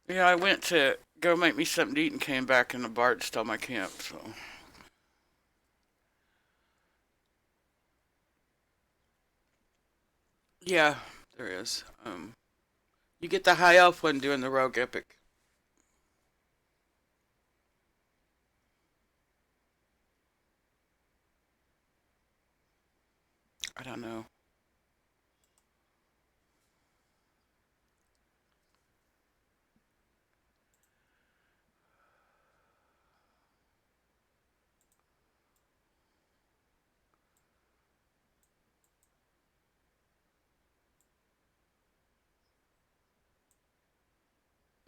Yeah, I went to go make me something to eat and came back and the Bart stole my camp. So yeah, there is. You get the high elf one doing the rogue epic. I don't know.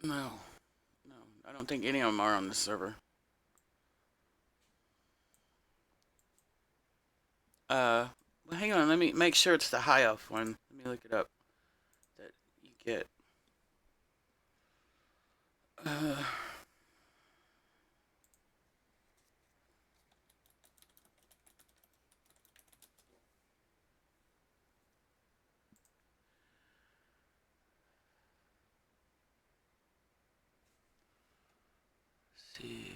No, no, I don't think any of them are on the server. Uh, well, hang on. Let me make sure it's the high elf one. Let me look it up. That you get. Uh, see.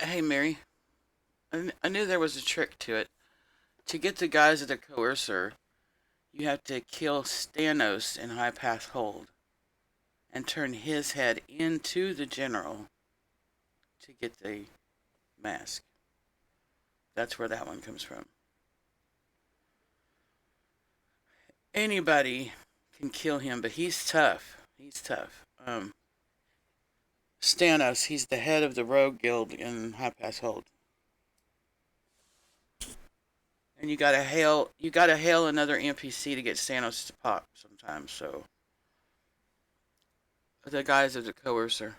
Hey, Mary. I knew there was a trick to it. To get the guys of the coercer, you have to kill Stanos in High Path Hold and turn his head into the general to get the mask. That's where that one comes from. Anybody can kill him, but he's tough. He's tough. Stanos, he's the head of the Rogue Guild in High Pass Hold. And you gotta hail another NPC to get Stanos to pop sometimes, so the guys of the coercer.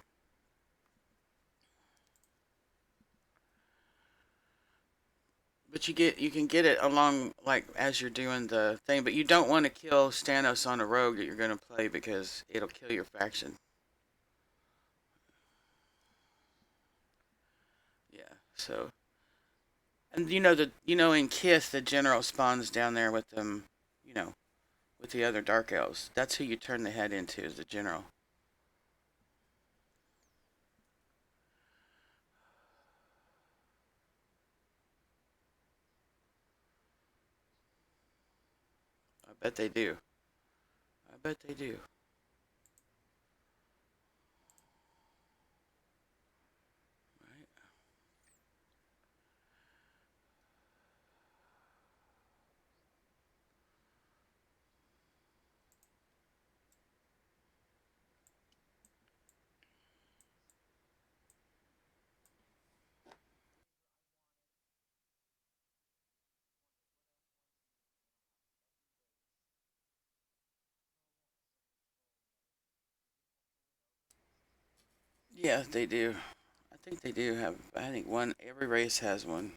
But you can get it along like as you're doing the thing, but you don't want to kill Stanos on a rogue that you're gonna play because it'll kill your faction. Yeah. So and in Kith the general spawns down there with them, you know, with the other dark elves. That's who you turn the head into is the general. I bet they do. I bet they do. Right? Yeah, they do. I think they do have. I think one. Every race has one.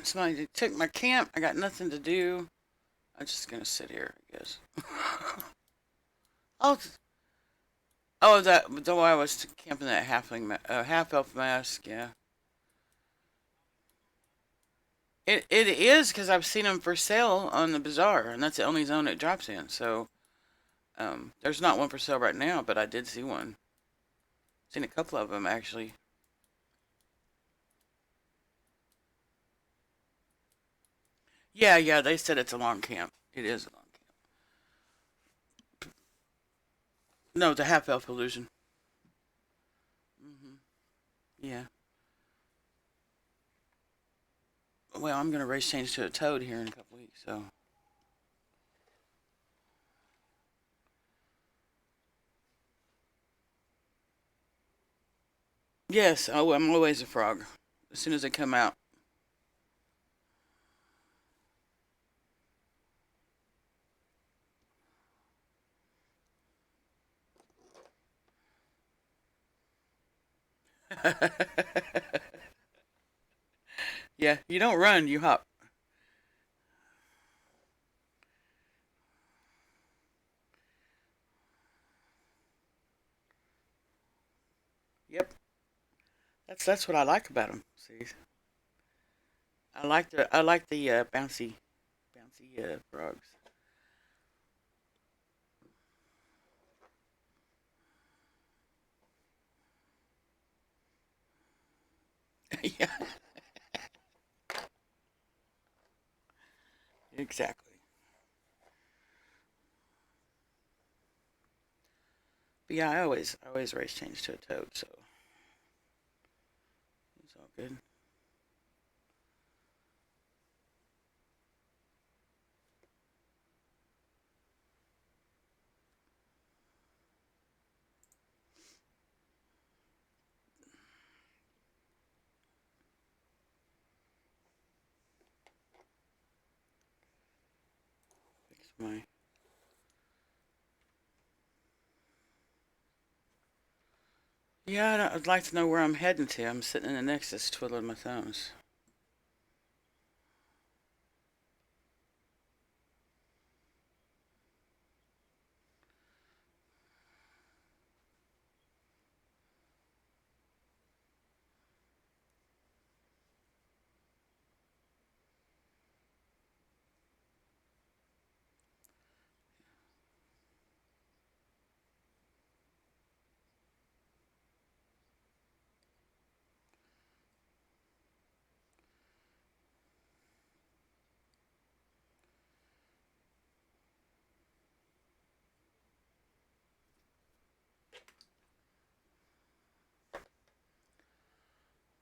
Somebody took my camp. I got nothing to do. I'm just gonna sit here, I guess. oh, oh, that though I was camping that half elf mask. Yeah, it is because I've seen them for sale on the bazaar, and that's the only zone it drops in. So there's not one for sale right now, but I did see one. Seen a couple of them actually. Yeah, yeah, they said it's a long camp. It is a long camp. No, the half elf illusion. Yeah. Well, I'm gonna race change to a toad here in a couple weeks, so. Yes, oh, I'm always a frog. As soon as they come out. Yeah, you don't run, you hop. Yep, that's what I like about them. See, I like the bouncy frogs. Yeah, exactly. But yeah, I always race change to a toad, so it's all good. Fix my. Yeah, I'd like to know where I'm heading to. I'm sitting in the Nexus, twiddling my thumbs.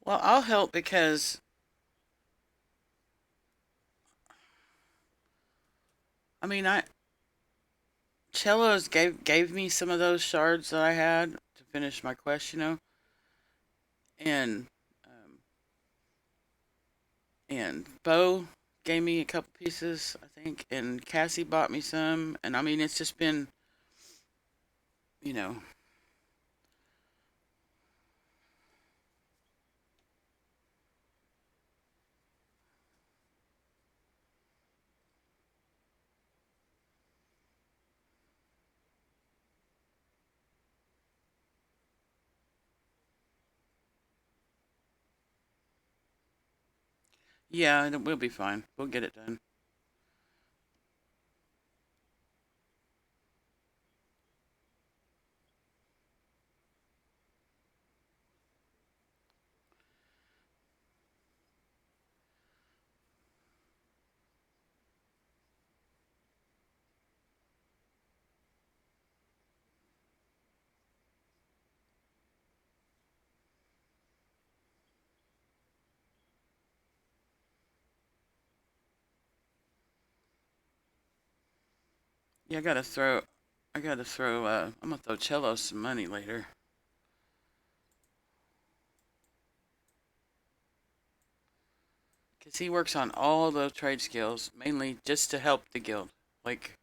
Well, I'll help because I mean, I Cellos gave me some of those shards that I had to finish my quest, and um, and Bo gave me a couple pieces, I think, and Cassie bought me some, and I mean, it's just been, you know, yeah, we'll be fine. We'll get it done. Yeah, I'm gonna throw Cello some money later. Because he works on all the trade skills, mainly just to help the guild. Like,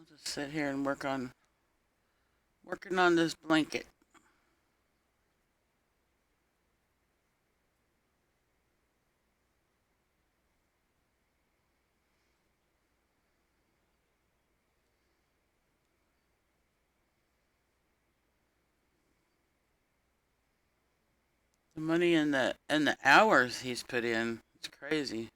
I'll just sit here and working on this blanket. The money and the hours he's put in, it's crazy.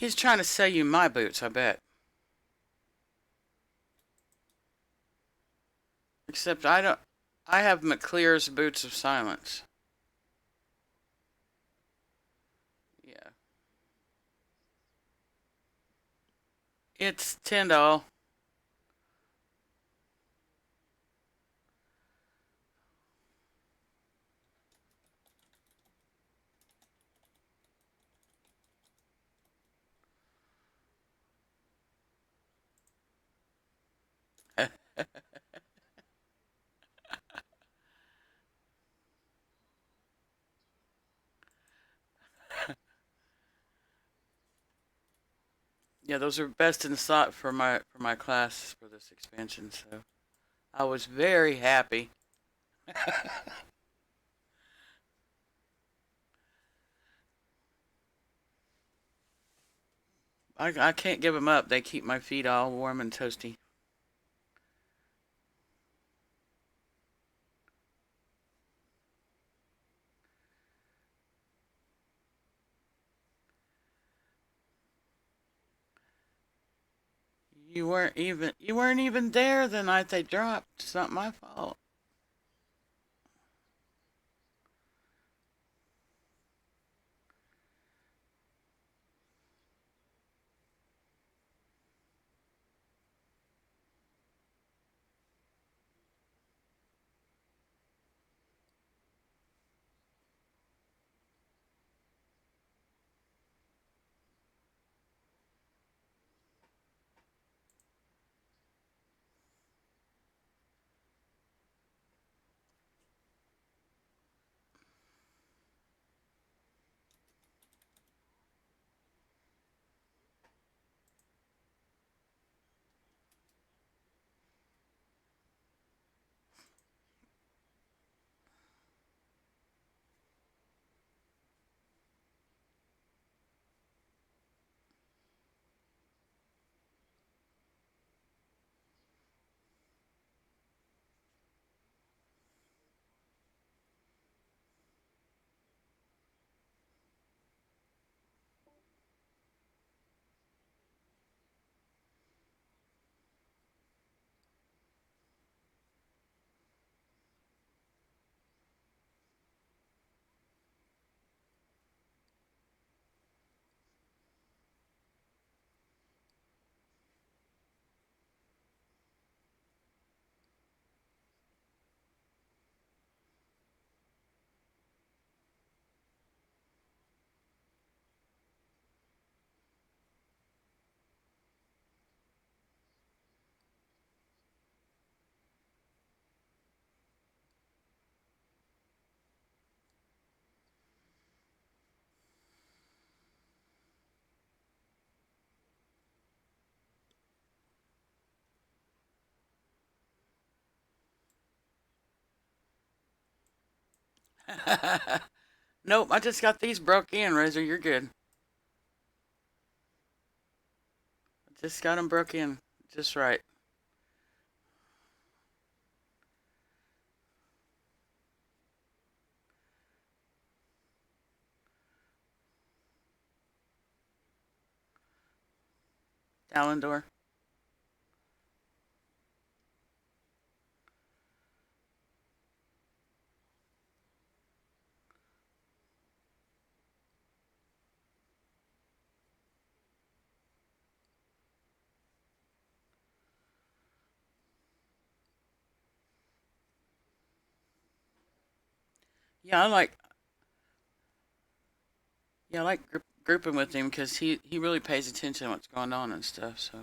He's trying to sell you my boots, I bet. Except I don't. I have McClear's Boots of Silence. Yeah. It's $10. Yeah, those are best in slot for my class for this expansion. So I was very happy. I can't give them up. They keep my feet all warm and toasty. You weren't even there the night they dropped. It's not my fault. Nope, I just got these broke in, Razor. You're good. I just got them broke in, just right. Talendor. Yeah, I like. Yeah, I like grouping with him because he really pays attention to what's going on and stuff. So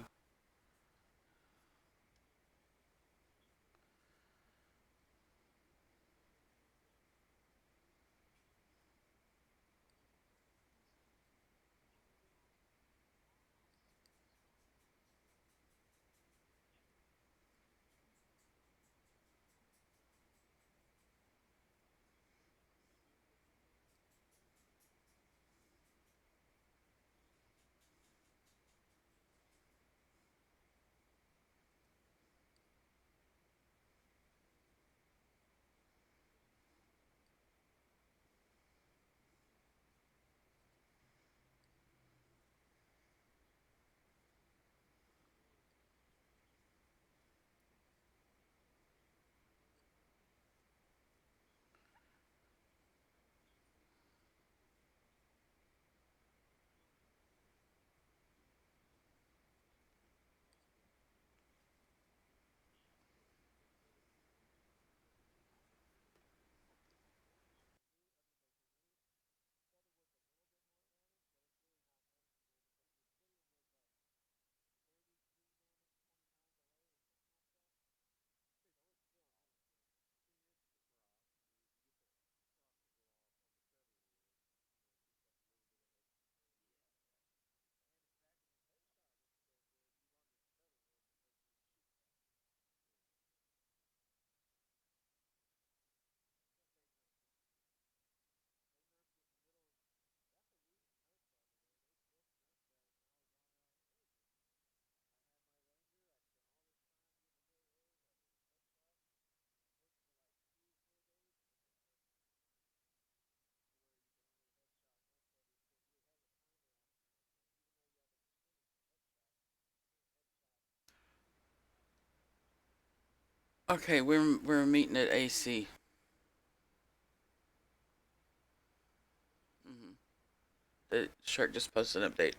Okay, we're meeting at AC. Hmm. The shark just posted an update.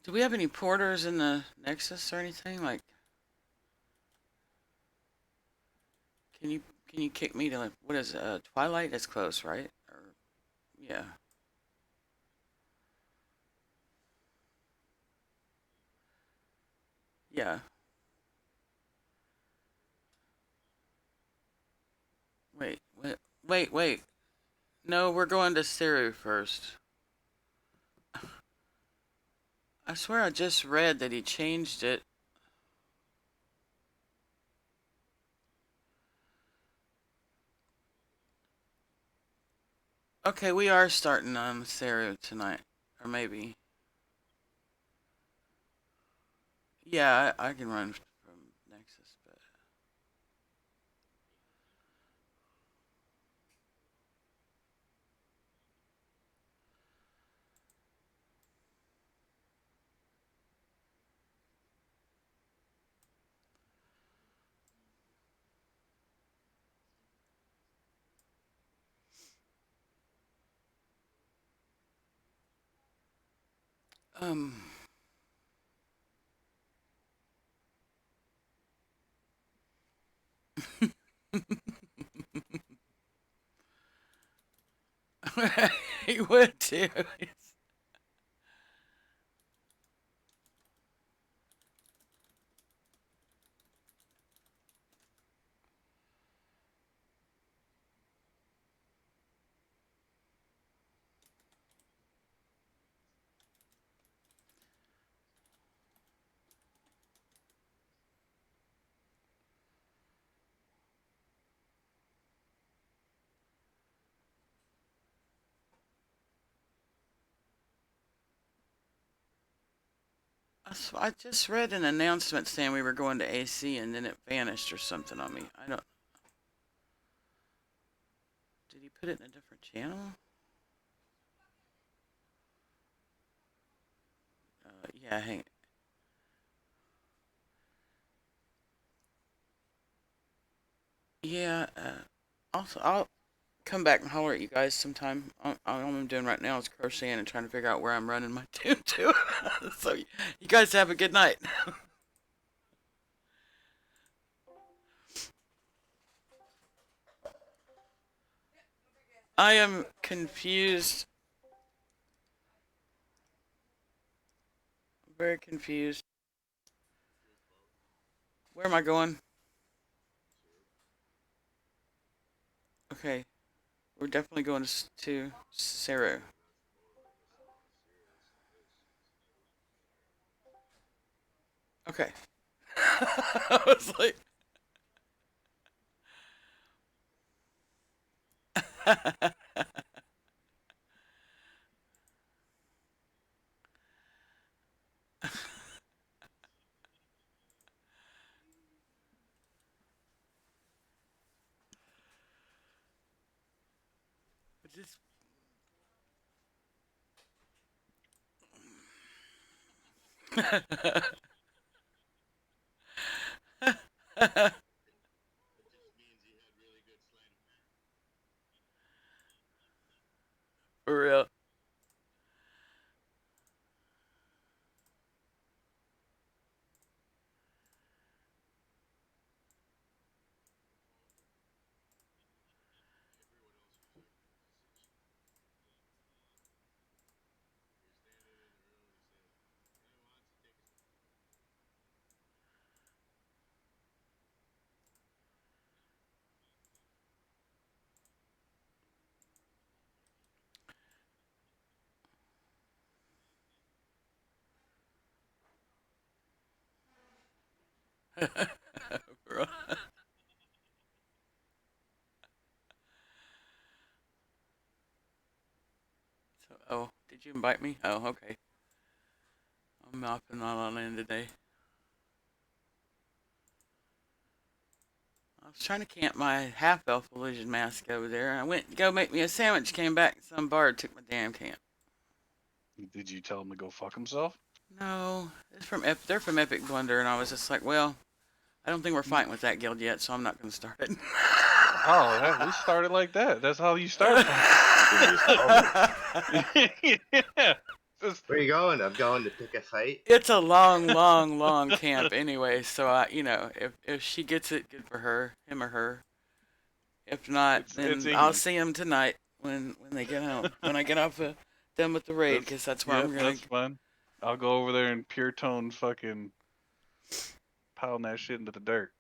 Do we have any porters in the Nexus or anything? Like, can you can you kick me to like what is Twilight? It's close, right? Or yeah, yeah. Wait. No, we're going to Ceru first. I swear I just read that he changed it. Okay, we are starting on Ceru tonight, or maybe. Yeah, I can run from Nexus, but um. He would too. I just read an announcement saying we were going to AC and then it vanished or something on me. I don't. Did he put it in a different channel? Yeah, hang. Yeah. Also, I'll come back and holler at you guys sometime. All I'm doing right now is crocheting and trying to figure out where I'm running my tune to. So you guys have a good night. I am confused. Very confused. Where am I going? Okay, we're definitely going to Sarah. Okay. I was like, just for real. For real. So, oh, did you invite me? Oh, okay. I'm mopping on in today. I was trying to camp my half elf illusion mask over there. I went to go make me a sandwich, came back, some bard took my damn camp. Did you tell him to go fuck himself? No, it's from they're from Epic Blunder, and I was just like, well, I don't think we're fighting with that guild yet, so I'm not going to start it. Oh, we started like that. That's how you start fighting. Yeah. Where you going? I'm going to pick a fight. It's a long camp anyway, so if she gets it, good for her, him or her. If not, It's then I'll easy. see him tonight when they get home. When I get off done with the raid, because that's where I'm gonna. That's fun. I'll go over there and pure tone fucking pound that shit into the dirt.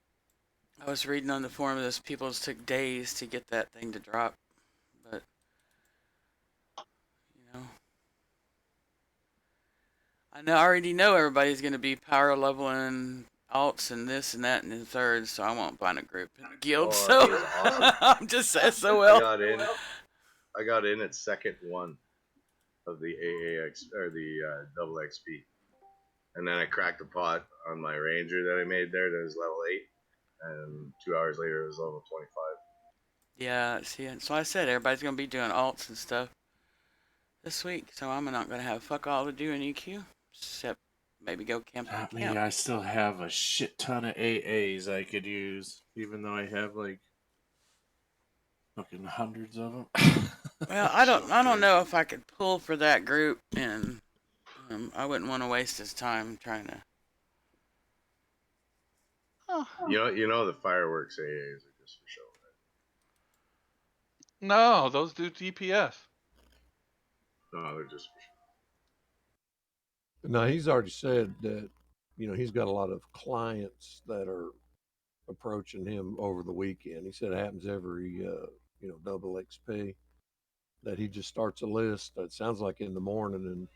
I was reading on the forum that those people took days to get that thing to drop, but you know, I already know everybody's gonna be power leveling alts and this and that and the third, so I won't find a group in the guild. So Awesome. I'm just SOL. I got in at second one of the AAX or the double XP, and then I cracked the pot on my ranger that I made there. That was level 8, and 2 hours later it was level 25. Yeah, see, so I said everybody's gonna be doing alts and stuff this week, so I'm not gonna have fuck all to do in EQ, except maybe go camp. Not me. I still have a shit ton of AAs I could use, even though I have like fucking hundreds of them. Well, I don't know if I could pull for that group, and I wouldn't want to waste his time trying to. You know the fireworks AAs are just for show, right? No, those do DPS. No, they're just for show. No, he's already said that, he's got a lot of clients that are approaching him over the weekend. He said it happens every, double XP, that he just starts a list. It sounds like in the morning, and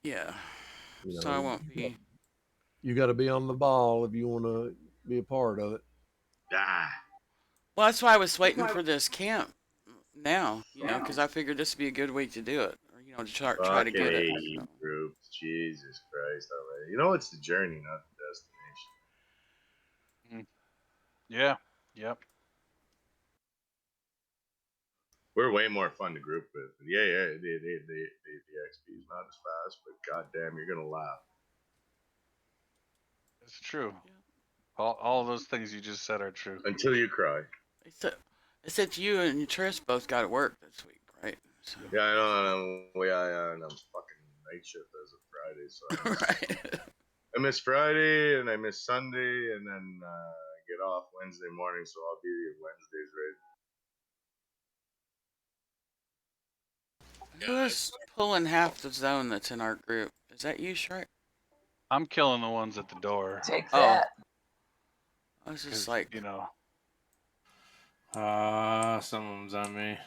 Yeah. So I won't be. You got to be on the ball if you want to be a part of it. Ah. Well, that's why I was waiting for this camp now, because I figured this would be a good week to do it, or to try to get it. So. Groups, Jesus Christ already. You know, it's the journey, not the destination. Yeah. Yep. We're way more fun to group with. Yeah, the XP is not as fast, but goddamn, you're gonna laugh. It's true. Yeah. All those things you just said are true. Until you cry. Except you and Tris both got to work this week, right? So. Yeah, I know. Yeah, and I'm fucking night shift as of Friday, so right. I miss Friday and I miss Sunday, and then I get off Wednesday morning, so I'll be Wednesday's raid. Who's pulling half the zone that's in our group? Is that you, Shrek? I'm killing the ones at the door. Take that. I was just like, some of them's on me.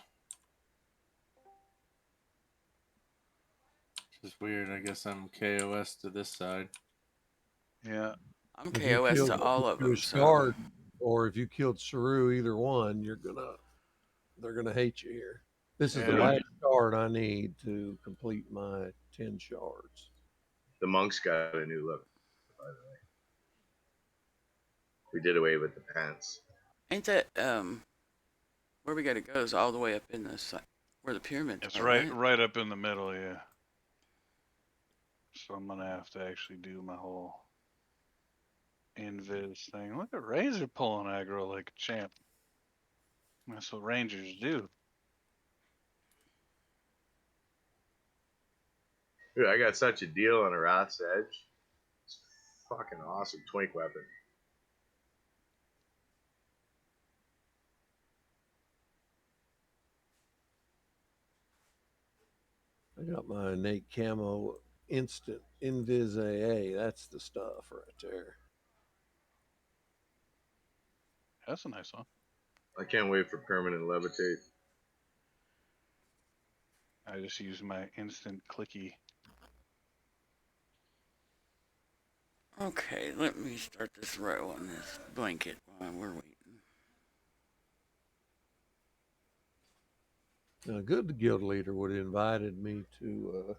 It's weird. I guess I'm KOS to this side. Yeah. I'm KOS to all of them. Guard, or if you killed Saru, either one, they're gonna hate you here. This is the last shard I need to complete my 10 shards. The monks got a new look, by the way. We did away with the pants. Ain't that where we gotta go is all the way up in this where the pyramids it's are, right up in the middle, yeah. So I'm gonna have to actually do my whole invis thing. Look at Razor pulling aggro like a champ. That's what Rangers do. Dude, I got such a deal on a Wrath's Edge. It's fucking awesome. Twink weapon. I got my innate camo instant invis AA. That's the stuff right there. That's a nice one. I can't wait for permanent levitate. I just use my instant clicky. Okay, let me start this row on this blanket while we're waiting. Now, a good guild leader would have invited me to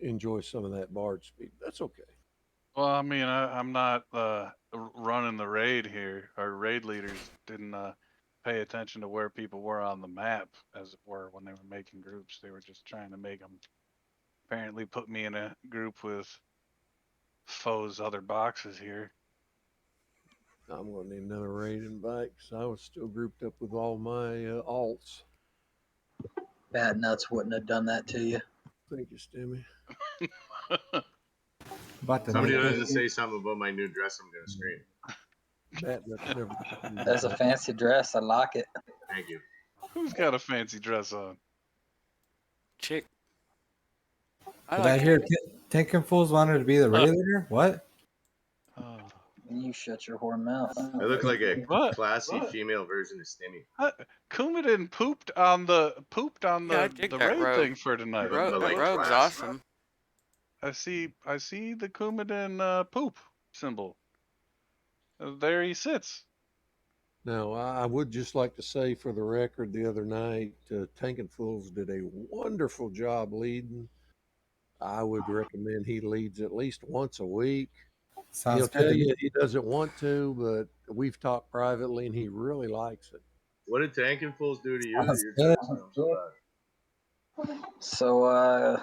enjoy some of that bard speed. That's okay. Well, I mean, I'm not running the raid here. Our raid leaders didn't pay attention to where people were on the map, as it were, when they were making groups. They were just trying to make them apparently put me in a group with Foe's other boxes here. I'm going to need another raid invite because I was still grouped up with all my alts. Bad nuts wouldn't have done that to you. Thank you, Stimmy. About to Somebody make needs to this. say something about my new dress I'm gonna scream. Batnut's never. That's a fancy dress. I like it. Thank you. Who's got a fancy dress on? Chick. I Did like I hear Tinkin Fools wanted to be the raid leader? What? Oh. You shut your whore mouth. I look like a What? classy female version of Stimmy. Kumaden pooped on the Yeah, I dig the that raid rogue. thing for tonight. But The like rogue's classy. awesome. I see the Kumaden poop symbol. There he sits. Now, I would just like to say for the record, the other night, Tankin' Fools did a wonderful job leading. I would recommend he leads at least once a week. Sounds He'll tell good. you he doesn't want to, but we've talked privately and he really likes it. What did Tankin' Fools do to you that Sounds you're good. texting them so bad? So,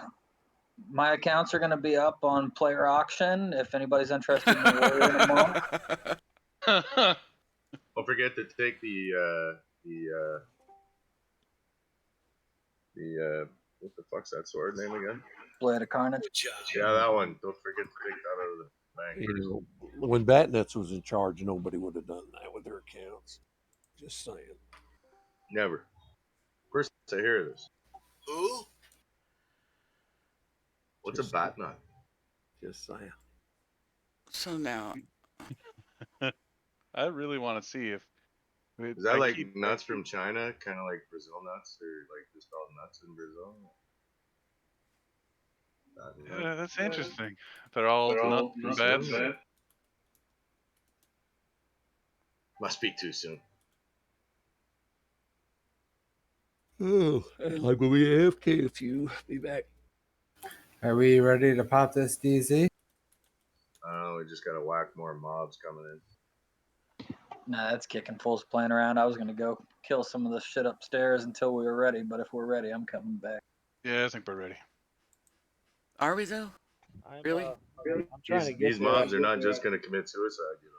my accounts are going to be up on player auction if anybody's interested in the warrior in a month. Don't forget to take the what the fuck's that sword name again? Blade of Carnage. Yeah, that one. Don't forget to take that out of the bank. You know, when Batnuts was in charge, nobody would have done that with their accounts. Just saying. Never. First I hear this. Who? What's a Just- bat nut? Just saying. So now, I really want to see if Is that like nuts from China? Kind of like Brazil nuts, or like just all nuts in Brazil? Yeah, that's interesting. They're all nuts and bats. Must be too soon. Oh, I will be AFK if you be back. Are we ready to pop this DZ? I don't know. We just gotta whack more mobs coming in. Nah, that's kicking fools playing around. I was going to go kill some of the shit upstairs until we were ready, but if we're ready, I'm coming back. Yeah, I think we're ready. are we though? Really? I'm trying to get These there. mobs are not just gonna commit suicide, you know.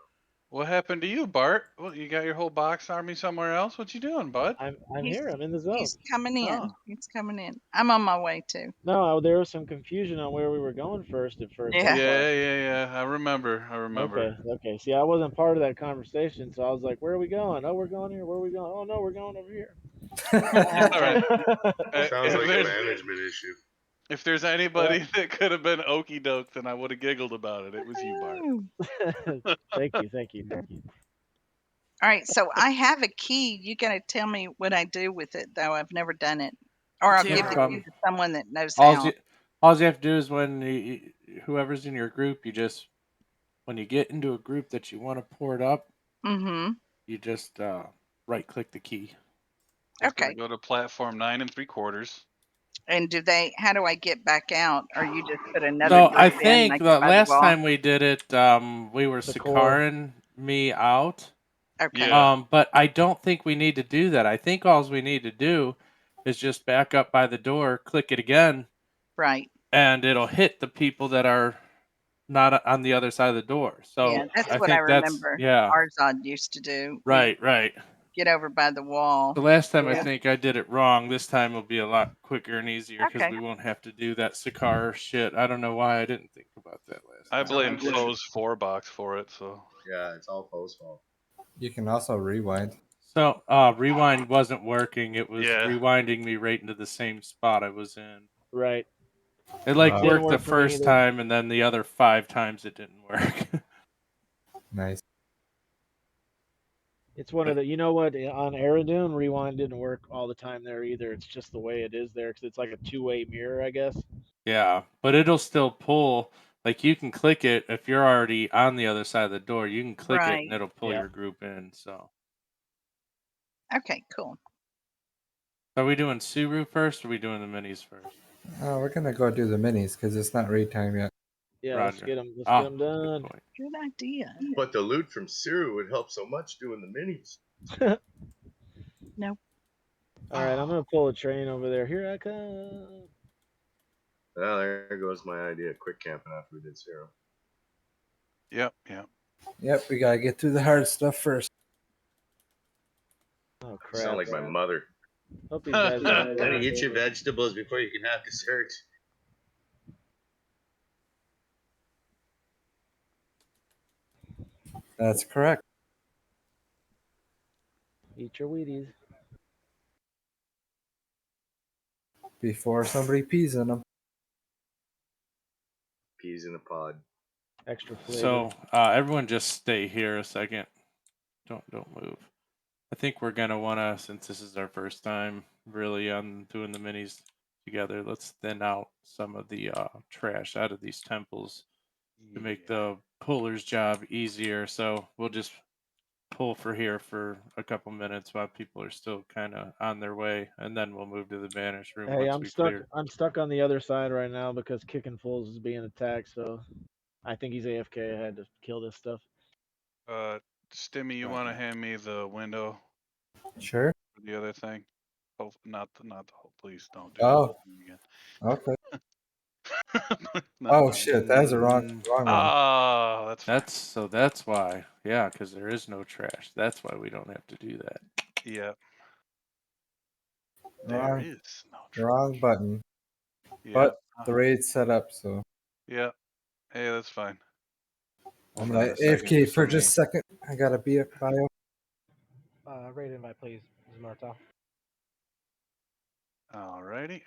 What happened to you, Bart? Well, you got your whole box army somewhere else? What you doing, bud? I'm He's- here. I'm in the zone. He's coming in. Oh. He's coming in. I'm on my way too. No, there was some confusion on where we were going first at first. Yeah. Yeah. I remember. Okay. See, I wasn't part of that conversation, so I was like, "Where are we going? Oh, we're going here. Where are we going? Oh no, we're going over here." All right. Sounds if like a there's- management issue. If there's anybody that could have been okey doke, then I would have giggled about it. It was you, Bart. Thank you. All right, so I have a key. You got to tell me what I do with it, though. I've never done it, or I'll Yeah, give the problem. key to someone that knows All how. you have to do is when whoever's in your group, you just when you get into a group that you want to pour it up, Mm-hmm. you just right click the key. Just gotta Okay. Go to platform 9 3/4. And do they? How do I get back out? Or you just put another? So I group in and think get the by last wall? time we did it, we were The core. Sakarin me out. Okay. Yeah. But I don't think we need to do that. I think all we need to do is just back up by the door, click it again, Right. and it'll hit the people that are not on the other side of the door. So Yeah, that's I what I think that's remember. yeah. Arzad used to do. Right. Get over by the wall. The last time I Yeah. think I did it wrong. This time will be a lot quicker and easier because Okay. we won't have to do that Sakar shit. I don't know why I didn't think about that last I time. blame Foe's 4 box for it, so. Yeah, it's all post fault. You can also rewind. So rewind wasn't working. It was Yeah. rewinding me right into the same spot I was in. Right. It like Didn't worked the work for me first either. time, and then the other 5 times it didn't work. Nice. It's one of the. You know what? On Aerodune, rewind didn't work all the time there either. It's just the way it is there because it's like a two-way mirror, I guess. Yeah, but it'll still pull. Like you can click it if you're already on the other side of the door. You can click it Right. and it'll pull Yeah. your group in. So Okay. Cool. are we doing Suru first, or are we doing the minis first? Oh, we're gonna go do the minis because it's not raid time yet. Yeah. Roger. Let's get them. Let's Ah, get them good done. point. Good idea. But the loot from Siru would help so much doing the minis. No. All right, I'm gonna pull a train over there. Here I come. Well, there goes my idea of quick camping after we did zero. Yep. Yep, we gotta get through the hard stuff first. Oh You crap! sound like my mother. Hope these guys. Honey, eat your vegetables before you can have dessert. That's correct. Eat your Wheaties. Before somebody pees in them. Peas in a pod. Extra flavor. So everyone just stay here a second. Don't move. I think we're gonna wanna, since this is our first time really on doing the minis together, let's thin out some of the trash out of these temples to make the puller's job easier. So we'll just pull for here for a couple minutes while people are still kind of on their way, and then we'll move to the Banished Room Hey, once I'm we stuck. clear. I'm stuck on the other side right now because Kicking Fools is being attacked. So I think he's AFK. I had to kill this stuff. Stimmy, you want to hand me the window Sure. for the other thing? Oh, not the whole. Please don't do Oh. the whole thing again. Okay. No, Oh no. shit, that's a wrong one. Oh, that's fine. That's why. Yeah, because there is no trash. That's why we don't have to do that. Yeah. There Wrong, is no trash. wrong button. Yeah. But the raid's set up, so Yeah. Hey, that's fine. I'm Hold on gonna a second, AFK just for let just a second. I gotta be a bio. Raid invite, please. This is Martel. Alrighty.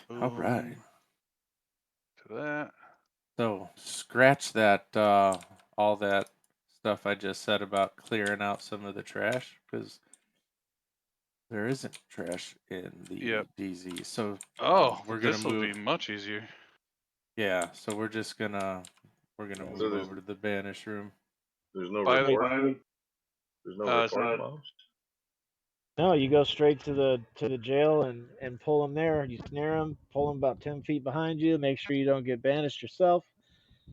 All right. Boom. To that. So scratch that all that stuff I just said about clearing out some of the trash, because there isn't trash in the Yep. DZ. So Oh, we're gonna this will move. be much easier. Yeah, so we're gonna move So there's- over to the Banished Room. There's no By the- report. There's no report bombs. No, you go straight to the jail and pull them there. You snare them, pull them about 10 feet behind you. Make sure you don't get banished yourself.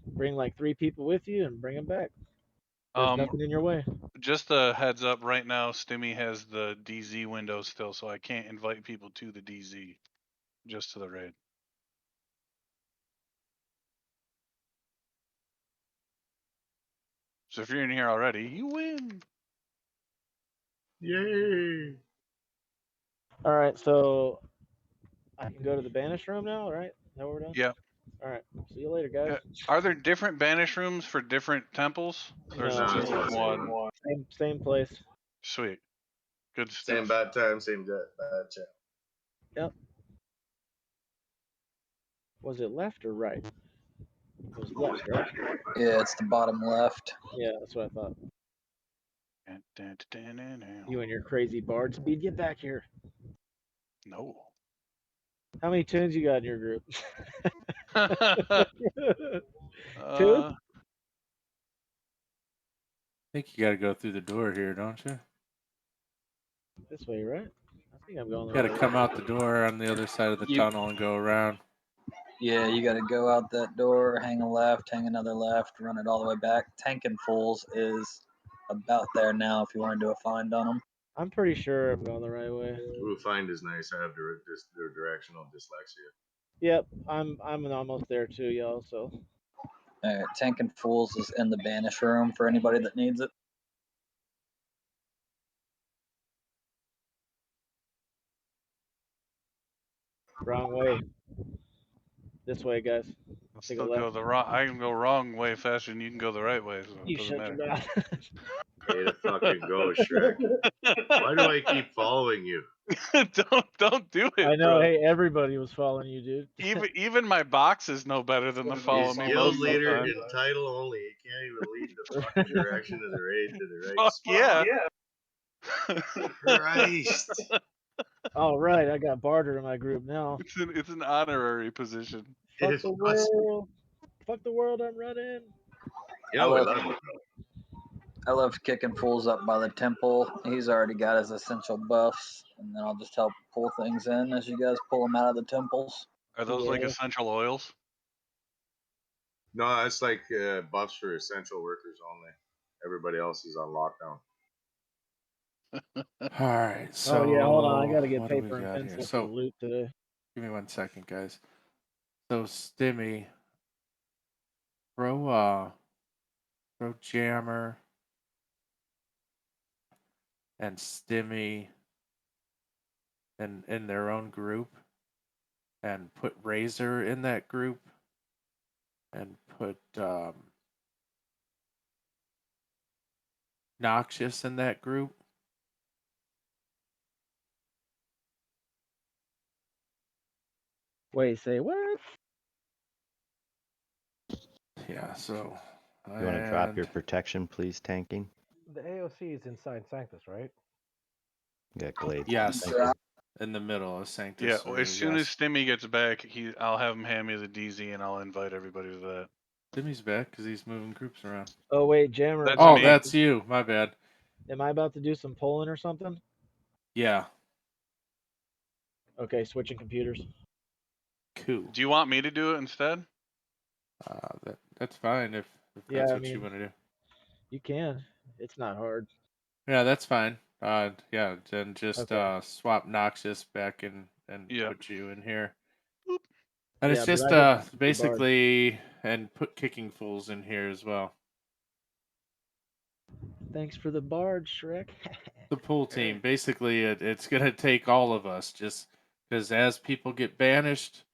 Bring like 3 people with you and bring them back. There's nothing in your way. Just a heads up, right now, Stimmy has the DZ window still, so I can't invite people to the DZ, just to the raid. So if you're in here already, you win. Yay! All right, so I can go to the banished room now. All right, is that what we're doing? Yeah. All right, see you later, guys. Are there different banish rooms for different temples, or is it No, just it's one? Same place. Sweet. Good Same stuff. bad time, same bad chat. Yep. Was it left or right? It was left, right? Yeah, it's the bottom left. Yeah, that's what I thought. You and your crazy bard speed, get back here. No. How many tunes you got in your group? Two? uh, I think you gotta go through the door here, don't you? This way, right? I think I'm going the You gotta right come way. out the door on the other side of the tunnel and go around. Yeah, you got to go out that door, hang a left, hang another left, run it all the way back. Tankin' Fools is about there now if you want to do a find on them. I'm pretty sure I'm going the right way. Ooh, find is nice. I have directional dyslexia. Yep, I'm almost there too, y'all. So All right, Tankin' Fools is in the Banish Room for anybody that needs it. wrong way. This way, guys. I'll Take a still left. go the wrong. I can go wrong way faster than you can go the right way, so it You doesn't shut your matter. mouth. Way to fucking go, Shrek. Why do I keep following you? don't do it, I know. bro. Hey, everybody was following you, dude. Even my boxes know better than to follow He's me guild most of the leader time. in title only. He can't even lead the fucking direction of the raid to the right Fuck spot. yeah. Christ. All right, I got barter in my group now. It's an honorary position. It Fuck is the awesome. world. Fuck the world. I'm running. You know, we love him. I left Kicking Fools up by the temple. He's already got his essential buffs, and then I'll just help pull things in as you guys pull them out of the temples. Are those like Yeah. essential oils? No, it's like buffs for essential workers only. Everybody else is on lockdown. All right. So Oh yeah, hold on. I gotta get what do we paper and got here? pencil for So loot today. give me 1 second, guys. So Stimmy, throw Jammer and Stimmy in their own group, and put Razor in that group, and put Noxious in that group. Wait, say what? Yeah. So You want to drop and your protection, please, tanking? The AOC is inside Sanctus, right? You got Glades. yes, Thank you. in the middle of Sanctus. Yeah, well, as soon as yes. Stimmy gets back, I'll have him hand me the DZ and I'll invite everybody to that. Stimmy's back because he's moving groups around. Oh wait, Jammer. That's Oh, me. that's you. My bad. Am I about to do some polling or something? Yeah. Okay, switching computers. Cool. Do you want me to do it instead? That's fine if Yeah, that's I what you mean, want to do. you can. It's not hard. Yeah, that's fine. Yeah, then just Okay. swap Noxious back in and Yeah. put you in here. Boop. And Yeah, it's but just I get to keep the bard. basically and put Kicking Fools in here as well. Thanks for the bard, Shrek. The pool team. Hey. Basically, it's gonna take all of us, just because as people get banished,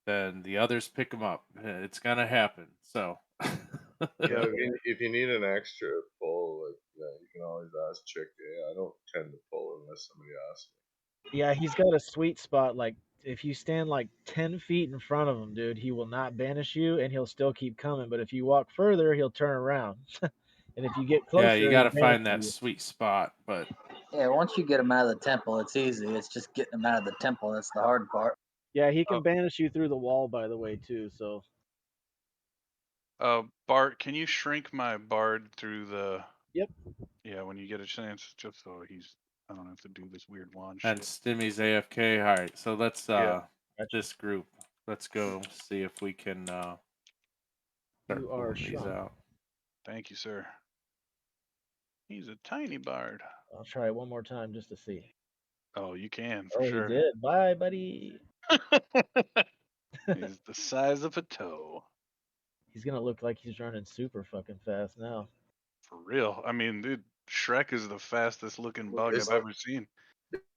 then the others pick them up. It's gonna happen. So. Yeah, if you need an extra pull, like, you can always ask Chick. I don't tend to pull unless somebody asks me. Yeah, he's got a sweet spot. Like, if you stand like 10 feet in front of him, dude, he will not banish you and he'll still keep coming. But if you walk further, he'll turn around. And if you get closer, Yeah, you he'll got to banish find that you. sweet spot, but Yeah, once you get them out of the temple, it's easy. It's just getting them out of the temple that's the hard part. Yeah, he can Oh. banish you through the wall, by the way, too. So Bart, can you shrink my bard through the? Yep. Yeah, when you get a chance, just so I don't have to do this weird wand and shit. Stimmy's AFK. All right, so let's Yeah. this group. Let's go see if we can start you are pulling these shrunk. out. Thank you, sir. He's a tiny bard. I'll try it one more time just to see. Oh, you can for Oh, sure. he did. Bye, buddy. He's the size of a toe. He's gonna look like he's running super fucking fast now. For real. I mean, dude, Shrek is the fastest looking Well, bug I've ever seen.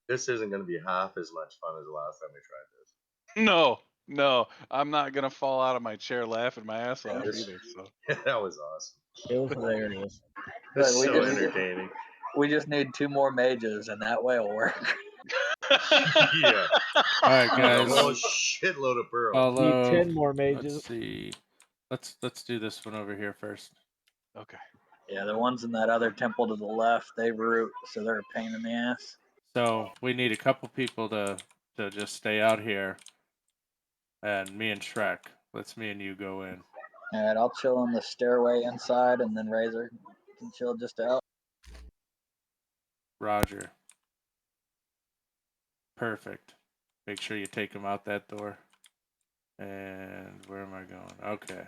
This isn't going to be half as much fun as the last time we tried this. No, I'm not gonna fall out of my chair laughing my ass off either. So That was awesome. It was hilarious. It's Look, so entertaining. We just need 2 more mages, and that way it'll work. Yeah. All right, And a guys. whole shitload of pearls. Need Follow. 10 more mages. Let's see. Let's do this one over here first. okay. Yeah, the ones in that other temple to the left, they root, so they're a pain in the ass. So we need a couple people to just stay out here, and me and Shrek. Let's me and you go in. All right, I'll chill on the stairway inside, and then Razor can chill just out. Roger. Perfect. Make sure you take them out that door. And where am I going? Okay.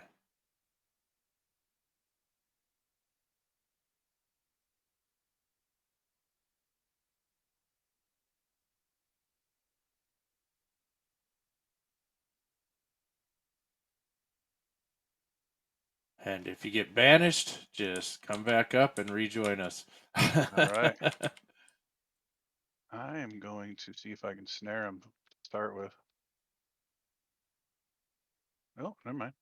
And if you get banished, just come back up and rejoin us. All right. I am going to see if I can snare him to start with. Oh, never mind.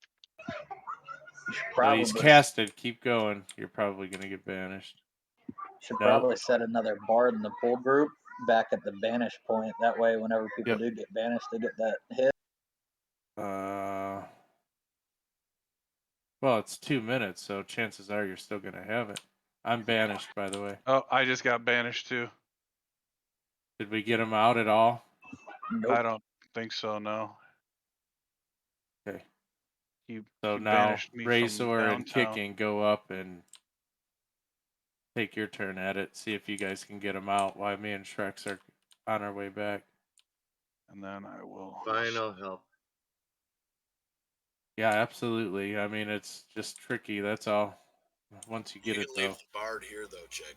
So he's casted. Keep going. You're probably going to get banished. Should Nope. probably set another bard in the pull group back at the banish point. That way, whenever people do get banished, they get that hit. Well, it's 2 minutes, so chances are you're still going to have it. I'm banished, by the way. Oh, I just got banished too. Did we get him out at all? Nope. I don't think so, no. Okay. He So now banished me from Razor and downtown. Kicking go up and take your turn at it. See if you guys can get him out while me and Shrek are on our way back. And then I will. Final help. Yeah, absolutely. I mean, it's just tricky. That's all. Once you get You it, can though, leave the bard here though, chick.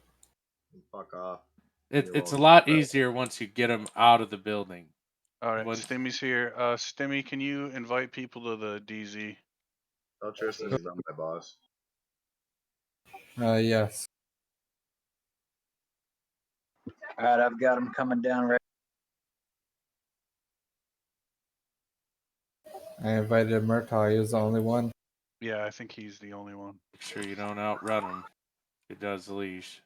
Fuck off. it's a lot easier once you get them out of the building. All right, Once, Stimmy's here. Stimmy, can you invite people to the DZ? Tell Tristan he's not my boss. Yes. All right, I've got him coming down right. I invited Murtaugh. He was the only one. Yeah, I think he's the only one. make sure you don't outrun him. It does leash.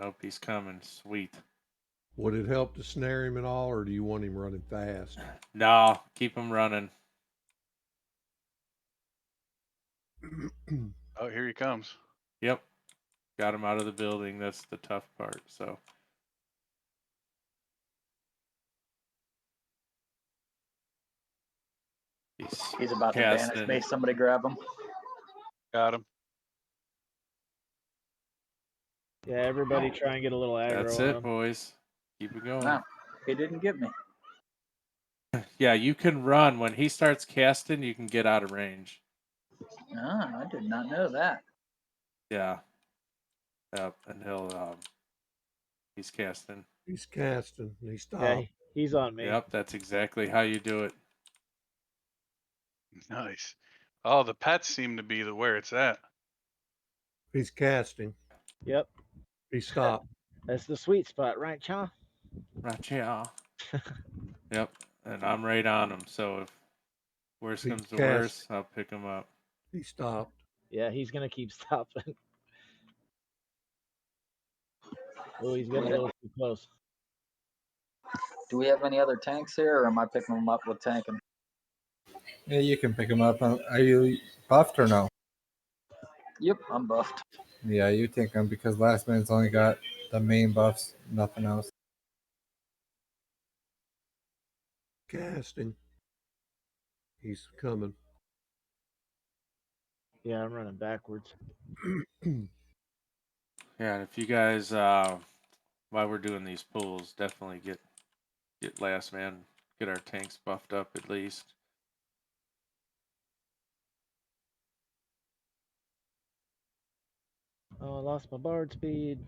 Oh, he's coming. Sweet. Would it help to snare him at all, or do you want him running fast? No, keep him running. Oh, here he comes. Yep. Got him out of the building. That's the tough part. So. He's about to banish me. Somebody grab him. Got him. Yeah, everybody try and get a little aggro That's on it, him. boys. Keep it going. No, he didn't get me. Yeah, you can run. When he starts casting, you can get out of range. I did not know that. Yeah. Yep, and he's casting. He's casting. He stopped. Yeah, he's on me. Yep, that's exactly how you do it. Nice. Oh, the pets seem to be where it's at. He's casting. Yep. He stopped. That's the sweet spot, right, Cha? Right, yeah. Yep, and I'm right on him. So if worse He's comes to casting. worse, I'll pick him up. He stopped. Yeah, he's gonna keep stopping. Oh, he's getting a little too close. Do we have any other tanks here, or am I picking them up with tanking? Yeah, you can pick him up. Are you buffed or no? Yep, I'm buffed. Yeah, you take him because last minute's only got the main buffs, nothing else. Casting. He's coming. Yeah, I'm running backwards. Yeah, and if you guys, while we're doing these pulls, definitely get last man, get our tanks buffed up at least. Oh, I lost my bard speed.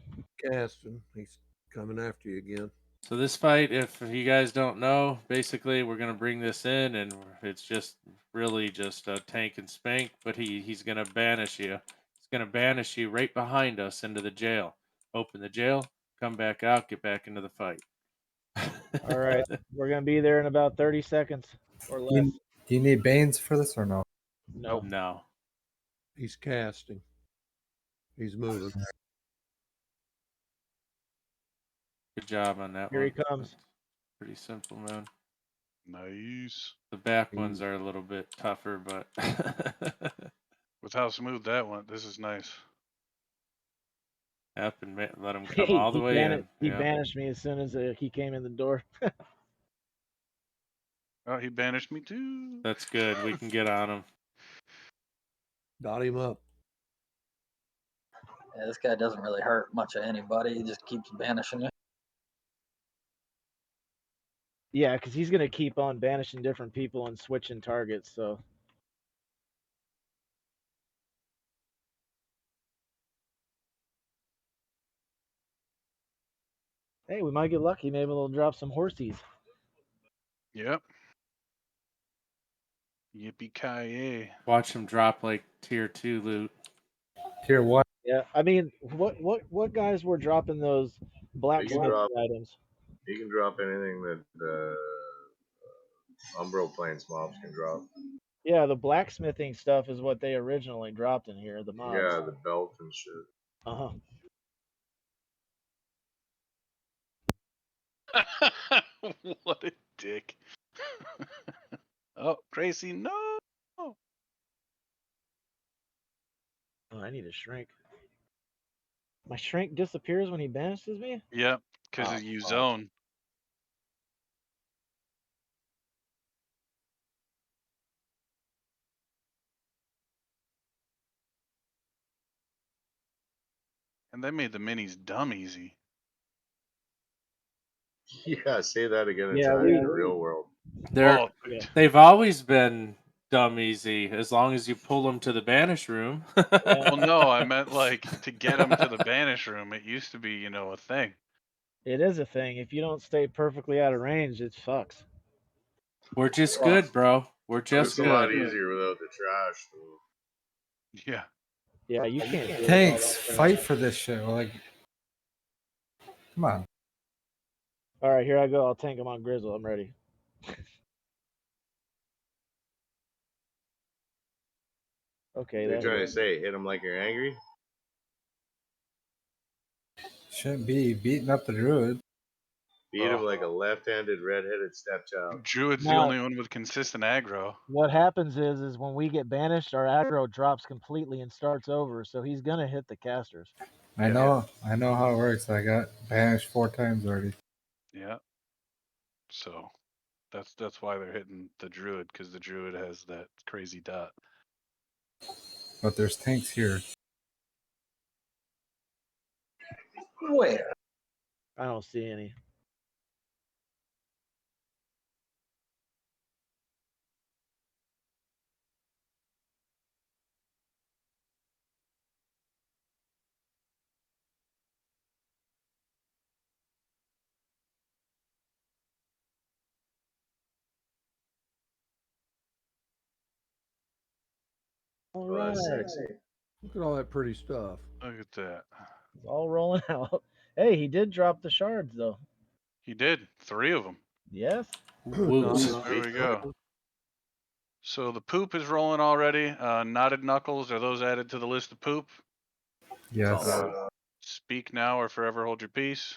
Casting. He's coming after you again. So this fight, if you guys don't know, basically we're gonna bring this in, and it's just really just a tank and spank. But he's gonna banish you. He's gonna banish you right behind us into the jail. Open the jail, come back out, get back into the fight. All right, we're gonna be there in about 30 seconds or less. Do you need Banes for this or no? No. No. He's casting. He's moving. Good job on that Here one. he comes. That's pretty simple, man. Nice. The back ones are a little bit tougher, but With how smooth that went, this is nice. up and let him come Hey, all the way in. he Yeah. banished me as soon as he came in the door. Oh, he banished me too. That's good. We can get on him. Got him up. Yeah, this guy doesn't really hurt much of anybody. He just keeps banishing you. Yeah, because he's gonna keep on banishing different people and switching targets. So hey, we might get lucky. Maybe we'll drop some horsies. Yep. Yippee-ki-yay. Watch him drop like tier 2 loot. Tier 1. Yeah, I mean, what guys were dropping those blacksmith items? You can drop anything that Umbral Plains mobs can drop. Yeah, the blacksmithing stuff is what they originally dropped in here. The mobs. Yeah, the belt and shit. What a dick. Oh, Gracie, no. Oh, I need a shrink. My shrink disappears when he banishes me? Yep, because you zone. And they made the minis dumb easy. Yeah, say that again and Yeah, try it we- in the real world. They're Oh, Yeah. they've always been dumb easy as long as you pull them to the Banished Room. well, no, I meant like to get them to the Banished Room. It used to be, a thing. It is a thing. If you don't stay perfectly out of range, it sucks. We're just good, bro. We're It's just a lot good. easier without the trash, though. Yeah. Yeah, you can't deal with all Tanks, that crap. fight for this shit. Like, come on. All right, here I go. I'll tank him on Grizzle. I'm ready. Okay, They're that trying to hit. say, hit them like you're angry. Shouldn't be beating up the druid. Beat him like a left-handed, red-headed stepchild. Druid's the Now- only one with consistent aggro. What happens is when we get banished, our aggro drops completely and starts over. So he's gonna hit the casters. I know how it works. I got banished 4 times already. Yeah. So that's why they're hitting the Druid, because the Druid has that crazy dot. But there's tanks here. Where? I don't see any. All Oh, that's right, sexy. Look at all that pretty stuff. Look at that. it's all rolling out. Hey, he did drop the shards though. He did 3 of them. Yes. Woot. There we go. So the poop is rolling already. Knotted knuckles, are those added to the list of poop? Yes. Speak now or forever hold your peace.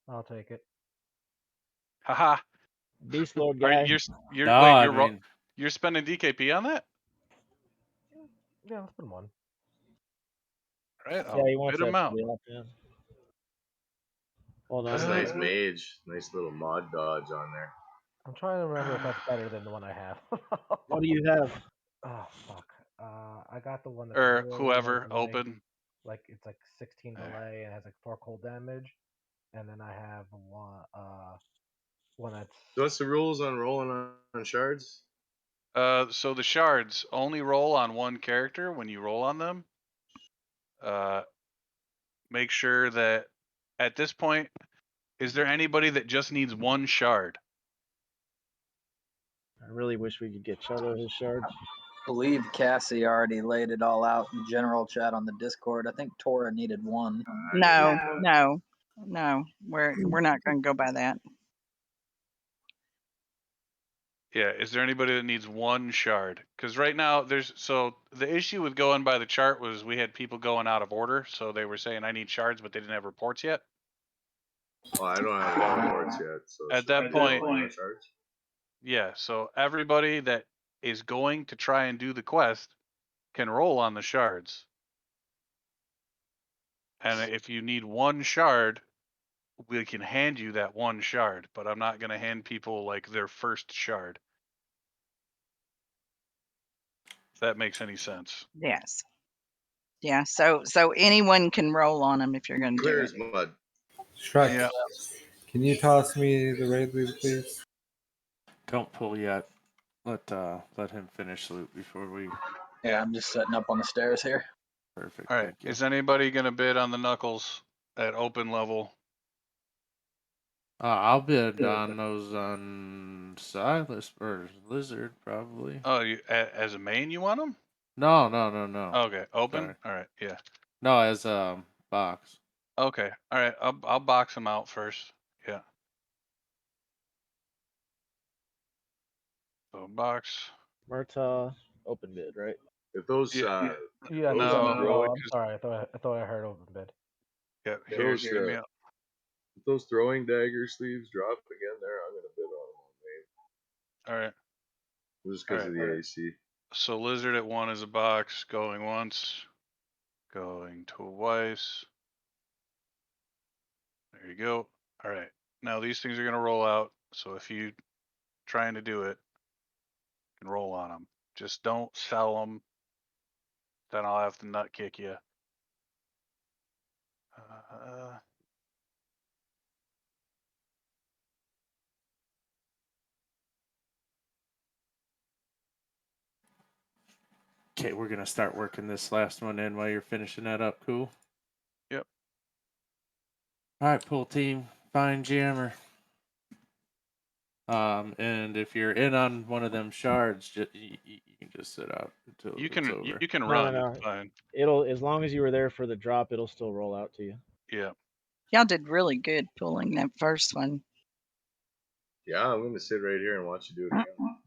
I'll take it. Haha. Beast Lord Are guy. you're No, wait, I you're mean, you're spending DKP on that? Yeah, let's put one. All right, Yeah, I'll he wants bid that him out. to be up, yeah. Hold on. That's nice mage. Nice little mod dodge on there. I'm trying to remember if that's better than the one I have. What do you have? Oh fuck. I got the one that's Or really low whoever, delay. open. Like it's like 16 There. delay and has like 4 cold damage. And then I have one that's So what's the rules on rolling on shards? So the shards only roll on one character when you roll on them. Make sure that at this point, is there anybody that just needs one shard? I really wish we could get Cholo his shards. I believe Cassie already laid it all out in general chat on the Discord. I think Tora needed one. No. We're not going to go by that. Yeah, is there anybody that needs one shard? Because right now so the issue with going by the chart was we had people going out of order, so they were saying I need shards, but they didn't have reports yet. Well, I don't have any reports yet. So At should that I point- roll on shards? Yeah, so everybody that is going to try and do the quest can roll on the shards. And if you need one shard, we can hand you that one shard, but I'm not going to hand people like their first shard. If that makes any sense. Yes. Yeah. So anyone can roll on them if you're going to do Clear it. as mud. Shrek, Yeah. can you toss me the raid leader, please? don't pull yet. Let him finish loot before we. Yeah, I'm just setting up on the stairs here. Perfect. All right. Thank you. Is anybody going to bid on the knuckles at open level? I'll bid on those on Silas or Lizard probably. Oh, you as a main you want them? No. Okay, open. Sorry. All right, yeah. No, as box. Okay, all right. I'll box them out first. Yeah. So box. Murtaugh, open bid, right? If those Yeah. yeah. those No, I'm throwing, sorry. I thought I heard open bid. Yeah. Yeah, Here's those, give me a- if those throwing dagger sleeves drop again there, I'm gonna bid on them All right. on just because of the AC. So lizard at 1 is a box. Going once. Going twice. There you go. All right. Now these things are gonna roll out. So if you trying to do it, you can roll on them. Just don't sell them. Then I'll have to nut kick you. Okay, we're gonna start working this last one in while you're finishing that up. Cool. Yep. All right, pool team, find jammer. And if you're in on one of them shards, you can just sit out until You it's can over. you can No, run. no, It's fine. It'll, as long as you were there for the drop, it'll still roll out to you. Yeah. Y'all did really good pulling that first one. Yeah, I'm gonna sit right here and watch you do it again.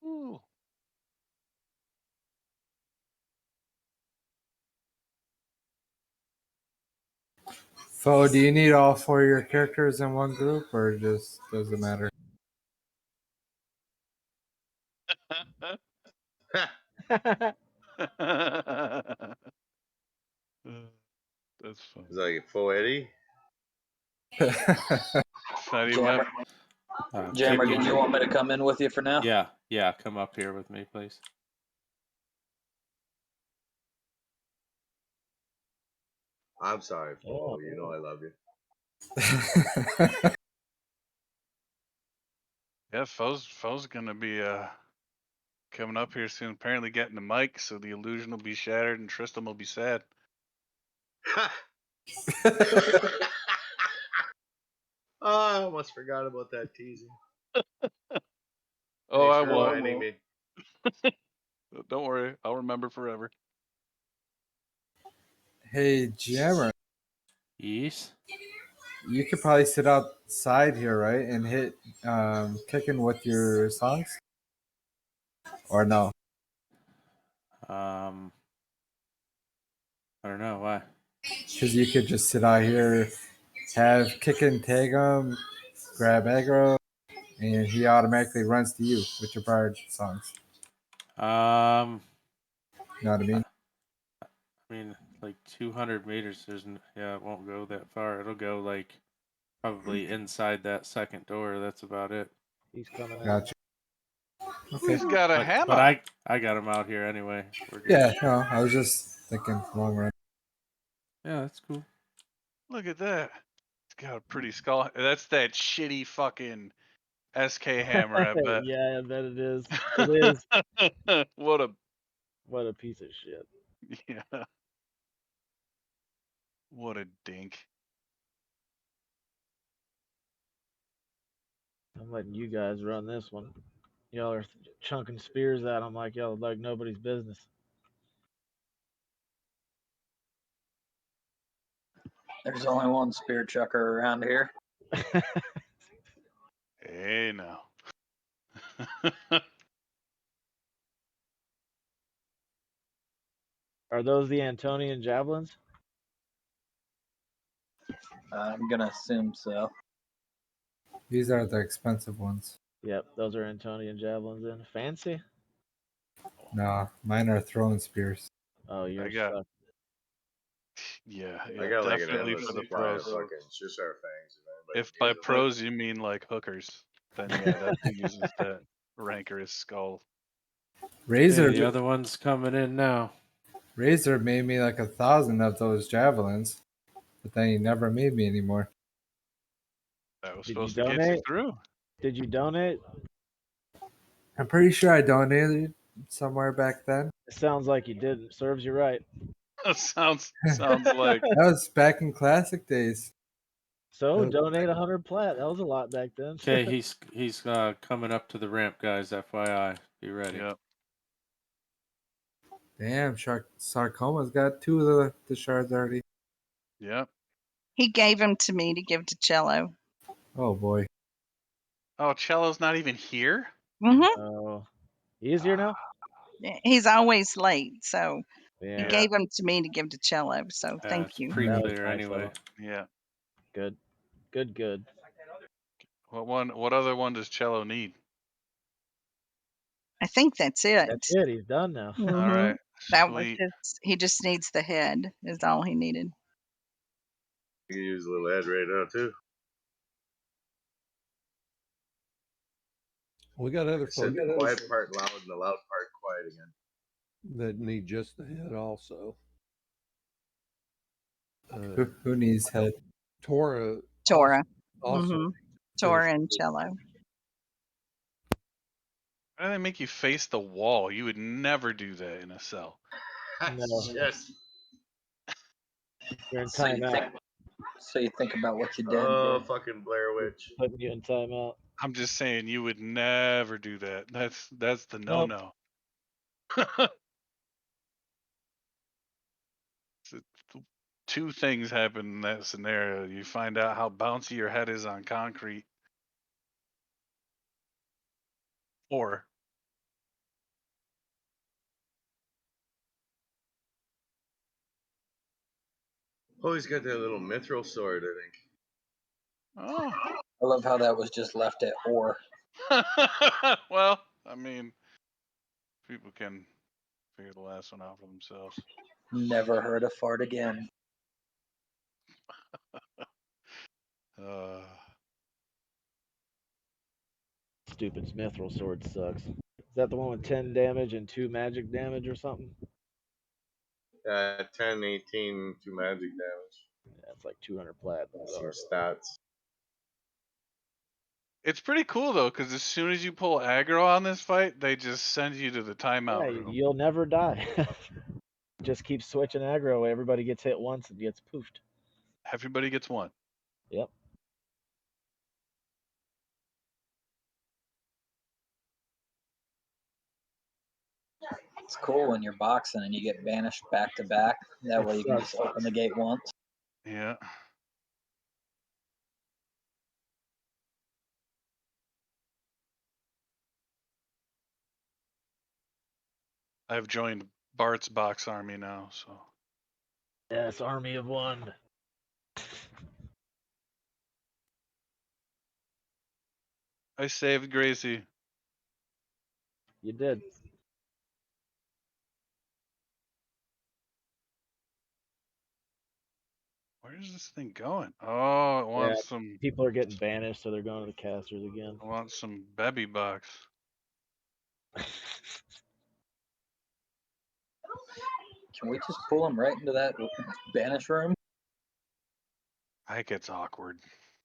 Ooh. So, do you need all 4 of your characters in one group, or just doesn't matter? That's fun. It's like full Eddie. It's not even Jammer, that. Jammer, Kicking. did you want me to come in with you for now? Yeah, come up here with me, please. I'm sorry, Flo. Oh. You know I love you. Yeah, Foe's gonna be coming up here soon. Apparently getting the mic, so the illusion will be shattered and Tristan will be sad. Oh, I almost forgot about that teasing. Oh, Thanks I for won't. reminding me. Don't worry, I'll remember forever. Hey, Jammer, Yes. you could probably sit outside here, right, and hit kicking with your songs, or no? I don't know why. Because you could just sit out here, have kicking, tag him, grab aggro, and he automatically runs to you with your bard songs. You know what I mean? I mean, like 200 meters. It won't go that far. It'll go like probably inside that second door. That's about it. He's coming in. Gotcha. Okay. He's got a hammer. But I got him out here anyway. We're good. Yeah, no, I was just thinking long run. Yeah, that's cool. Look at that. It's got a pretty skull. That's that shitty fucking SK hammer, I bet. Yeah, I bet it is. It is. What What a piece of shit. yeah. What a dink. I'm letting you guys run this one. Y'all are chunking spears at him like y'all like nobody's business. There's only one spear chucker around here. Hey now. Are those the Antonian javelins? I'm gonna assume so. These are the expensive ones. Yep, those are Antonian javelins. Then fancy. No, mine are throwing spears. Oh, you're I got stuck. yeah, I got like an definitely endless for the supply pros. of fucking Shusar fangs. If by pros you mean like hookers, then yeah, that's who uses that rancorous skull. Razor, Okay, the other one's coming in now. Razor made me like 1,000 of those javelins, but then he never made me anymore. That was Did you supposed to get you donate? through. Did you donate? I'm pretty sure I donated somewhere back then. It sounds like you didn't. Serves you right. sounds like That was back in classic days. So Yep. donate 100 plat. That was a lot back then. Okay, he's coming up to the ramp, guys. FYI, be ready. Yep. Damn, Sarcoma's got 2 of the shards already. Yep. He gave them to me to give to Cello. Oh boy. Oh, Cello's not even here? Mm-hmm. Oh, he is here now. He's always late, so Yeah, he gave them to me to give to Cello. So thank It's you. that was pre-clear nice anyway. of him. Yeah. Good, good, good. What other one does Cello need? I think that's it. That's it. He's done now. All Mhm. right. That was Sweet. he just needs the head is all he needed. You can use a little head right now too. We got other I said folks the quiet part loud and the loud part quiet again. that need just the head also. Who needs head? Tora Tora. Also, Mm-hmm. finish Tora and cello. Why do they make you face the wall? You would never do that in a cell. No. Yes. You're in So you timeout. think, so you think about what you did. Oh, fucking Blair Witch. Putting you in timeout. I'm just saying you would never do that. That's the Nope. no-no. Two things happen in that scenario. You find out how bouncy your head is on concrete, or Oh, he's got that little mithril sword, I think. oh, I love how that was just left at or. well, I mean, people can figure the last one out for themselves. Never heard a fart again. Stupid mithril sword sucks. Is that the one with 10 damage and 2 magic damage or something? 10, 18, 2 magic damage. Yeah, it's like 200 platinum. Some stats. It's pretty cool though, because as soon as you pull aggro on this fight, they just send you to the timeout Yeah, room. you'll never die. Just keep switching aggro. Everybody gets hit once and gets poofed. Everybody gets one. Yep. It's cool when you're boxing and you get banished back to back. That It way you can sucks. just open the gate once. Yeah. I've joined Bart's box army now, so. Yes, army of one. I saved Gracie. You did. Where's this thing going? Oh, it Yeah, wants some. people are getting banished, so they're going to the casters again. I want some Bebby box. Can we just pull him right into that Banished Room? I think it's awkward.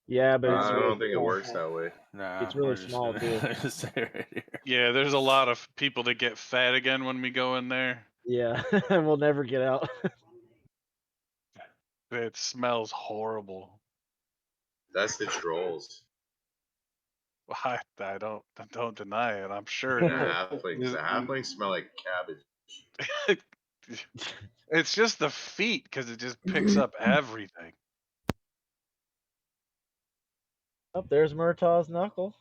Yeah, but it's I really don't think it small. works that way. Nah, It's really we're just small, gonna stay right here. Yeah, there's a lot of people that get fat again when we go in there. Yeah, we'll never get out. It smells horrible. That's the trolls. I don't deny it. I'm sure And it the is. halflings. The halflings smell like cabbage. It's just the feet because it just picks up everything. Oh, there's Murtaugh's knuckle.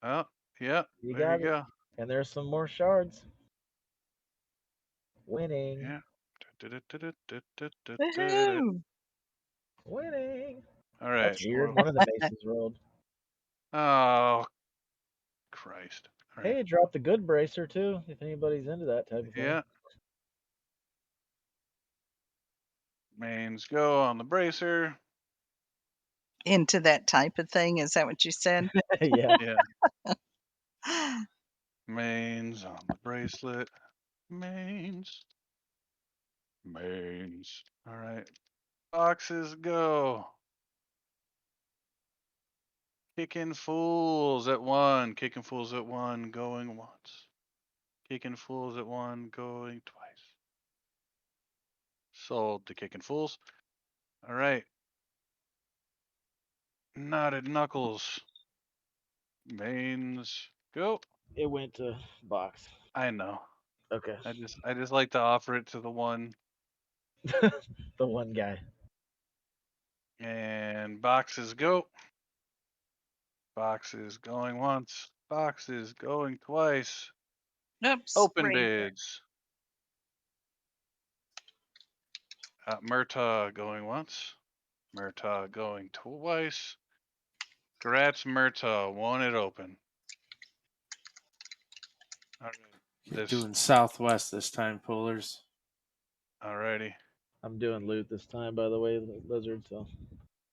Oh, yeah. You There got you it. go. And there's some more shards. Winning. Yeah. Woohoo! Winning. All right. That's weird. One of the bases rolled. Oh, Christ. All right. Hey, drop the good bracer too, if anybody's into that type of thing. Yeah. Mains go on the bracer. Into that type of thing. Is that what you said? Yeah. Yeah. Mains on the bracelet. Mains. Mains. All right. Boxes go. Kicking fools at one. Kicking fools at one. Going once. Kicking fools at one. Going twice. Sold to kicking fools. All right. Knotted knuckles. Mains go. It went to box. I know. Okay. I just like to offer it to the one. The one guy. And boxes go. Boxes going once. Boxes going twice. Oops. Open bracer. bids. Murtaugh going once. Murtaugh going twice. Gratz Murtaugh won it open. All right. You're doing southwest this time, pullers. Alrighty. I'm doing loot this time, by the way, Lizard. So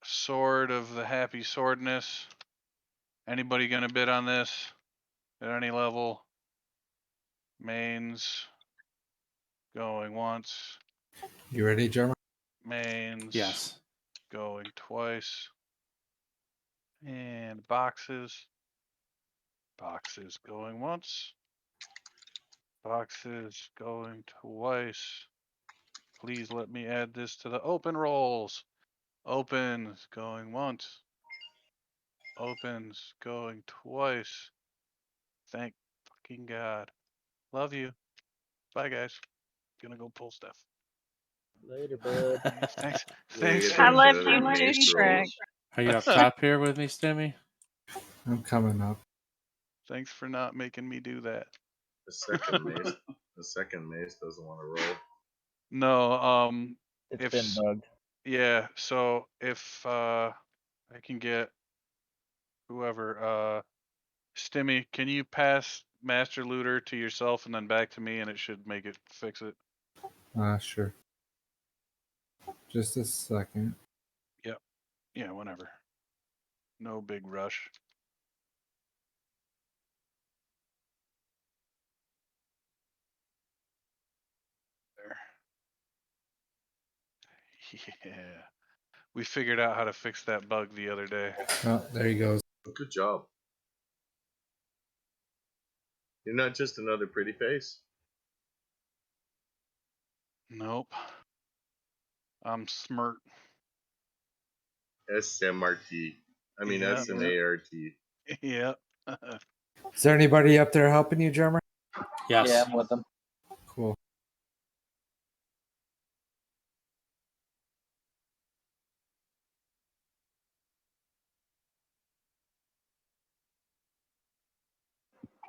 Sword of the Happy Swordness. Anybody gonna bid on this at any level? Mains going once. You ready, Jeremy? Mains Yes. going twice. And boxes. Boxes going once. Boxes going twice. Please let me add this to the open rolls. Opens going once. Opens going twice. Thank fucking God. Love you. Bye, guys. Gonna go pull stuff. Later, bud. Thanks. Yeah, Thanks get I for. into love the you too, mace Shrek. rolls. Are you up top here with me, Stimmy? I'm coming up. Thanks for not making me do that. The second mace. The second mace doesn't want to roll. No. It's If been bugged. yeah. So if I can get whoever Stimmy, can you pass Master Looter to yourself and then back to me, and it should make it fix it. Sure. Just a second. Yep. Yeah. Whenever. No big rush. There. Yeah. We figured out how to fix that bug the other day. Oh, there he goes. Good job. You're not just another pretty face. Nope. I'm smart. SMRT. I mean Yeah. SMART. Yep. Is there anybody up there helping you, Jeremy? Yes. Yeah, I'm with them. Cool.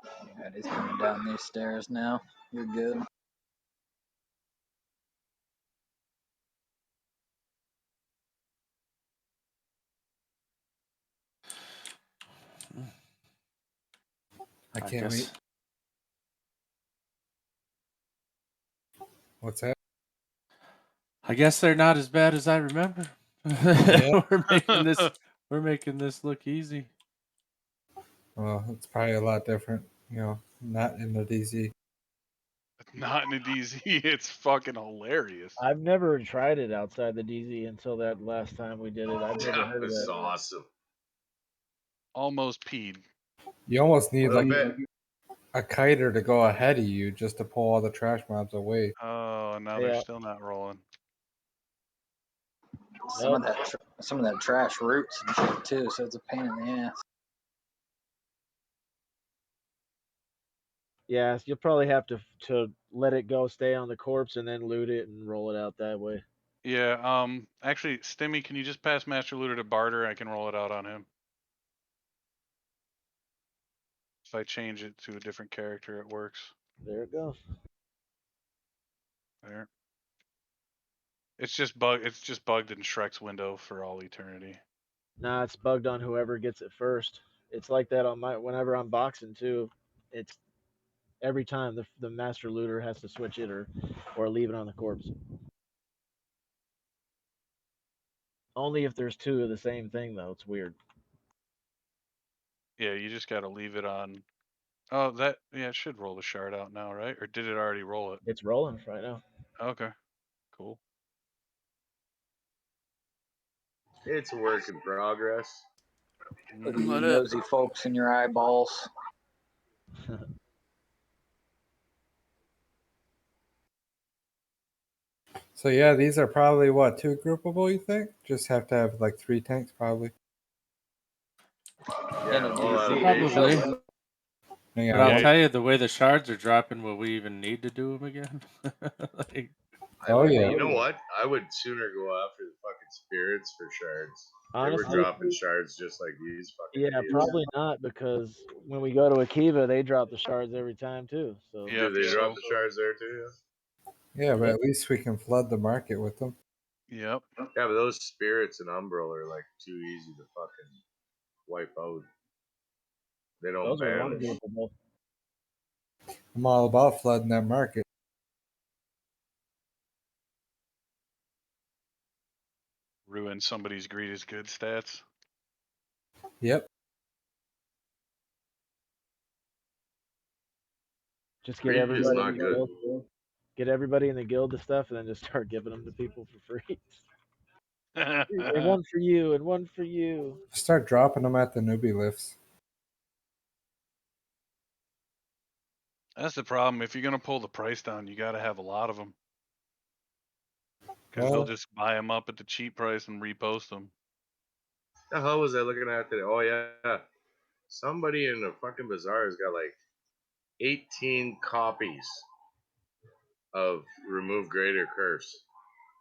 Alright, he's coming down these stairs now. You're good. I can't wait. What's that? I guess they're not as bad as I remember. Yeah. We're making this look easy. Well, it's probably a lot different. You know, not in the DZ. Not in a DZ. It's fucking hilarious. I've never tried it outside the DZ until that last time we did it. I've never That heard of was that. awesome. Almost peed. You almost need I like bet. a kiter to go ahead of you just to pull all the trash mobs away. Oh, now Yeah. they're still not rolling. Some of that trash roots and shit too, so it's a pain in the ass. Yeah, you'll probably have to let it go, stay on the corpse, and then loot it and roll it out that way. Yeah. Actually, Stimmy, can you just pass Master Looter to Barter? I can roll it out on him. If I change it to a different character, it works. There it goes. There. It's just bugged in Shrek's window for all eternity. Nah, it's bugged on whoever gets it first. It's like that on my whenever I'm boxing too. It's every time the master looter has to switch it or leave it on the corpse. Only if there's two of the same thing though. It's weird. Yeah, you just gotta leave it on. Oh, it should roll the shard out now, right? Or did it already roll it? It's rolling right now. Okay, cool. It's a work in progress. Look at you What up? nosy folks in your eyeballs. So yeah, these are probably what, 2 groupable, you think? Just have to have like 3 tanks probably. In Yeah, a all DZ. Probably. Hang But on, I'll Yeah, tell you, the way the shards are dropping, will we even need to do them again? Like, Oh, yeah. You know what? I would sooner go after the fucking spirits for shards. They were Honestly, dropping shards just like these fucking yeah, idiots. probably not because when we go to Akiva, they drop the shards every time too. So Yep, Do they drop so- the shards there too? Yeah, but at least we can flood the market with them. Yep. Yeah, but those spirits and Umbral are like too easy to fucking wipe out. They don't those are one banish. groupable. I'm all about flooding that market. Ruin somebody's greed is good stats. Yep. Just get Greed is everybody not in the good. guild, get everybody in the guild the stuff, and then just start giving them to people for free. And one for you, and one for you. Start dropping them at the newbie lifts. That's the problem. If you're gonna pull the price down, you got to have a lot of them, because they'll Well, just buy them up at the cheap price and repost them. The hell was I looking at today? Oh yeah, somebody in the fucking bazaar has got like 18 copies of Remove Greater Curse.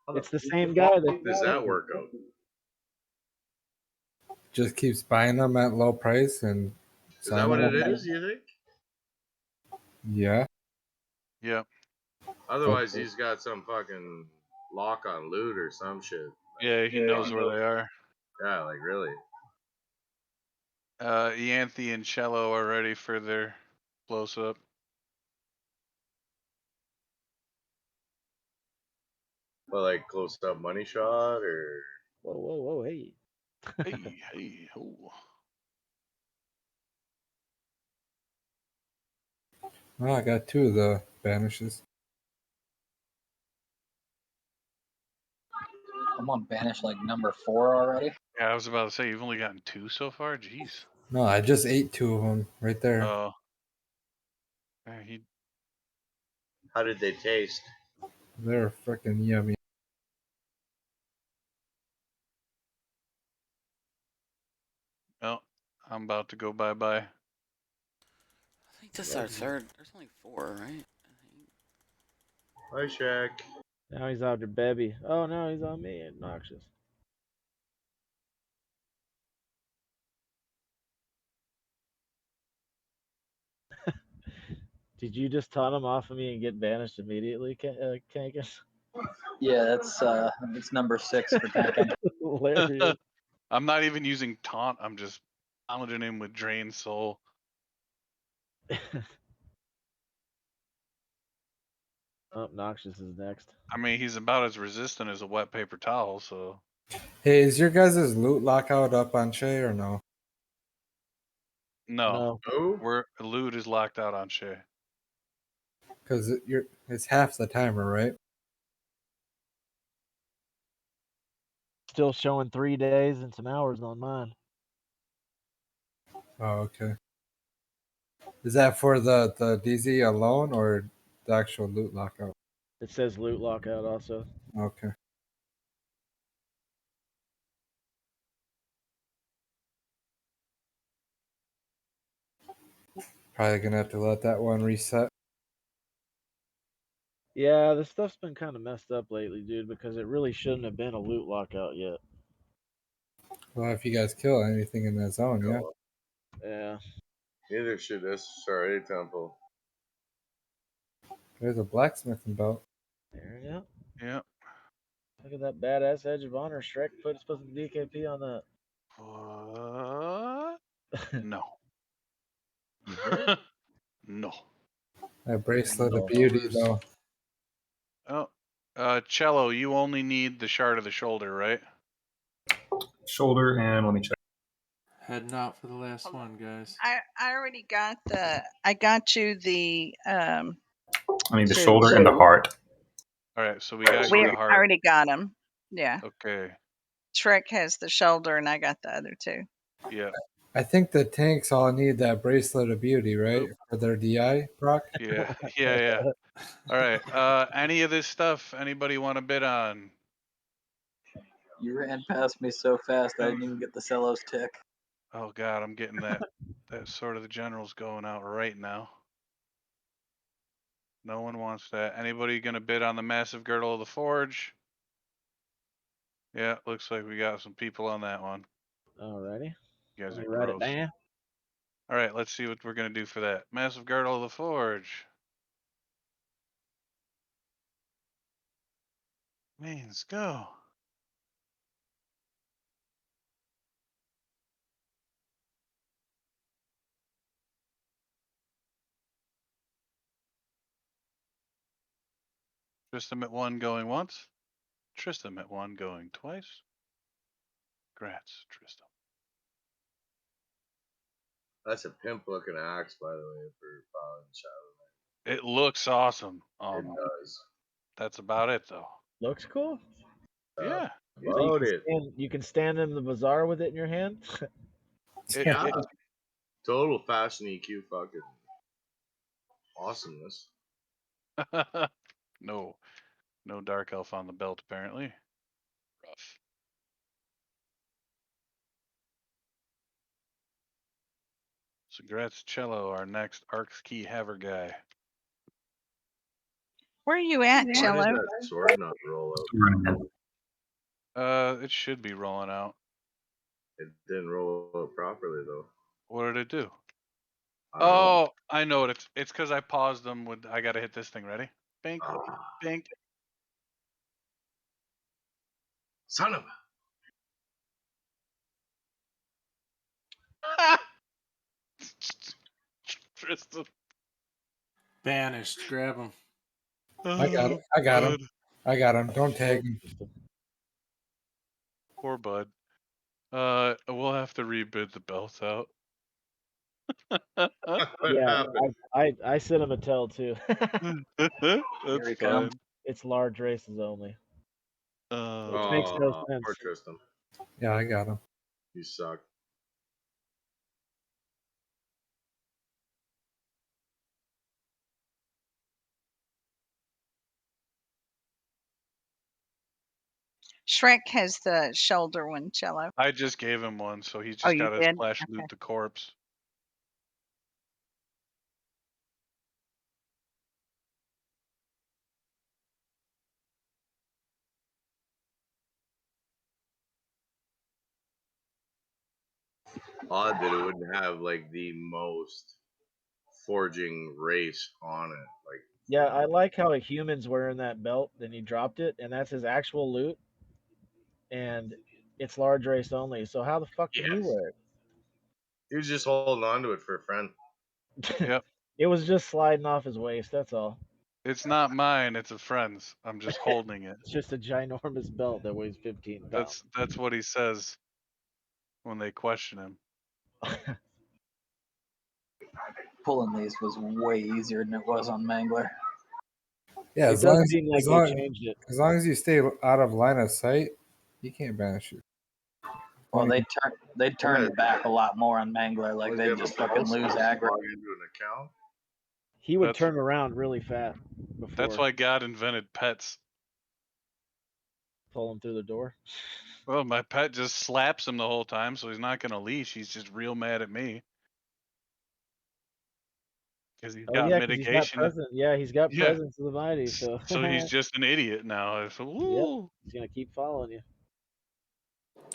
How It's the same guy fuck does that work out? just keeps buying them at low price and Is that what selling it them. is? You think? Yeah. Yeah. Otherwise, he's got some fucking lock on loot or some shit. Yeah, he knows where they are. Yeah, like really. Yanthi and Cello are ready for their close up. But like close up money shot or Whoa, hey. Hey, oh. Oh, I got 2 of the banishes. I'm on Banish like number 4 already. Yeah, I was about to say you've only gotten 2 so far. Jeez. No, I just ate 2 of them right there. Oh. how did they taste? They're freaking yummy. Well, I'm about to go bye-bye. I think this is our third. There's only 4, right? Hi, Shaq. Now he's after Bebby. Oh no, he's on me. Noxious. Did you just taunt him off of me and get banished immediately, Kankus? Yeah, it's number 6 for tanking. Hilarious. I'm not even using taunt. I'm just pounding him with Drain Soul. Oh, Noxious is next. I mean, he's about as resistant as a wet paper towel, so. Hey, is your guys' loot lockout up on Shay or no? No. Oh, Loot is locked out on Shay. Because it's half the timer, right? Still showing 3 days and some hours on mine. Oh, okay. Is that for the DZ alone or the actual loot lockout? It says loot lockout also. Okay. Probably gonna have to let that one reset. Yeah, this stuff's been kind of messed up lately, dude, because it really shouldn't have been a loot lockout yet. Well, if you guys kill anything in that zone, yeah. Yeah. neither should this. Sorry, Temple. There's a blacksmithing belt. There you go. Yeah. Look at that badass Edge of Honor. Shrek supposed to DKP on that. What? No. You did? No. That bracelet No. of beauty, though. Oh, Cello, you only need the shard of the shoulder, right? Shoulder, and let me check. Heading out for the last one, guys. I already got I got you the I need the shoot. shoulder and the heart. All right, so we got We you the heart. already got them. Yeah. Okay. Shrek has the shoulder, and I got the other 2. Yeah. I think the tanks all need that bracelet of beauty, right? For their DI proc? Yeah. All right. Any of this stuff anybody want to bid on? You ran past me so fast I didn't even get the Celos tick. Oh God, I'm getting that Sword of the General's going out right now. No one wants that. Anybody gonna bid on the Massive Girdle of the Forge? Yeah, looks like we got some people on that one. Alrighty. You guys Let are me write it gross. down. All right, let's see what we're gonna do for that. Massive Girdle of the Forge. Man, let's go. Tristram at 1 going once. Tristram at 1 going twice. Congrats, Tristram. That's a pimp looking axe, by the way, for Fallen Shadow. It looks awesome. It does. That's about it though. Looks cool. Yeah. about it. You can stand in the bazaar with it in your hand. Yeah. Total fashion EQ fucking awesomeness. No dark elf on the belt apparently. Rough. So congrats, Cello, our next Arcs Key Haver guy. Where are you at, Why Cello? did that sword not roll out? Still running in. It should be rolling out. It didn't roll out properly though. What did it do? I don't know. Oh, I know what it's because I paused them with I gotta hit this thing, ready? Bink, Ah, bink. son of a. Tristan. Banished. Grab him. I got it. I got him. I got him. Don't tag him. Poor bud. We'll have to rebid the belt out. What Yeah, happened? I sent him a tell too. That's we come. fine. It's large races only. Which makes no Oh, sense. poor Tristan. Yeah, I got him. You suck. Shrek has the shoulder one, Cello. I just gave him one, so he's Oh, just you got to did? splash Okay. loot the corpse. Odd that it wouldn't have like the most forging race on it. Like, Yeah, I like how a human's wearing that belt, then he dropped it, and that's his actual loot, and it's large race only. So how the fuck did he yes, wear he was just holding on to it for a friend. it? Yep. It was just sliding off his waist. That's all. It's not mine, it's a friend's. I'm just holding it. It's just a ginormous belt that weighs 15 pounds. That's what he says when they question him. Pulling these was way easier than it was on Mangler. Yeah, It does seem like they changed it. as long as you stay out of line of sight, you can't banish you. Well, they turned back a lot more on Mangler. Like Unless they you have just a fucking pulse, lose just aggro. log into an account. He would That's- turn around really fast before That's why God invented pets. pull him through the door. Well, my pet just slaps him the whole time, so he's not gonna leash. He's just real mad at me. Because he's Oh got yeah, because he's got mitigation. presence. Yeah, he's got Yeah. presence of the mighty. So So he's just an idiot now. So, yep, he's gonna keep following you.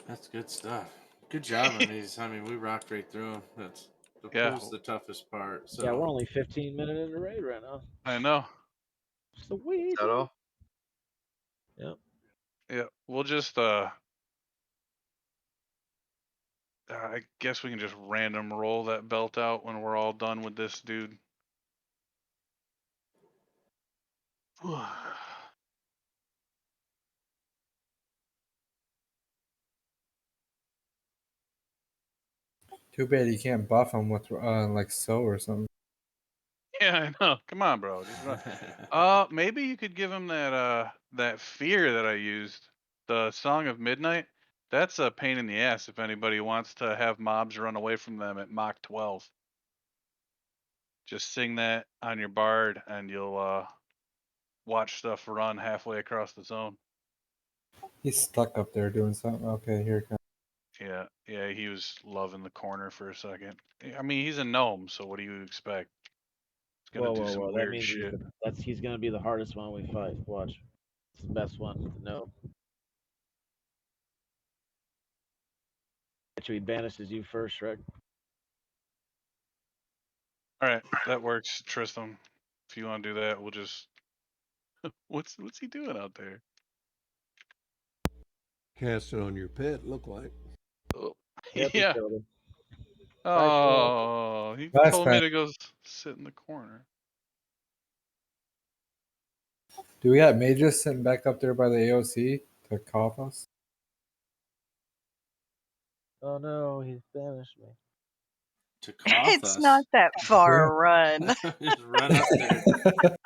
That's good stuff. Good job on these. I mean, we rocked right through them. That's the Yeah. pool's the toughest part. So Yeah, we're only 15 minutes into raid right now. I know. Sweet. Is that all? Yep. Yeah, we'll just I guess we can just random roll that belt out when we're all done with this dude. Too bad you can't buff him with like so or something. Yeah, I know. Come on, bro. Just run. Maybe you could give him that fear that I used, the Song of Midnight. That's a pain in the ass if anybody wants to have mobs run away from them at Mach 12. Just sing that on your bard and you'll watch stuff run halfway across the zone. He's stuck up there doing something. Okay, here it comes. Yeah, he was loving the corner for a second. I mean, he's a gnome, so what do you expect? He's gonna do some That weird means shit. he's gonna be the hardest one we fight. Watch. It's the best one to know. Actually, he banishes you first, Shrek. All right, that works, Tristan. If you want to do that, we'll just. what's he doing out there? Cast it on your pet, look like. Oh, Yep, yeah. he killed him. Oh, he That's told me fine. to go sit in the corner. Do we got mages sitting back up there by the AOC to cough us? Oh no, he's banished me. to cough It's us. not that far a run. Just run up there.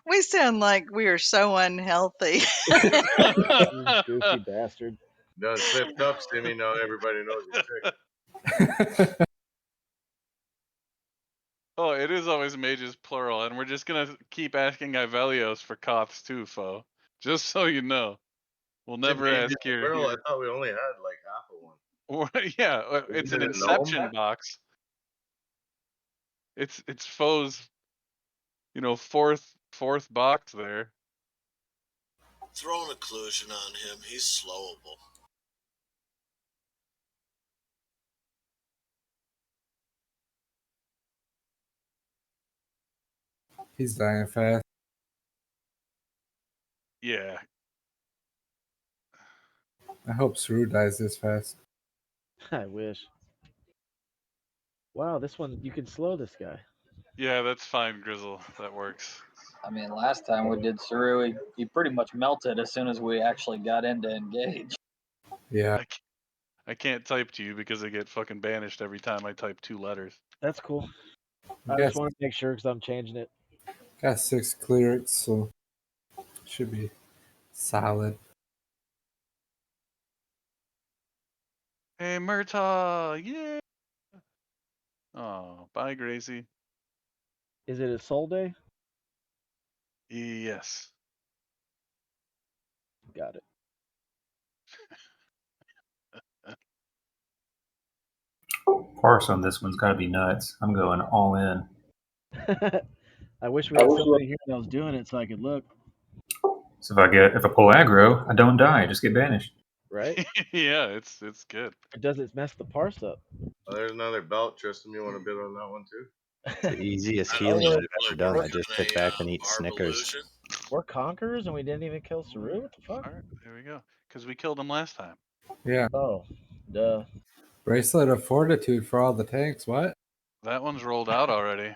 We sound like we are so unhealthy. You goofy bastard. Done slipped up, Stimmy. Now everybody knows your trick. Oh, it is always mages plural, and we're just gonna keep asking Ivelios for Koths too, Fo. Just so you know. We'll never ask your... Plural, I thought we only had like half of one. Yeah, it's an Inception box. It's Fo's, fourth box there. Throw an occlusion on him. He's slowable. He's dying fast. Yeah. I hope Saru dies this fast. I wish. Wow, this one, you can slow this guy. Yeah, that's fine, Grizzle. That works. I mean, last time we did Saru, he pretty much melted as soon as we actually got into engage. Yeah. I can't type to you because I get fucking banished every time I type 2 letters. That's cool. I Yes. just want to make sure because I'm changing it. Got 6 clearance, so should be solid. Hey, Murtaugh! Yeah! Oh, bye, Gracie. Is it a soul day? Yes. Got it. Parse on this one's got to be nuts. I'm going all in. I wish we had somebody here that was doing it so I could look. So if I pull aggro, I don't die. I just get banished. Right? Yeah, it's good. Or does it mess the parse up? Oh, there's another belt. Tristan, you want to bid on that one too? The easiest healing I've ever done. I just sit back and eat Snickers. We're conquerors and we didn't even kill Saru? What the fuck? All right, there we go. Because we killed him last time. Yeah. Oh, duh. Bracelet of Fortitude for all the tanks. What? That one's rolled out already.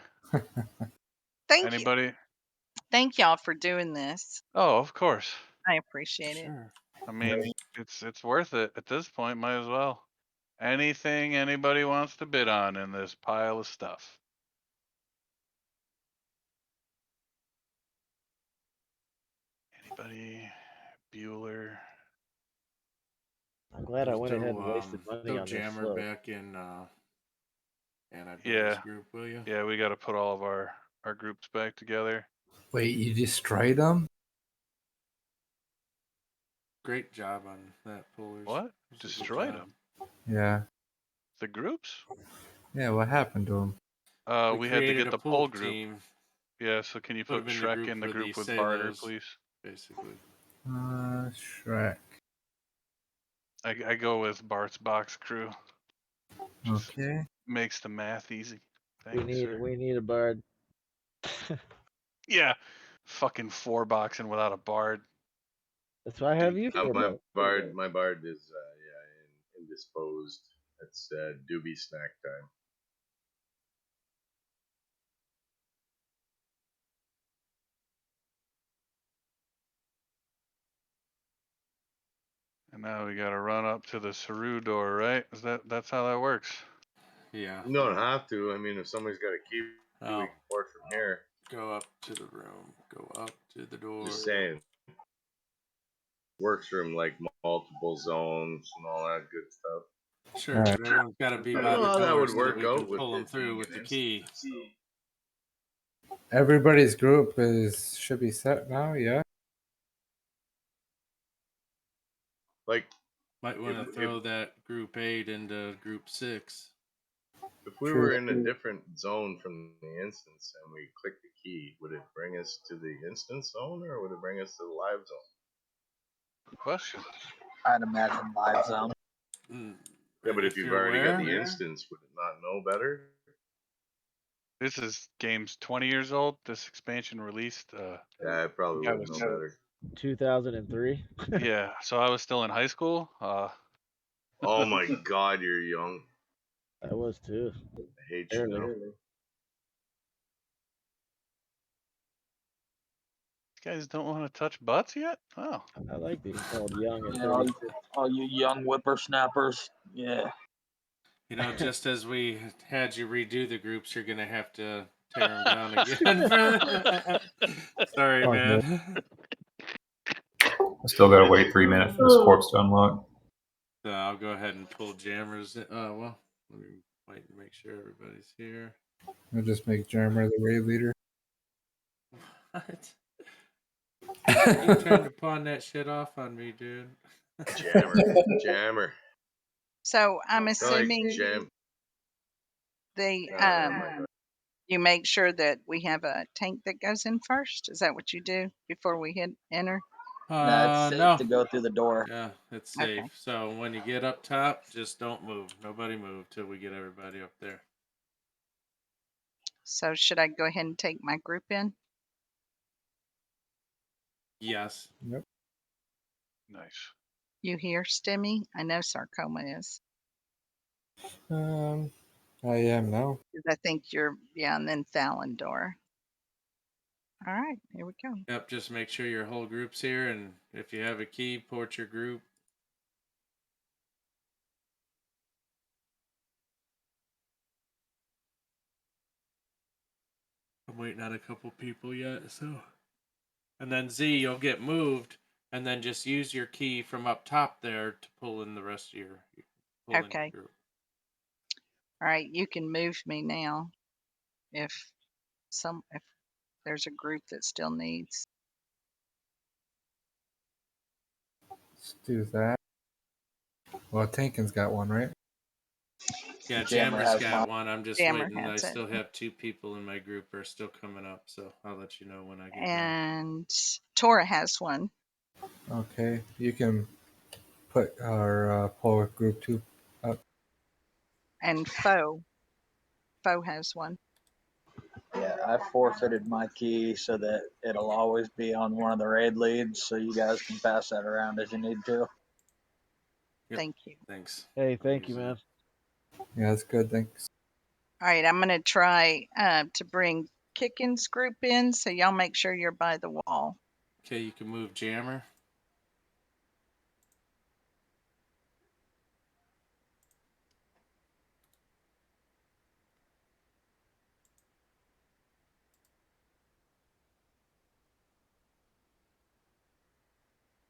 Anybody? Thank y'all for doing this. Oh, of course. I appreciate it. I mean, it's worth it at this point. Might as well. Anything anybody wants to bid on in this pile of stuff. Anybody? Bueller. I'm glad I went ahead and wasted money on this Jammer slow. back in Yeah. group, will you? Yeah, we got to put all of our groups back together. Wait, you destroyed them? Great job on that, Pullers. What? Destroyed them? Yeah. The groups? Yeah, what happened to them? We had to get the poll group. Team. Yeah, so can you put Shrek in the group with Barter, please? Basically. Shrek. I go with Bart's box crew. Just Okay. makes the math easy. Thank We you, sir. need a bard. Yeah. Fucking 4 boxing without a bard. That's why I have you for. My bard is indisposed. It's doobie snack time. And now we gotta run up to the Saru door, right? That's how that works? Yeah. You don't have to. I mean, if somebody's got a key, we Oh. can port from here. Go up to the room. Go up to the door. Just saying. Works room like multiple zones and all that good stuff. Sure, but everyone's got to be by the that door would so work that we out can with pull them it through being with an the key. Everybody's group should be set now, yeah? Like, might want to throw that group 8 into group 6. If we were in a different zone from the instance and we click the key, would it bring us to the instance zone or would it bring us to the live zone? Good question. I'd imagine live zone. Yeah, but if you've already got the instance, would it not know better? This is game's 20 years old. This expansion released. Yeah, it probably would know better. 2003. Yeah, so I was still in high school. Oh my God, you're young. I was too. I hate you now. You guys don't want to touch butts yet? Oh. I like being called young and all you young whippersnappers. Yeah. You know, just as we had you redo the groups, you're going to have to tear him down again. Sorry, Fuck, man. I still gotta wait 3 minutes for this corpse to unlock. So I'll go ahead and pull jammers. Well, let me wait and make sure everybody's here. I'll just make Jammer the raid leader. What? You trying to pawn that shit off on me, dude? Jammer. So I'm Like assuming jam. they Oh, my God. you make sure that we have a tank that goes in first. Is that what you do before we hit enter? No, it's safe No. to go through the door. Yeah, it's safe. Okay. So when you get up top, just don't move. Nobody move till we get everybody up there. So should I go ahead and take my group in? Yes. Yep. Nice. You here, Stimmy? I know Sarcoma is. I am now. 'Cause I think you're, yeah, and then Thalendor. All right, here we go. Yep, just make sure your whole group's here, and if you have a key, port your group. I'm waiting on a couple people yet, so. And then Z, you'll get moved, and then just use your key from up top there to pull in the rest of your Okay. group. All right, you can move me now if there's a group that still needs. Let's do that. Well, Tankin's got one, right? Yeah, Jammer Jammer's has got mine. one. I'm just Jammer waiting. I has it. still have 2 people in my group are still coming up, so I'll let you know when I get done. And Tora has one. Okay, you can put our pull group 2 up. And Foe has one. Yeah, I forfeited my key so that it'll always be on one of the raid leads, so you guys can pass that around as you need to. Yep. Thank you. Thanks. Hey, thank you, man. Yeah, that's good. Thanks. All right, I'm gonna try to bring Kickin's group in, so y'all make sure you're by the wall. Okay, you can move Jammer.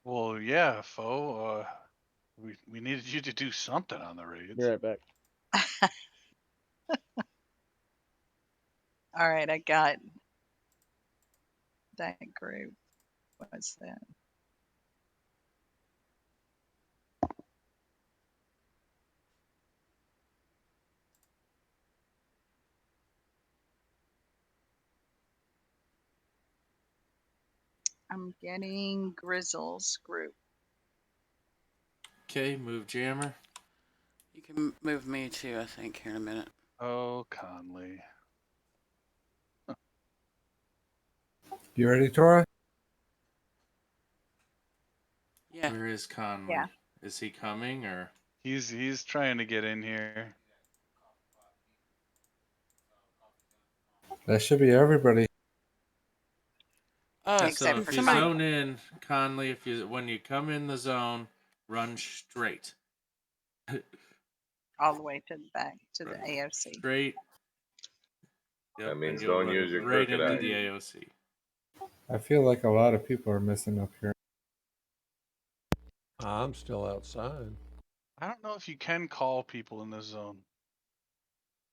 Well, yeah, foe. We needed you to do something on the raids. Be right back. All right, I got that group. What's that? I'm getting Grizzle's group. Okay, move Jammer. You can move me too, I think, here in a minute. Oh, Conley. You ready, Tora? Yeah. Where is Conley? Yeah. Is he coming or? He's trying to get in here. That should be everybody. Yeah, so Except if for you Conley. zone in, Conley, when you come in the zone, run straight. All the way to the back to the Run AOC. Straight. Yep, That and means you'll don't run use your right crooked into eye. the AOC. I feel like a lot of people are missing up here. I'm still outside. I don't know if you can call people in this zone.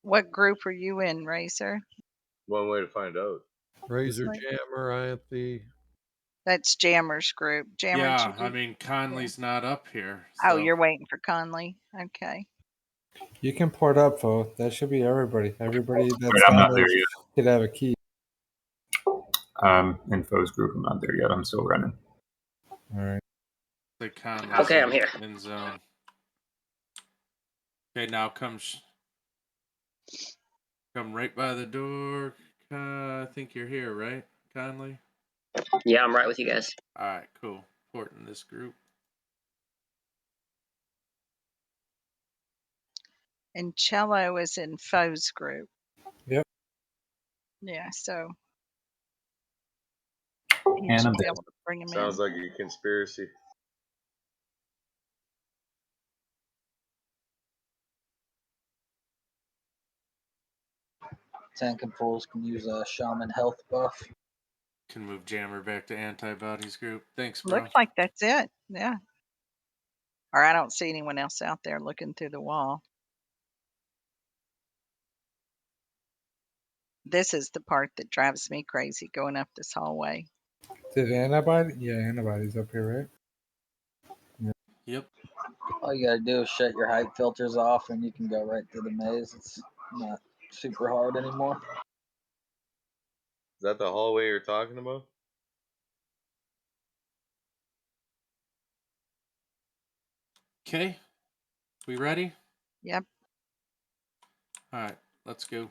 What group are you in, Razor? One way to find out. Razor Right. Jammer, Anthe. That's Jammer's group. Jammer, did Yeah, you I mean Conley's not up here. Oh, So. you're waiting for Conley. Okay. You can port up, Fo. That should be everybody. Everybody that's Wait, I'm down not there there yet. should have a key. In Foe's group, I'm not there yet. I'm still running. All right. The Conley's Okay, I'm here. in zone. Okay, now come right by the door. I think you're here, right, Conley? Yeah, I'm right with you guys. All right, cool. Porting this group. And Cello is in Foe's group. Yep. Yeah, so you And should I'm be there. able to bring him Sounds in. like a conspiracy. Tank and fools can use a shaman health buff. Can move Jammer back to Antibodies group. Thanks, bro. Looks like that's it. Yeah. Or I don't see anyone else out there looking through the wall. This is the part that drives me crazy going up this hallway. Did antibody? Yeah, antibodies up here, right? Yep. All you gotta do is shut your height filters off, and you can go right through the maze. It's not super hard anymore. Is that the hallway you're talking about? Okay. We ready? Yep. All right. Let's go.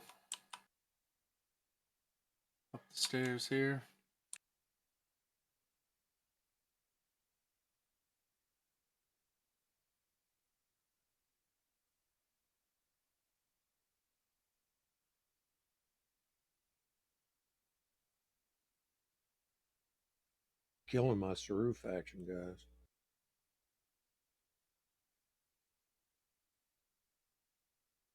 Up the stairs here. Killing my Saru faction, guys.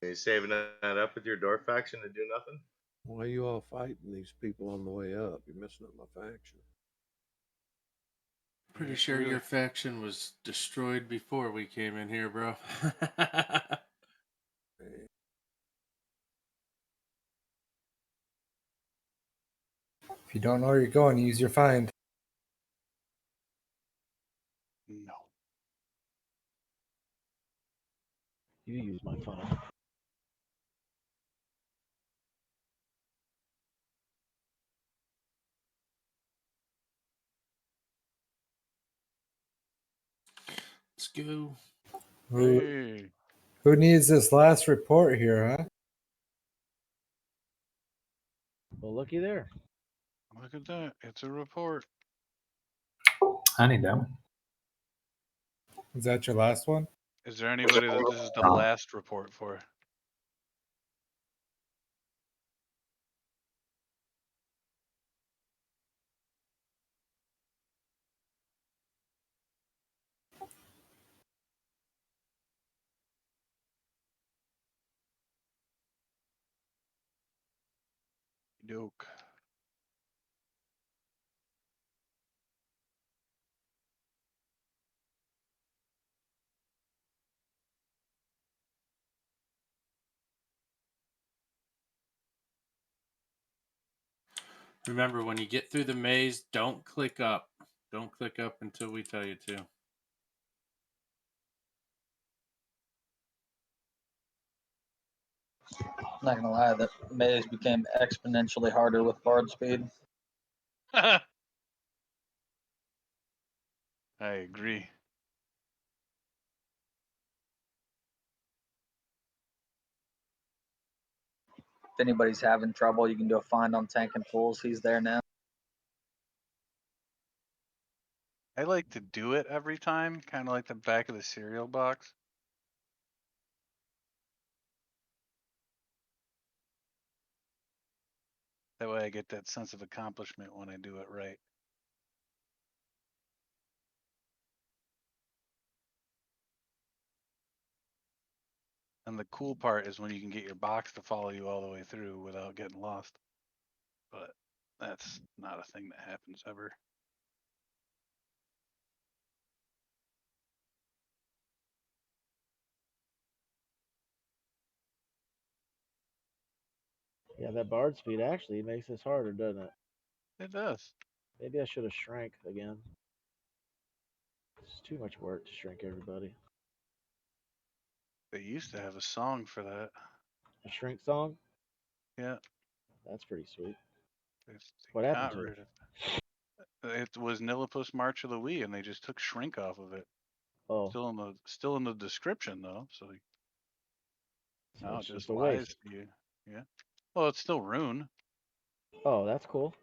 Are you saving that up with your door faction to do nothing? Why are you all fighting these people on the way up? You're messing up my faction. Pretty sure your faction was destroyed before we came in here, bro. If you don't know where you're going, use your find. No. You use my phone. Let's go. Hey. Who needs this last report here, huh? Well, looky there. Look at that. It's a report. I need that one. Is that your last one? Is there anybody that this is the last report for? Doke. Remember, when you get through the maze, don't click up. Don't click up until we tell you to. Not gonna lie, that maze became exponentially harder with bard speed. I agree. If anybody's having trouble, you can do a find on Tank and Fools. He's there now. I like to do it every time, kind of like the back of the cereal box. That way I get that sense of accomplishment when I do it right. And the cool part is when you can get your box to follow you all the way through without getting lost. But that's not a thing that happens ever. Yeah, that bard speed actually makes this harder, doesn't it? It does. Maybe I should have shrank again. It's too much work to shrink everybody. They used to have a song for that. A shrink song? Yeah. That's pretty sweet. They What happened got to rid of it. It was Nilipus March of the Wii, and they just took shrink off of it. Oh, Still in the description though, so so now it it's just just a lies waste. to you. Yeah. Well, it's still Rune. Oh, that's cool.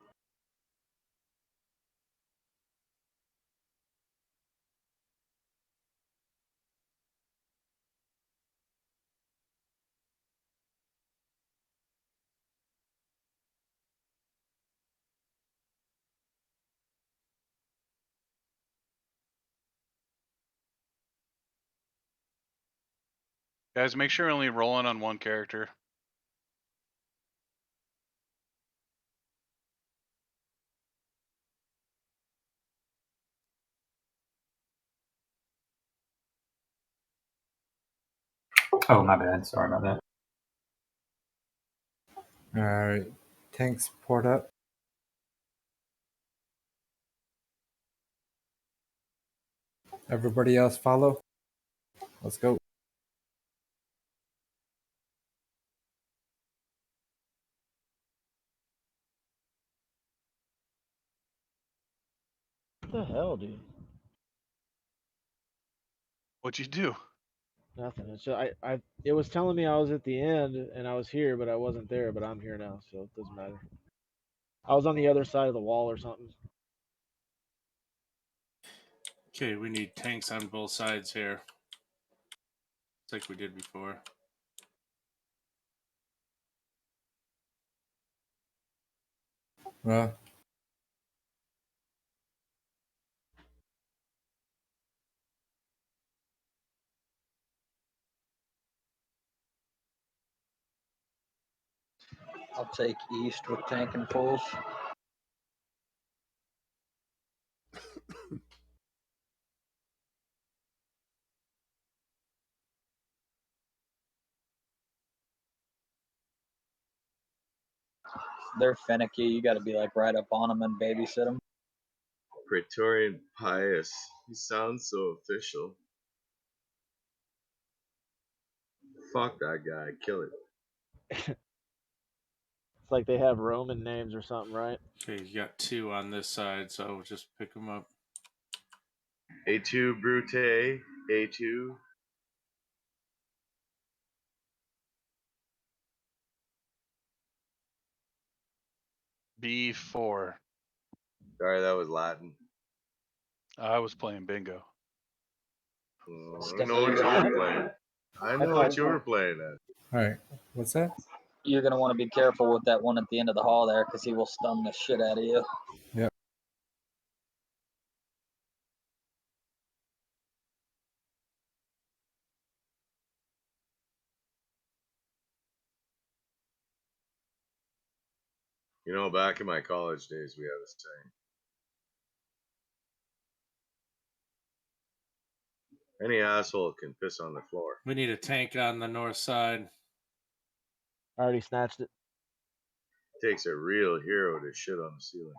Guys, make sure you're only rolling on one character. Oh, my bad. Sorry about that. All right. Tanks port up. Everybody else follow. Let's go. What the hell, dude? What'd you do? Nothing. It's just, it was telling me I was at the end and I was here, but I wasn't there. But I'm here now, so it doesn't matter. I was on the other side of the wall or something. Okay, we need tanks on both sides here. It's like we did before. Well, I'll take east with tank and fools. They're finicky. You got to be like right up on them and babysit them. Praetorian Pious. He sounds so official. Fuck that guy. Kill it. It's like they have Roman names or something, right? Okay, you got 2 on this side, so just pick them up. A2 Brute. A2. B4. Sorry, that was Latin. I was playing bingo. I know what you were playing. I know what you were playing at. all right. What's that? You're going to want to be careful with that one at the end of the hall there because he will stun the shit out of you. Yep. You know, back in my college days, we had a saying. Any asshole can piss on the floor. We need a tank on the north side. I already snatched it. Takes a real hero to shit on the ceiling.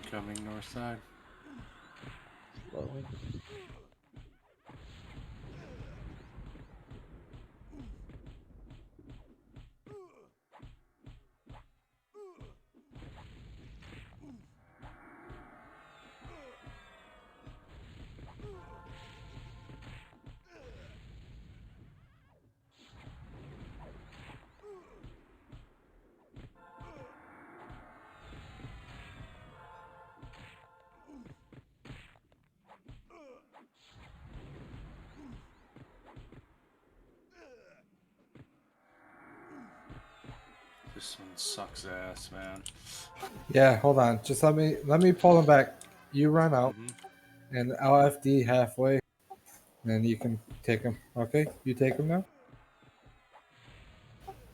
Incoming north side. Slowing. This one sucks ass, man. Yeah, hold on. Just let me pull him back. You run out, Mhm. and I'll FD halfway, and then you can take him. Okay, you take him now.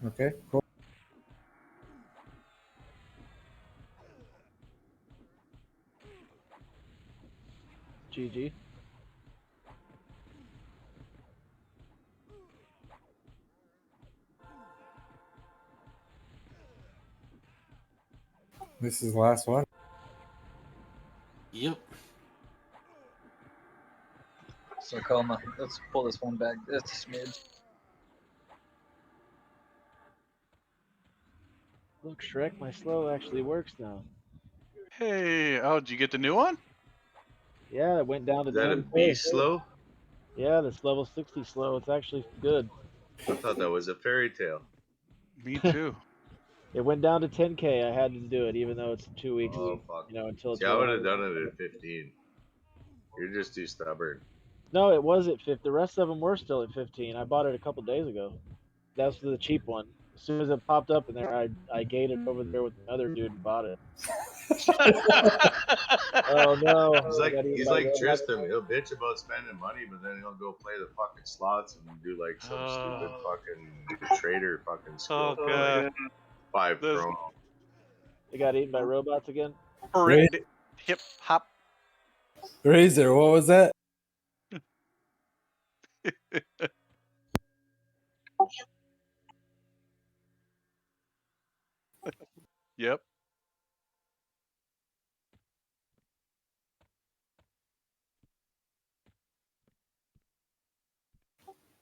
Okay, cool. GG. This is the last one. Yep. Sarcoma. Let's pull this one back just a smidge. Look, Shrek, my slow actually works now. Hey, oh, did you get the new one? Yeah, it went down to Is that a 10K. beast slow? Yeah, this level 60 slow. It's actually good. I thought that was a fairy tale. Me too. It went down to 10K. I had to do it, even though it's 2 weeks. Oh fuck. You know, until it's See, I would have 100. done it at 15. You're just too stubborn. No, it was at 50. The rest of them were still at 15. I bought it a couple days ago. That's the cheap one. As soon as it popped up in there, I gated over there with another dude and bought it. Oh no! He's I like got eaten he's by like robots. Tristan. He'll bitch about spending money, but then he'll go play the fucking slots and do like some stupid fucking trader fucking skill for like God. 5 Those chrono. They got eaten by robots again. hip hop. Razor, what was that? Yep.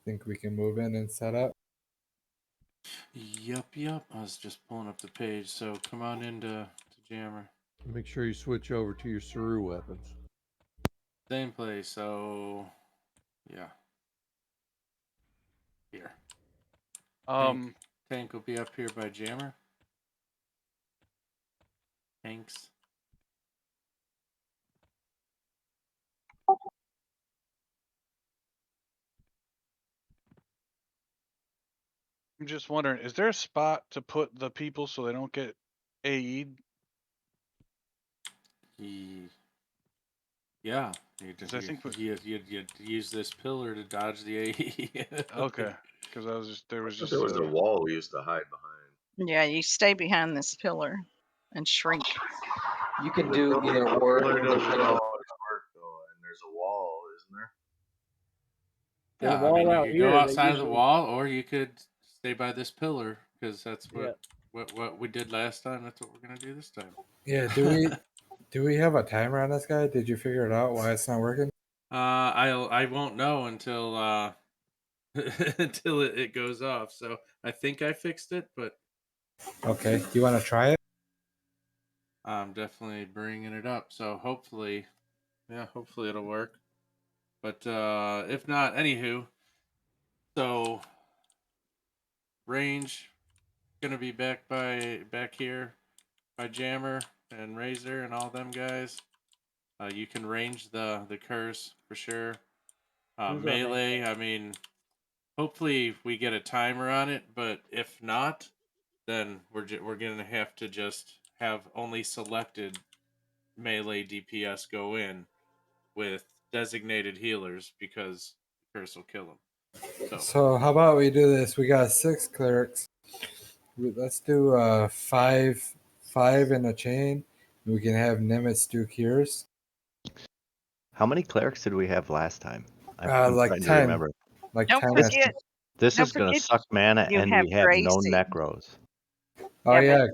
Think we can move in and set up. Yep. I was just pulling up the page, so come on into Jammer. Make sure you switch over to your Saru weapons. Same place, so yeah. Here. Tank will be up here by Jammer. Thanks. I'm just wondering, is there a spot to put the people so they don't get AE'd? Yeah, you just 'Cause I think you use this pillar to dodge the AE. okay, because there was just There was a wall we used to hide behind. Yeah, you stay behind this pillar and shrink. You can The do pillar- either the or. pillar doesn't always work though, and there's a wall, isn't there? There's a Yeah, I wall mean, you out could go here. They outside of the usually, wall, or you could stay by this pillar, because that's yeah. what we did last time. That's what we're gonna do this time. Yeah, do we have a timer on this guy? Did you figure it out why it's not working? I won't know until until it goes off. So I think I fixed it, but Okay, do you want to try it? I'm definitely bringing it up. So hopefully it'll work. But if not, anywho, so range gonna be back here by Jammer and Razor and all them guys. You can range the curse for sure. Who's our Melee, I mean, hopefully we get a timer on it, but if not, then we're gonna have to just have only selected melee DPS go in with designated healers because the curse will kill them. So how about we do this? We got 6 clerics. Let's do 5 in a chain. We can have Nimitz do cures. How many clerks did we have last time? Like trying to 10. remember. Like Don't 10. forget, This don't is gonna forget suck mana, you and have we have no Gracie. necros. Oh Yeah,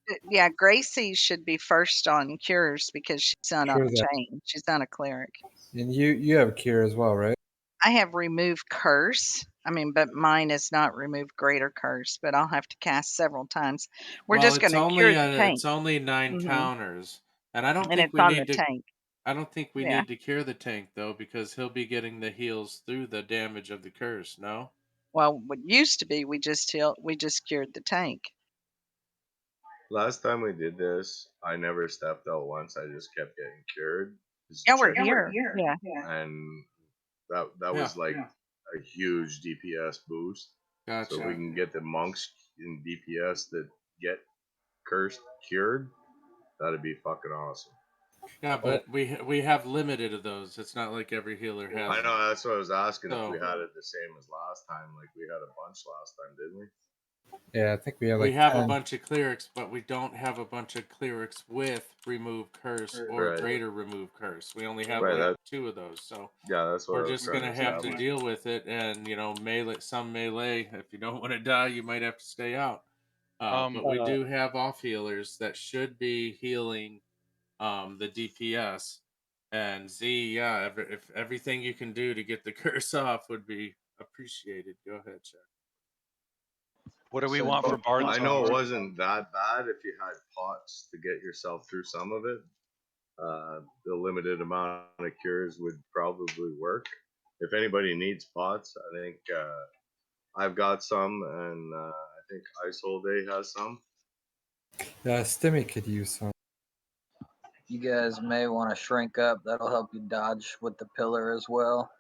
yeah, Yeah, Gracie should be first on cures because she's not on True a that. chain. She's not a cleric. And you have cure as well, right? I have remove curse. I mean, but mine is not remove greater curse, but I'll have to cast several times. We're Well, just going to cure the tank. it's only 9 Mhm. counters, and I don't And think it's we on need the to. tank. I don't think we Yeah. need to cure the tank though, because he'll be getting the heals through the damage of the curse. No. Well, what used to be, we just cured the tank. Last time we did this, I never stepped out once. I just kept getting cured. Yeah, we're here. Yeah. And that Yeah. was like a huge DPS boost. So Gotcha. we can get the monks in DPS that get cursed cured, that'd be fucking awesome. Yeah, but we have limited of those. It's not like every healer has. I know, that's what I was asking, if So- we had it the same as last time. Like, we had a bunch last time, didn't we? Yeah, I think we have like we have 10. a bunch of clerics, but we don't have a bunch of clerics with remove curse or Right. greater remove curse. We only have Right, like that- 2 of those. So Yeah, that's what I we're was just trying gonna to have to establish. deal with it, and melee. If you don't want to die, you might have to stay out. But we do have off healers that should be healing the DPS. And Z, yeah, if everything you can do to get the curse off would be appreciated. Go ahead, Chuck. What do we So- want for bard I know it songs? wasn't that bad if you had pots to get yourself through some of it. The limited amount of cures would probably work. If anybody needs pots, I think I've got some, and I think Icehold Day has some. Stimmy could use some. You guys may want to shrink up. That'll help you dodge with the pillar as well.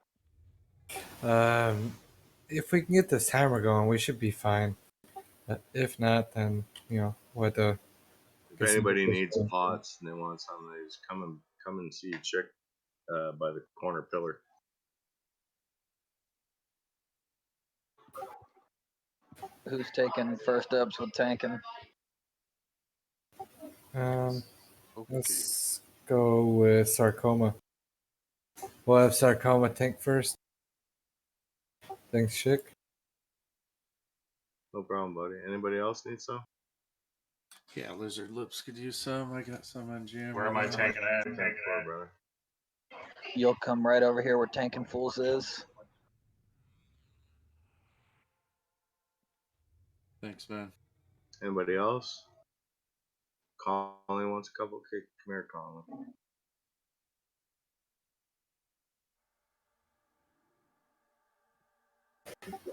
If we can get this hammer going, we should be fine. If not, then what the. If anybody needs pots and they want some, they just come and see a chick by the corner pillar. Who's taking first ups with tanking? Let's go with Sarcoma. We'll have Sarcoma tank first. Thanks, Chick. No problem, buddy. Anybody else need some? Yeah, Lizard Lips could use some. I got some on Jam. Where am I taking it? Tank for, brother. You'll come right over here where tanking fools is. Thanks, man. Anybody else? Colin wants a couple. Okay, come here, Colin.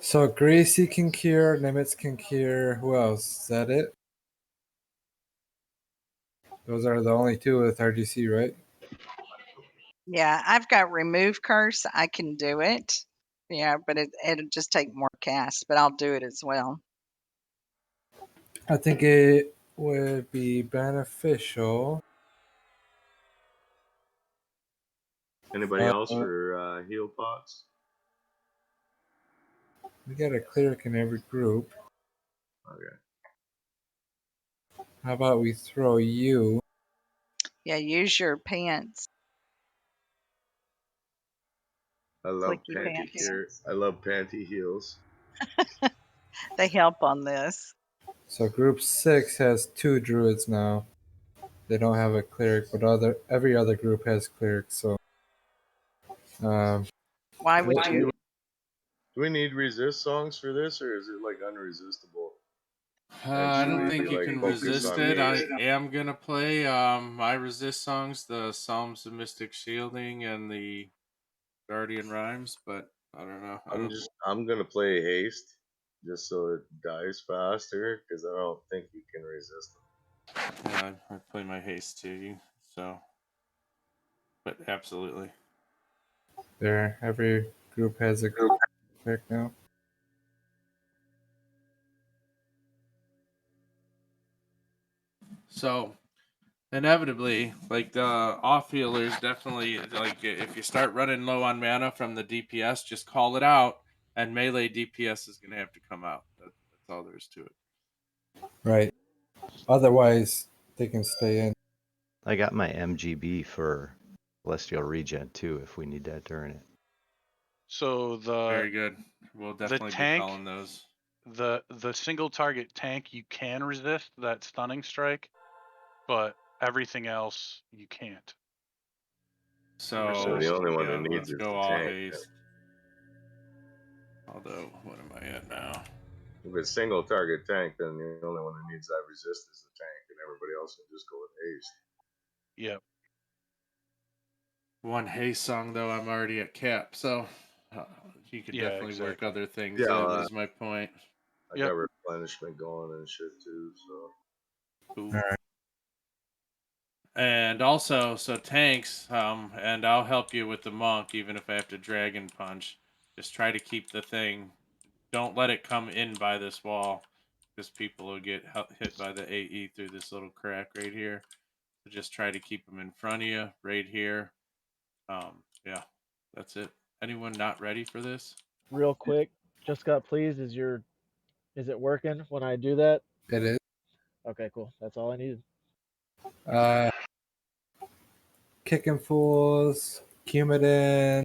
So Gracie can cure, Nimitz can cure. Who else? Is that it? Those are the only 2 with RGC, right? Yeah, I've got remove curse. I can do it. Yeah, but it'll just take more casts, but I'll do it as well. I think it would be beneficial. Anybody else for heal pots? We got a cleric in every group. Okay. How about we throw you? Yeah, use your pants. I love Clicky panty pants. cure. I love panty heals. They help on this. So group 6 has 2 druids now. They don't have a cleric, but every other group has clerics. So, Why would you? Do we need resist songs for this, or is it like unresistable? I don't should we, think you like, can focus resist on it. I music? am gonna play my resist songs, the Psalms of Mystic Shielding and the Guardian Rhymes, but I don't know. I'm gonna play haste just so it dies faster, because I don't think you can resist them. Yeah, I play my haste too. So, but absolutely. there, every group has a cleric now. So, inevitably, like the off healers, definitely, like if you start running low on mana from the DPS, just call it out, and melee DPS is gonna have to come out. That's all there is to it. Right. Otherwise, they can stay in. I got my MGB for Celestial Regen too, if we need that during it. So Very good. We'll definitely be tank- calling those. the single target tank, you can resist that stunning strike, but everything else you can't. So the only one yeah, who needs let's is go the all tank. haste. Although, what am I at now? If it's single target tank, then the only one who needs that resist is the tank, and everybody else can just go with haste. Yep. One haste song though, I'm already at cap, so you could definitely work other things in. Is my point. I got replenishment going and shit too, so. Cool. All right. And also, so tanks, and I'll help you with the monk, even if I have to dragon punch. Just try to keep the thing. Don't let it come in by this wall. because people will get hit by the AE through this little crack right here. So just try to keep them in front of you right here. Yeah, that's it. Anyone not ready for this? Real quick, just got pleased. Is it working when I do that? It is. Okay, cool. That's all I needed. Kicking Fools, Cumidin,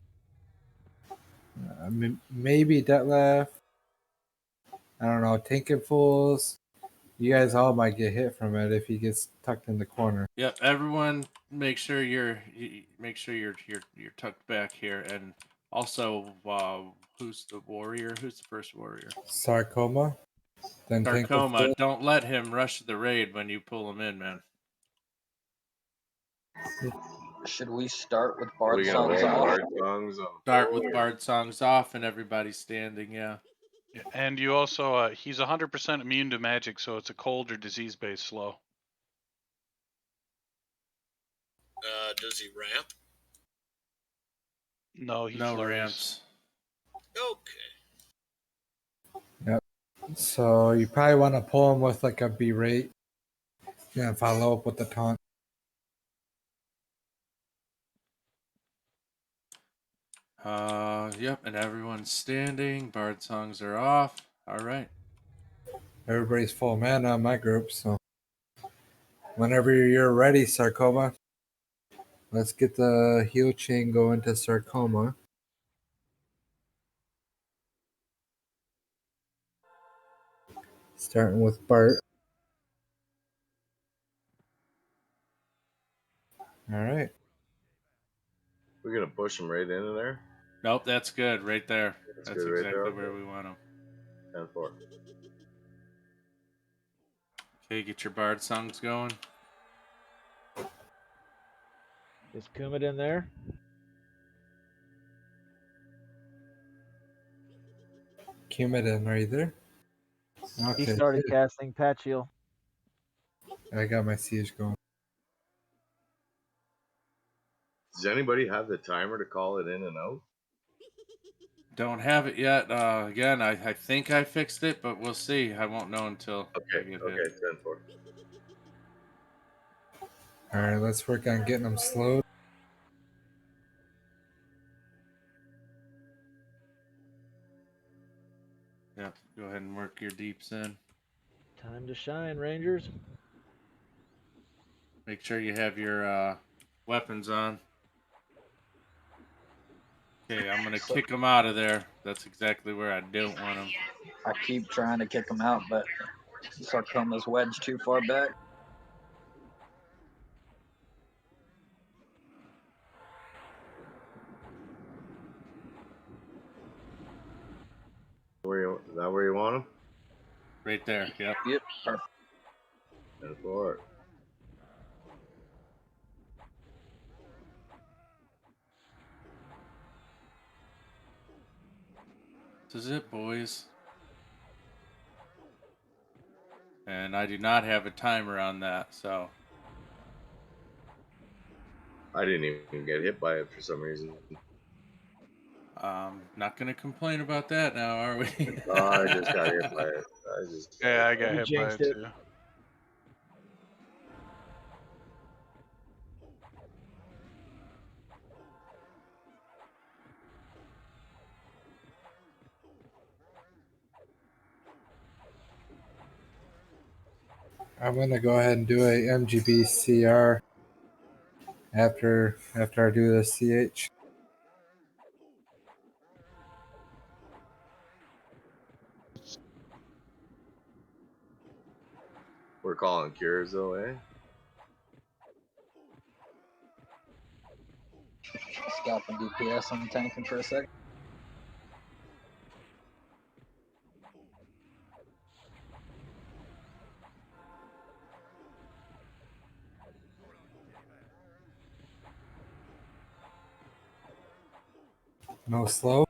maybe Detlef. I don't know. Tanking Fools. You guys all might get hit from it if he gets tucked in the corner. Yep. Everyone, make sure you're tucked back here, and also, who's the warrior? Who's the first warrior? Sarcoma. Then Tanking Sarcoma. Fools. Don't let him rush the raid when you pull him in, man. Should we start with Are we Bard gonna songs roll off? Bard songs on Start with or- Bard songs off and everybody standing. Yeah. Yeah, and you also, he's 100% immune to magic, so it's a cold or disease-based slow. Does he ramp? No, he No flurries. ramps. Okay. Yep. So you probably want to pull him with like a berate. And follow up with the taunt. Yep, and everyone's standing. Bard songs are off. All right. Everybody's full mana on my group, so whenever you're ready, Sarcoma, let's get the heal chain going to Sarcoma. Starting with Bart. All right. We're gonna push him right into there. Nope, that's good right there. That's good right exactly there, where okay. we want them. 10-4. Okay, get your Bard songs going. Is Kumid in there? Cumidin, are you there? He Okay. started casting Patch Heal. I got my siege going. Does anybody have the timer to call it in and out? Don't have it yet. Again, I think I fixed it, but we'll see. I won't know until I Okay, get okay, hit. 10-4. All right, let's work on getting them slowed. Yep, go ahead and work your deeps in. Time to shine, Rangers. Make sure you have your weapons on. Okay, I'm gonna kick them out of there. That's exactly where I don't want them. I keep trying to kick him out, but Sarcoma's wedged too far back. Is that where you want him? Right there. Yep. Yep, perfect. 10-4. This is it, boys. And I do not have a timer on that, so I didn't even get hit by it for some reason. not gonna complain about that now, are we? I just got hit by it. Yeah, I got You hit by jinxed it it. too. I'm gonna go ahead and do a MGB CR after I do the CH. We're calling cures though, eh? Stopping DPS on tanking for a second. No slow.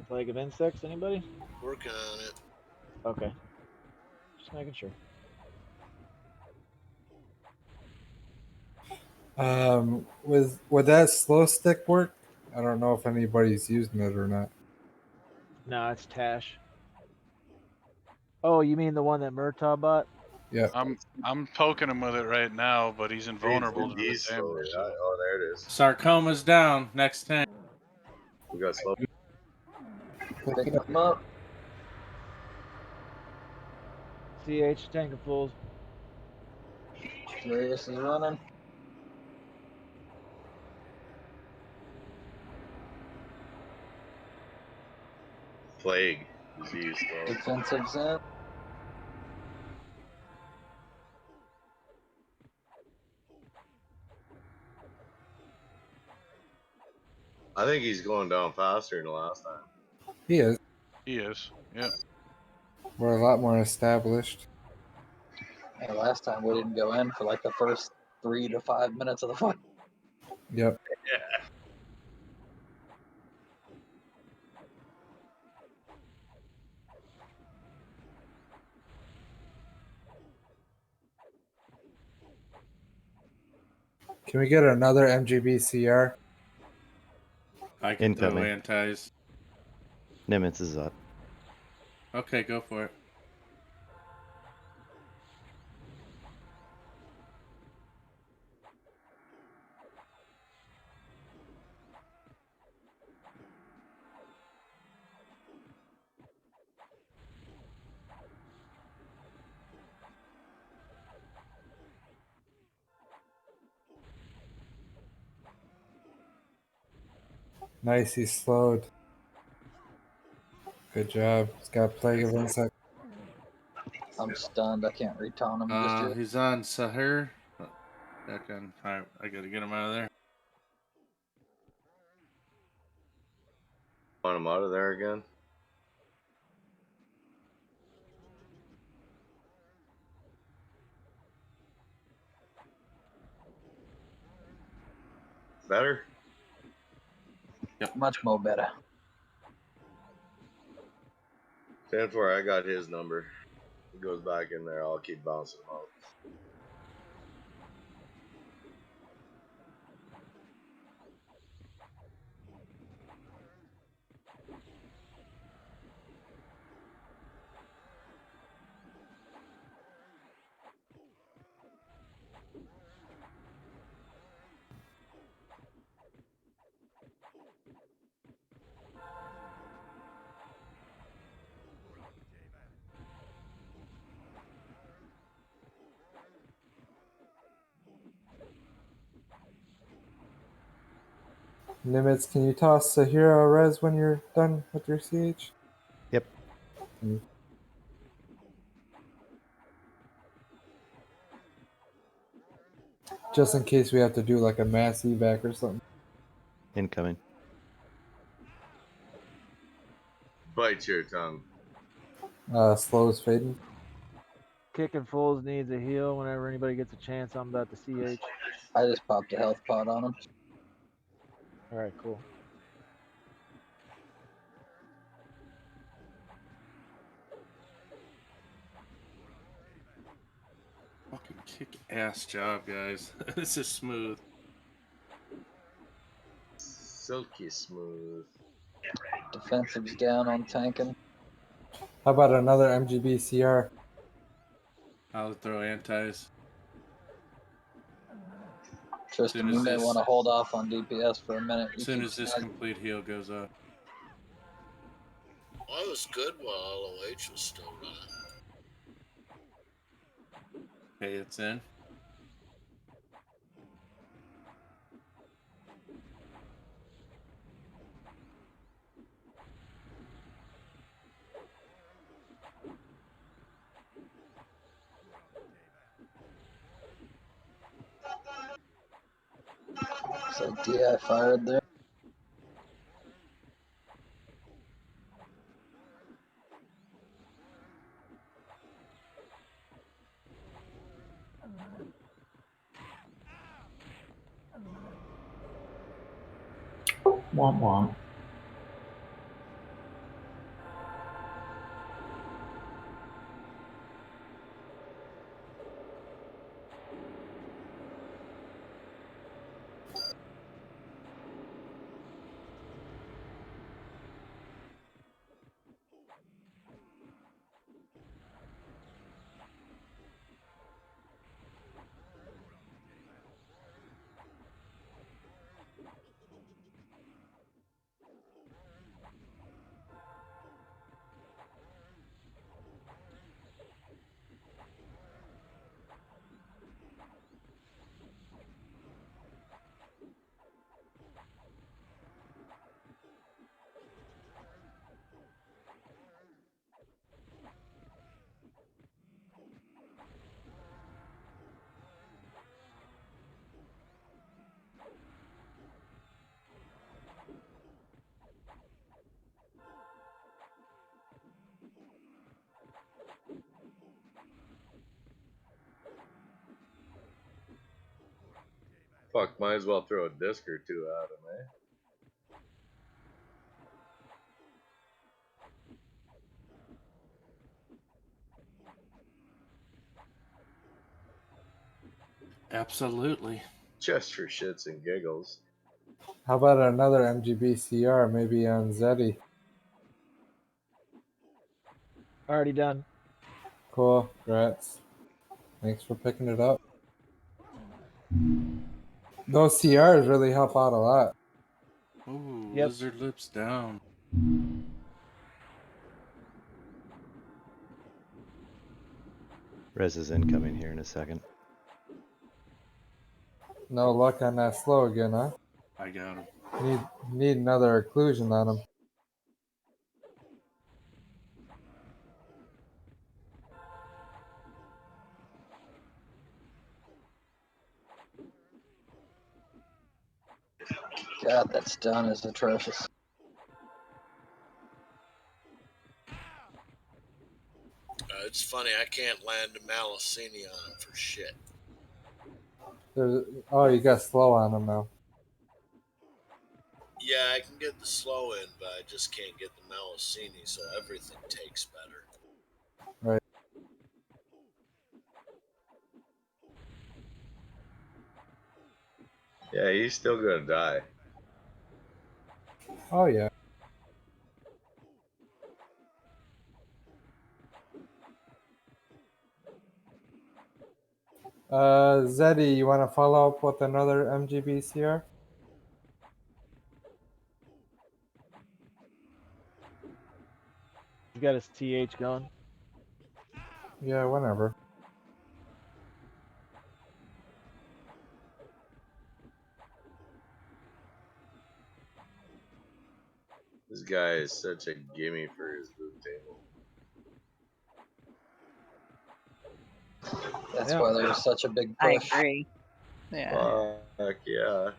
Plague of Insects, anybody? Working on it. Okay. Just making sure. Would that slow stick work? I don't know if anybody's using it or not. No, it's Tash. Oh, you mean the one that Murtaugh bought? Yep. I'm poking him with it right now, but he's invulnerable to the He's slowly. damage. So. Oh, there it is. Sarcoma's down. Next tank. We got slow. Picking them up. CH tank of fools. Darius is running. Plague disease. Slow. Defensive's in. I think he's going down faster than the last time. He is. He is. Yep. We're a lot more established. And last time we didn't go in for like the first 3 to 5 minutes of the fight. Yep. Yeah. Can we get another MGB CR? I can throw Incoming. antis. Nimitz is up. Okay, go for it. Nice, he's slowed. Good job. He's got plague of insect. I'm stunned. I can't retaunt him just yet. He's on Sahir. Back on. Alright, I gotta get him out of there. Want him out of there again? Better? Much more better. 10-4, I got his number. He goes back in there. I'll keep bouncing him out. Nimitz, can you toss Sahira a res when you're done with your CH? Yep. Just in case we have to do like a mass evac or something. Incoming. Bite your tongue. Slows fading. Kicking fools needs a heal whenever anybody gets a chance. I'm about to CH. I just popped a health pot on him. All right, cool. Fucking kick ass job, guys. This is smooth. Silky smooth. Defensive's down on tanking. How about another MGB CR? I'll throw antis. Tristan, Soon you as may this- want to hold off on DPS for a minute. As soon as this complete heal goes up. Well, I was good while LOH was still running. Okay, it's in. So DI fired there. Womp womp. Fuck, might as well throw a disc or two at him, eh? Absolutely. Just for shits and giggles. How about another MGB CR, maybe on Zeddy? Already done. Cool, congrats. Thanks for picking it up. Those CRs really help out a lot. Ooh, Yep. lizard lips down. Rez is incoming here in a second. No luck on that slow again, huh? I got him. Need another occlusion on him. God, that stun is atrocious. It's funny, I can't land a Malicini on him for shit. Oh, you got slow on him now. Yeah, I can get the slow in, but I just can't get the Malicini, so everything takes better. Right. Yeah, he's still gonna die. Oh, yeah. Zeddy, you want to follow up with another MGB CR? He's got his TH going. Yeah, whenever. This guy is such a gimme for his loot table. That's Yeah. why there's such a big I push. agree. Yeah. Fuck yeah.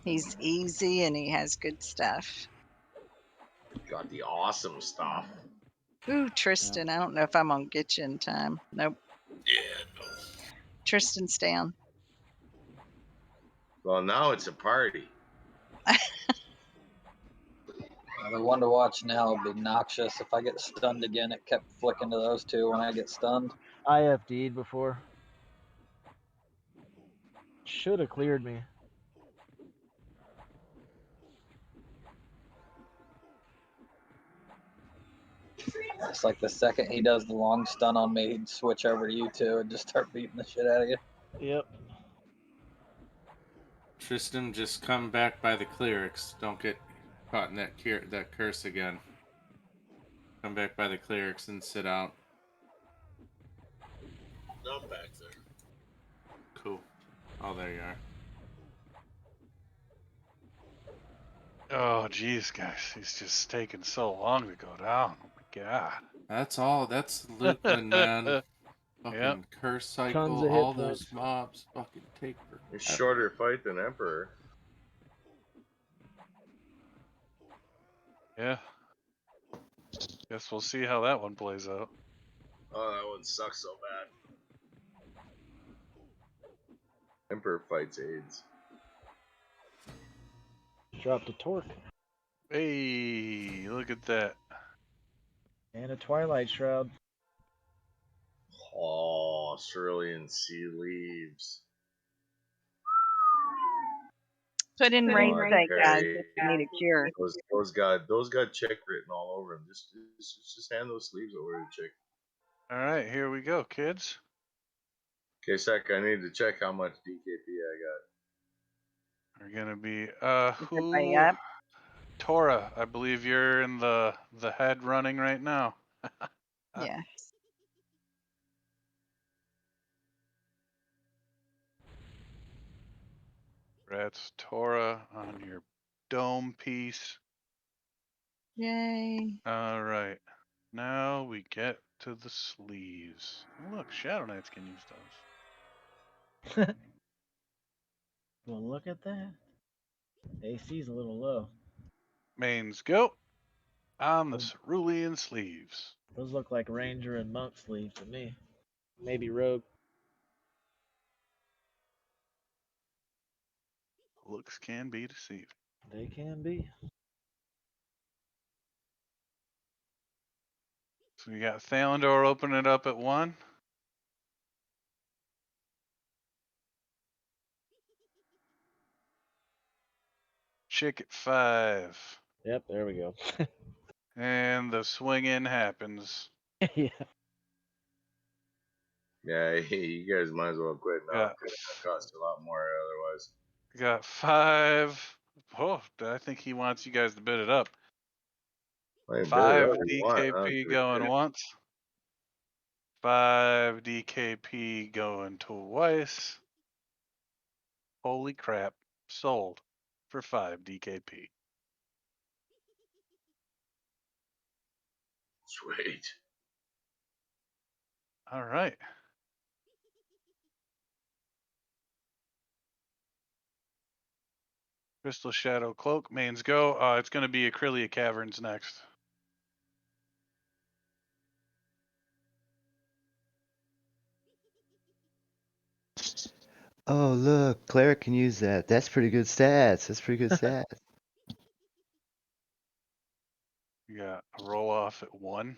He's easy and he has good stuff. Got the awesome stuff. Ooh, Tristan. I don't know if I'm gonna get you in time. Nope. Yeah, no. Tristan's down. Well, now it's a party. The one to watch now would be Noxious. If I get stunned again, it kept flicking to those two when I get stunned. I FD'd before. Should have cleared me. It's like the second he does the long stun on me, he'd switch over to you two and just start beating the shit out of you. Yep. Tristan, just come back by the clerics. Don't get caught in that curse again. Come back by the clerics and sit out. No, I'm back there. Cool. Oh, there you are. Oh, geez, guys. He's just taking so long to go down. Oh, my God. That's all. That's Lukeland, man. Fucking Yep. curse Tons cycle. of hit All those points. mobs fucking take forever. It's shorter fight than Emperor. Yeah. Guess we'll see how that one plays out. Oh, that one sucks so bad. Emperor fights AIDS. Dropped a torque Hey, look at that. and a Twilight Shroud. Oh, Cerulean Sea Leaves. Put in raid God, sake, guys, Perry. if you need a cure. Those got chick written all over them. Just hand those sleeves over to chick. All right, here we go, kids. Okay, sec. I need to check how much DKP I We're gonna be Is everybody who? up? Tora, I believe you're in the head running right now. Yeah. That's Tora on your dome piece. Yay. All right. Now we get to the sleeves. Oh, look, Shadow Knights can use those. Well, look at that. AC's a little low. Mains go on the cerulean sleeves. Those look like Ranger and Monk sleeves to me. Maybe Rogue. looks can be deceiving. They can be. So we got Thalandor opening it up at 1. Chick at 5. Yep, there we go. And the swing in happens. Yeah. Yeah, you guys might as well quit now. Got, It's gonna cost a lot more otherwise. got 5. Oh, I think he wants you guys to bid it up. Well, you bid it 5 up if you want. I don't DKP give a going shit. once. 5 DKP going twice. Holy crap. Sold for 5 DKP. Sweet. All right. Crystal Shadow Cloak, mains go. It's going to be Acrylia Caverns next. Oh, look, Cleric can use that. That's pretty good stats. That's pretty good stats. We got a roll off at 1.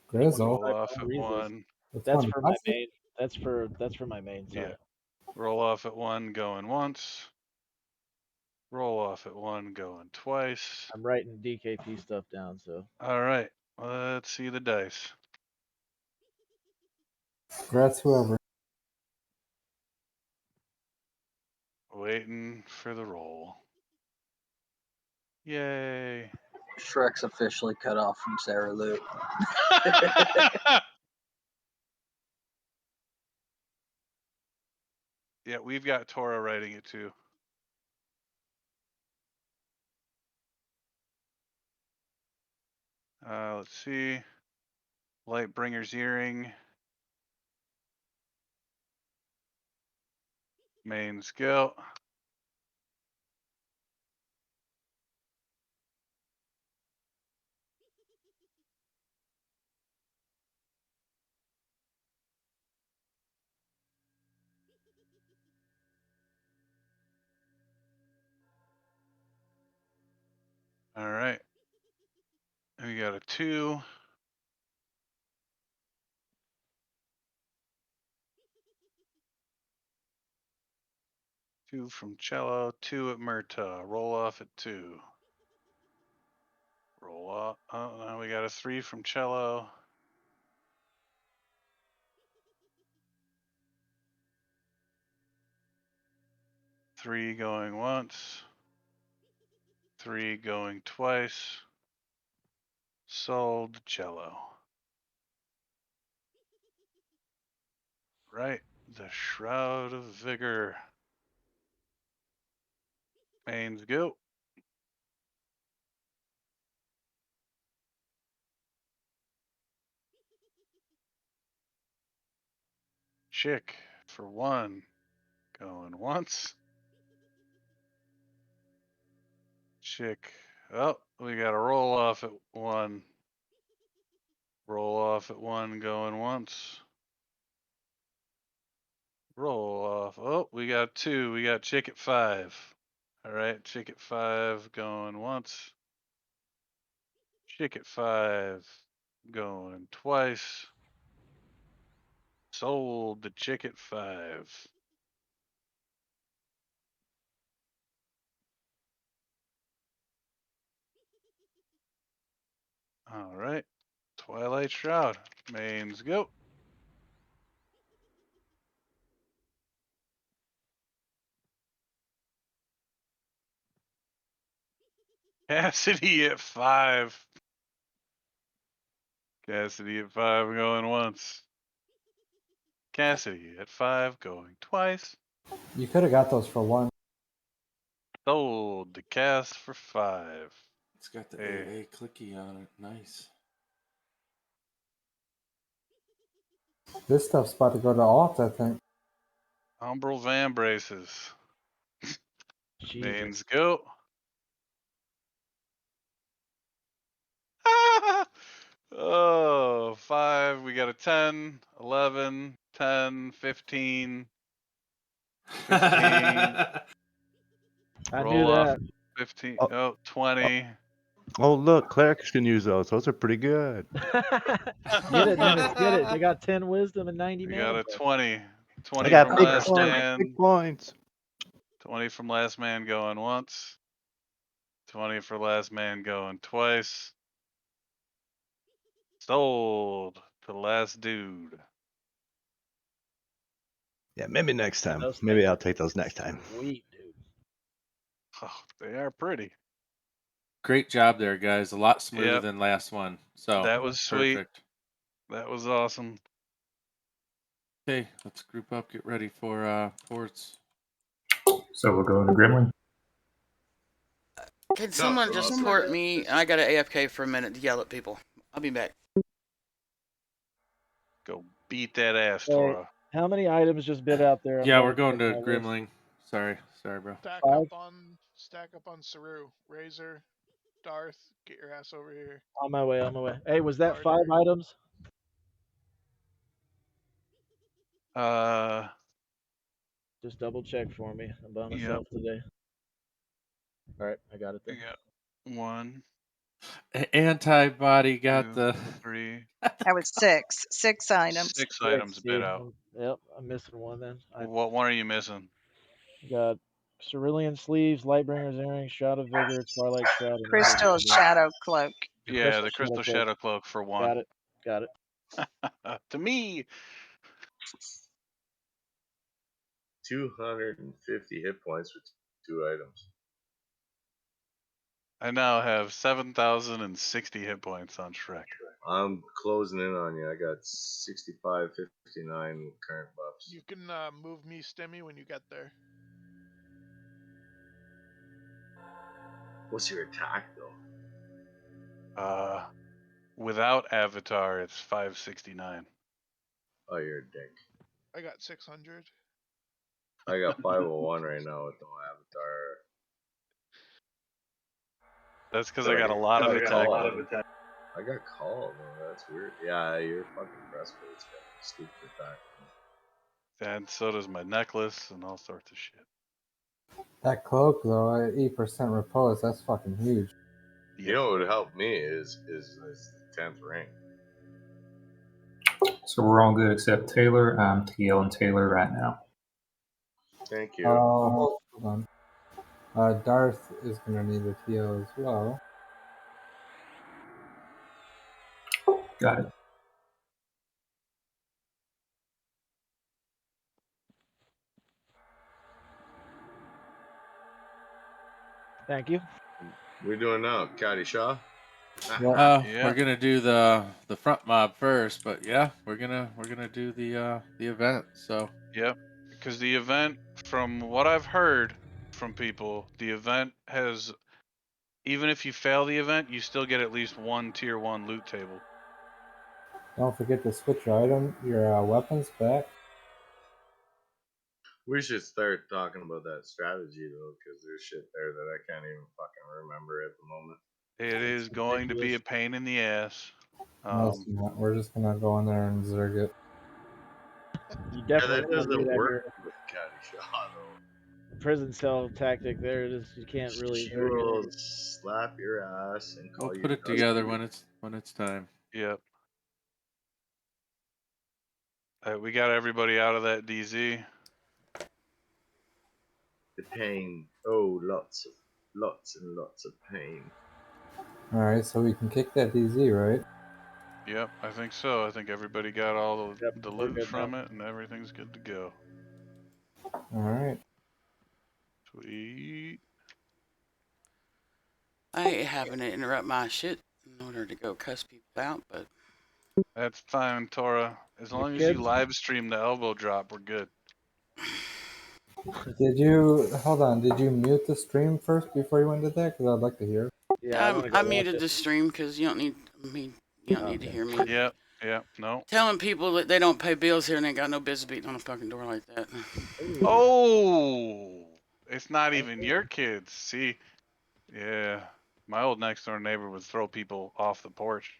Grizzle. Roll off at Reasons. 1. It's That's fun. for my main. That's for my main side. Yeah. Roll off at 1 going once. Roll off at 1 going twice. I'm writing DKP stuff down, so All right. Let's see the dice. Congrats, whoever. Waiting for the roll. Yay. Shrek's officially cut off from Sarah Lou. Yeah, we've got Tora writing it too. Let's see. Lightbringer's Earring. Main skill. All right. We got a 2. 2 from Cello, 2 at Murta. Roll off at 2. Roll off. Oh, now we got a 3 from Cello. Three going once. 3 going twice. Sold Cello. Right. The Shroud of Vigor. Mains go. Chick for 1. Going once. Chick. Oh, we got a roll off at 1. Roll off at 1 going once. Roll off. Oh, we got 2. We got Chick at 5. All right, Chick at 5 going once. Chick at 5 going twice. Sold the Chick at 5. All right. Twilight Shroud. Mains go. Cassidy at 5. Cassidy at 5 going once. Cassidy at 5 going twice. You could have got those for 1. Sold the cast for 5. It's got the Hey. AA clicky on it. Nice. This stuff's about to go to alt, I think. Umbral Van Braces. Jesus. Mains go. Oh, 5. We got a 10, 11, 10, 15. 15. I Roll knew off that. 15. Oh. Oh, 20. Oh, look, clerics can use those. Those are pretty good. Get it, Nimitz, get it. They got 10 wisdom and 90 We mana. got a breath. 20. I 20 got from big last points. man. Big points. 20 from last man going once. 20 for last man going twice. Sold to the last dude. Yeah, maybe next Man, time. those Maybe things I'll are take those next time. sweet, dude. Oh, they are pretty. Great job there, guys. A lot smoother Yep. than last one. So That was sweet. perfect. That was awesome. Okay, let's group up. Get ready for ports. So we'll go into Gremlin. Can someone just port me? I got to AFK for a minute to yell at people. I'll be back. Go beat that ass, Hey, Tora. how many items just bid out there? I'm Yeah, we're double going to checking my list. Grimling. Sorry, bro. Stack up on Saru, Razor, Darth. Get your ass over here. On my way, on my way. Hey, was that Carter. 5 items? Just double check for me. I'm by myself today. All right, I got it then. Yeah. 1, Antibody got 2, the 3. That was 6. 6 items. 6 items bid See, out. Yep, I'm missing one then. I What one are you missing? got cerulean sleeves, Lightbringer's earrings, Shroud of Vigor, Twilight Shroud, and Crystal Shadow Cloak. Yeah, the Crystal Shadow Cloak for 1. Got it. Got it. To me. 250 hit points with 2 items. I now have 7,060 hit points on Shrek. I'm closing in on you. I got 65, 59 current buffs. You can move me, Stimmy, when you get there. What's your attack though? Without Avatar, it's 569. Oh, you're a dick. I got 600. I got 501 right now with no Avatar. That's because I got a lot of attack. I got called though. That's weird. Yeah, your fucking breastplate's got stupid attack. And so does my necklace and all sorts of shit. That cloak though, at 8% repose, that's fucking huge. You know what would help me is the 10th rank. So we're all good except Taylor. I'm TL and Taylor right now. Thank you. Hold on. Darth is gonna need a TL as well. Got it. Thank you. We're doing now, Caddy Shaw. We're gonna do the front mob first, but yeah, we're gonna do the event. So Yep, because the event, from what I've heard from people, the event has, even if you fail the event, you still get at least 1 tier 1 loot table. Don't forget to switch your weapons back. We should start talking about that strategy though, because there's shit there that I can't even fucking remember at the moment. It is going to be a pain in the ass. No, it's not. We're just gonna go in there and zerg it. You definitely that want to do doesn't that work here. with Caddy Shaw though. Prison cell tactic there. It is, you can't really. She will slap your ass and call we'll you. put it together when it's time. Yep. We got everybody out of that DZ. The pain. Oh, lots and lots of pain. Alright, so we can kick that DZ, right? Yep, I think so. I think everybody got all the we're loot good from now. it, and everything's good to go. Alright. Sweet. I ain't having to interrupt my shit in order to go cuss people out, but That's fine, Tora. As long as you live stream the elbow drop, we're good. Did you mute the stream first before you went to that? Because I'd like to hear. Yeah, I muted the stream because you don't need to hear me. Yep, no. Telling people that they don't pay bills here and ain't got no business beating on a fucking door like that. Oh, it's not even your kids. See, yeah, my old next door neighbor would throw people off the porch.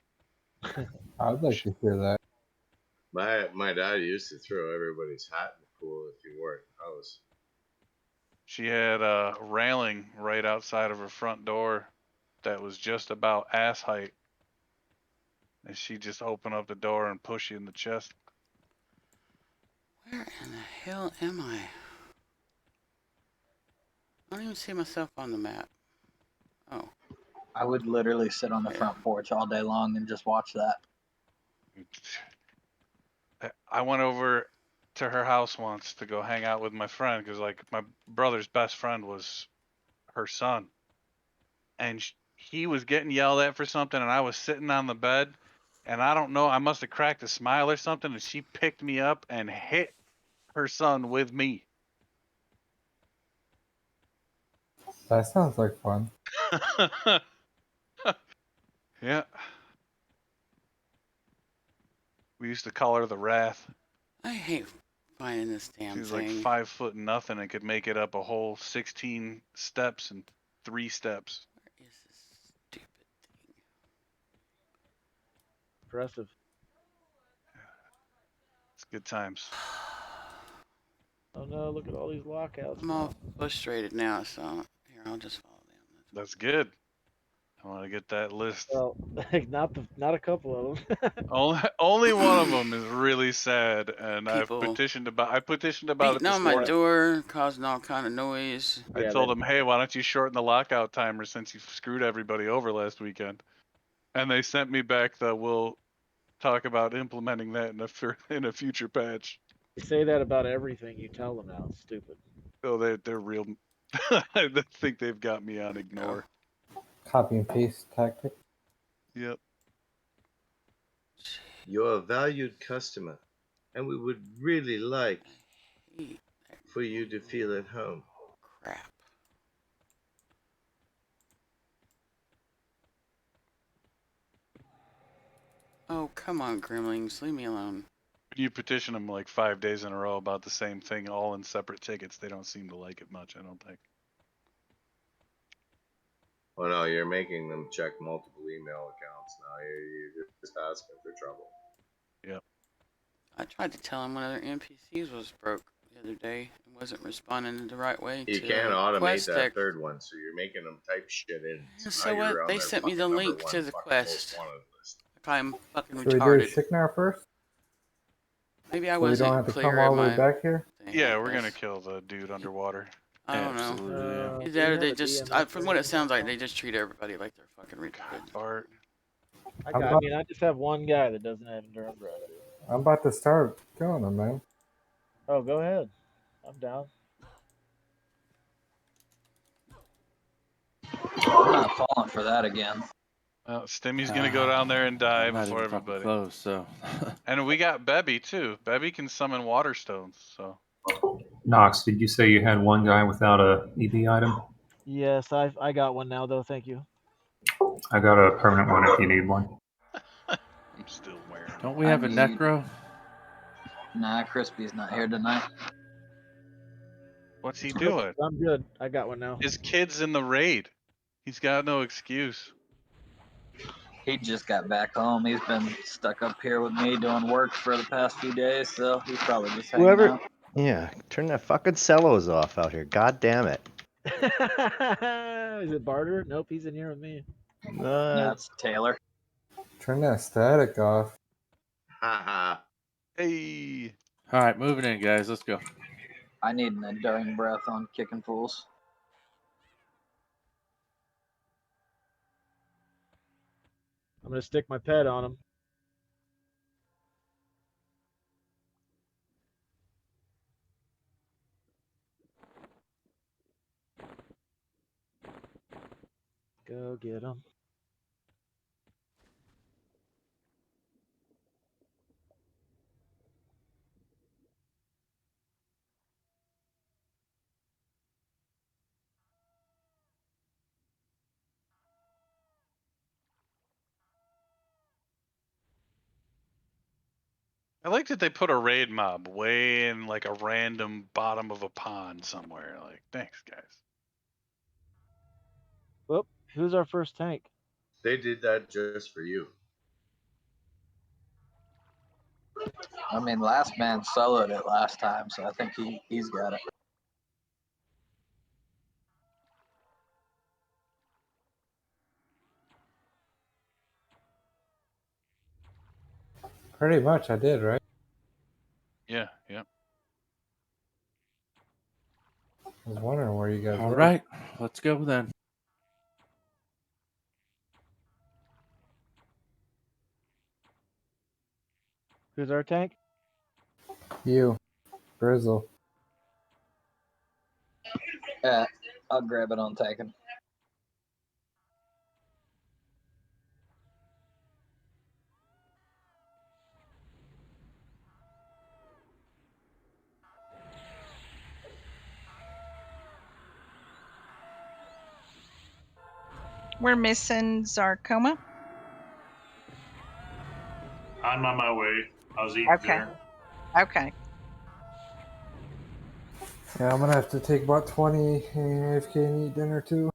I'd like to hear that. My dad used to throw everybody's hat in the pool if you wore it in the house. She had a railing right outside of her front door that was just about ass height. And she just open up the door and push you in the chest. Where in the hell am I? I don't even see myself on the map. Oh. I would literally sit on the Yeah. front porch all day long and just watch that. I went over to her house once to go hang out with my friend because, like, my brother's best friend was her son. And he was getting yelled at for something, and I was sitting on the bed, and I don't know, I must have cracked a smile or something, and she picked me up and hit her son with me. That sounds like fun. Yeah. We used to call her the Wrath. I hate finding this damn She was thing. like 5 foot nothing and could make it up a whole 16 steps in 3 steps. Where is this stupid thing? Impressive. It's good times. Oh no, look at all these lockouts. I'm all frustrated now, so here, I'll just follow them. That's good. I want to get that list. Well, not a couple of them. Only one of them is really sad, and I People petitioned about it beating this on my morning. door, causing all kind of noise. I told them, hey, why don't you shorten the lockout timer since you screwed everybody over last weekend? And they sent me back the we'll talk about implementing that in a future patch. You say that about everything you tell them now. It's stupid. So they're real. I think they've got me on ignore. Copy and paste tactic. Yep. You're a valued customer, and we would really like for you to feel at home. Crap. Oh, come on, Gremlings. Leave me alone. You petition them like 5 days in a row about the same thing, all in separate tickets. They don't seem to like it much, I don't think. Oh no, you're making them check multiple email accounts now. You're just asking for trouble. Yep. I tried to tell him one of their NPCs was broke the other day and wasn't responding the right way. You to can't automate quest that text. third one, so you're making them type shit in. So now what? you're on They their sent me the fucking link number to one the fucking quest. most wanted list. If I'm fucking Should we do retarded. Shiknar first? Maybe I So we wasn't don't have to clear come all in the way my back here? thing, Yeah, I we're gonna guess. kill the dude underwater. I don't know. Absolutely. Yeah. Either we that or have they a just, DM from what it upgrade sounds like, now. they just treat everybody like they're fucking retarded. Bart. I mean, I just have one guy that doesn't have endurance drive. I'm about to start killing them, man. Oh, go ahead. I'm down. I'm not falling for that again. Stimmy's gonna go down there and die I'm not before even fucking everybody. close, so. And we got Bebby too. Bebby can summon water stones, so. Knox, did you say you had one guy without a EB item? Yes, I got one now though. Thank you. I got a permanent one if you need one. I'm still wearing Don't it. we have a necro? Nah, Crispy's not here tonight. What's he doing? I'm good. I got one now. His kid's in the raid. He's got no excuse. He just got back home. He's been stuck up here with me doing work for the past few days, so he's probably just hanging Whoever. out. Yeah, turn that fucking cellos off out here. God damn it. Is it Barter? Nope, he's in here with me. That's Taylor. Turn that static off. Haha. Hey. All right, moving in, guys. Let's go. I need an enduring breath on kicking fools. I'm gonna stick my pet on him. Go get him. I like that they put a raid mob way in like a random bottom of a pond somewhere. Like, thanks, guys. Whoop, who's our first tank? They did that just for you. I mean, last man soloed it last time, so I think he's got it. Pretty much, I did, right? Yeah, yeah. I was wondering where you guys All were. right, let's go then. Who's our tank? You, Grizzle. Yeah, I'll grab it on taking. We're missing Zarcoma. I'm on my way. I was eating Okay. dinner. Okay. Yeah, I'm gonna have to take about 20 AFK and eat dinner too.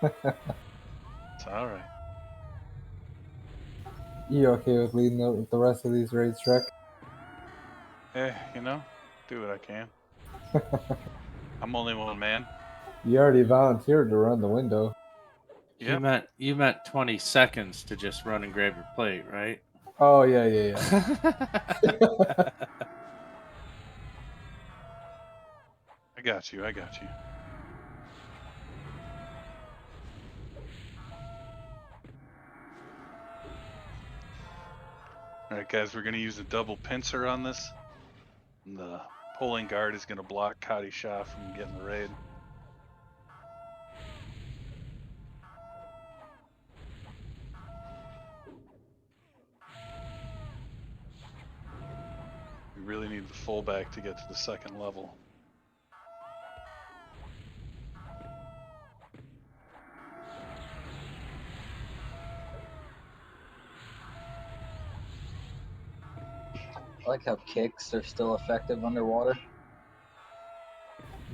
It's all right. You okay with leading the rest of these raids, Shrek? You know, do what I can. I'm only one man. You already volunteered to run the window. Yep. You meant 20 seconds to just run and grab your plate, right? Oh yeah. I got you. All right, guys, we're going to use a double pincer on this. And the pulling guard is going to block Kadi Shah from getting the raid. We really need the fullback to get to the second level. I like how kicks are still effective underwater.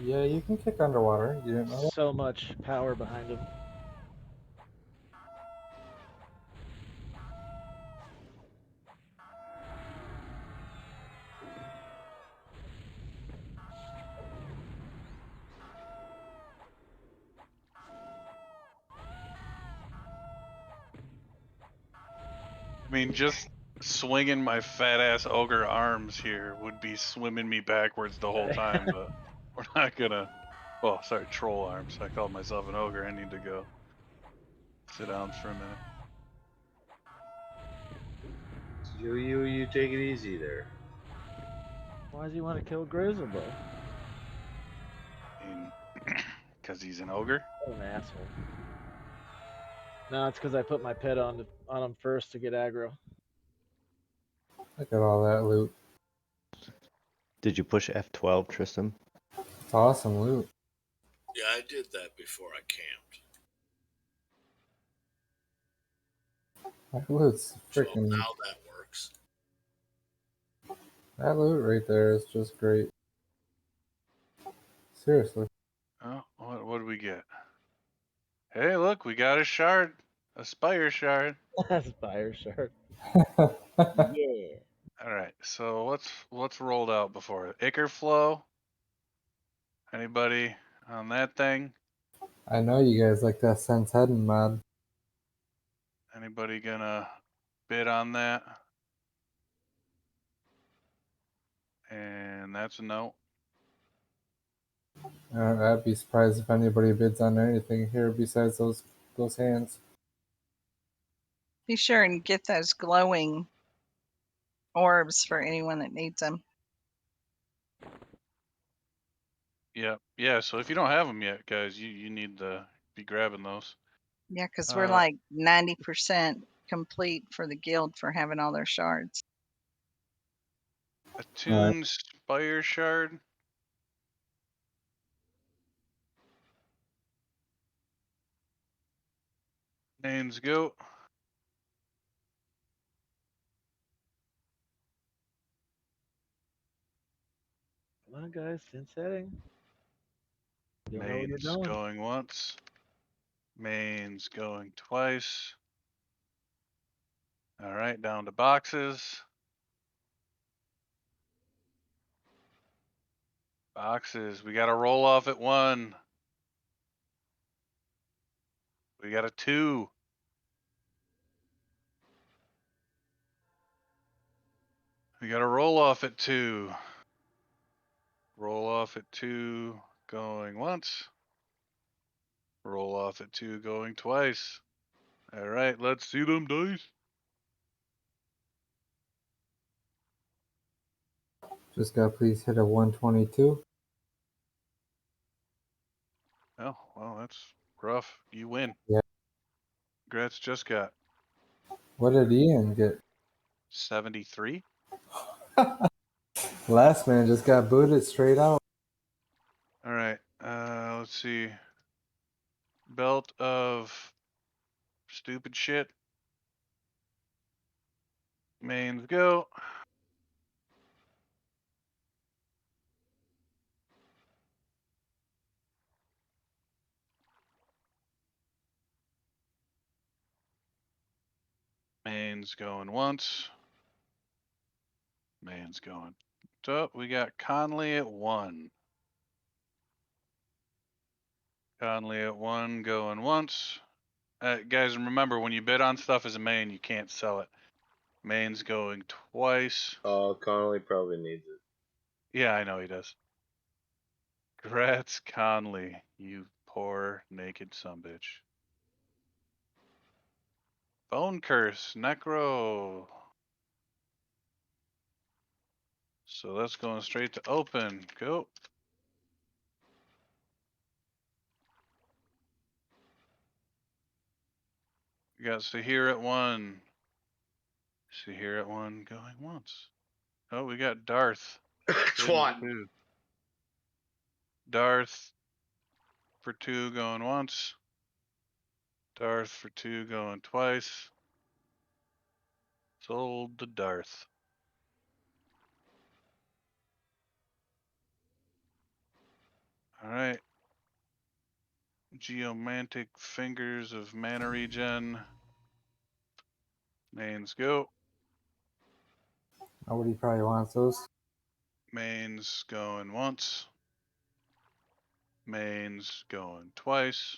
Yeah, you can kick underwater. You didn't know that? So much power behind him. I mean, just swinging my fat ass ogre arms here would be swimming me backwards the whole time, but we're not gonna. Oh, sorry, troll arms. I called myself an ogre. I need to go sit down for a minute. You take it easy there. Why does he want to kill Grizzle, bro? I mean, because he's an ogre. What an asshole. No, it's because I put my pet on him first to get aggro. Look at all that loot. Did you push F12, Tristan? It's awesome loot. Yeah, I did that before I camped. That loot's So freaking. now that works. That loot right there is just great. Seriously. Oh, what do we get? Hey, look, we got a shard, a spire shard. Spire shard. Yeah. All right, so what's rolled out before Ichor Flow? Anybody on that thing? I know you guys like that Sense Heading mod. Anybody gonna bid on that? And that's a no. I'd be surprised if anybody bids on anything here besides those hands. Be sure and get those glowing orbs for anyone that needs them. Yep. Yeah, so if you don't have them yet, guys, you need to be grabbing those. Yeah, because we're like 90% complete for the guild for having all their shards. Attuned Spire Shard. Names go. Come on, guys. Since setting. You'll know where you're Main's going. going once. Main's going twice. All right, down to boxes. Boxes. We got a roll off at 1. We got a 2. We got a roll off at 2. Roll off at 2 going once. Roll off at 2 going twice. All right, let's see them dice. Just gotta please hit a 122. Oh, well, that's rough. You win. Yeah. Gretz just got What did Ian get? 73. Last man just got booted straight out. All right, let's see. Belt of stupid shit. Mains go. Mains going once. Mains going. So we got Conley at 1. Conley at 1 going once. Guys, remember when you bid on stuff as a main, you can't sell it. Main's going twice. Oh, Connolly probably needs it. Yeah, I know he does. Gratz Conley, you poor naked sumbitch. Bone Curse, Necro. So that's going straight to open. Go. We got Sahir at 1. Sahir at 1 going once. Oh, we got Darth. Twat. 2. Darth for 2 going once. Darth for 2 going twice. Sold to Darth. All right. Geomantic Fingers of Mana Regen. Mains go. Nobody probably wants those. Mains going once. Mains going twice.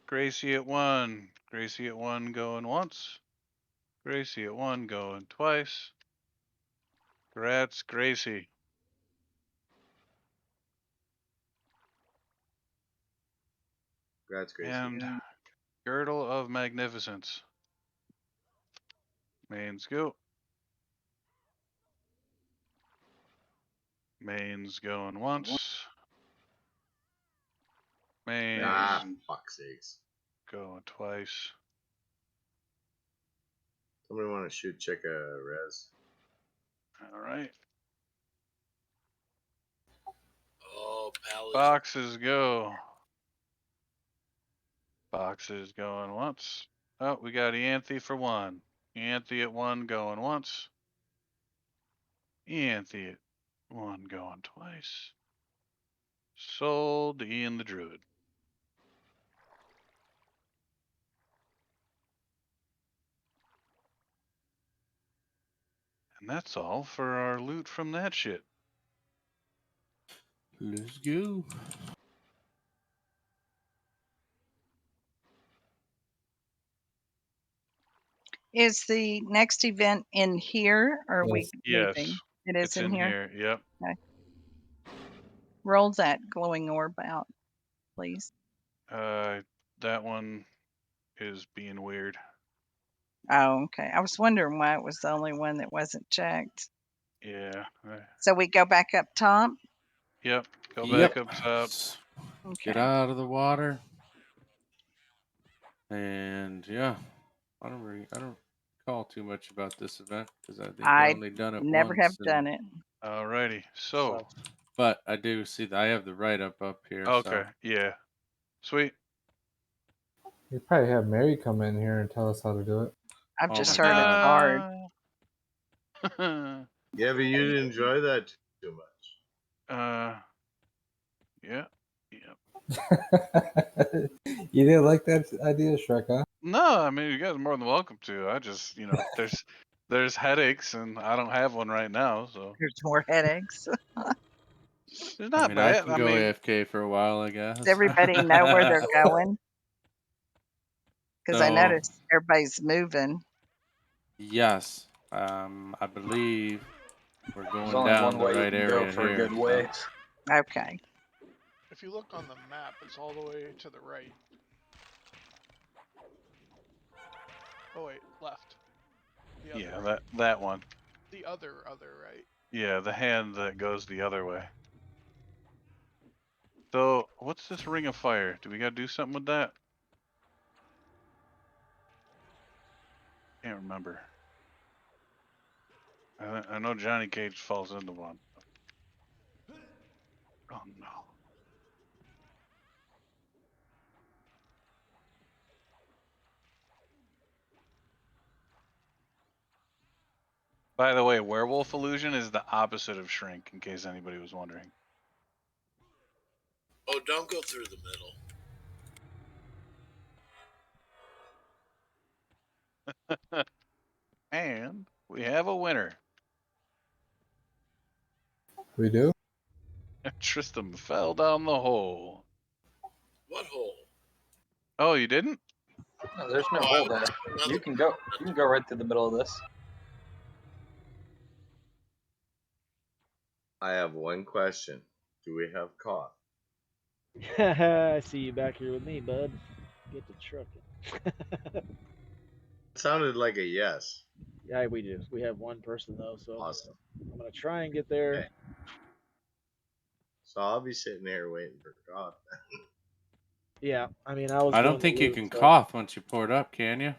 Gracie at 1. Gracie at 1 going once. Gracie at 1 going twice. Grats, Gracie. That's Gracie. And Girdle of Magnificence. Mains go. Mains going once. Mains fuck's sakes. going twice. Somebody want to shoot check a res? All right. Oh, Pally's. Boxes go. Boxes going once. Oh, we got Eanthe for 1. Eanthe at 1 going once. Eanthe at 1 going twice. Sold to Ian the Druid. And that's all for our loot from that shit. Let's go. Is the next event in here or are we Yes. leaving? It is It's in here. Yep. Okay. Roll that glowing orb out, please. That one is being weird. Oh, okay. I was wondering why it was the only one that wasn't checked. Yeah. So we go back up top. Yep. Go back up top. Get Okay. out of the water. And yeah, I don't recall too much about this event because I think I only done it never once. have done it. Alrighty. So, but I do see that I have the write up here. okay. So. Yeah. Sweet. You probably have Mary come in here and tell us how to do it. I've just heard it's hard. Yeah, but you didn't enjoy that too much. Yeah. Yep. You didn't like that idea, Shrek, huh? No, I mean you guys are more than welcome to. I just, there's headaches, and I don't have one right now, so There's more headaches. it's I not mean, I bad. can I go mean, AFK for a while, I Does guess. everybody know where they're going? Because I So, noticed everybody's moving. yes, I believe we're There's going only down one the way you right can go area for a here. good So. ways. Okay. If you look on the map, it's all the way to the right. Oh wait, left. The other yeah, right. that one. The other right. Yeah, the hand that goes the other way. So, what's this ring of fire? Do we gotta do something with that? Can't remember. I know Johnny Cage falls into one. Oh no. By the way, werewolf illusion is the opposite of shrink, in case anybody was wondering. Oh, don't go through the middle. And we have a winner. We do? Tristram fell down the hole. What hole? Oh, you didn't? No, there's no Oh, I hole went there. to another You can go. You can go right through the middle of this. I have one question. Do we have cough? I see you back here with me, bud. Get to trucking. It sounded like a yes. Yeah, we do. We have one person though, so Awesome. I'm gonna try and get there. Okay. So I'll be sitting here waiting for cough. Yeah, I mean, I was. I doing don't the think you loop, can so cough once you pour it up, can you?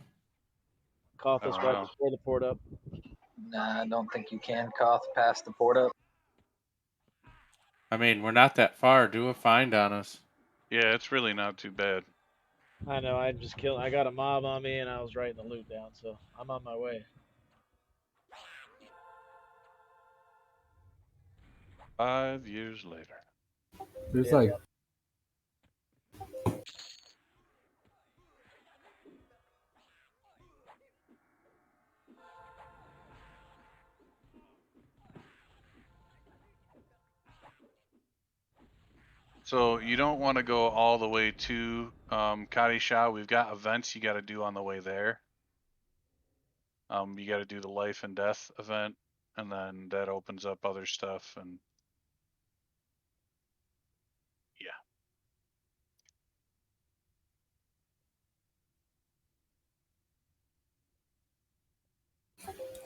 cough I us don't right know. before the port up. Nah, I don't think you can cough past the port up. I mean, we're not that far. Do a find on us. Yeah, it's really not too bad. I know. I just killed. I got a mob on me, and I was writing the loot down, so I'm on my way. 5 years later. There's Yeah, like So you don't want to go all the way to Kadisha. We've got events you got to do on the way there. You got to do the life and death event, and then that opens up other stuff. And yeah,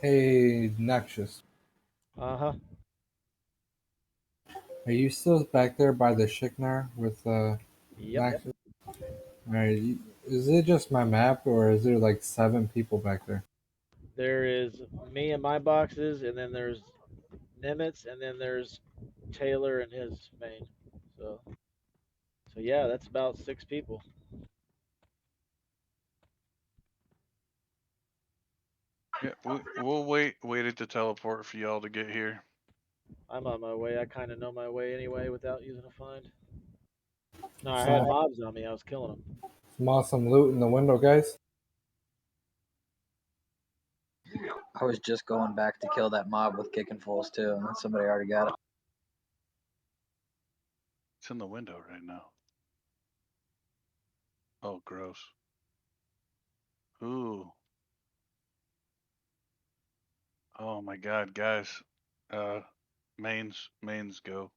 hey Noxious. Uh-huh. Are you still back there by the Shiknar with Yep. Noxious? Alright, is it just my map or is there like 7 people back there? There is me and my boxes, and then there's Nimitz, and then there's Taylor and his main. So yeah, that's about 6 people. yeah. We'll wait at the teleport for y'all to get here. I'm on my way. I kind of know my way anyway without using a find. No, I had Some, mobs on me. I was killing them. some awesome loot in the window, guys. I was just going back to kill that mob with kicking fools too, and then somebody already got it. It's in the window right now. Oh, gross. Ooh. Oh my God, guys. Mains go.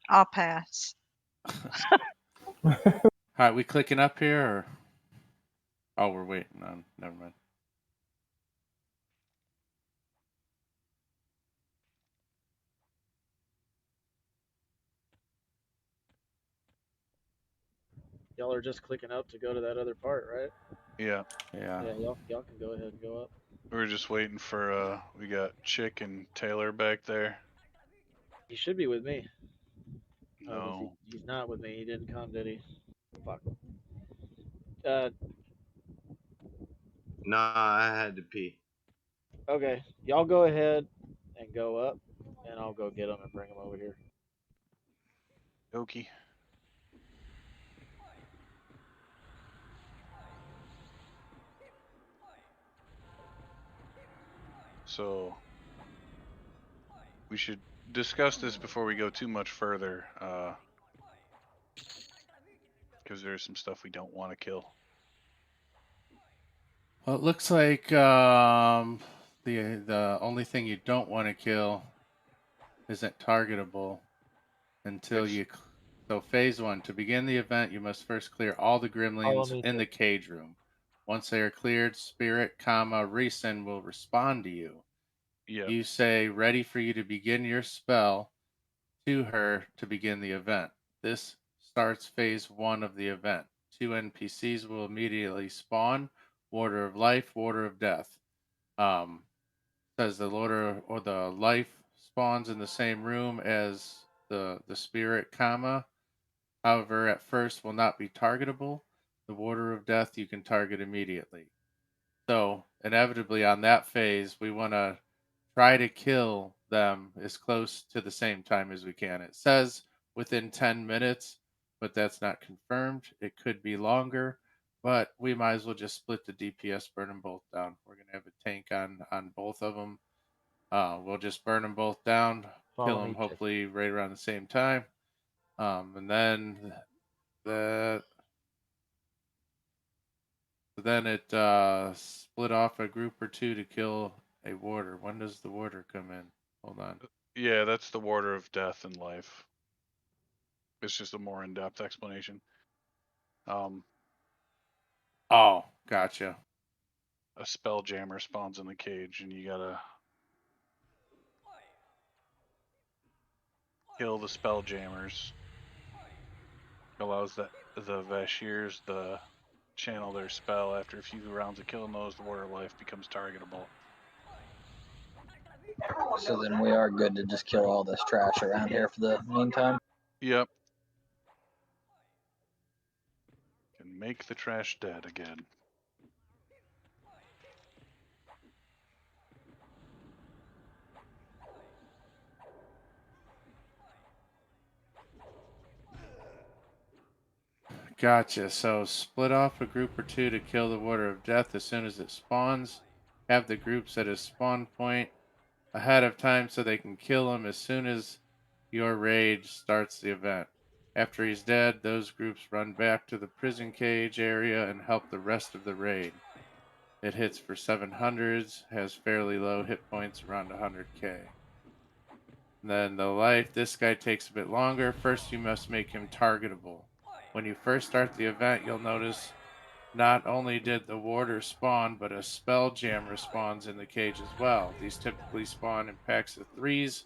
I'll pass. All right, we clicking up here, or oh, we're waiting on. Never mind. Y'all are just clicking up to go to that other part, right? Yeah. Yeah. Yeah, y'all can go ahead and go up. We were just waiting for we got Chick and Taylor back there. He should be with me. Oh, No. he's not with me. He didn't come, did he? Fuck. Nah, I had to pee. Okay. Y'all go ahead and go up, and I'll go get him and bring him over here. Okie. So we should discuss this before we go too much further, because there's some stuff we don't want to kill. Well, it looks like the only thing you don't want to kill isn't targetable until It's, you. So phase 1, to begin the event, you must first clear all the Follow gremlins me in to the cage room. Once they are cleared, Spirit, Resen will respond to you. yeah. You say, ready for you to begin your spell to her to begin the event. This starts phase 1 of the event. 2 NPCs will immediately spawn. Water of Life, Water of Death. Says the water or the life spawns in the same room as the spirit, however, at first will not be targetable. The Water of Death you can target immediately. So, inevitably on that phase, we want to try to kill them as close to the same time as we can. It says within 10 minutes, but that's not confirmed. It could be longer, but we might as well just split the DPS, burn them both down. We're going to have a tank on both of them. We'll just burn them both down, kill follow them me to. hopefully right around the same time. And then that then it split off a group or two to kill a warder. When does the warder come in? Hold on. Yeah, that's the Water of Death and Life. It's just a more in-depth explanation. Oh, gotcha. A Spelljammer spawns in the cage, and you gotta kill the Spelljammers. Allows the Vashirs to channel their spell. After a few rounds of killing those, the Water of Life becomes targetable. So then we are good to just kill all this trash around here for the meantime. Yep. Can make the trash dead again. Gotcha. So split off a group or two to kill the Water of Death as soon as it spawns. Have the groups at a spawn point ahead of time so they can kill him as soon as your raid starts the event. After he's dead, those groups run back to the prison cage area and help the rest of the raid. It hits for 700s, has fairly low hit points around 100k. Then the life, this guy takes a bit longer. First, you must make him targetable. When you first start the event, you'll notice not only did the warder spawn, but a spelljammer spawns in the cage as well. These typically spawn in packs of 3s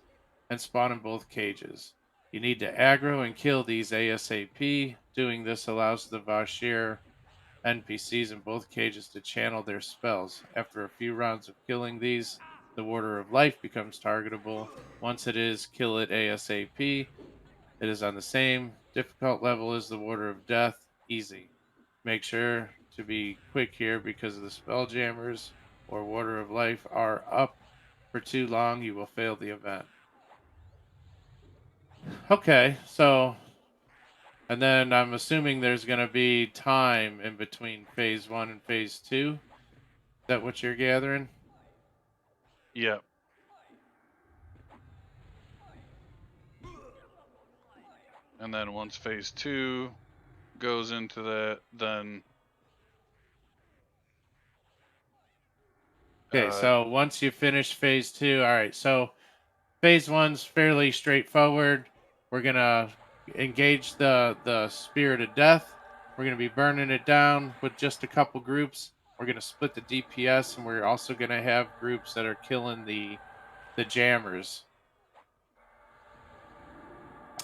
and spawn in both cages. You need to aggro and kill these ASAP. Doing this allows the Vashir NPCs in both cages to channel their spells. After a few rounds of killing these, the Warder of Life becomes targetable. Once it is, kill it ASAP. It is on the same difficult level as the Warder of Death. Easy. Make sure to be quick here because the Spelljammers or Warder of Life are up for too long. You will fail the event. Okay, so and then I'm assuming there's going to be time in between phase 1 and phase 2. Is that what you're gathering? Yep. And then once phase 2 goes into that, then Okay, so once you finish phase 2, all right, so phase 1's fairly straightforward. We're going to engage the Spirit of Death. We're going to be burning it down with just a couple groups. We're going to split the DPS, and we're also going to have groups that are killing the jammers.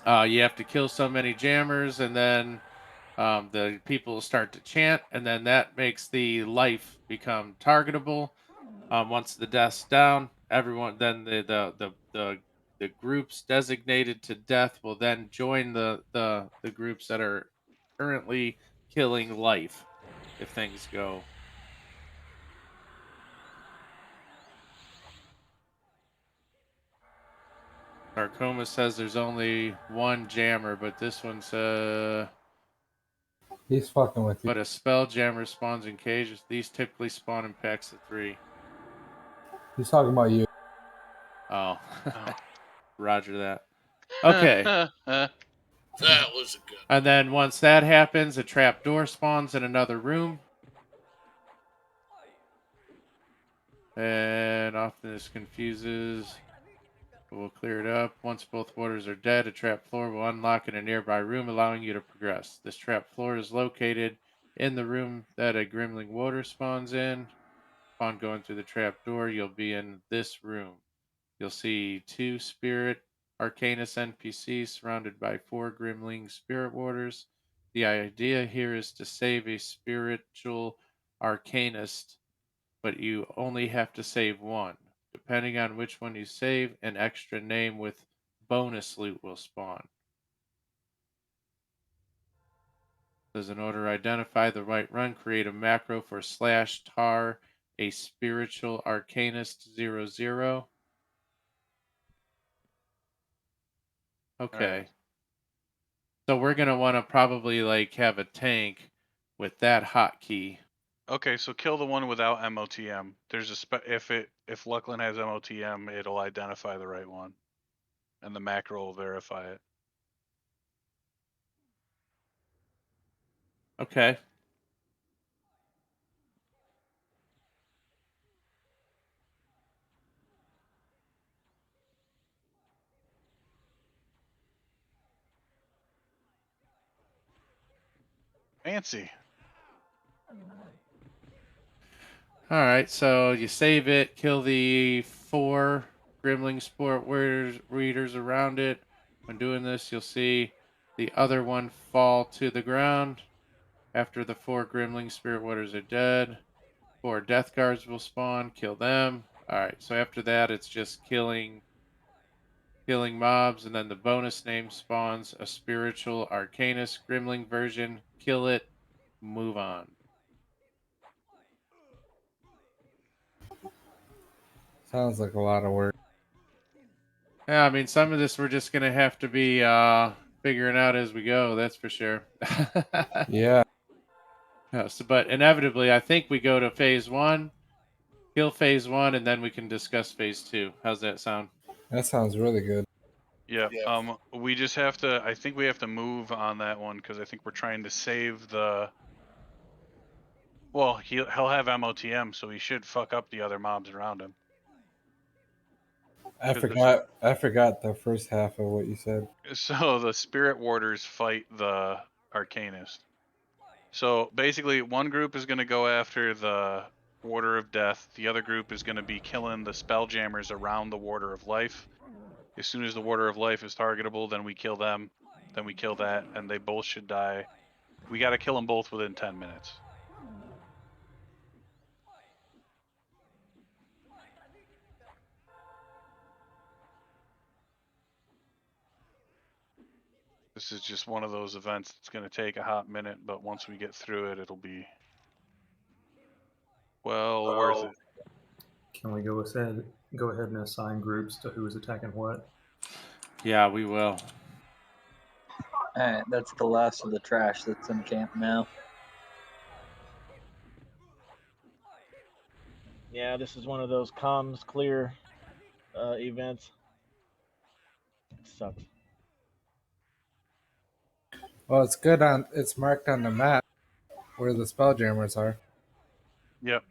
You have to kill so many jammers, and then the people start to chant, and then that makes the life become targetable. Once the death's down, everyone then the groups designated to death will then join the groups that are currently killing life if things go. Sarcoma says there's only one jammer, but this one's He's fucking with you. but a spell jammer spawns in cages. These typically spawn in packs of 3. He's talking about you. Oh. Oh. Roger that. Okay. That was a good. And then once that happens, a trap door spawns in another room. And often this confuses. We'll clear it up. Once both warders are dead, a trap floor will unlock in a nearby room, allowing you to progress. This trap floor is located in the room that a Grimling warder spawns in. Upon going through the trap door, you'll be in this room. You'll see 2 Spirit Arcanist NPCs surrounded by 4 Grimling Spirit Warders. The idea here is to save a Spiritual Arcanist, but you only have to save one. Depending on which one you save, an extra name with bonus loot will spawn. Says in order to identify the right run, create a macro for /tar a Spiritual Arcanist 00. Okay. Right. So we're gonna want to probably like have a tank with that hotkey. Okay, so kill the one without MOTM. There's a if Luckland has MOTM, it'll identify the right one, and the macro will verify it. Okay. Fancy. All right. So you save it, kill the 4 Grimling Sport readers around it. When doing this, you'll see the other one fall to the ground. After the 4 Grimling Spirit Waters are dead, 4 Death Guards will spawn. Kill them. All right. So after that, it's just killing mobs, and then the bonus name spawns a Spiritual Arcanist Grimling version. Kill it. Move on. Sounds like a lot of work. Yeah, I mean, some of this we're just gonna have to be figuring out as we go. That's for sure. Yeah. But inevitably, I think we go to phase 1, kill phase 1, and then we can discuss phase 2. How's that sound? That sounds really good. Yep. We just have to. I think we have to move on that one because I think we're trying to save the. Well, he'll have MOTM, so he should fuck up the other mobs around him. I forgot the first half of what you said. So the Spirit Warders fight the Arcanist. So basically, one group is going to go after the Warder of Death. The other group is going to be killing the Spelljammers around the Warder of Life. As soon as the Warder of Life is targetable, then we kill them. Then we kill that, and they both should die. We got to kill them both within 10 minutes. This is just one of those events that's going to take a hot minute, but once we get through it, it'll be well worth it. Can we go ahead and assign groups to who is attacking what? Yeah, we will. Alright, that's the last of the trash that's in camp now. Yeah, this is one of those comms clear events. It sucks. Well, it's good it's marked on the map where the spelljammers are. Yep.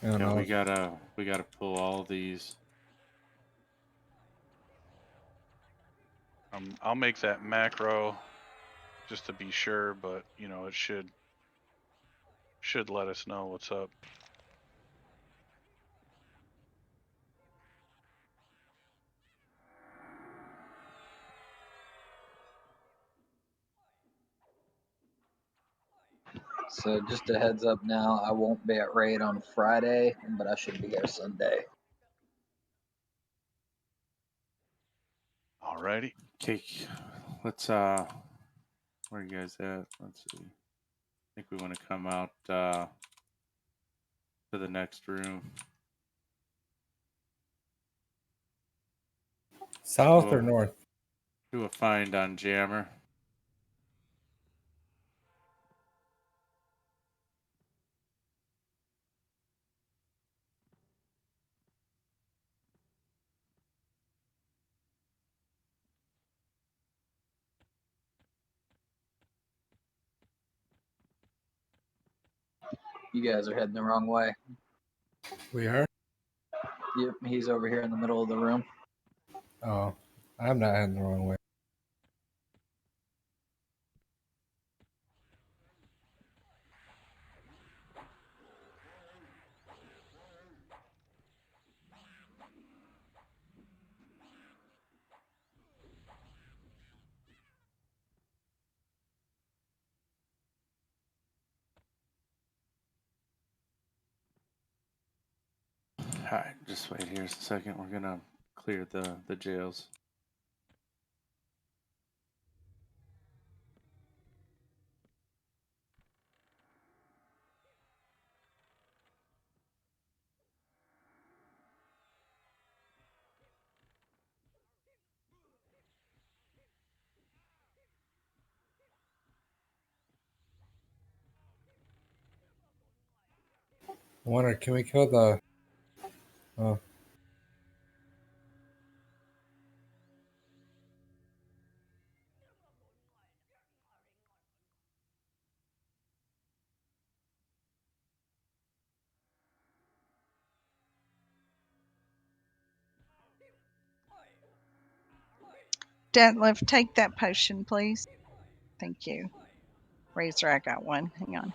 Yeah, we gotta pull all these. I'll make that macro just to be sure, but you know it should let us know what's up. So just a heads up now, I won't be at raid on Friday, but I should be there Sunday. Alrighty. Okay, let's where are you guys at? Let's see. I think we want to come out to the next room. South or We'll north? do a find on Jammer. You guys are heading the wrong way. We are? Yep, he's over here in the middle of the room. Oh, I'm not heading the wrong way. Alright, just wait here a second. We're gonna clear the jails. I wonder, can we kill the... Oh, Detlef, take that potion, please. Thank you. Razor, I got one. Hang on.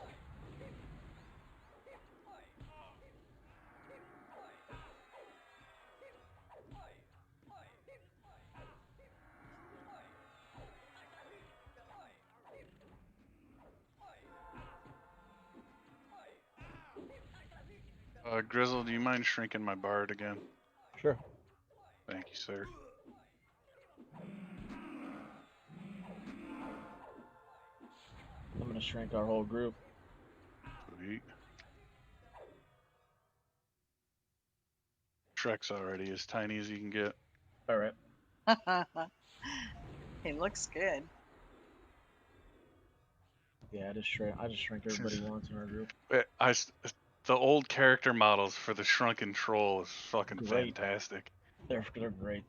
Grizzle, do you mind shrinking my bard again? Sure. Thank you, sir. I'm gonna shrink our whole group. Sweet. Shrek's already as tiny as you can get. All right. He looks good. Yeah, I just shrink everybody once in our group. The old character models for the shrunken troll is fucking Great. fantastic. They're great.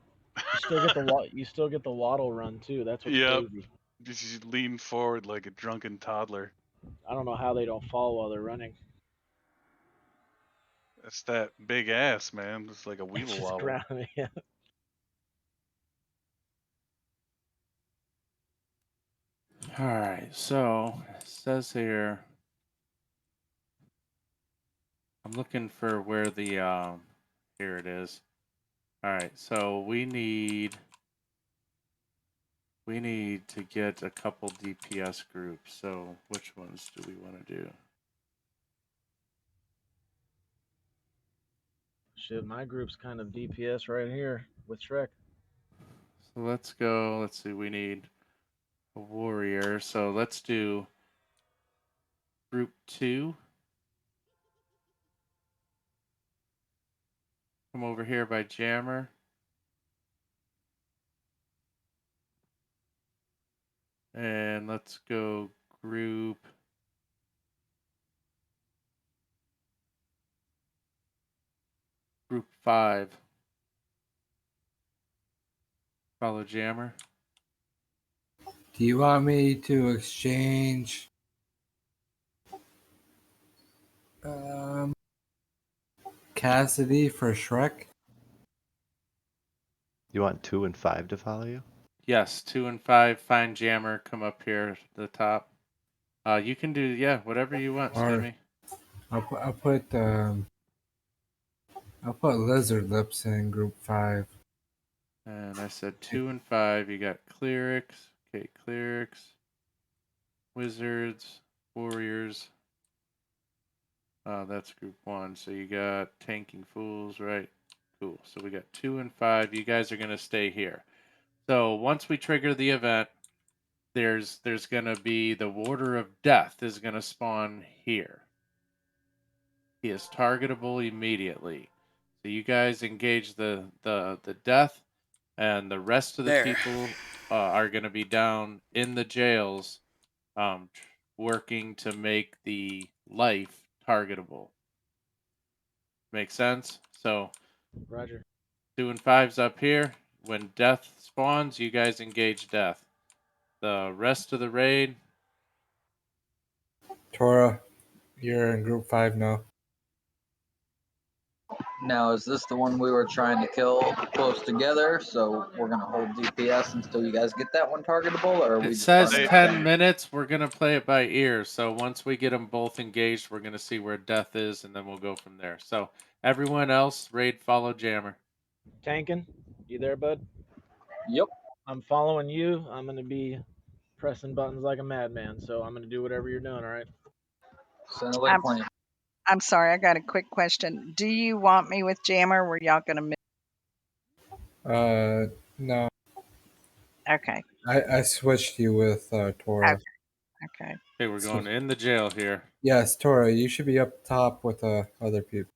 You still get the waddle run too. That's what's Yep. crazy. Just lean forward like a drunken toddler. I don't know how they don't fall while they're running. That's that big ass, man. It's like a It's weevil just wobble. ground. Yeah. Alright, so it says here I'm looking for where the here it is. Alright, so we need to get a couple DPS groups. So which ones do we want to do? Shit, my group's kind of DPS right here with Shrek. So let's go. Let's see. We need a warrior. So let's do group 2. Come over here by Jammer. And let's go group 5. Follow Jammer. do you want me to exchange... Cassidy for Shrek? You want 2 and 5 to follow you? Yes, 2 and 5. Find Jammer. Come up here to the top. You can do whatever you want, Or Slimmy. I'll put Lizard Lips in group 5. And I said 2 and 5. You got clerics. Okay, clerics, wizards, warriors. That's group 1. So you got tanking fools, right? Cool. So we got 2 and 5. You guys are gonna stay here. So once we trigger the event, there's gonna be the Warder of Death is gonna spawn here. He is targetable immediately. So you guys engage the death, and the rest of the There. people are going to be down in the jails, working to make the life targetable. Make sense? So, Roger. 2 and 5's up here. When death spawns, you guys engage death. The rest of the raid. Tora, you're in group 5 now. Now, is this the one we were trying to kill close together? So we're gonna hold DPS until you guys get that one targetable, or are we It just says running 10 random? minutes. We're going to play it by ear. So once we get them both engaged, we're going to see where death is, and then we'll go from there. So everyone else, raid, follow Jammer. Tankin, you there, bud? Yep. I'm following you. I'm gonna be pressing buttons like a madman. So I'm gonna do whatever you're doing. All right. Sounds like a I'm, plan. I'm sorry, I got a quick question. Do you want me with Jammer? Were y'all gonna move? No. Okay. I switched you with Tora. Okay. Okay, we're going in the jail here. Yes, Tora, you should be up top with other people.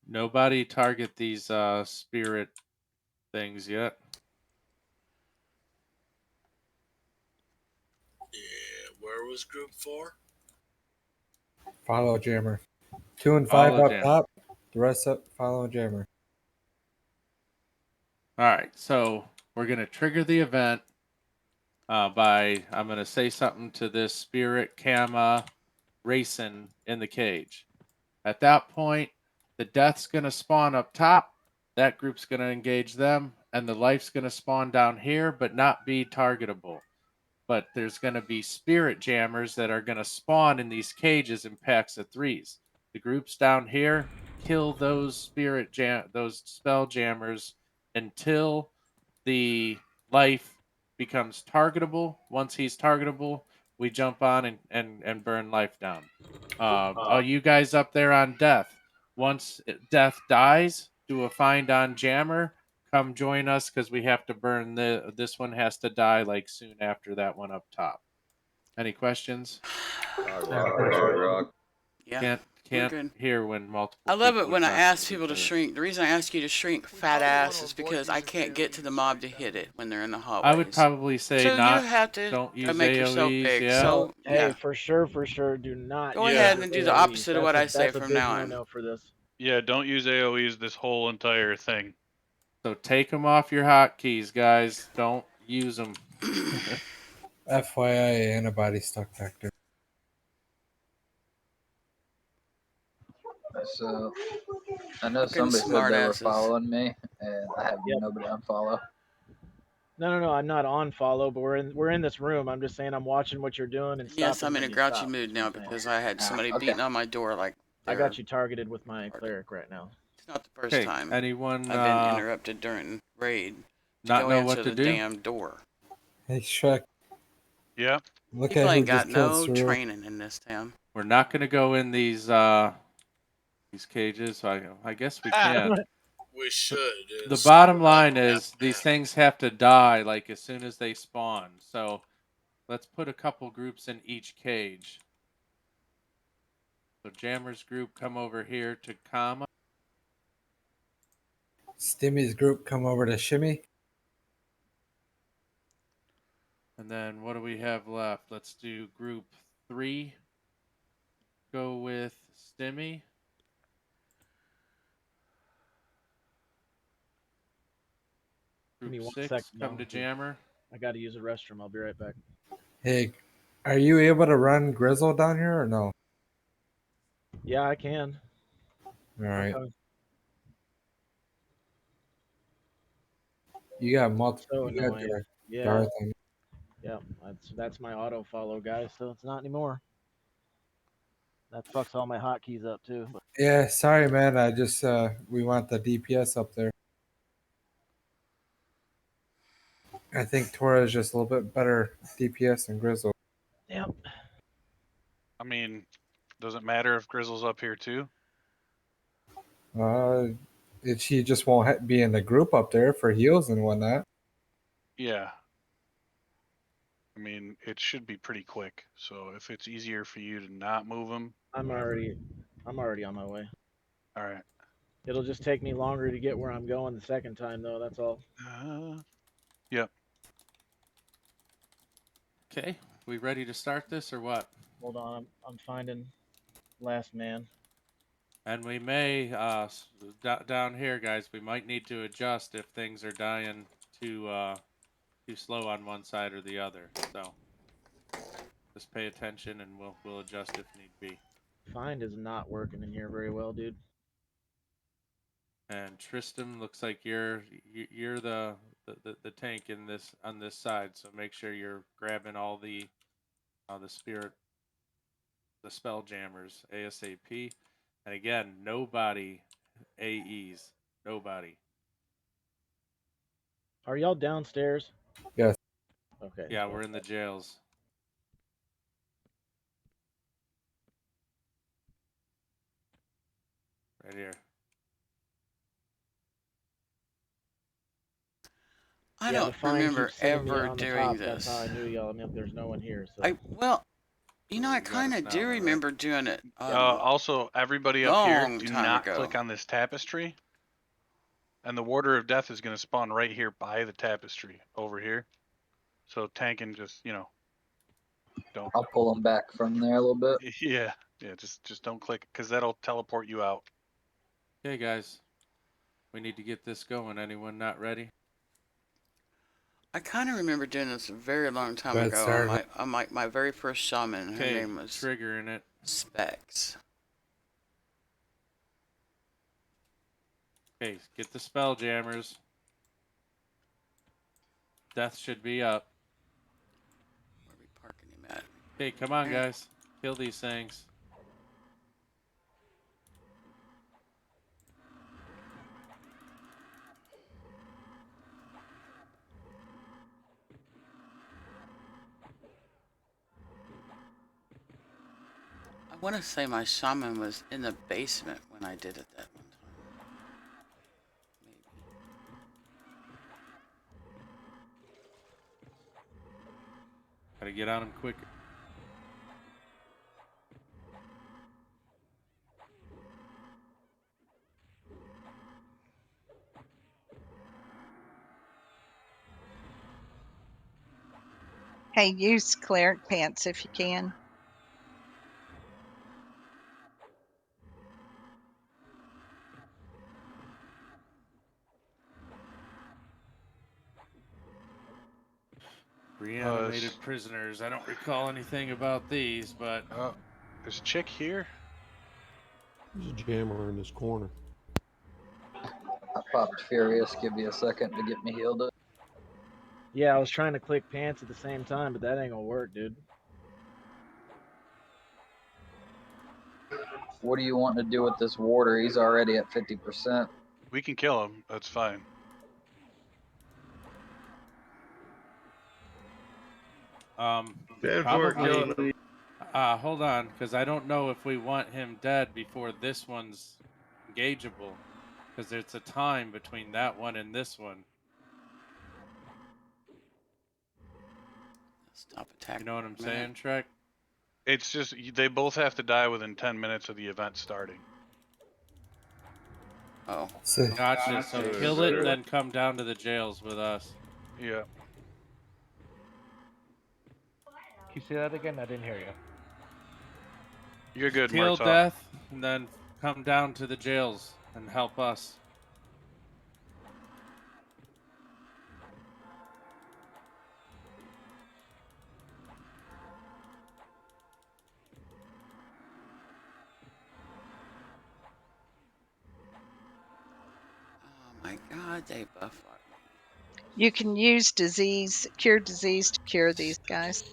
Nobody target these spirit things yet. Yeah, where was group 4? Follow Jammer. 2 and 5 Follow up Jammer. top. The rest up follow Jammer. All right, so we're going to trigger the event by, I'm going to say something to this spirit Kama racing in the cage. At that point, the death's going to spawn up top. That group's going to engage them, and the life's going to spawn down here, but not be targetable. But there's going to be spirit jammers that are going to spawn in these cages in packs of 3s. The groups down here kill those those spell jammers until the life becomes targetable. Once he's targetable, we jump on and burn life down. Are you guys up there on death? Once death dies, do a find on jammer. Come join us because we have to burn this one has to die like soon after that one up top. Any questions? Rock. Yeah. Can't good. hear when multiple. I love it people when I talking ask to people each to other. shrink. The reason I ask you to shrink fat probably ass wanna is avoid because I using can't get to the AoEs mob to right hit now. it when they're in the hallways. I would probably say so not. you have to Don't use make yourself AoEs. big. Yeah. So Hey, yeah. for sure, do not. Go use ahead and do the AoEs. opposite of what I say That's a from big now on. no-no for this. Yeah, don't use AoEs this whole entire thing. So take them off your hotkeys, guys. Don't use them. FYI, antibody stuck back there. So I know Fucking somebody said they were smartasses. following me, and I have Yep. nobody unfollow. No, I'm not on follow, but we're in this room. I'm just saying I'm watching what you're doing and Yes, stopping I'm in when a you grouchy stop. mood That's now what I'm saying. because I had somebody okay. beating on my door like I they're. got you targeted with my cleric right now. It's not the first Okay. time Anyone I've been interrupted during raid to not go know answer what to the do? damn door. Hey, Shrek, Yeah. look People at who ain't got just killed no Saru. training in this town. We're not going to go in these cages. So I guess we can. We should. The bottom line is these things have to die like as soon as they spawn. So let's put a couple groups in each cage. So Jammer's group come over here to Kama. Stimmy's group come over to Shimmy. And then what do we have left? Let's do group 3. Go with Stimmy. Give me Group 1 6 second. come to Jammer. I got to use the restroom. I'll be right back. Hey, are you able to run Grizzle down here or no? Yeah, I can. All right. Okay. You got multiple. So You got annoying. Darth. Yeah. Darth on. Yeah, that's my auto follow, guys. So it's not anymore. That fucks all my hotkeys up too. But Yeah, sorry, man. I just we want the DPS up there. I think Tora is just a little bit better DPS than Grizzle. yep. I mean, does it matter if Grizzle's up here too? She just won't be in the group up there for heals and whatnot. Yeah. I mean, it should be pretty quick. So if it's easier for you to not move them, I'm already on my way. all right. It'll just take me longer to get where I'm going the second time, though. That's all. Yep. Okay, we ready to start this or what? Hold on, I'm finding last man. And we may, down here, guys, we might need to adjust if things are dying too slow on one side or the other. So just pay attention, and we'll adjust if need be. Find is not working in here very well, dude. And Tristan, looks like you're the tank in this on this side. So make sure you're grabbing all the spirit, the spell jammers ASAP. And again, nobody AEs, nobody. Are y'all downstairs? Yes. Okay. Yeah, we're in the jails. Right here. I Yeah, the don't find remember keeps sending me ever on the doing top. That's how I this. knew y'all. I mean, there's no one here. So. Well, you know, I You got kind us of now, do though, right? remember doing it. Also, everybody up here, Long do time not ago. click on this tapestry. And the Warder of Death is going to spawn right here by the tapestry over here. So tank and just, don't. I'll pull them back from there a little bit. Yeah, just don't click because that'll teleport you out. Okay, guys, we need to get this going. Anyone not ready? I kind of remember doing this a very long time Go ahead, ago sir. on my very first shaman. Her Okay, name was triggering it. Specs. Okay, get the spell jammers. Death should be up. Where are we parking him at? Okay, come on, There. guys. Kill these things. I want to say my shaman was in the basement when I did it that one time. Maybe. Gotta get on them quick. Hey, use cleric pants if you can. Reanimated prisoners. I don't recall anything about these, but there's a chick here. There's a jammer in this corner. I popped Furious. Give me a second to get me healed up. Yeah, I was trying to click pants at the same time, but that ain't gonna work, dude. What do you want to do with this warder? He's already at 50%. We can kill him. That's fine. Probably. Hold on, because I don't know if we want him dead before this one's engageable, because there's a time between that one and this one. Stop attacking. You know what I'm saying, Trek? It's just they both have to die within 10 minutes of the event starting. Oh. Gotcha. So kill it and then come down to the jails with us. Yeah. Can you say that again? I didn't hear you. You're good, Kill Martha. Death and then come down to the jails and help us. Oh my God, they buff on me. You can use cure disease to cure these guys.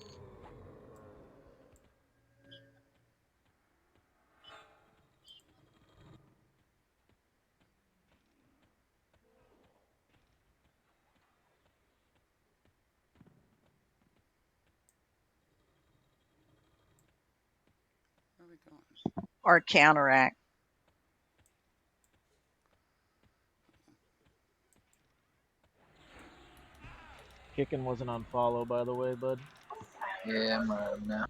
Where are we going? Or counteract. Kicking wasn't on follow, by the way, bud. Yeah, I'm right now.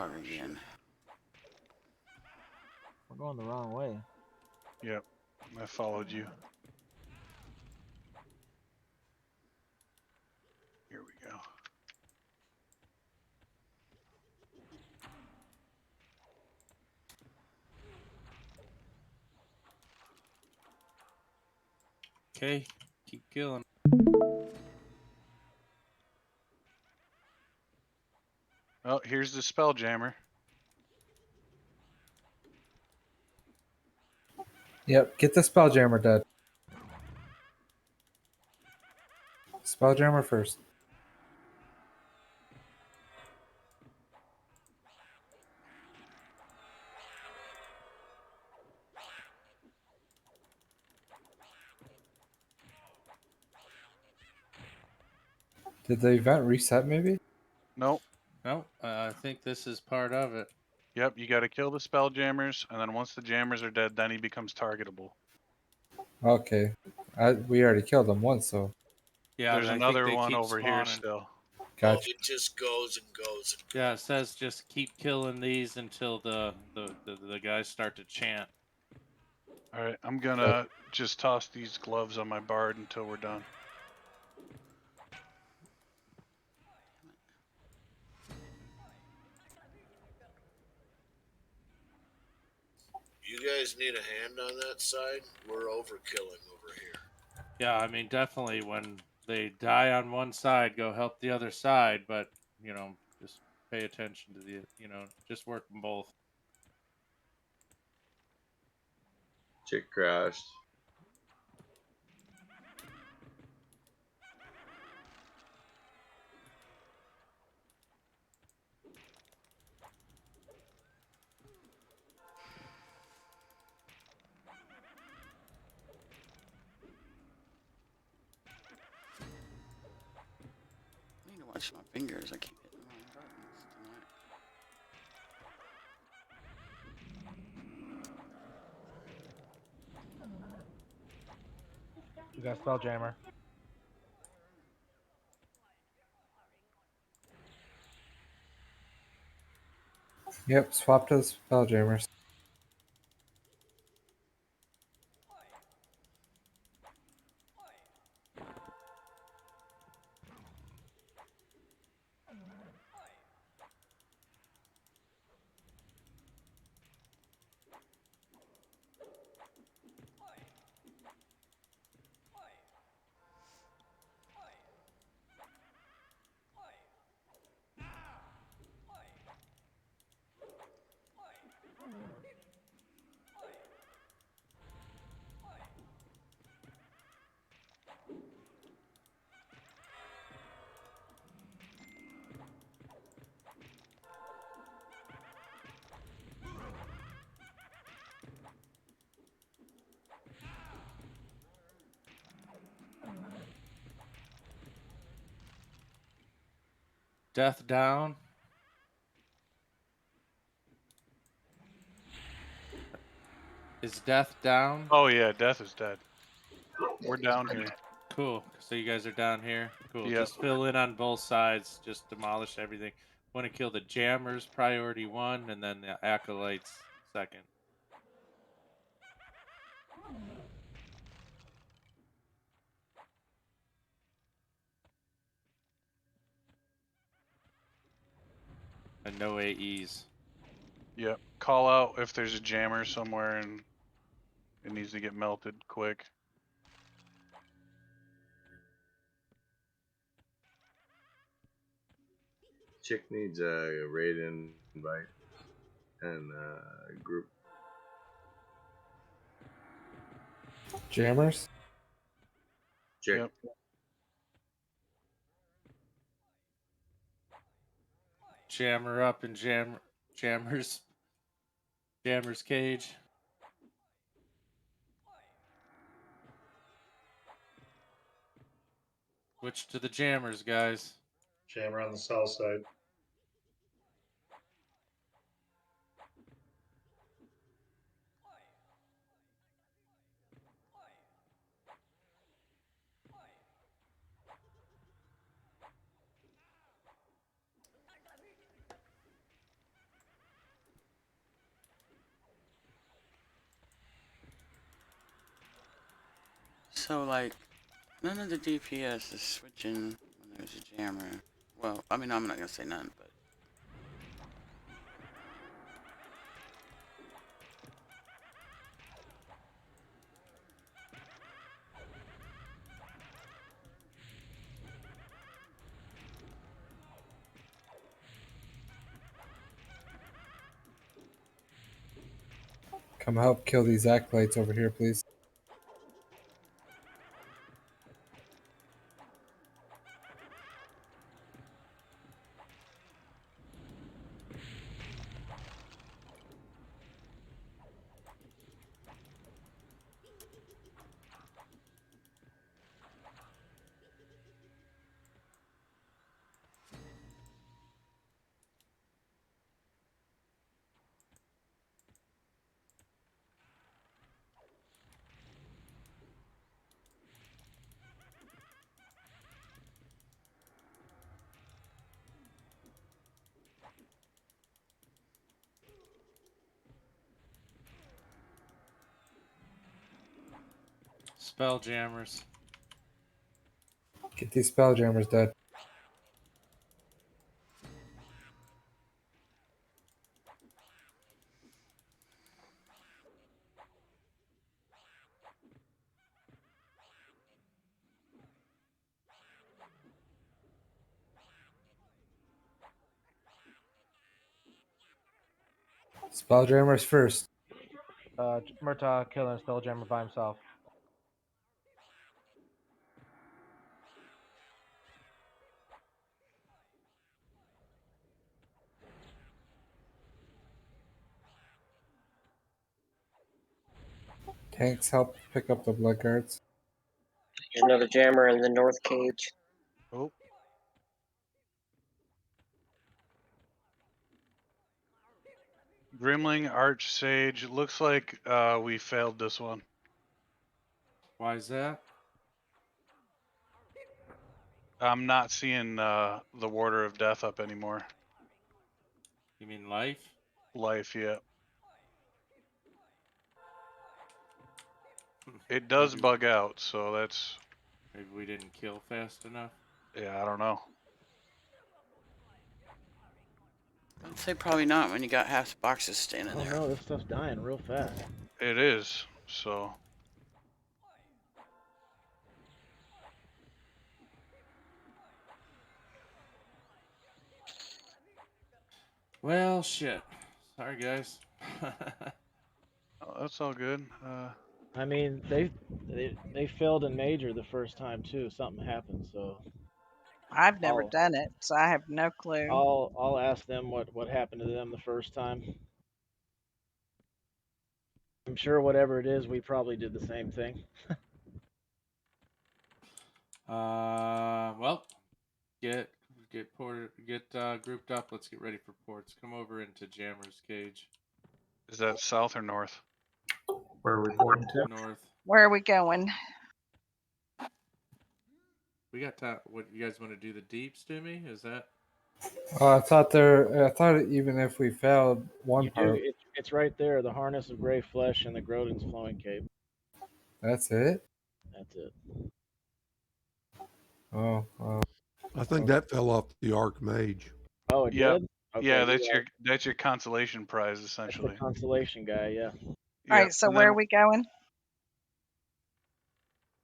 Dog again. We're going the wrong way. Yep, I followed you. Here we go. Okay, keep killing. Oh, here's the Spelljammer. Yep, get the Spelljammer dead. Spelljammer first. Did the event reset maybe? Nope. No, I think this is part of it. Yep, you got to kill the Spelljammers, and then once the jammers are dead, then he becomes targetable. Okay. We already killed him once, so. Yeah, There's I think another they one keep over here spawning. still. Oh, Gotcha. it just goes and goes and goes. Yeah, it says just keep killing these until the guys start to chant. All right, I'm gonna just toss these gloves on my bard until we're done. You guys need a hand on that side? We're overkilling over here. Yeah, I mean, definitely when they die on one side, go help the other side, but, you know, just pay attention to the, you know, just work them both. Chick crashed. I need to watch my fingers. I keep hitting the wrong buttons tonight. You got Spelljammer. Yep, swap to the Spelljammers. Death down. Is Death down? Oh yeah, Death is dead. We're down here. Cool. So you guys are down here. Cool. Yep. Just fill in on both sides. Just demolish everything. Want to kill the jammers, priority 1, and then the acolytes, second. And no AEs. Yep. Call out if there's a jammer somewhere and it needs to get melted quick. Chick needs a raid invite and a group. Jammers? Chick. Yep. Jammer up and jammers cage. Switch to the jammers, guys. Jammer on the south side. So, like, none of the DPS is switching when there's a jammer. Well, I mean, I'm not gonna say none, but Come help kill these acolytes over here, please. Spelljammers. Get these spelljammers dead. Spelljammers first. Murtaugh killing a spelljammer by himself. Tanks help pick up the blood guards. There's another jammer in the north cage. Oh. Grimling, Arch Sage. Looks like we failed this one. Why is that? I'm not seeing the Warder of Death up anymore. You mean life? Life, yeah. It does Maybe, bug out, so that's... maybe we didn't kill fast enough. Yeah, I don't know. I'd say probably not when you got half the boxes standing Oh there. no, this stuff's dying real fast. It is, so... Well, shit. Sorry, guys. Oh, that's all good. I mean, they failed in major the first time too. Something happened, so I've never I'll done it, so I have no clue. I'll ask them what happened to them the first time. I'm sure whatever it is, we probably did the same thing. Well, get grouped up. Let's get ready for ports. Come over into Jammer's cage. Is that south or north? Where are we pointing to? North. Where are we going? We got time. What you guys want to do the deeps to me? Is that? I thought even if we failed one You do. part, It's right there. The harness of gray flesh and the Grodin's flowing cape. that's it. That's it. Oh, I think that fell off the Archmage. Oh, it Yep. did. Okay, Yeah, you're that's your consolation prize, That's the essentially. consolation guy. Yeah. All Yep. right, so where are we going?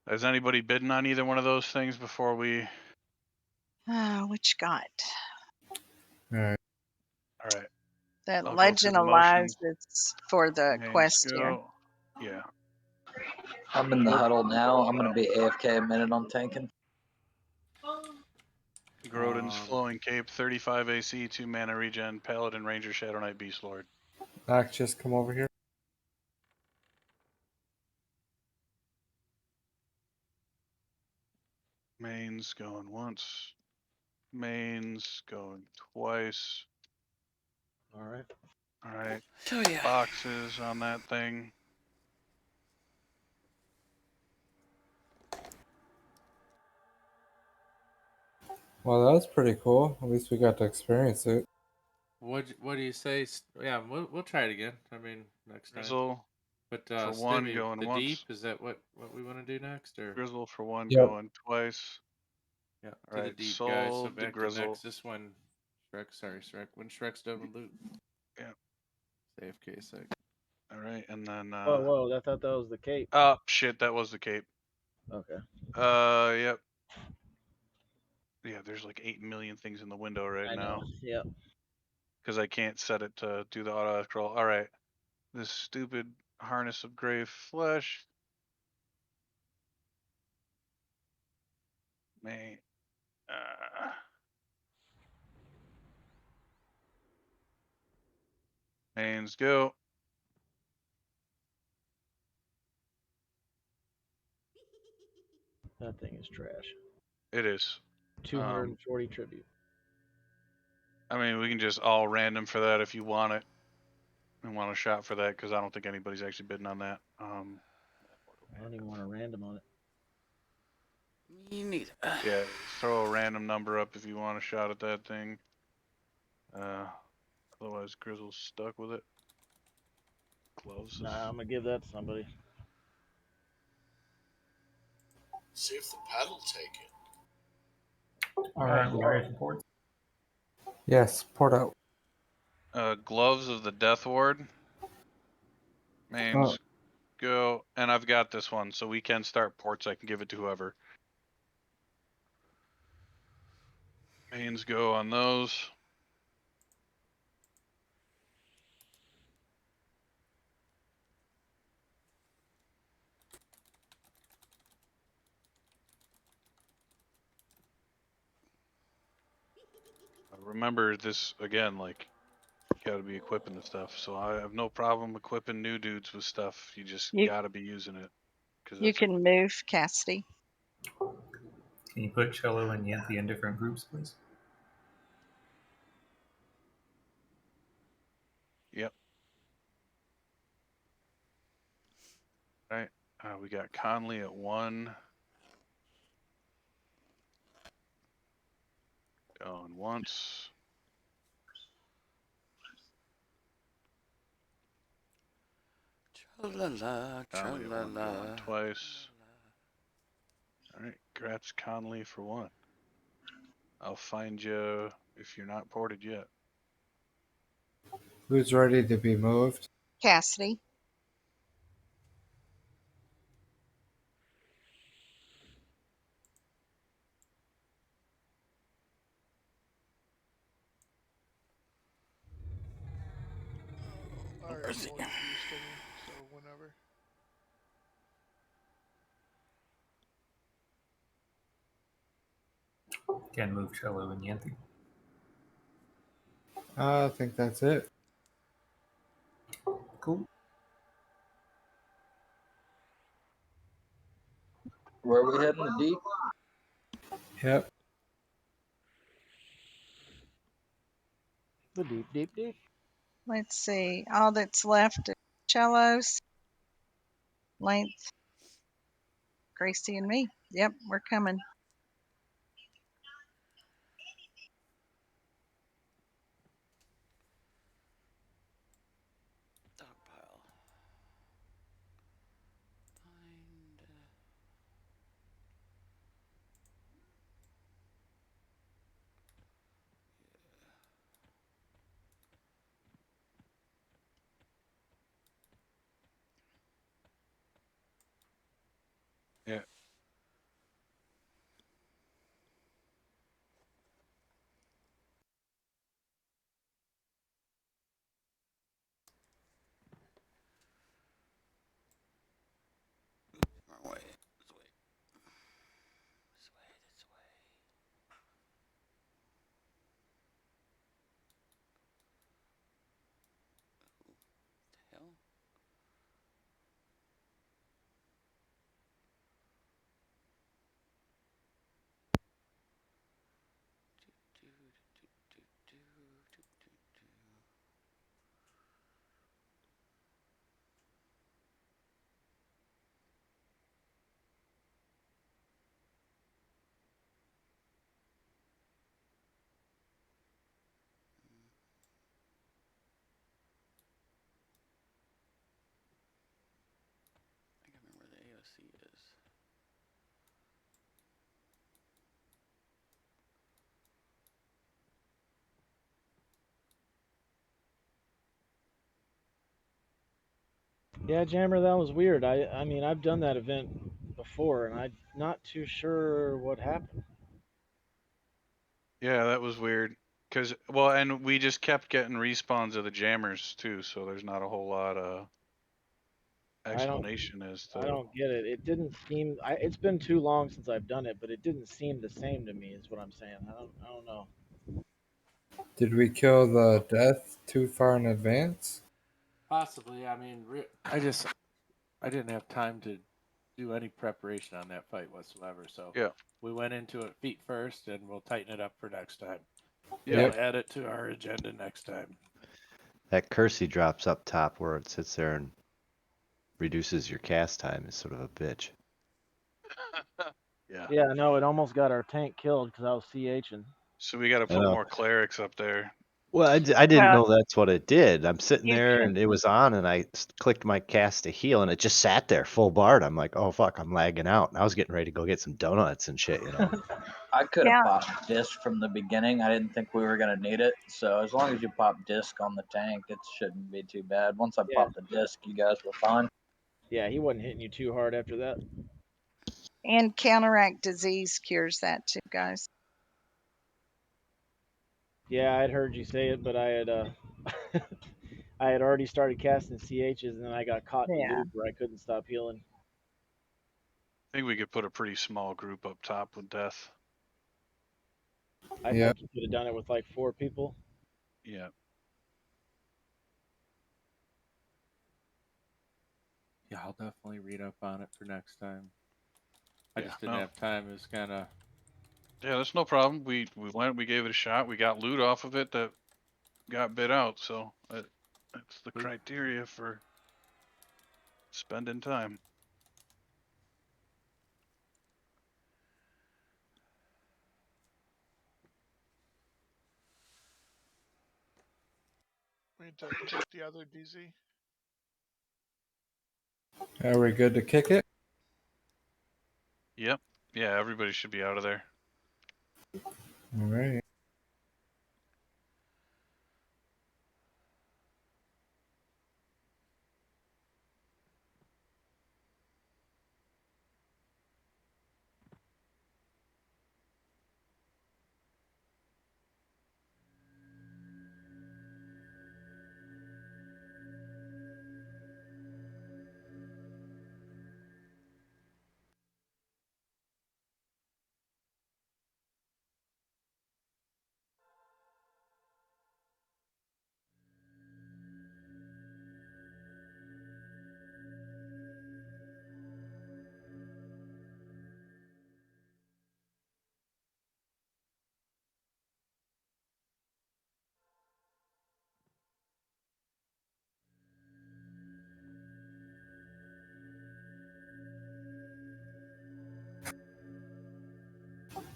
Has anybody bidden on either one of those things before we... What you got? all right. All right. That I'll go through Legend the of Lies motions. is for the Names quest here. go. Yeah. I'm in the huddle now. I'm gonna be AFK a minute on tanking. Grodin's Flowing Cape, 35 AC, 2 mana regen, Paladin, Ranger, Shadow Knight, Beast Lord. Max, just come over here. Mains going once. Mains going twice. All right. All right. So yeah. Boxes on that thing. Well, that was pretty cool. At least we got to experience it. What do you say? Yeah, we'll try it again. I mean, next time. Grizzle. But for one Stimmy, going the once. deep, is that what we want to do next, or Grizzle for one Yep. going twice. yeah, All to the right, deep, guys. So sold the back to Grizzle. Nexus when Shrek. When Shrek's done with loot. Yeah. AFK sec. All right, and then Whoa! I thought that was the cape. oh shit, that was the cape. Okay. Yep. Yeah, there's like 8 million things in the window right I now. know. Yep. Because I can't set it to do the auto scroll. All right, this stupid harness of gray flesh. Man, hands go. That thing is trash. It is. 240 tribute. I mean, we can just all random for that if you want it, and want a shot for that, because I don't think anybody's actually bidding on that. I don't even want a random on it. Me neither. Yeah, throw a random number up if you want a shot at that thing. Otherwise, Grizzle's stuck with it. Gloves. Nah, I'm gonna give that to somebody. See if the ped'll take it. All right, we ready for ports? Yes, port out. Gloves of the Death Ward. Mains Oh, go, and I've got this one, so we can start ports. I can give it to whoever. Mains go on those. Remember this again, like, you gotta be equipping the stuff. So I have no problem equipping new dudes with stuff. You just You gotta be using it. Cause you that's can move, Cassidy. Can you put Cello and Yanthi in different groups, please? Yep. Right. We got Conley at 1. Going once. Tra-la-la, Conley at 1 going tra-la-la. twice. Alright, congrats Conley for 1. I'll find you if you're not ported yet. who's ready to be moved? Cassidy. I already Where's he? ported you, Stimmy, so whenever. Can move Cello and Yanthi. I think that's it. Cool. Where are we heading? The deep? Yep. The deep. Let's see. All that's left is cellos, length, Gracie, and me. Yep, we're coming. Dogpile. Find. Yeah. Yeah, Jammer, that was weird. I mean, I've done that event before, and I'm not too sure what happened. Yeah, that was weird. Cause well, and we just kept getting respawns of the jammers too, so there's not a whole lot of I don't, explanation as I to. don't get it. It didn't seem. It's been too long since I've done it, but it didn't seem the same to me. Is what I'm saying. I don't know. Did we kill the death too far in advance? Possibly. I mean, I didn't have time to do any preparation on that fight whatsoever. So Yeah. we went into it feet first, and we'll tighten it up for next time. Yeah. We'll add it to our agenda next time. That curse he drops up top where it sits there and reduces your cast time is sort of a bitch. Yeah. Yeah, no, it almost got our tank killed because I was CHing. So we got to I put know. more clerics up there. Well, I didn't Well, know that's what it did. I'm sitting you there can. and it was on, and I clicked my cast to heal, and it just sat there full bard. I'm like, oh fuck, I'm lagging out. And I was getting ready to go get some donuts and shit, you know. I could have Yeah. popped disc from the beginning. I didn't think we were gonna need it. So as long as you pop disc on the tank, it shouldn't be too bad. Once I Yeah. popped the disc, you guys were fine. Yeah, he wasn't hitting you too hard after that. And counteract disease cures that too, guys. Yeah, I'd heard you say it, but I had I had already started casting CHs, and then I got caught in the Yeah. loop where I couldn't stop healing. I think we could put a pretty small group up top with death. I Yeah. think you could have done it with like 4 people. Yeah. Yeah, I'll definitely read up on it for next time. I Yeah. just didn't No. have time. It was kind of. Yeah, that's no problem. We went, we gave it a shot. We got loot off of it that got bid out. So that's the criteria for spending time. We need to kick the other DZ. Are we good to kick it? Yep. Yeah, everybody should be out of there. All right.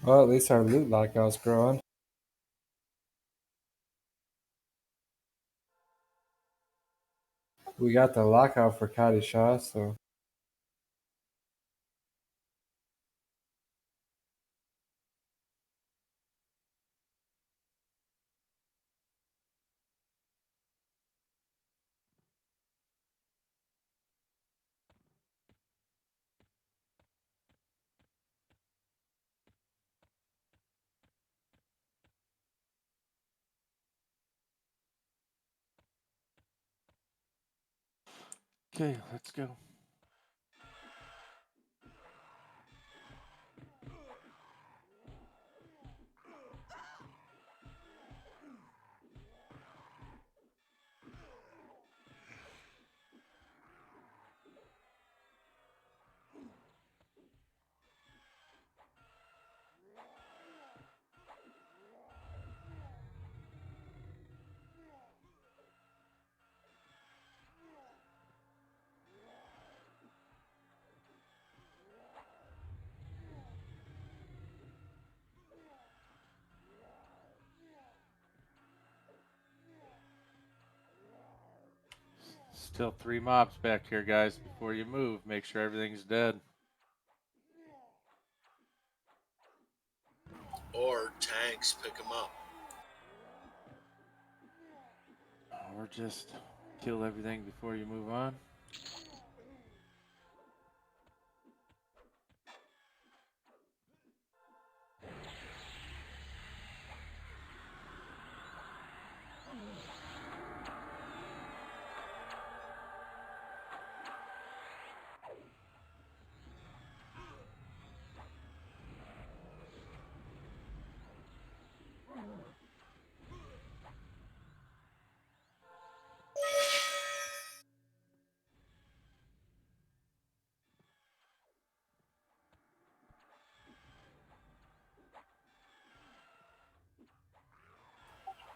Well, at least our loot lockout's growing. We got the lockout for Kadisha, so Okay, let's go. Still 3 mobs back here, guys. Before you move, make sure everything's dead. Or tanks pick them up. Or just kill everything before you move on.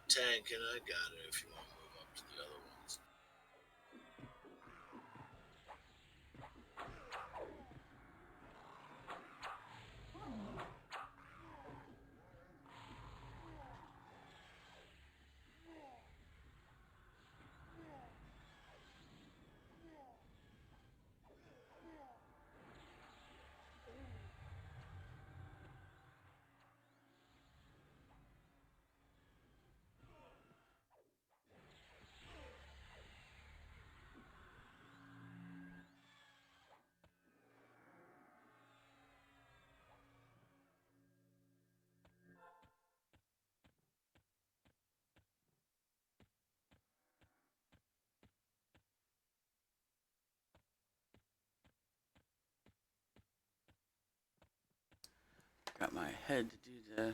Tank, and I got it if you want to move up to the other ones. Got my head to do the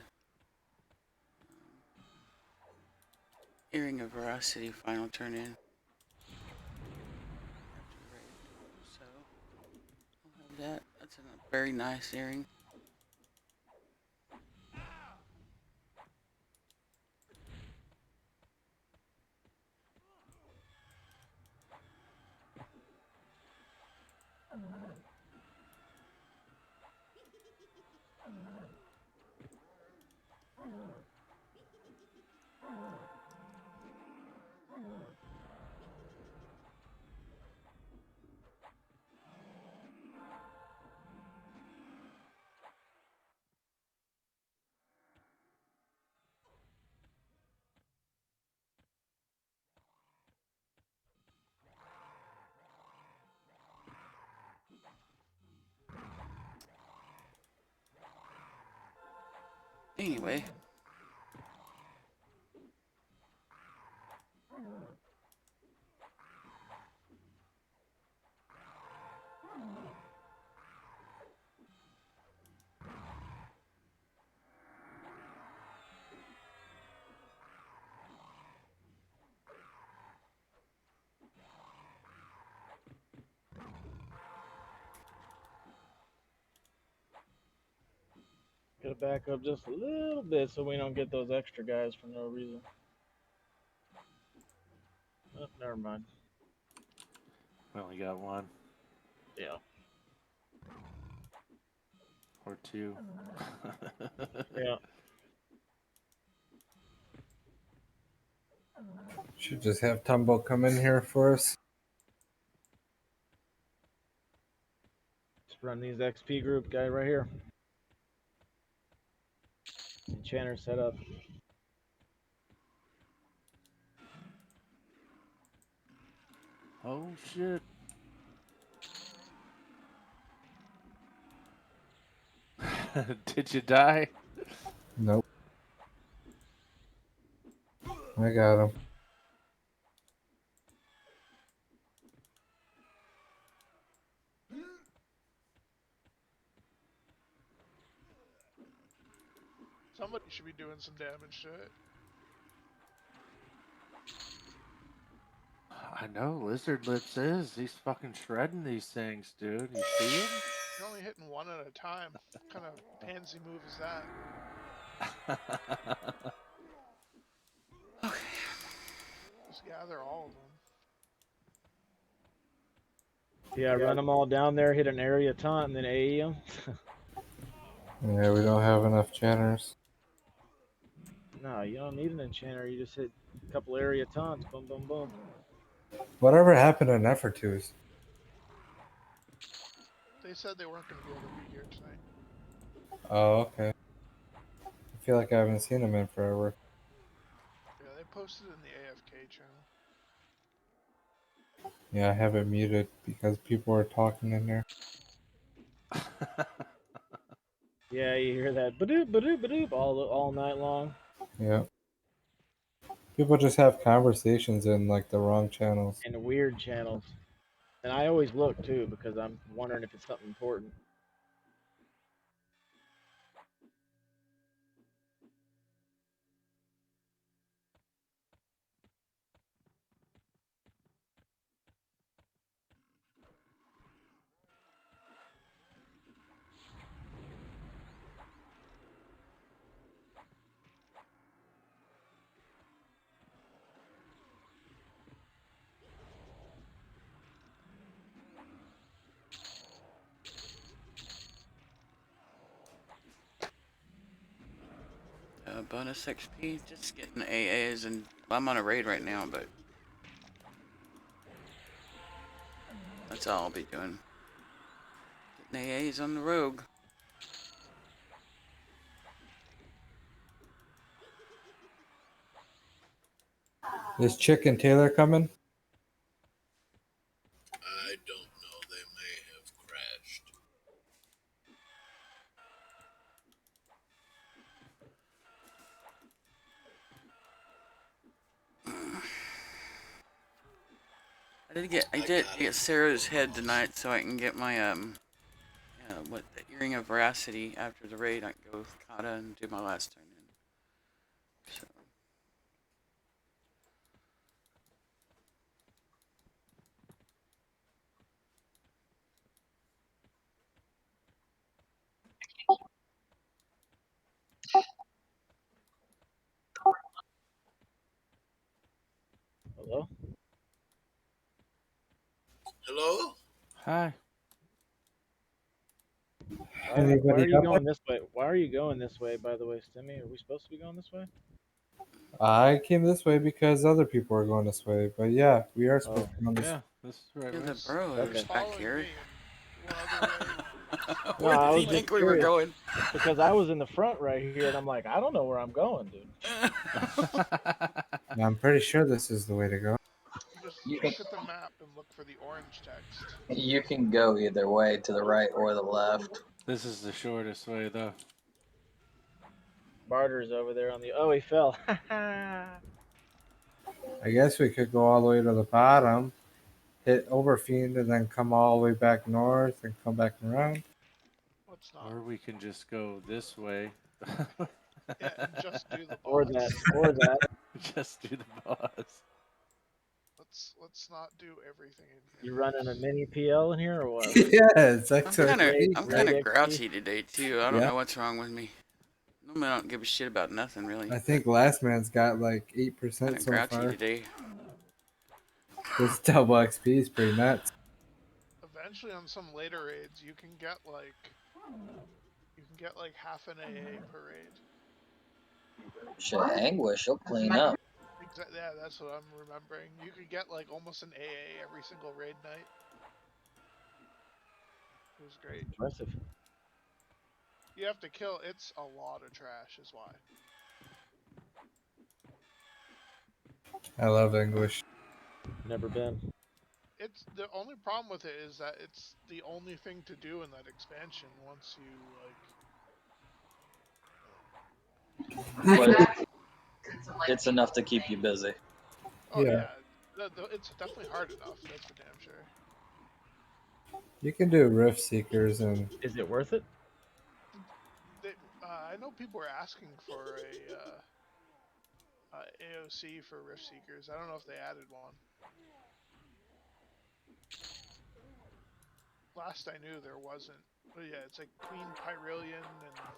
Earring of Veracity final turn in. So I'll have that. That's a very nice earring. Anyway. Gotta back up just a little bit so we don't get those extra guys for no reason. Oh, never mind. We only got one. Yeah. Or two. Yeah. Should just have Tumble come in here for us. Let's run these XP group guy right here. Enchanter set up. Oh shit. Did you die? Nope. I got him. Somebody should be doing some damage to it. I know, Lizard Lips is. He's fucking shredding these things, dude. You see him? You're only hitting one at a time. What kind of pansy move is that? Okay. Just gather all of them. Yeah, run them all down there, hit an area taunt, and then AE them. Yeah, we don't have enough channers. No, you don't need an enchanter. You just hit a couple area taunts. Boom, boom, boom. Whatever happened to Nefertus? They said they weren't going to be able to be here tonight. Oh, okay. I feel like I haven't seen him in forever. Yeah, they posted in the AFK channel. Yeah, I have it muted because people are talking in there. Yeah, you hear that badoop badoop badoop all night long. Yeah. People just have conversations in like the wrong channels. And the weird channels. And I always look too because I'm wondering if it's something important. Bonus XP, just getting AAs, and I'm on a raid right now, but that's all I'll be doing. Getting AAs on the rogue. Is Chick and Taylor coming? I don't know. They may have crashed. I did get Sarah's head tonight, so I can get my the earring of veracity after the raid. I can go with Kata and do my last turn in. So. Hello? Hello? Hi. Why Anybody are you up there? going this way? Why are you going this way, by the way, Stimmy? Are we supposed to be going this way? I came this way because other people are going this way. But yeah, we are supposed to be on this. Yeah, this is right. Yeah, the way. burrower's Okay. back Following here. me in one other way. No, Where I did he was just think we were curious going? because I was in the front right here, and I'm like, I don't know where I'm going, dude. I'm pretty sure this is the way to go. Just You can look at the map and look for the orange text. you can go either way, to the right or the left. This is the shortest way, though. Barter's over there on the. Oh, he fell. I guess we could go all the way to the bottom, hit Overfiend, and then come all the way back north and come back around. Let's not. Or we can just go this way. Yeah, and just do the or boss. that. Or that. Just do the boss. Let's not do everything in here. You running a mini PL in here or what? Yeah, it's I'm kind of XRP. I'm Raid kind of XP? grouchy today too. I don't Yeah. know what's wrong with me. Normally I don't give a shit about nothing really. I think last man's got like 8% Kind of so grouchy far. today. This double XP is pretty nuts. Eventually, on some later raids, you can get like half an AA per raid. Shit, Anguish, he'll clean up. Yeah, that's what I'm remembering. You could get like almost an AA every single raid night. It was great. Impressive. You have to kill. It's a lot of trash, is why. I love English. Never been. It's the only problem with it is that it's the only thing to do in that expansion once you But it's enough to keep you busy. Oh Yeah. it's definitely hard enough. That's for damn sure. You can do Rift Seekers and Is it worth it? I know people are asking for a AOC for Rift Seekers. I don't know if they added one. Last I knew, there wasn't. But yeah, it's like Queen Pyrillion and.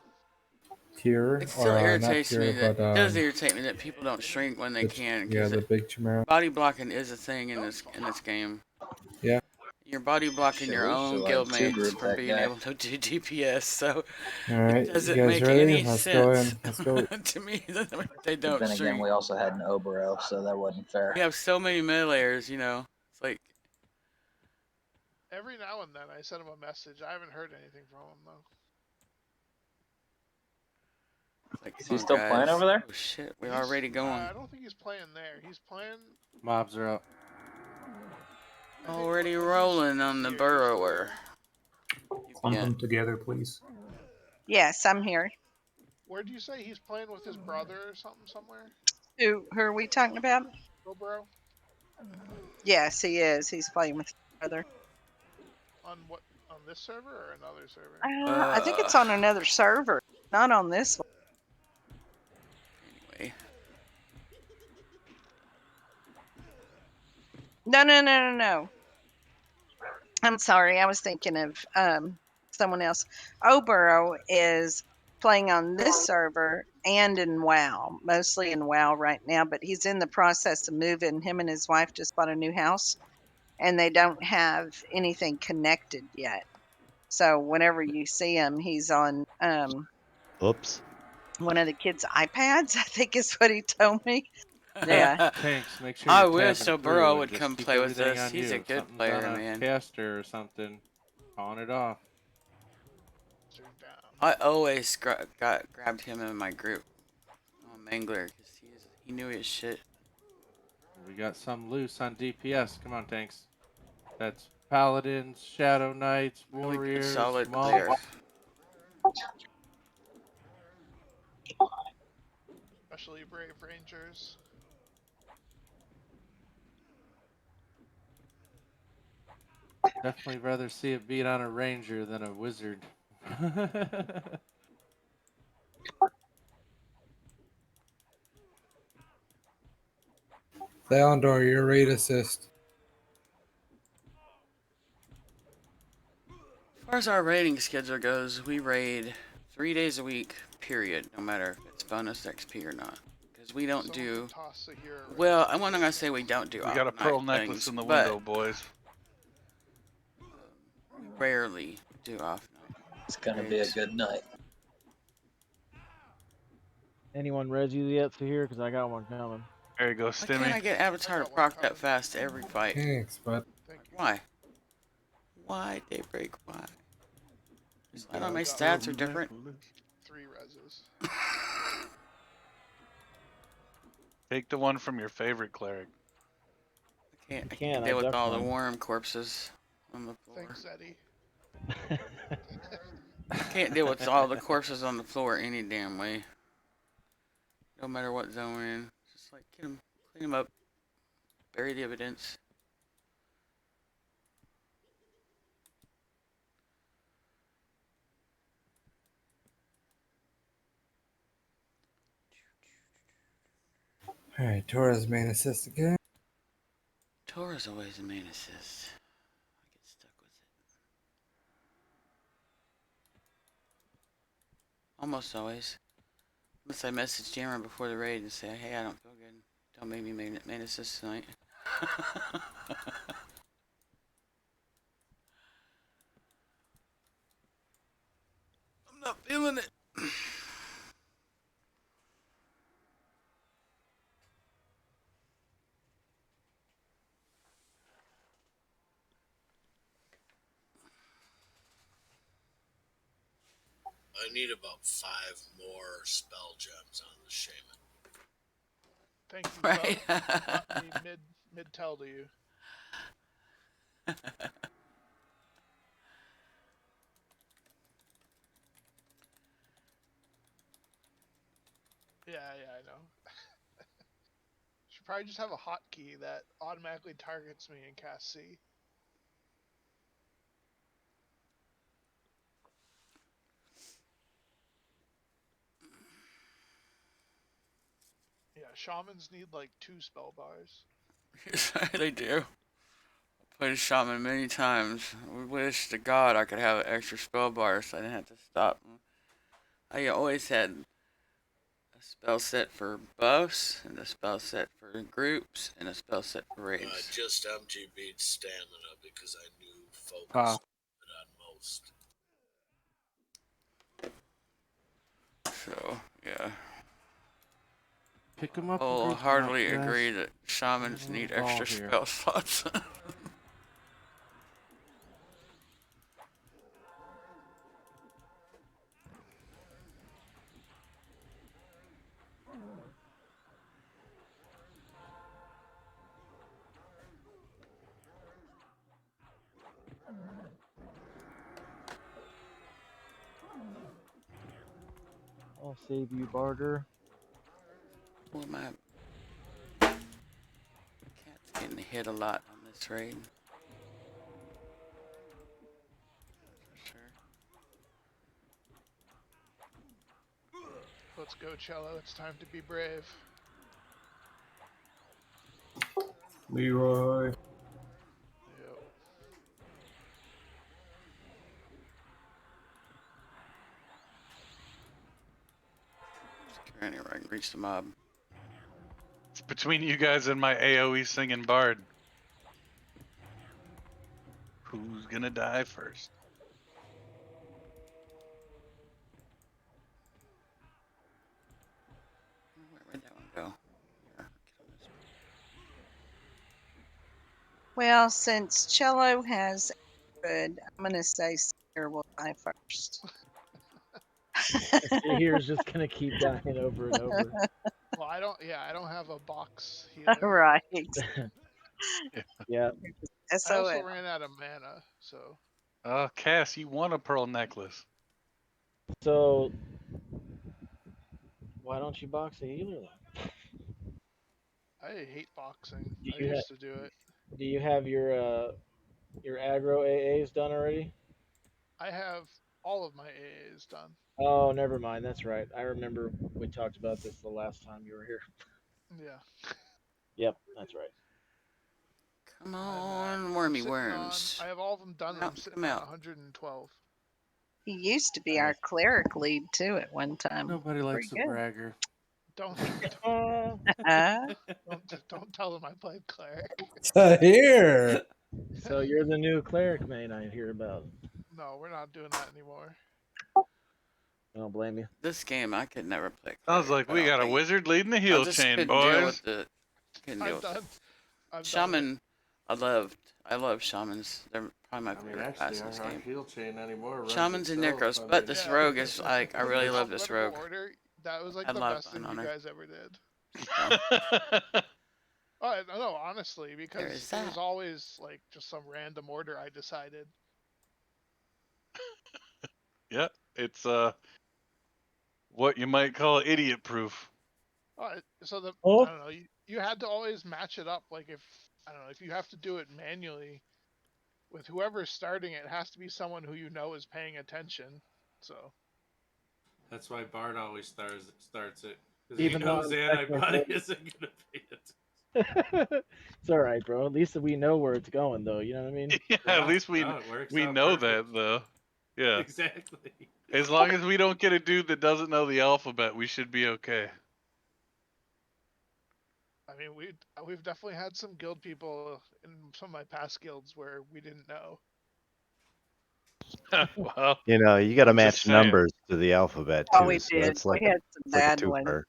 Tier, It still or not irritates Tier, me that but it does irritate me that people don't shrink when they the, can. yeah, Cause the big Chimera. body blocking is a thing in this game. Yeah. You're body blocking Shit, your we own should like two guildmates group from that being guy. able to do DPS. So All right, it doesn't you guys make ready? any Let's sense go in. Let's go. to me. They But don't then again, shrink. we also had an Obero, so that wasn't fair. We have so many meleeers, you know. It's like Every now and then, I send him a message. I haven't heard anything from him though. Is he still playing over there? Oh shit, we're already going. I don't think he's playing there. He's playing. Mobs are up. Oh, Already when he's rolling on the here, burrower. Clump them together, please. Yes, I'm here. Where do you say he's playing with his brother or something somewhere? Who are we talking about? Bro, Yes, he is. He's playing with his brother. on what? On this server or another server? I think it's on another server, not on this one. Anyway. No. I'm sorry. I was thinking of someone else. Oburo is playing on this server and in WoW, mostly in WoW right now, but he's in the process of moving. Him and his wife just bought a new house, and they don't have anything connected yet. So whenever you see him, he's on Oops. one of the kids' iPads, I think is what he told me. Yeah. Tanks, make sure I you're wish tabbing through Oburo and would just come keep play with everything us. on He's you. a If good something's player, on a man. caster or something, pawn it off. I always grabbed him in my group on Mangler because he knew his shit. We got some loose on DPS. Come on, Tanks. That's Paladins, Shadow Knights, Really good, Warriors, solid Monks. players. Especially Brave Rangers. Definitely rather see it beat on a Ranger than a Wizard. Theondor, your raid assist. As far as our raiding schedule goes, we raid 3 days a week, period, no matter if it's bonus XP or not. Because we don't do... Toss the hero Well, I'm not going to say we don't do We got a pearl off-night necklace things, in the but window, boys. we rarely do off-night. It's gonna be a good night. Anyone resi yet to here? Because I got one coming. There you go, Why can't I Stimmy. get Avatar to proc that fast every fight? Thanks, bud. Why? Why, Daybreak? Why? Just Got on my a stats pearl are different. necklace. 3 reses. Take the one from your favorite cleric. I I can't I deal with ducked all the one. worm corpses on the floor. Thanks, Eddie. I can't deal with all the corpses on the floor any damn way. No matter what zone we're in. Just like clean them up, bury the evidence. Alright, Torres main assist again. Tora's always a main assist. I get stuck with it. Almost always. Unless I message Jammer before the raid and say, hey, I don't feel good. Don't make me main assist tonight. I'm not feeling it. I need about 5 more spell gems on the shaman. Thank you, Right. Let me mid tell to you. Yeah, I know. Should probably just have a hotkey that automatically targets me in Cast C. Yeah, shamans need like 2 spell bars. Yes, they do. I played a shaman many times. We wish to God I could have an extra spell bar so I didn't have to stop. I always had a spell set for buffs, and a spell set for groups, and a spell set for raids. Just MGB'd stamina because I knew focus Ah. on most. So, yeah. Pick them up. I'll and hardly agree that shamans Little need ball extra here. spell slots. I'll save you, Barter. Well, my cat's getting hit a lot on this raid. For sure. Let's go, Cello. It's time to be brave. Leroy. Yep. Secure anywhere I can reach the mob. It's between you guys and my AoE singing bard. Who's gonna die first? Where'd that one go? Here, get on this Well, since Cello has good, I'm gonna say Seer will die first. Seer's just gonna keep dying over and over. Well, I don't. Yeah, I don't have a box healer. Right. Yeah. I also SOL. ran out of mana, so Oh, Cass, you won a pearl necklace. So why don't you box a healer then? I hate boxing. Do I you used to do it. Do you have your aggro AAs done already? I have all of my AAs done. Oh, never mind. That's right. I remember we talked about this the last time you were here. Yeah. Yep, that's right. Come I'm on, wormy sitting worms. I have all of them done. And Come I'm out, sitting come on out. 112. He used to be our cleric lead too at one time. Nobody likes the Pretty bragger. Don't good. don't tell them I played cleric. Here. So you're the new cleric main I hear about. No, we're not doing that anymore. I don't blame you. This game, I could never play. I was like, cleric, I we don't got a think. wizard leading the I heal just chain, couldn't deal boys. with the. Couldn't deal I'm with done. I'm done. Shaman. I love shamans. They're probably my favorite class in this our game. heal chain anymore. runs Shamans and itself, necros, I but mean- this Yeah. rogue is like I In really love this alphabetical rogue. Order, that was like I the love best thing Vine you Honor. guys ever did. So, Oh no, honestly, there because is it was that. always like just some random order I decided. Yeah, it's what you might call idiot proof. So I Oh, don't know. You had to always match it up. Like if I don't know if you have to do it manually with whoever's starting it, has to be someone who you know is paying attention. So That's why Bart always starts it. Because even he though knows I'm anybody technically- isn't going to pay attention. It's all right, bro. At least we know where it's going, though. You know what I mean? Yeah, at least we no, it works we out know perfect. that though. Yeah. Exactly. As long as we don't get a dude that doesn't know the alphabet, we should be okay. I mean, we've definitely had some guild people in some of my past guilds where we didn't know. Well, You know, you got to I'm just match saying. numbers to the alphabet Oh, too. we So did. it's like We had some it's like a bad ones. twofer.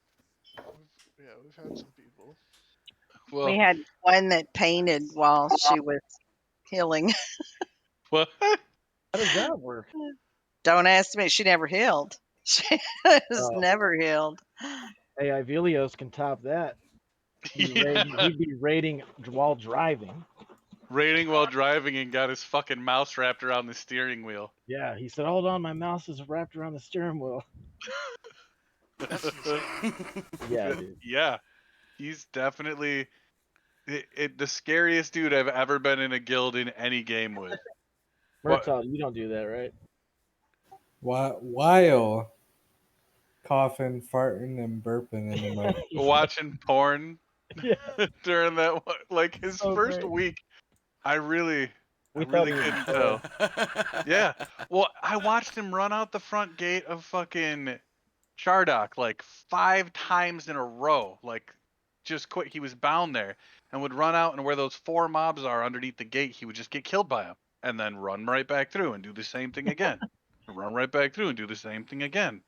We've had some people. Well, We had one that painted while she was healing. what? How does that work? Don't ask me. She never healed. She was Oh. never healed. Hey, Ivelios can top that. Yeah. He'd be raiding while driving. Raiding while driving and got his fucking mouse wrapped around the steering wheel. Yeah, he said, "Hold on, my mouse is wrapped around the steering wheel." That's insane. Yeah, dude. Yeah, he's definitely the scariest dude I've ever been in a guild in any game with. Murtaugh, you don't do that, right? While coughing, farting, and burping in the mic. Watching porn Yeah. during that one, like his So first great. week, I really We thought he was couldn't dead. tell. Yeah, well, I watched him run out the front gate of fucking Shardock like 5 times in a row, like just quick. He was bound there and would run out, and where those 4 mobs are underneath the gate, he would just get killed by them, and then run right back through and do the same thing again. Run right back through and do the same thing again.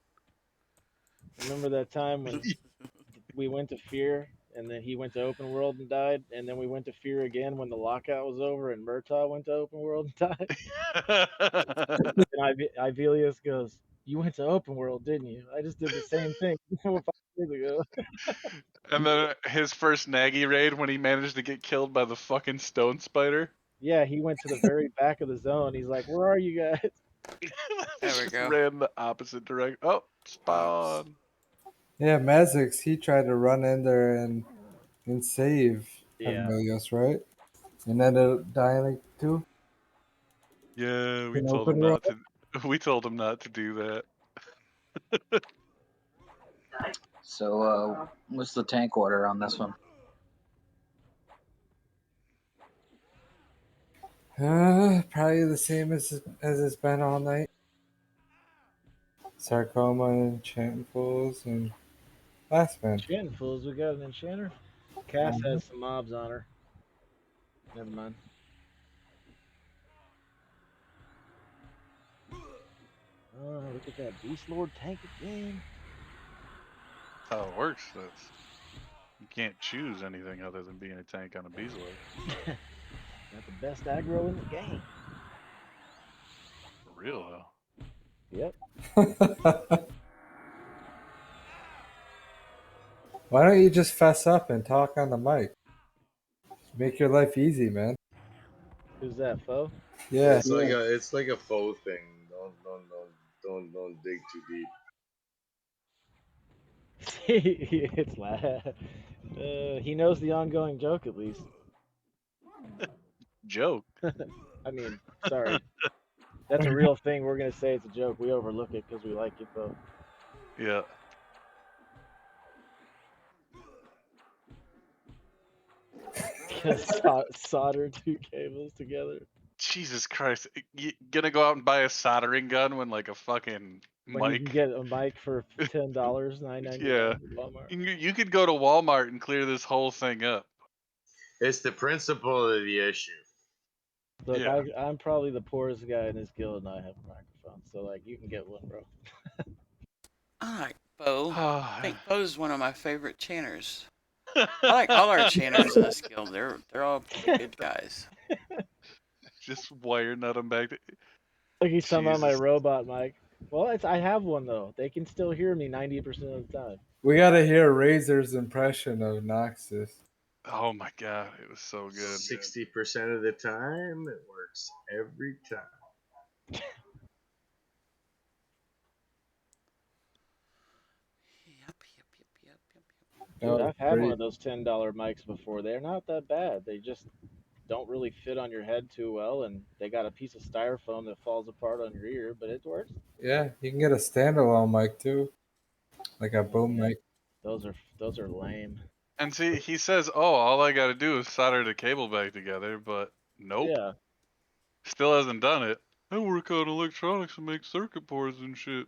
Remember that time when we went to Fear, and then he went to Open World and died, and then we went to Fear again when the lockout was over, and Murtaugh went to Open World and died. And Ivelius goes, "You went to Open World, didn't you? I just did the same thing 5 years ago." And then his first Naggy raid when he managed to get killed by the fucking stone spider. Yeah, he went to the very back of the zone. He's like, "Where are you guys?" There we Just go. ran the opposite direction. Oh, spawn. Yeah, Mazix, he tried to run in there and save Yeah. Emilios, right? And ended up dying like two. Yeah, we An told him open road. not to. We told him not to do that. So, what's the tank order on this one? Probably the same as it's been all night. Sarcoma and Chantfuls and Last Man. Enchanting fools, we got an enchanter. Cass has some mobs on her. Never mind. Oh, look at that Beast Lord tank again. That's how it works. That's you can't choose anything other than being a tank on a Beast Lord. Got the best aggro in the game. For real though. Yep. Why don't you just fess up and talk on the mic? Make your life easy, man. Who's that, foe? Yeah. It's like a faux thing. Don't dig too deep. It's he knows the ongoing joke at least. Joke. I mean, sorry. That's a real thing. We're gonna say it's a joke. We overlook it because we like it, though. Yeah. Solder two cables together. Jesus Christ. You gonna go out and buy a soldering gun when like a fucking When you can mic? get a mic for $10, $9.99 Yeah. at Walmart. You could go to Walmart and clear this whole thing up. It's the principle of the issue. Look, Yeah. I'm probably the poorest guy in this guild, and I have a microphone, so like you can get one, bro. I like Bo. I think Bo's one of my favorite chanters. I like all our chanters in this guild. They're all pretty good guys. Just wire nut them back. Like he's talking about my Jesus. robot mic. Well, I have one though. They can still hear me 90% of the time. We gotta hear Razor's impression of Noxus. Oh my god, it was so good. 60% of the time, it works every time. Dude, I've had one of those $10 mics before. They're not that bad. They just don't really fit on your head too well, and they got a piece of styrofoam that falls apart on your ear, but it works. Yeah, you can get a standalone mic too, like a boom mic. Those are lame. And see, he says, "Oh, all I got to do is solder the cable back together," but nope. Yeah. Still hasn't done it. I work on electronics and make circuit boards and shit.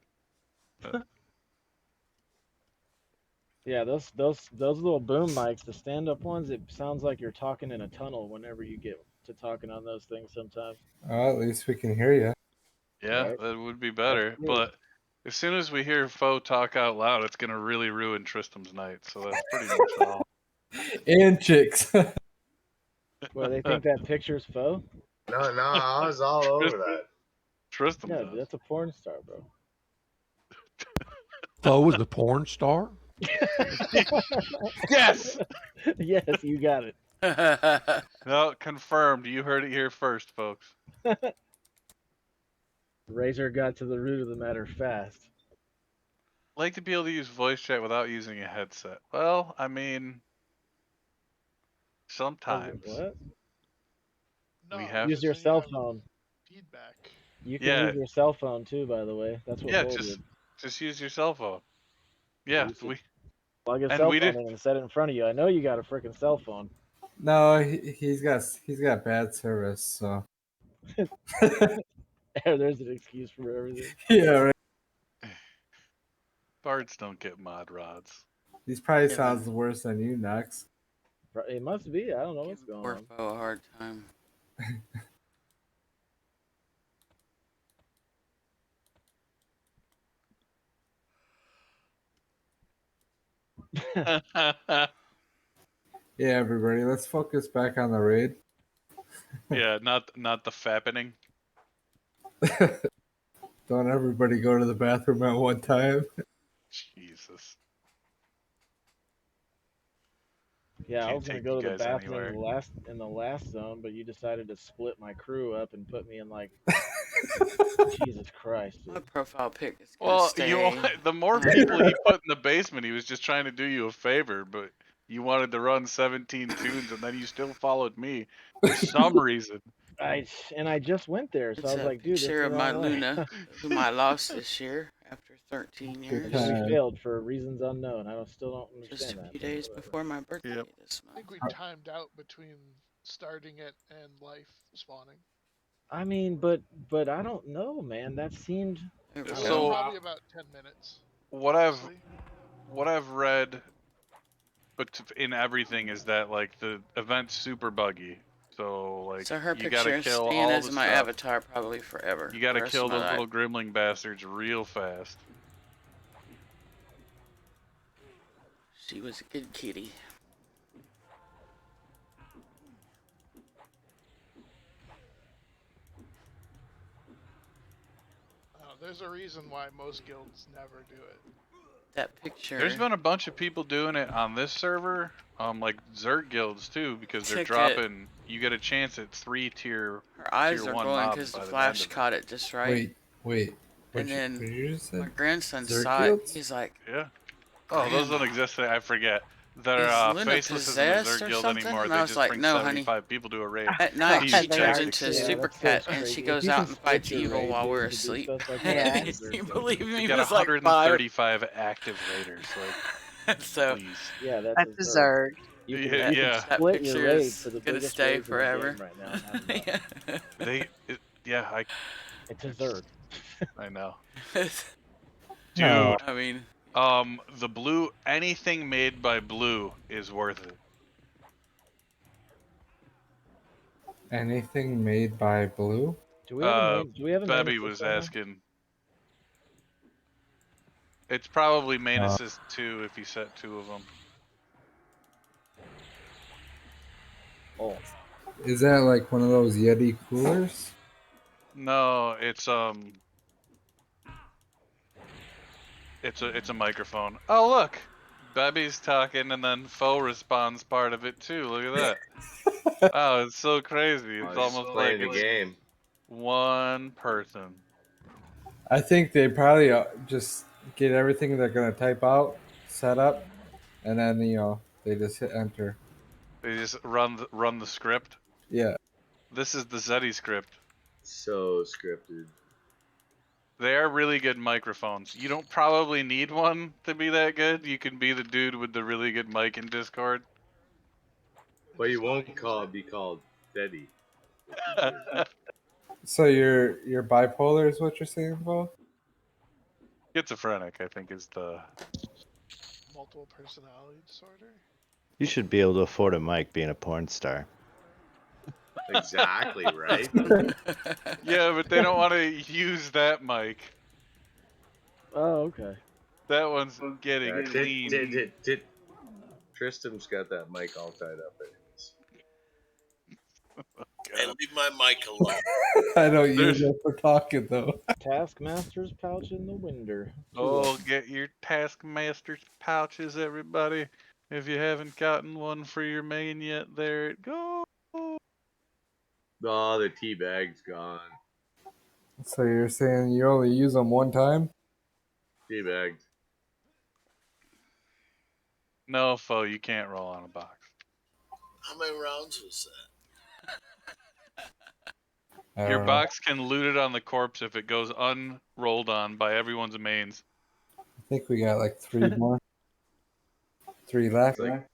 Yeah, those little boom mics, the stand-up ones, it sounds like you're talking in a tunnel whenever you get to talking on those things sometimes. At least we can hear you. Yeah, Right. that would be better. true. But as soon as we hear Foe talk out loud, it's gonna really ruin Tristram's night. So that's pretty much all. And chicks. Well, they think that picture's faux? No, I was all over that. Tristam Yeah, does. that's a porn star, bro. Fo was a porn star? Yes. Yes, you got it. No, confirmed. You heard it here first, folks. Razor got to the root of the matter fast. Like to be able to use voice chat without using a headset. Well, I mean, sometimes. What? No, We have- Use your so you cell have phone. feedback. You can Yeah. use your cell phone too, by the way. That's what Yeah, Bull just did. use your cell phone. Yeah, Use it. we Plug a and cell we phone did- in and set it in front of you. I know you got a freaking cell phone. No, he's got bad service. So There's an excuse for everything. yeah, right. Bards don't get mod rods. These probably Yeah, sounds worse than you, Nux. It must be. I don't know what's going Poor on. Foe a hard time. Yeah, everybody, let's focus back on the raid. Yeah, not the fappening. Don't everybody go to the bathroom at one time. Jesus. Yeah, I Can't was gonna take go you to the guys bathroom anywhere. in the last zone, but you decided to split my crew up and put me in like Jesus Christ, My dude. profile pic is gonna Well, stay. the more people he put in the basement, he was just trying to do you a favor, but you wanted to run 17 tunes, and then you still followed me for some reason. I just went there, so It's I was a like, dude, this is picture the of my wrong way. Luna, whom I lost this year after 13 Good And then we years. time. failed for reasons unknown. still don't Just a understand that. few But days whatever. before my birthday Yep. this I think month. we timed out between starting it and life spawning. I mean, but I don't know, man. That seemed. There I we don't It's go. So know. probably about 10 minutes. what Honestly. I've read, but in everything is that like the event's super buggy. So like So her you gotta picture is kill staying all as the my stuff. avatar probably forever. You The gotta rest of kill my those life. little gremlin bastards real fast. She was a good kitty. There's a reason why most guilds never do it. That picture. There's been a bunch of people doing it on this server, like Zerg guilds too, because they're Took it. dropping. You get a chance at 3 tier Her eyes are 1 glowing mobs because the by the end flash of it. caught it just right. Wait. And then What you just my said? grandson Zerg saw it. guilds? He's like, Yeah. Oh, those don't Grandma, exist. I forget. Their is Luna Faceless isn't a possessed Zerg or guild something? anymore. And They I was just like, bring no, honey. 75 people to a raid. At night, Peace, she They turns are into a cute. Yeah, super that's so cat and she crazy. If goes you out can and split fights your evil raid while we're dude to do asleep. stuff like that, Yeah. that's very You cool. believe me? We He got was like 135 active raiders. Like, so please. Yeah, that's That's a a Zerg. Zerg. that, You can Yeah. that split your picture raid is for the gonna biggest stay raids in the forever. game right now and have enough. Yeah. Yeah. It's a Zerg. I know, Oh, dude. I mean, The blue, anything made by blue is worth it. anything made by Blue? Do we have a main? Do we have a main Bebby assist was right now? asking. It's probably main Uh, assist 2 if you set 2 of them. Oh, Is that like one of those Yeti coolers? No, it's a microphone. Oh look, Bebby's talking and then Foe responds part of it too. Look at that. Oh, it's so crazy. I It's was just almost like playing the it's game. one person. I think they probably just get everything they're gonna type out, set up, and then they just hit enter. They just run the script. Yeah. This is the Zeddy script. So scripted. They are really good microphones. You don't probably need one to be that good. You can be the dude with the really good mic in Discord. But you won't be called Teddy. So you're bipolar is what you're saying, Bo? Schizophrenic, I think, is the. Multiple personality disorder. You should be able to afford a mic being a porn star. Exactly, right? Yeah, but they don't want to use that mic. oh, okay. That one's getting Yeah, clean. Tristan's got that mic all tied up. Hey, leave my mic alone. I don't use it for talking though. Taskmaster's pouch in the window. Oh, get your Taskmaster's pouches, everybody. If you haven't gotten one for your main yet, there it goes. Oh, the tea bag's gone. So you're saying you only use them one time? Tea bagged. No, Foe, you can't roll on a box. How many rounds was that? Your box can loot it on the corpse if it goes unrolled on by everyone's mains. I think we got like 3 more. 3 left. Like,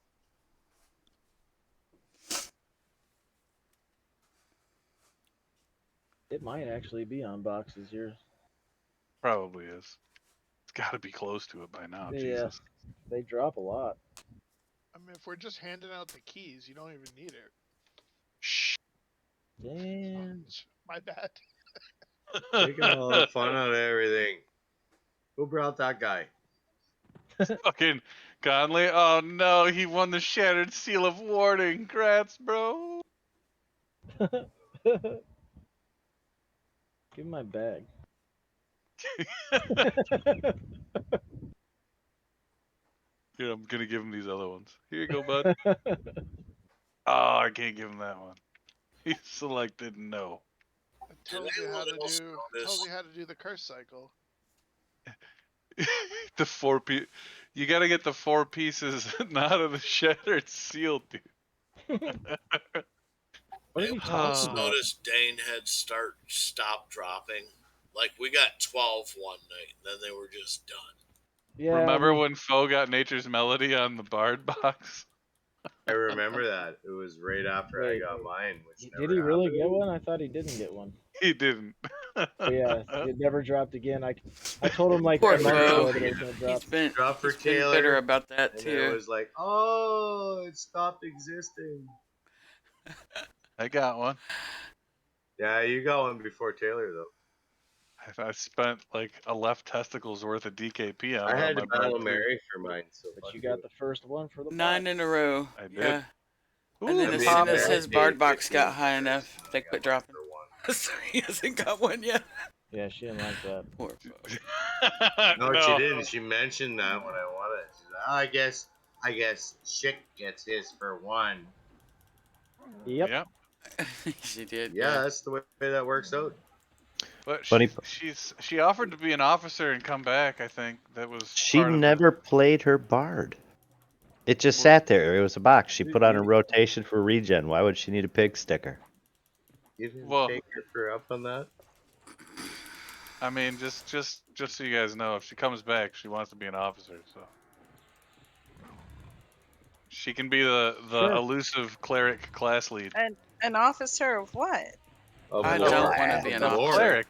It might actually be on boxes here. Probably is. It's got to be close to it by now. Yeah, Jesus. they drop a lot. I mean, if we're just handing out the keys, you don't even need it. Shh. Damn. My bad. taking all the fun out of everything. Who brought that guy? Fucking Conley. Oh no, he won the Shattered Seal of Warding. Congrats, bro. Give me my bag. Here, I'm gonna give him these other ones. Here you go, bud. Oh, I can't give him that one. He selected no. I told you how to do the curse cycle. The 4 piece. You gotta get the 4 pieces out of the shattered seal, dude. What are you I talking also about? noticed Dane had stop dropping. Like we got 12 one night, and then they were just done. Yeah. Remember when Foe got Nature's Melody on the Bard box? I remember that. It was right after I Wait, got mine, which Did never he really happened. get one? I thought he didn't get one. He didn't. But yeah, it never dropped again. I told him like Poor a month Foe. ago that it was gonna drop. Dropped for He's been Taylor, bitter about that and too. then it was like, oh, it stopped existing. I got one. Yeah, you got one before Taylor though. I spent like a left testicle's worth of DKP on I it had on my to Bard battle 3. Mary for mine, so But fuck you got the first one for the 9 box. in a row. I did. Yeah. Ooh, And then I as mean, soon as Mary his paid Bard box 15 got high for it, enough, so they I got quit one dropping. for one. So he hasn't got one yet. Yeah, she didn't like that. Poor Foe. No, she didn't. She mentioned that when I won it. She's like, oh, I guess Chick gets his for one. Yep. She did. Yeah, that's the way that works out. But Funny she offered to be an officer and come back. I think that was She part of never played her Bard. It just sat there. It was a box. She put on a rotation for regen. Why would she need a pig sticker? You didn't Well, take her for up on that? I mean, just so you guys know, if she comes back, she wants to be an officer, so she can be the Sure. elusive cleric class lead. An officer of what? I don't want to be an officer. Cleric.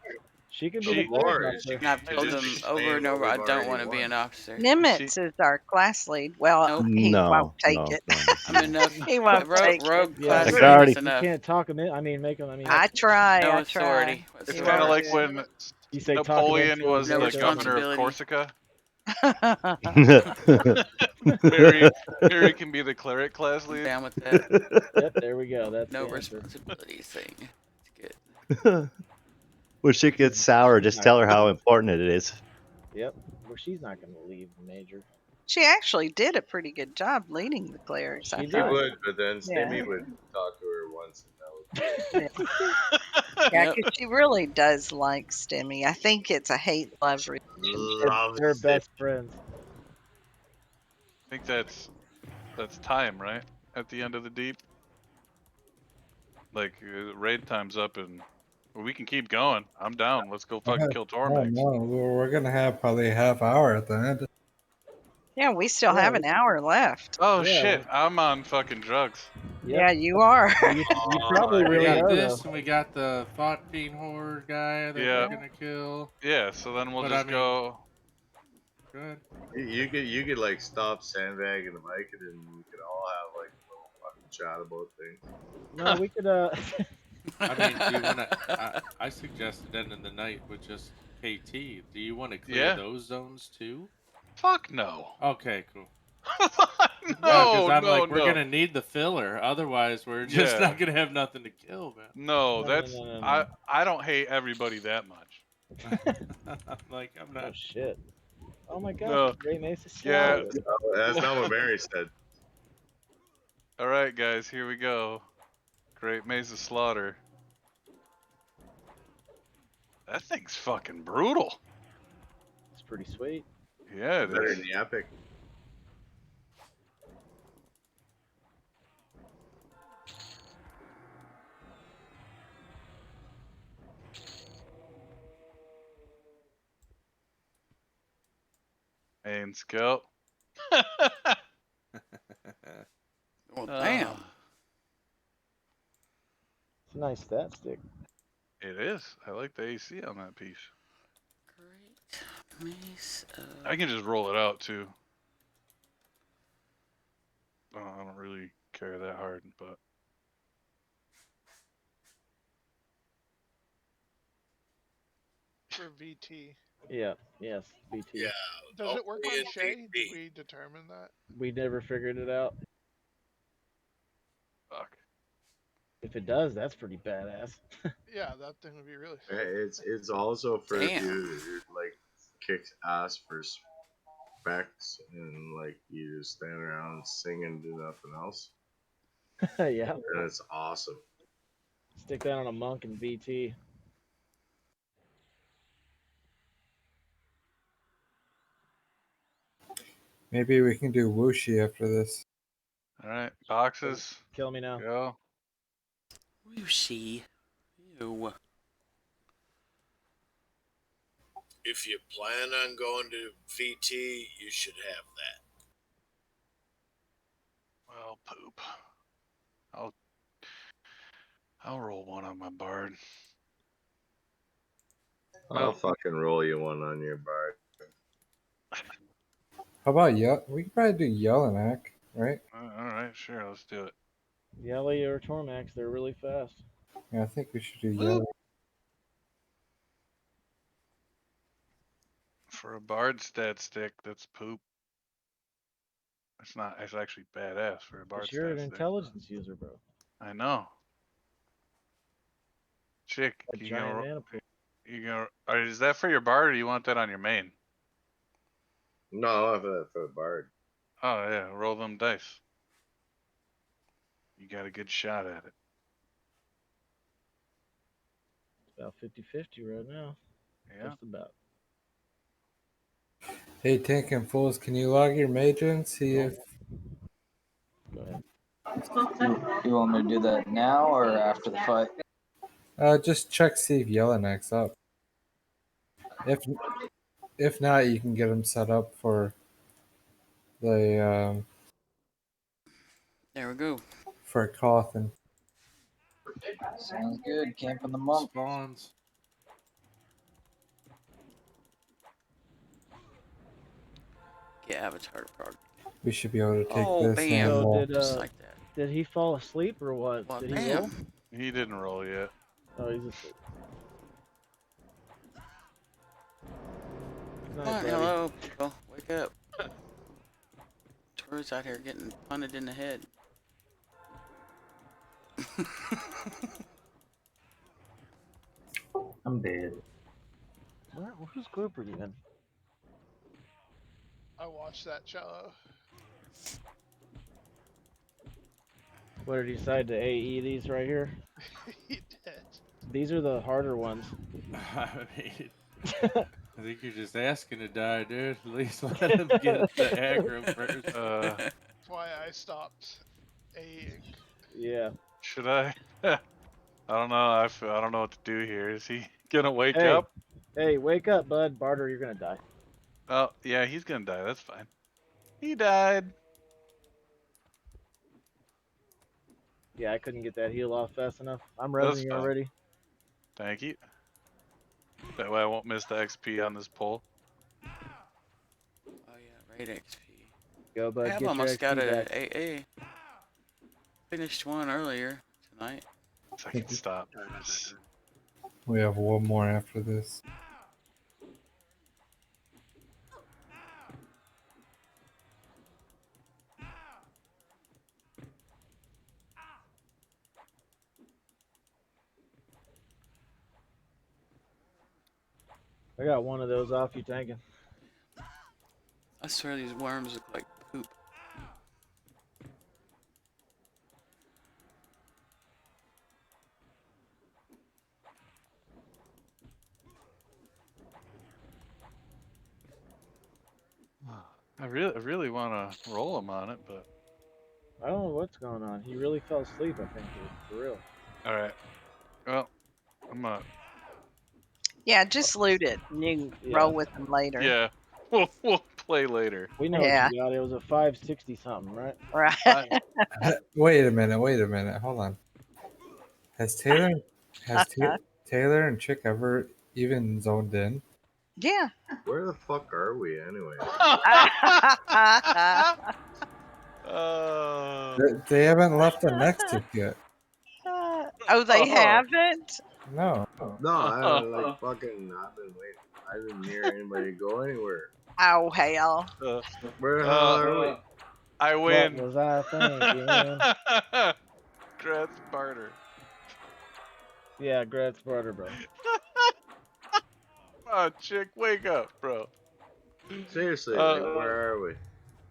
She can be She- the cleric officer. And I've told them over and over I don't want to be an officer. Nimitz is our class lead. Well, he won't take it. I'm enough. He won't take rogue it. class Like lead I already- is You enough. can't talk him in. I mean, make him. I mean, I try. No I authority. try. It's He kind of won't like do when You say Napoleon talk was No the governor of responsibility. Corsica. Mary can be the cleric class lead. Down with that. Yep, there we go. That's No the answer. responsibility thing. It's good. When shit gets sour, just tell her how important it is. Yep. Well, she's not going to leave the major. She actually did a pretty good job leading the clerics. I She thought. would, but then Yeah. Stimmy would talk to her once, and that was Yeah, 'cause she really does like Stimmy. I think it's a hate-love relationship. They're best friends. I think that's time, right? At the end of the deep, like raid time's up, and we can keep going. I'm down. Let's go fucking kill Oh Tormax. no, we're gonna have probably a half hour at the end. Yeah, we still have an hour left. Oh Yeah. shit, I'm on fucking drugs. Yeah, you are. You probably We really got are, this, though. and we got the Thought Fiend Horde guy that Yeah. we're gonna kill. Yeah, so then we'll But just I mean- go. Good. You could like stop sandbagging the mic, and then we could all have like a little fucking chat about things. No, we could. I mean, do you want to? I suggested ending the night with just KT. Do you want to clear Yeah. those zones too? Fuck no. Okay, cool. No, I'm no, like, we're no. gonna need the filler. Otherwise, we're just Yeah. not gonna have nothing to kill, man. No, No, that's no. I don't hate everybody that much. Like, I'm Oh not. shit! Oh my god! No. Great Mesa Yeah. Slaughter. That's not what Mary said. All right, guys, here we go. Great Mesa Slaughter. That thing's fucking brutal. It's pretty sweet. Yeah, it Better is. than the epic. And scout. Well, damn. It's a nice stat stick. It is. I like the AC on that piece. Great Mesa. I can just roll it out too. I don't really care that hard, but For VT. Yeah. Yes. BT. Yeah. Does it work me on and Shay? VT. Did we determine that? We never figured it out. fuck. If it does, that's pretty badass. Yeah, that thing would be really Hey, sick. It's also for Damn. you who like kicks ass for effects and like you just stand around and sing and do nothing else. Yeah. And it's awesome. Stick that on a monk and VT. Maybe we can do Wuxi after this. All right, boxes. Kill me now. Go. Whooshy. Ew. If you plan on going to VT, you should have that. Well, poop. I'll roll one on my bard. I'll fucking roll you one on your bard. How about we could probably do Yellenak, right? All right, sure, let's do it. Yelly or Tormax, they're really fast. Yeah, I think we should do Yell. For a bard stat stick, that's poop. It's not. It's actually badass for a bard But you're an stat stick. intelligence user, bro. I know. Chick, A giant mana pool. Is that for your bard, or you want that on your main? No, I'll have that for the bard. Oh yeah, roll them dice. You got a good shot at it. It's about 50-50 right now. Yeah. Just about. Hey, Tank and Fools, can you log your mage and see if... Go ahead. You want me to do that now or after the fight? Just check, see if Yellenak's up. If not, you can get him set up for the There we go. for a coffin. Sounds good. Camping the monk. Spawns. Get avatar prog. We should be able to take Oh, this bam. and we'll... Just like that. Did he fall asleep or what? Well, Did he roll? bam. He didn't roll yet. Oh, he's asleep. Good Come night, on, buddy. hello, people. Wake up. Tourists out here getting punted in the head. I'm dead. Whose group are you in? I watched that cello. What did he decide to AE these right here? He did. These are the harder ones. I mean, I think you're just asking to die, dude. At least let him get the aggro first. That's why I stopped AEing. Yeah. Should I? I don't know. I don't know what to do here. Is he gonna wake Hey. up? Hey, wake up, bud. Barter, you're gonna die. Oh yeah, he's gonna die. That's fine. He died. Yeah, I couldn't get that heal off fast enough. I'm That's resing you fine. already. Thank you. That way I won't miss the XP on this pull. Oh yeah, raid XP. Go, bud. I've Get almost your got XP a back. AA. Finished one earlier tonight. Second stop. We have one more after this. I got one of those off you tanking. I swear these worms look like poop. I really want to roll him on it, but. I don't know what's going on. He really fell asleep, I think, dude. For real. All right. Well, I'm gonna. Yeah, just loot it. And you can roll with them later. Yeah, we'll play later. We know Yeah. what you got. It was a 560 something, right? Right. Wait a minute. Hold on. Has Taylor and Chick ever even zoned in? Yeah. Where the fuck are we anyway? They haven't left the next tick yet. Oh, they haven't? No. No, I like fucking. I've been waiting. I didn't hear anybody go anywhere. Oh, hell. Where the hell are we? I win. What was I thinking? Gratz barter. Yeah, Gratz barter, bro. Oh, Chick, wake up, bro. Seriously, like, where are we?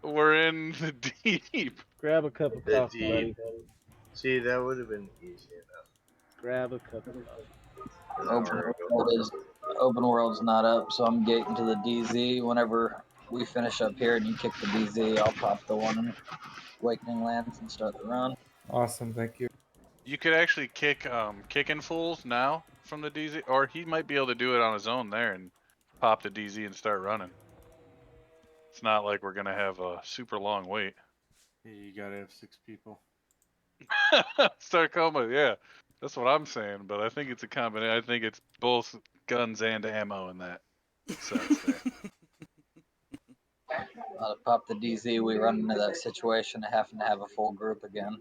We're in the deep. Grab a cup of The coffee, deep. buddy. See, that would have been easy enough. Grab a cup of coffee. An hour ago. Open world's not up, so I'm gating to the DZ. Whenever we finish up here and you kick the DZ, I'll pop the one in Awakening Lands and start the run. Awesome, thank you. You could actually kicking fools now from the DZ, or he might be able to do it on his own there and pop the DZ and start running. It's not like we're gonna have a super long wait. Yeah, you gotta have 6 people. Sarcoma, yeah, that's what I'm saying. But I think it's a combination. I think it's both guns and ammo in that sense there. Pop the DZ, we run into that situation of having to have a full group again.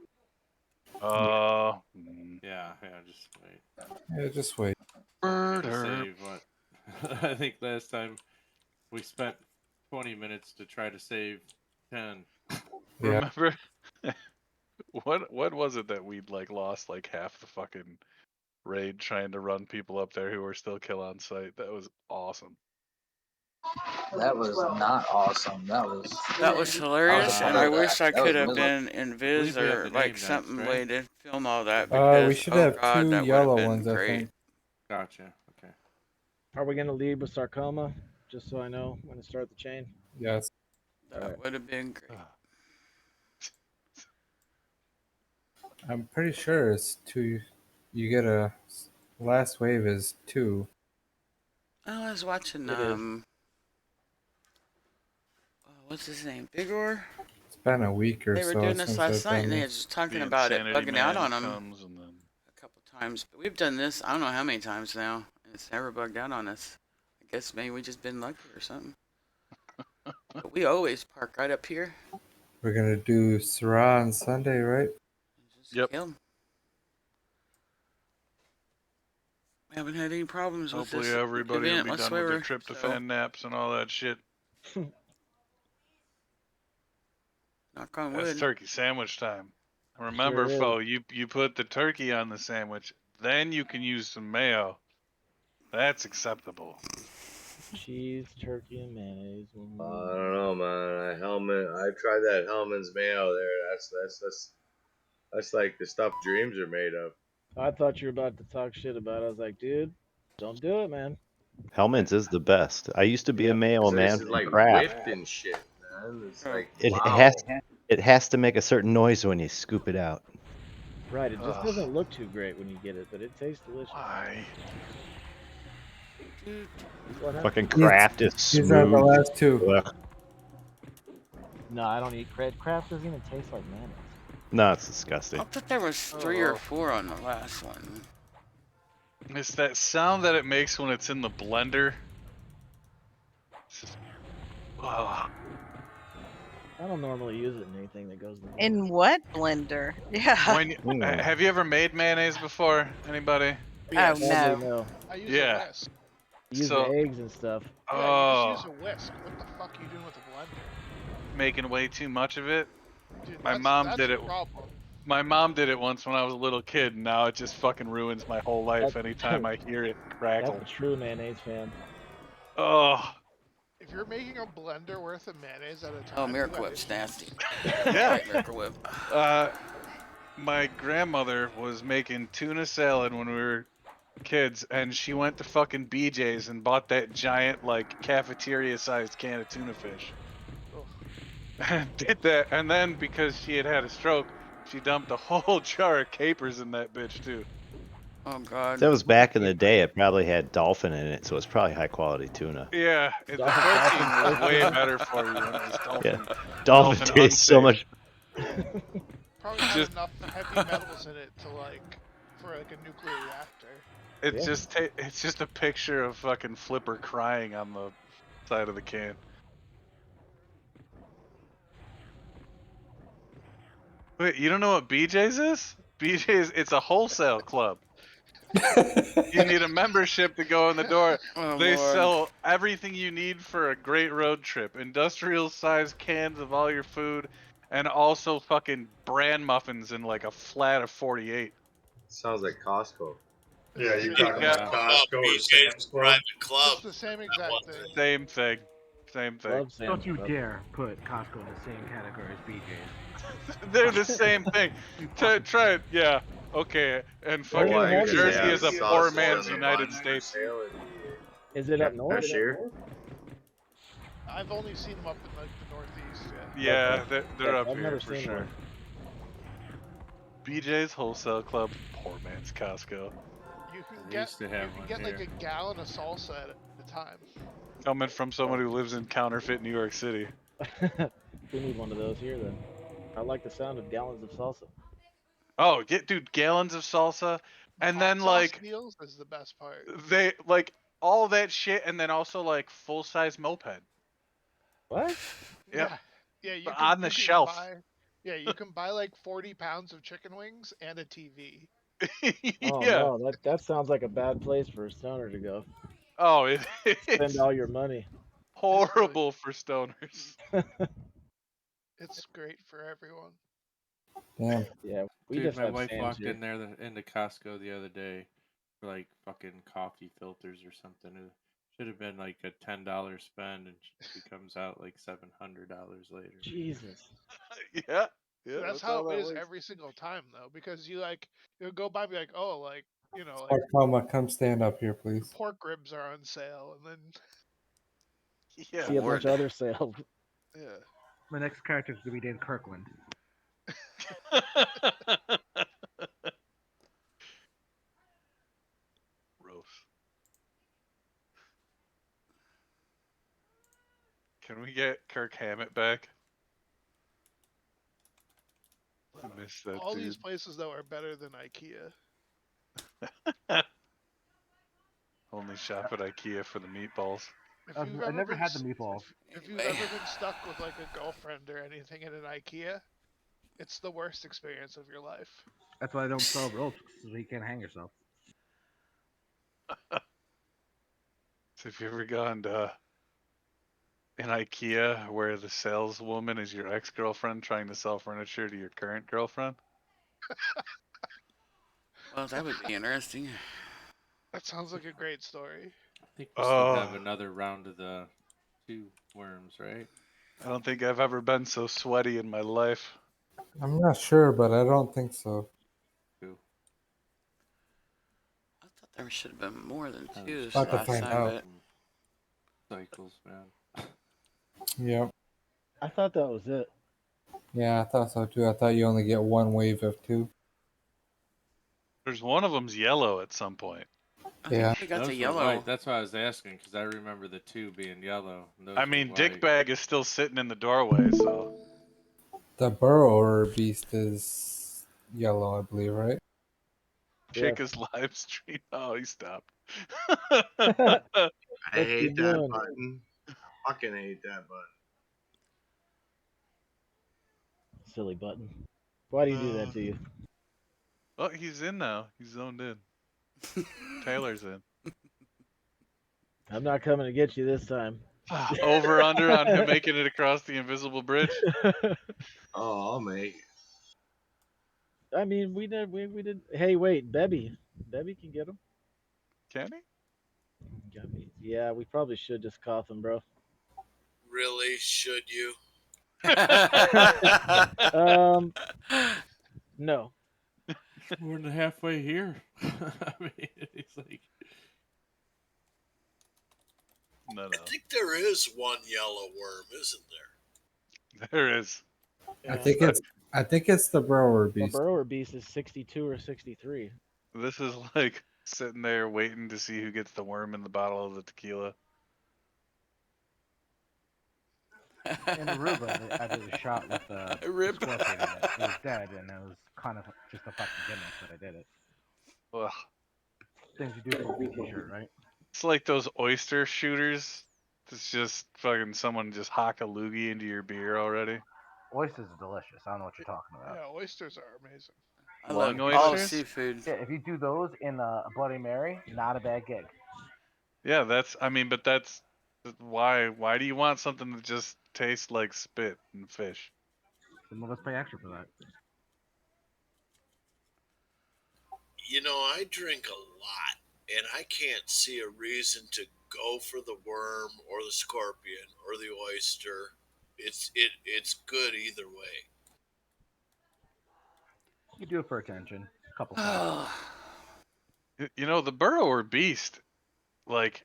Yeah, Just wait. Yeah, just wait. Save what? I think last time we spent 20 minutes to try to save 10. Yeah. Remember? What was it that we'd like lost like half the fucking raid trying to run people up there who were still kill on site? That was awesome. That was not awesome. That was hilarious, and I wish I could have miserable. been in Viz or like something way to film all that We because should oh have god, 2 that would yellow have been ones, I great. think. Gotcha. Okay. Are we gonna lead with Sarcoma? Just so I know when to start the chain. Yes. That would have been great. I'm pretty sure it's 2. You get a last wave is 2. I was watching It is. what's his name? Bigor? It's been a week or They were so doing this since last I've night, done and they were this. just talking The about it, Insanity bugging out Man on them comes and then... a couple times. But we've done this, I don't know how many times now, and it's never bugged out on us. I guess maybe we just been lucky or something. But we always park right up here. We're gonna do Syrah on Sunday, right? Just kill 'em. We haven't had any problems with Hopefully this everybody event will be done whatsoever. with their tryptophan naps and all that shit. Knock on It's wood. turkey sandwich time. Remember, Sure Fo, you put the turkey on the sandwich, then you can use some mayo. That's acceptable. Cheese, turkey, and mayonnaise. I don't know, man. I tried that Hellman's mayo there. That's like the stuff dreams are made of. I thought you were about to talk shit about it. I was like, dude, don't do it, man. Hellman's is the best. I used to be a mayo man This is from like Kraft. whipped and shit, man. It's like It has to make a certain noise when you scoop it out. Right, it just doesn't look too great when you get it, but it tastes delicious. Why? Fucking Kraft is These are the smooth. last 2. Ugh. No, I don't eat Kraft. Kraft doesn't even taste like mayonnaise. No, it's disgusting. I thought there was 3 or 4 on the last one. It's that sound that it makes when it's in the blender. I don't normally use it in anything that goes in. In what blender? Yeah. When have you ever made mayonnaise before? Anybody? Yes. Oh, Sadly, no. no. I use Yeah. a whisk. Use So- the eggs and stuff. Yeah, you just use a whisk. What the fuck are you doing with a blender? Making way too much of it. Dude, My that's- mom that's did the it. problem. My mom did it once when I was a little kid, and now it just fucking ruins my whole life That- anytime I hear it That's crackle. a true mayonnaise fan. Oh, If you're making a blender worth of mayonnaise at a time, Oh, you Miracle got Whip's issues. nasty. yeah. Right, Miracle Whip. My grandmother was making tuna salad when we were kids, and she went to fucking BJ's and bought that giant, like, cafeteria-sized can of tuna fish. And did that, and then because she had a stroke, she dumped a whole jar of capers in that bitch too. Oh god. That was back in the day. It probably had dolphin in it, so it's probably high quality tuna. Yeah, the protein was way better for you when it was dolphin. Yeah, dolphin tastes so much. Probably had enough heavy metals in it to for a nuclear reactor. It's it's just a picture of fucking Flipper crying on the side of the can. Wait, you don't know what BJ's is? BJ's, it's a wholesale club. You need a membership to go in the door. Oh, They Lord. sell everything you need for a great road trip. Industrial sized cans of all your food, and also fucking bran muffins in like a flat of 48. Sounds like Costco. Yeah, you talking Yeah. about Costco or Sam's Club? Private club. It's the same exact thing. Same thing. Same thing. Love salmon Don't you club. dare put Costco in the same category as BJ's. They're the same thing. Try it. Yeah. Okay. And Where do fucking they New have these Jersey things? is a poor man's United States. Is it up north? Cashier? I've only seen them up in like the Northeast. Yeah. Yeah, Okay. they're Yeah, up I've here never for seen sure. one. BJ's Wholesale Club, poor man's Costco. You can They get used to have one like here. a gallon of salsa at a time. Coming from someone who lives in counterfeit New York City. We need one of those here then. I like the sound of gallons of salsa. Oh, dude, gallons of salsa, and Hot then sauce like deals is the best part. they like all that shit, and then also like full size moped. What? Yep. Yeah. You can On the shelf. buy. Yeah, you can buy like 40 pounds of chicken wings and a TV. Oh Yeah. no, that sounds like a bad place for a stoner to go. Oh, Spend it's all your money. horrible for stoners. It's great for everyone. Damn. Yeah, we Dude, just my have wife Sam's walked here. in there into Costco the other day for like fucking coffee filters or something. It should have been like a $10 spend, and she comes out like $700 later. Jesus. Yeah. So that's how it is every single time though, because you'll go by and be like, oh, like like Sarcoma, come stand up here, please. pork ribs are on sale, and then Yeah. See a bunch of other sales. yeah. My next character is gonna be named Kirkland. Gross. Can we get Kirk Hammett back? I miss that All dude. these places though are better than IKEA. Only shop at IKEA for the meatballs. If I've you've I ever never been had the meatballs. if you've ever been stuck with like a girlfriend or anything in an IKEA, it's the worst experience of your life. That's why I don't sell ropes, so you can't hang yourself. So have you ever gone to an IKEA where the saleswoman is your ex-girlfriend trying to sell furniture to your current girlfriend? Well, that would be interesting. That sounds like a great story. I think we still have another round of the 2 worms, right? I don't think I've ever been so sweaty in my life. I'm not sure, but I don't think so. Cool. I thought there should have been more than I two was About to last find time, out. but Cycles, man. Yep. I thought that was it. Yeah, I thought so too. I thought you only get one wave of 2. There's one of them's yellow at some point. I Yeah. think they got Those the were yellow. white. That's why I was asking, because I remember the 2 being yellow. And those I were mean, white. Dickbag is still sitting in the doorway, so. The burrower beast is yellow, I believe, right? Check his live stream. Oh, he stopped. I What's he hate that doing? button. Fucking hate that button. Silly button. Why do you do that to you? Oh, he's in now. He's zoned in. Taylor's in. I'm not coming to get you this time. Over under on him making it across the invisible bridge. Oh, I'll make. I mean, we did. Hey, wait, Bebby can get him. Can he? Yeah, we probably should just cough him, bro. Really? Should you? No. More than halfway here. I mean, it's like. No. I think there is one yellow worm, isn't there? There is. Yeah. I think it's the burrower The beast. burrower beast is 62 or 63. This is like sitting there waiting to see who gets the worm in the bottle of the tequila. In Aruba, I did a shot with a scorpion in it. It was dead, and it was kind of just a fucking gimmick, but I did it. Ugh. Things you do for a t-shirt, right? It's like those oyster shooters. It's just fucking someone just hock a loogie into your beer already. Oysters are delicious. I don't know what you're talking about. Yeah, oysters are amazing. I love Lung all oysters? seafood. Yeah, if you do those in a Bloody Mary, not a bad gig. Yeah, that's why do you want something that just tastes like spit and fish? Some of us pay extra for that. You know, I drink a lot, and I can't see a reason to go for the worm or the scorpion or the oyster. It's good either way. You do it for attention. A couple times. Oh, You know, the burrower beast, like,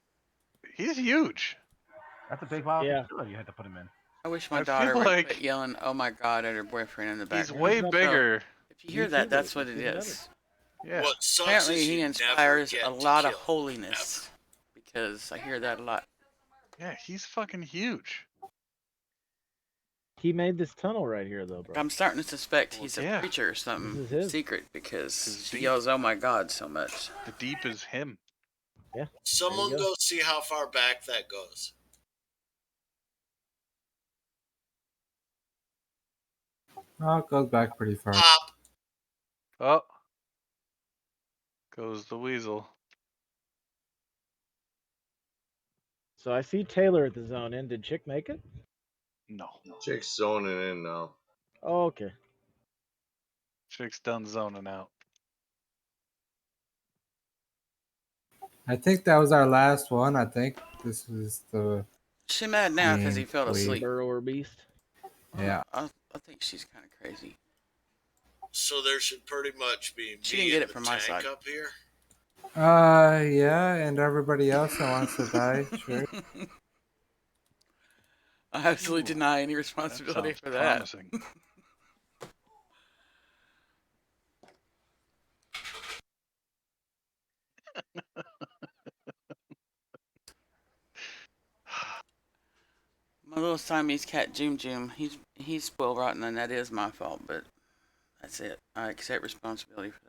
he's huge. That's a big wild Yeah. facility you had to put him in. I wish my I daughter feel would like quit yelling, "Oh my God," at her boyfriend in the he's background. way He's also bigger. If you hear that, YouTuber, that's what it's it even is. Yeah. What sucks Apparently, is he you inspires never a get lot to of kill him, holiness because I hear that a lot. Yeah, he's fucking huge. He made this tunnel right here, though, bro. I'm starting to suspect Well, he's a yeah. preacher or This something is his. secret because It's she deep. yells, "Oh my God," so much. The deep is him. Yeah. Someone go. go see how far back that goes. Oh, it goes back pretty far. Pop. Oh. Goes the weasel. So I see Taylor at the zone in. Did Chick make it? No. Chick's zoning in now. Oh, okay. Chick's done zoning out. I think that was our last one. I think this was the She mad now because he game fell asleep. Burrower beast. Yeah. I think she's kind of crazy. So there should pretty much be She me didn't get and it the from my tank side. up here. Yeah, and everybody else that wants to die, sure. I absolutely Ooh, deny any That responsibility sounds for that. promising. My little Siamese cat, Joom Joom, he's spoiled rotten, and that is my fault, but that's it. I accept responsibility for that.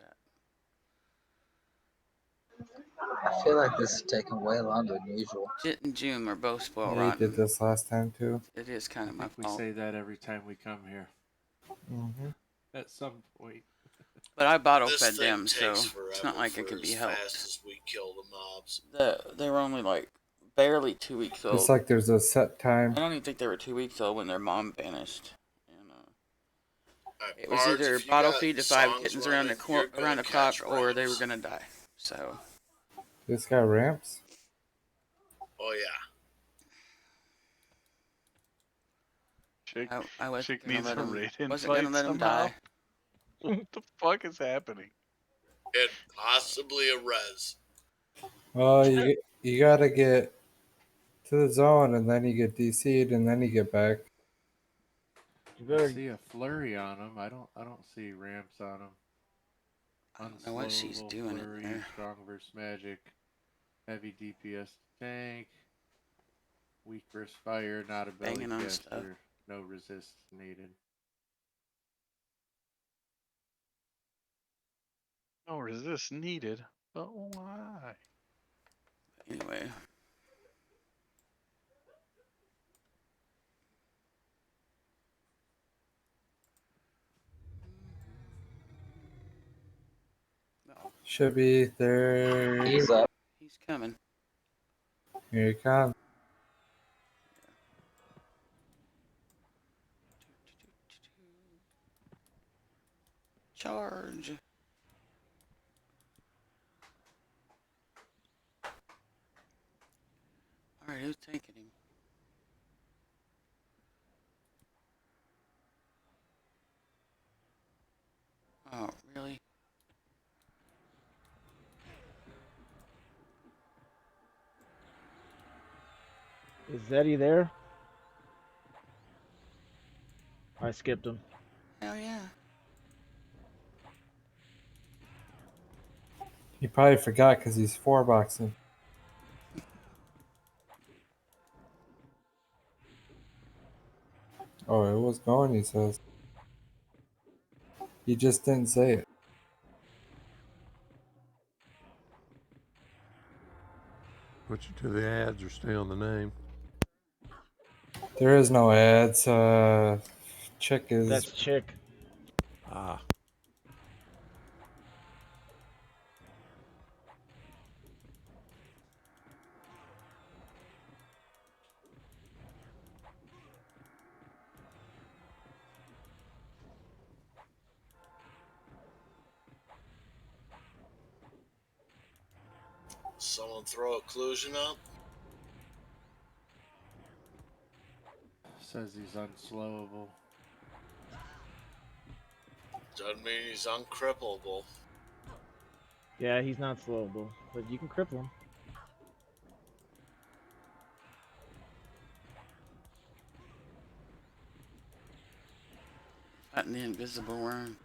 I feel like this is taking way longer than usual. Jit and Joom are both spoiled Yeah, you did rotten. this last time too. It is kind I of my think we fault. say that every time we come here. Mm-hmm. At some point. But I bottle This fed thing them, so takes forever it's not like it for could be as helped. fast as we kill the mobs. They were only like barely 2 weeks old. It's like there's a set time. I don't even think they were 2 weeks old when their mom vanished. And, Right, it was Bards, either if you bottle got feed to 5 songs kittens running, you're around gonna the clock, catch or they were ramps. gonna die. So This got ramps. Oh yeah. Chick, I wasn't Chick gonna needs let a him. raid Wasn't gonna invite let him somehow. die. What the fuck is happening? And possibly a res. Well, you gotta get to the zone, and then you get DC'd, and then you get back. You I better. see a flurry on him. I don't see ramps on him. I don't know what she's Unslow, doing in flurry, there. strong versus magic, heavy DPS tank, weak versus fire, not a belly Banging on stuff. caster, no resist needed. No resist needed. But why? Anyway. No, Should be there. He's up. he's coming. Here he comes. Charge. Alright, who's taking him? Oh, really? Is Zeddy there? I skipped him. Hell yeah. He probably forgot because he's 4-boxing. Oh, it was going, he says. He just didn't say it. Put you to the ads or stay on the name. There is no ads. Chick is. That's Chick. Ah. Someone throw occlusion up. Says he's unslowable. Doesn't mean he's uncrippleable. Yeah, he's not slowable, but you can cripple him. Fighting the invisible worm.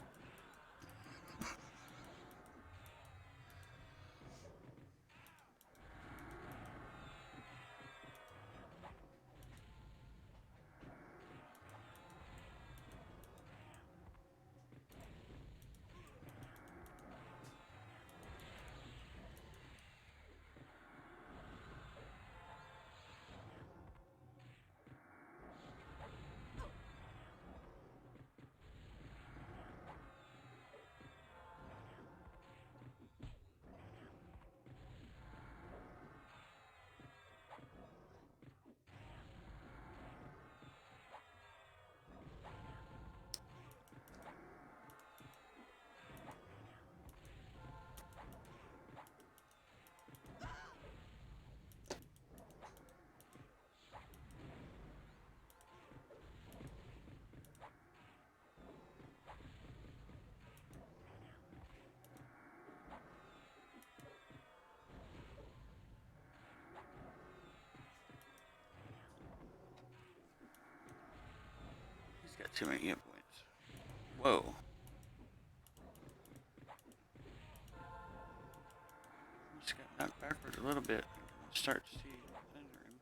He's got too many hit points. Whoa. Just got knocked backwards a little bit. I'm start to see under him.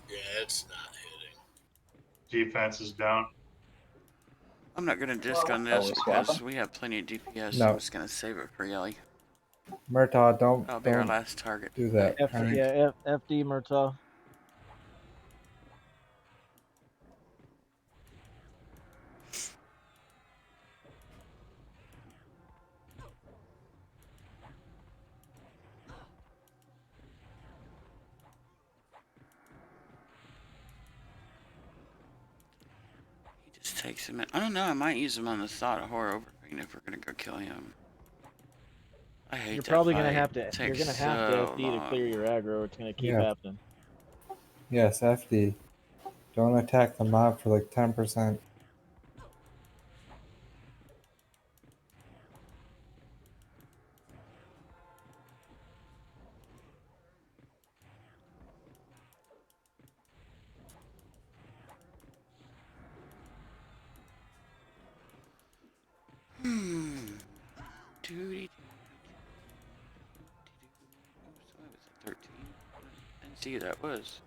Yeah, it's not hitting. Defense is down. I'm not gonna disc on Are this we because swapping? we have plenty of DPS. No. I'm just gonna save it for Yelly. Murtaugh, That'll be our don't last target. do that. F, Frank. yeah, FD Murtaugh. He just takes him in. I don't know. I might use him on the thought of horror overgreen if we're gonna go kill him. I hate You're that probably fight. gonna have to. It You're takes gonna have to so FD to clear long. your aggro. It's gonna keep Yeah. happening. Yes, FD. Don't attack the mob for like 10%. Doody. So I was at 13. I didn't see who that was.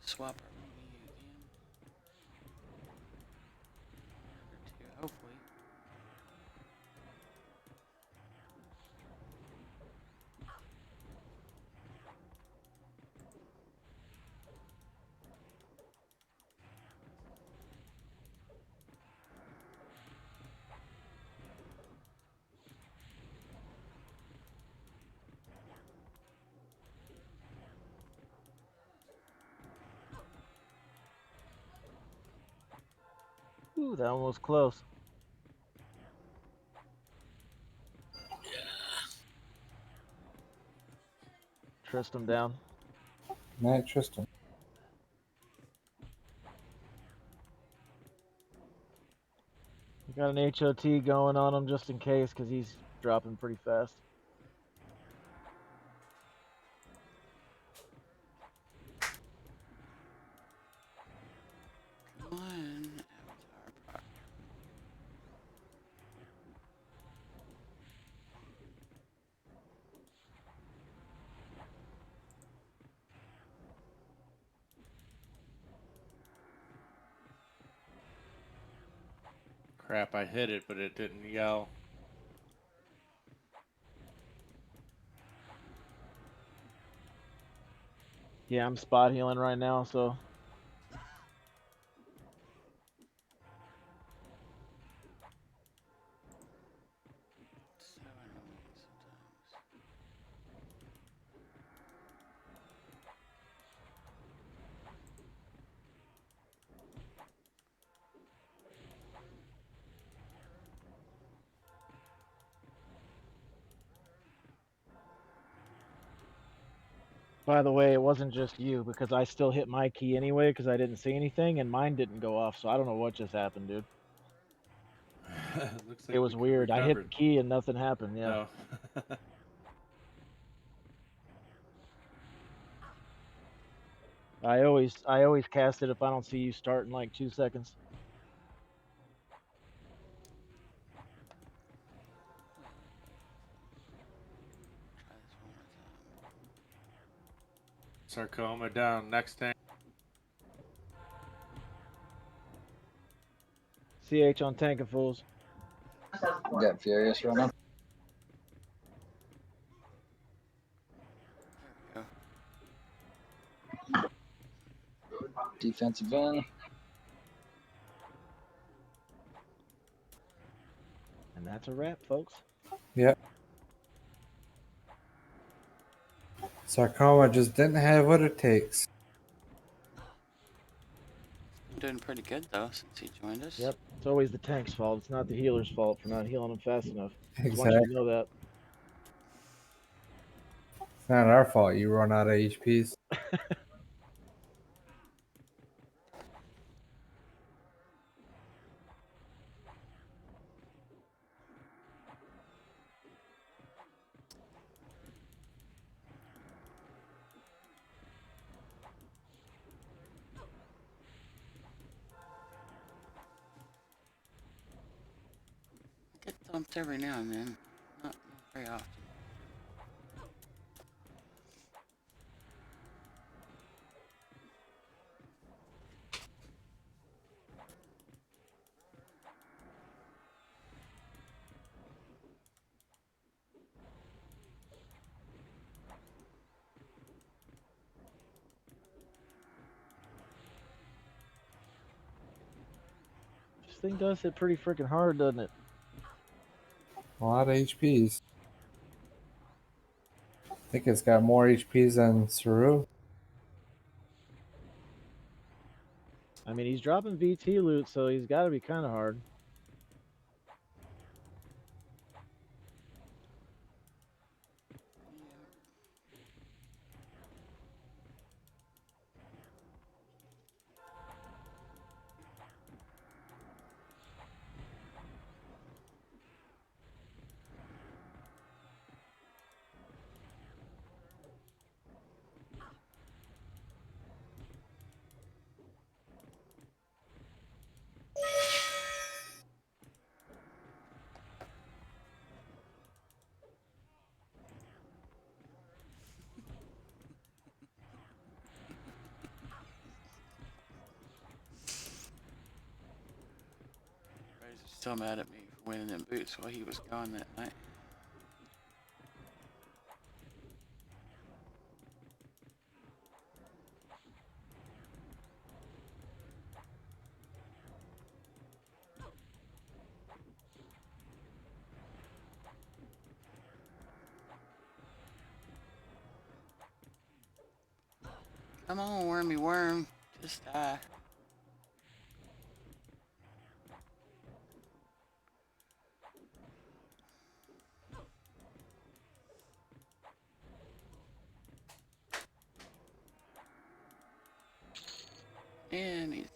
Swap our movie again. Or two, hopefully. Ooh, that one was close. Yeah. Trist him down. Night Tristan. You got an HOT going on him just in case, because he's dropping pretty fast. Come on, Avatar Proctor. Crap, I hit it, but it didn't yell. Yeah, I'm spot healing right now, so by the way, it wasn't just you because I still hit my key anyway because I didn't see anything and mine didn't go off. So I don't know what just happened, dude. Looks It like was we weird. I hit the recovered. key and nothing happened. Yeah. Oh. I always cast it if I don't see you start in like 2 seconds. Sarcoma down. Next tank. CH on tank and fools. Got Furious running. Defensive end. And that's a wrap, folks. Yep. Sarcoma just didn't have what it takes. Doing pretty good though since he joined us. Yep. It's always the tank's fault. It's not the healer's fault for not healing them fast enough. Just want Exactly. you to know that. It's not our fault you run out of HPs. I get thumped every now and then. Not very often. This thing does hit pretty freaking hard, doesn't it? A lot of HPs. I think it's got more HPs than Saru. I mean, he's dropping VT loot, so he's got to be kind of hard. Everybody's still mad at me for winning them boots while he was gone that night. Come on, wormy worm. Just die. And he's out.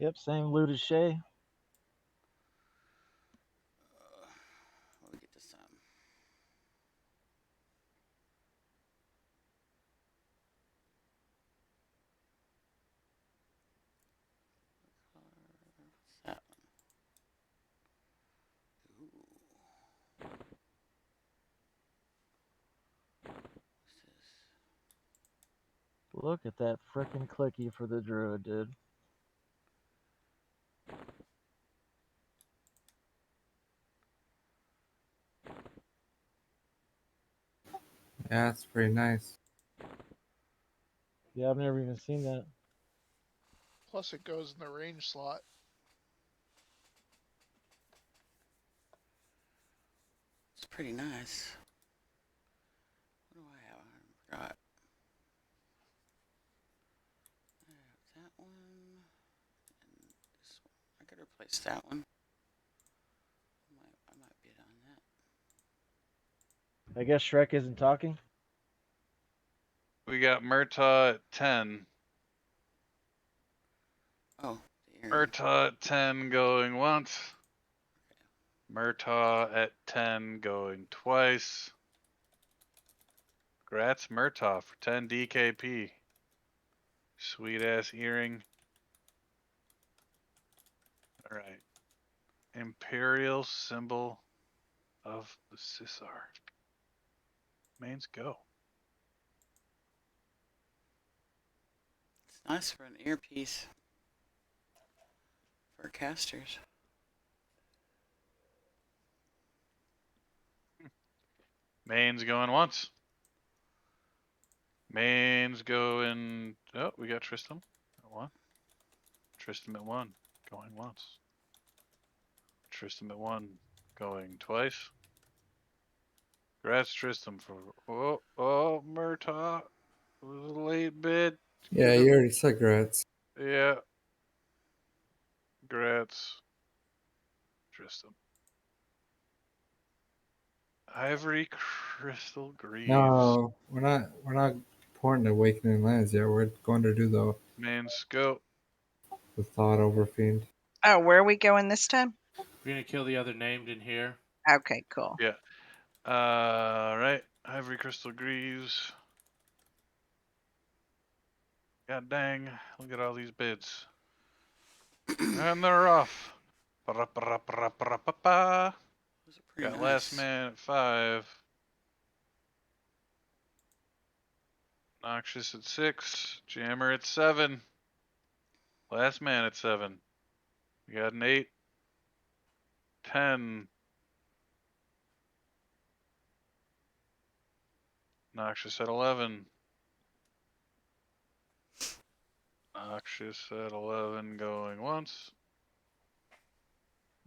Yep, same loot as Shay. We'll get to some. What's that one? Ooh. What's this? Look at that frickin' clicky for the druid, dude. Yeah, it's pretty nice. Yeah, I've never even seen that. Plus, it goes in the range slot. It's pretty nice. What do I have? I forgot. I have that one and this one. I could replace that one. I might bid on that. I guess Shrek isn't talking. We got Murtaugh at 10. Oh, Murtaugh at 10 going once. Murtaugh at 10 going twice. Congrats, Murtaugh, for 10 DKP. Sweet ass earring. All right. Imperial symbol of the Sisar. Mains go. It's nice for an earpiece for casters. Mains going once. Mains going. Oh, we got Tristram at 1. Tristram at 1 going once. Tristram at 1 going twice. Congrats, Tristram, for. Oh, Murtaugh. It was a late bid. Yeah, you already said grats. Yeah. Congrats, Tristram. Ivory Crystal Greaves. No, we're not pouring the Awakening Lands yet. We're going to do the Mains go. Thought Overfiend. Oh, where are we going this time? We're gonna kill the other named in here. Okay, cool. Yeah. Right. Ivory Crystal Greaves. God dang. Look at all these bids. And they're off. Ba-da-ba-da-ba-da-ba-da-ba. Those are pretty Got nice. Last Man at 5. Noxious at 6. Jammer at 7. Last Man at 7. We got an 8. 10. Noxious at 11. Noxious at 11 going once.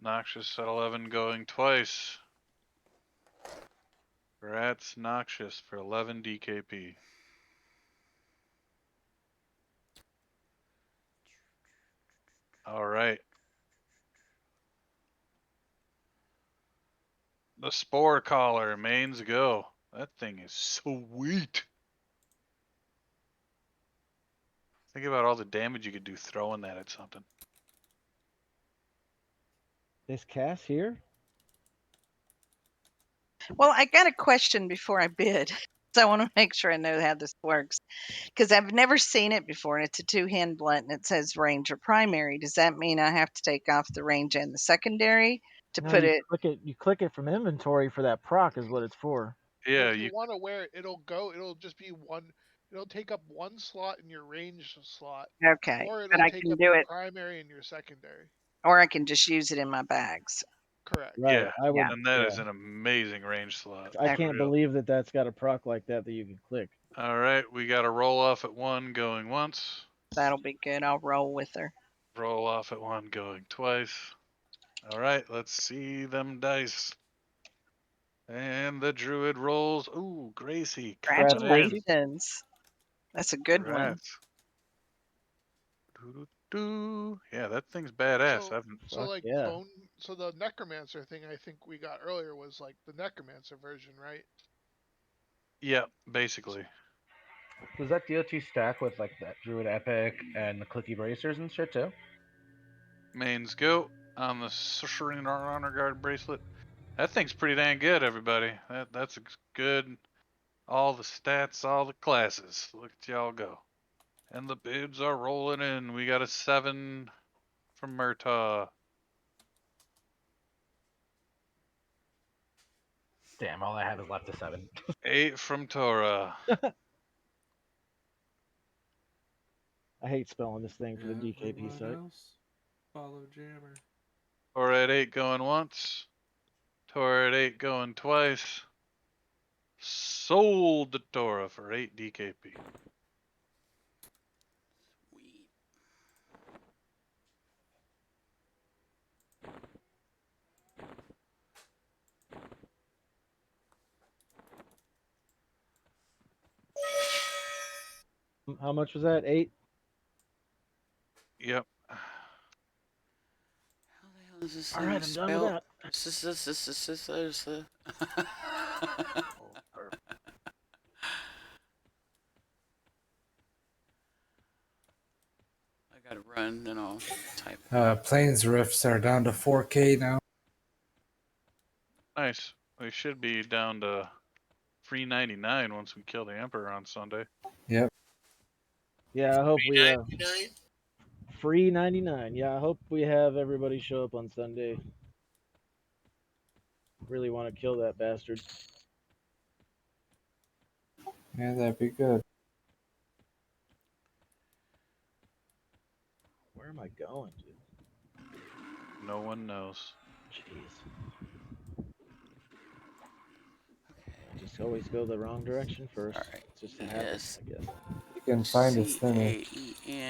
Noxious at 11 going twice. Rats Noxious for 11 DKP. All right. The Spore Collar, mains go. That thing is sweet. Think about all the damage you could do throwing that at something. Is Cass here? Well, I got a question before I bid. So I want to make sure I know how this works because I've never seen it before. And it's a 2-hand blunt and it says range or primary. Does that mean I have to take off the range and the secondary to No, put you it? click it. You click it from inventory for that proc is what it's for. Yeah, If you want to wear it, it'll just be one. It'll take up one slot in your range slot. Okay, Or but it'll I take can up do your it, primary and your secondary. or I can just use it in my bags. Correct. Right. Yeah, I would. and that Yeah. is an amazing range slot. I for can't real. believe that that's got a proc like that you can click. All right, we got a roll off at 1 going once. That'll be good. I'll roll with her. Roll off at 1 going twice. All right, let's see them dice. And the druid rolls. Ooh, Gracie. coming in. Congratulations. That's a good one. Congrats. Yeah, that thing's badass. So like yeah. bone. So the necromancer thing I think we got earlier was like the necromancer version, right? Yeah, basically. Does that DOT stack with like that Druid Epic and the Clicky Bracers and shit too? Mains go on the Serene Honor Guard bracelet. That thing's pretty dang good, everybody. That's good. All the stats, all the classes. Look at y'all go. And the bids are rolling in. We got a 7 from Murtaugh. Damn, all I have is left a 7. 8 from Torah. I hate spelling this thing for the DKP Everyone site. else follow Jammer. Torah at 8 going once. Torah at 8 going twice. Sold the Dora for 8 DKP. Sweet. How much was that? 8? Yep. How the hell is this All thing right, I'm done with spelled? that. Oh, perfect. I gotta run, then I'll type. Planes riffs are down to 4K now. Nice. We should be down to $3.99 once we kill the Emperor on Sunday. Yep. Yeah, I hope we $3.99? free 99. Yeah, I hope we have everybody show up on Sunday. Really want to kill that bastard. Yeah, that'd be good. Where am I going, dude? No one knows. Jeez. I just always go the wrong direction first. Alright. It just happens, I guess. You can find a stimmy.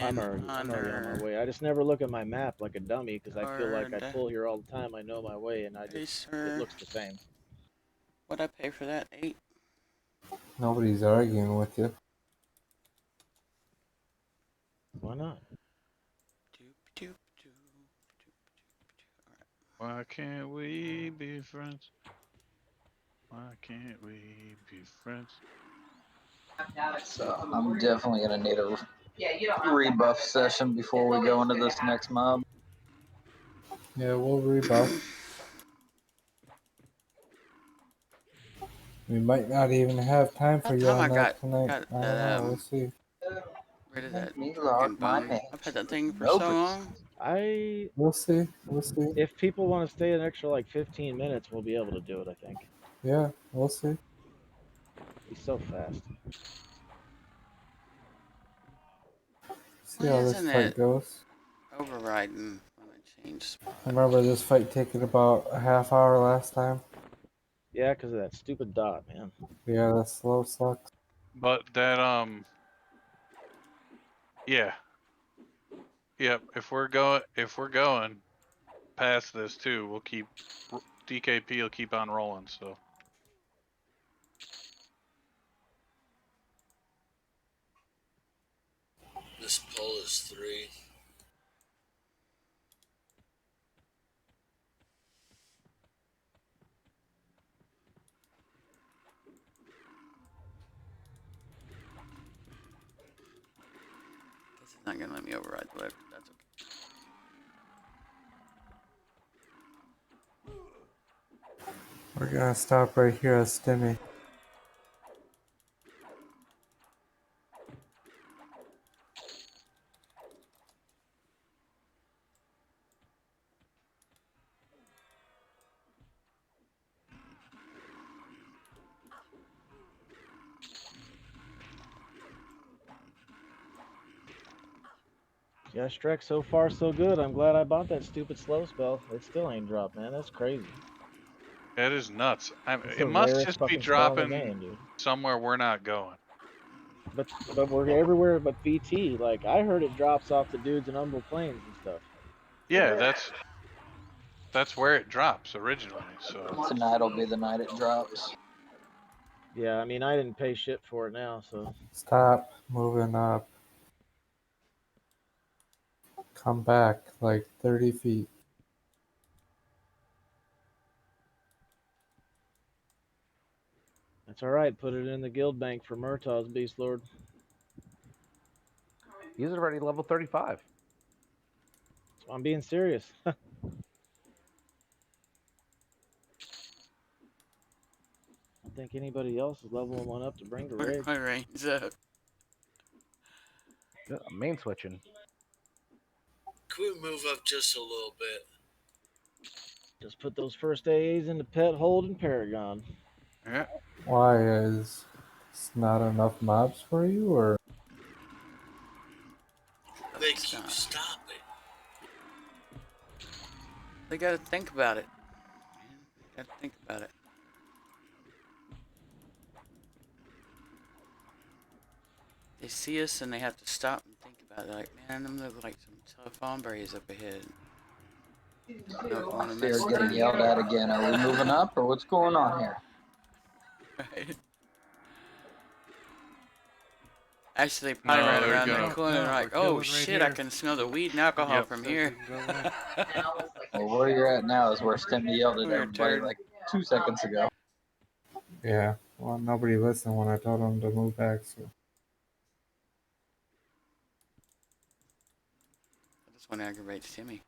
I'm already on my way. I just never look at my map like a dummy because I feel like I pull here all the time. I know my way, and it looks the same. What'd I pay for that? 8? Nobody's arguing with you. Why not? Why can't we be friends? Why can't we be friends? So I'm definitely gonna need a rebuff session before we go into this next mob. Yeah, we'll rebuff. We might not even have time for you on that tonight. I don't know. We'll see. Rid of that Me drunken log my bum. name. I've had that thing for so long. We'll see. We'll see. If people want to stay an extra like 15 minutes, we'll be able to do it, I think. Yeah, we'll see. He's so fast. See Why how this isn't fight it goes. overriding when I change spot? I remember this fight taking about a half hour last time. Yeah, because of that stupid dot, man. Yeah, that slow sucks. But that yeah. Yep, if we're going past this too, we'll keep DKP will keep on rolling, so This pull is 3. Guess it's not gonna let me override the web. That's okay. We're gonna stop right here at Stimmy. Yeah, Shrek, so far so good. I'm glad I bought that stupid slow spell. It still ain't dropped, man. That's crazy. it is nuts. It's It the must rarest just be fucking spell in the dropping game, dude. somewhere we're not going. But we're everywhere but VT. Like I heard it drops off the dudes in Umbral Plains and stuff. Yeah, that's where it drops originally. So Tonight'll be the night it drops. Yeah, I mean I didn't pay shit for it now, so Stop moving up. Come back like 30 feet. that's all right. Put it in the guild bank for Murtaugh's Beast Lord. He's already level 35. I'm being serious. I don't think anybody else is leveling one up to bring to raid. My range up. Yeah, I'm main switching. Can we move up just a little bit? Just put those first AAs into Pet, Hold, and Paragon. yeah. Why is it's not enough mobs for you, or? They keep stopping. They gotta think about it. Man, gotta think about it. They see us and they have to stop and think about it. Like, man, them look like some telephone berries up ahead. I don't want to Fear mess getting them. yelled at again. Are we moving up or what's going on here? Right. Actually, they probably No, right they're around gonna- that corner. No, like, we're oh chilling right shit, I here. can smell the weed and alcohol Yep. from So here. we can go in. Well, where you're at now is where Stimmy yelled at Weird everybody turd. like 2 seconds ago. Yeah. Well, nobody listened when I told them to move back. So This one aggravates Timmy.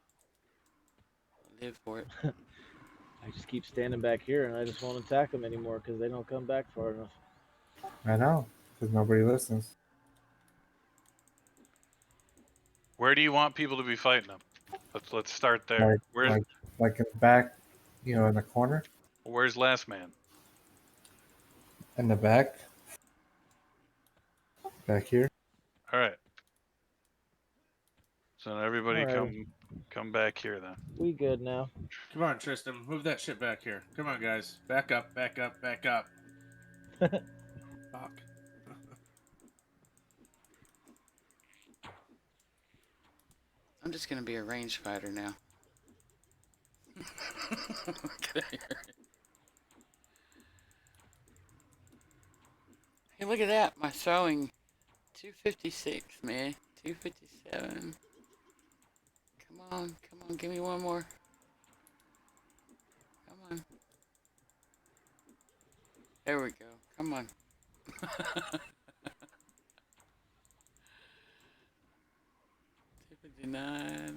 I live for it. I just keep standing back here, and I just won't attack them anymore because they don't come back far enough. I know, because nobody listens. Where do you want people to be fighting them? Let's start there. Like in the back, you know, in the corner, Where's last man? in the back here. All right. So now everybody Alrighty. come back here then. We good now. Come on, Tristan, move that shit back here. Come on, guys, back up, back up, back up. Fuck. I'm just gonna be a range fighter now. Get out of here. Hey, look at that! My throwing, 256, man. 257. Come on, give me one more. Come on. There we go. Come on. 259.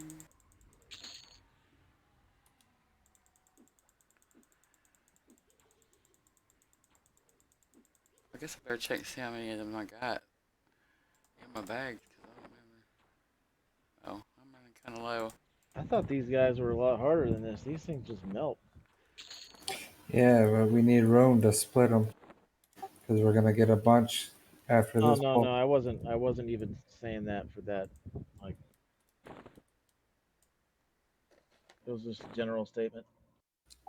I guess I better check to see how many of them I got in my bag, because I don't remember. Oh, I'm running kind of low. I thought these guys were a lot harder than this. These things just melt. Yeah, but we need room to split them because we're gonna get a bunch after Oh this. no, I wasn't even saying that for that. Like, it was just a general statement.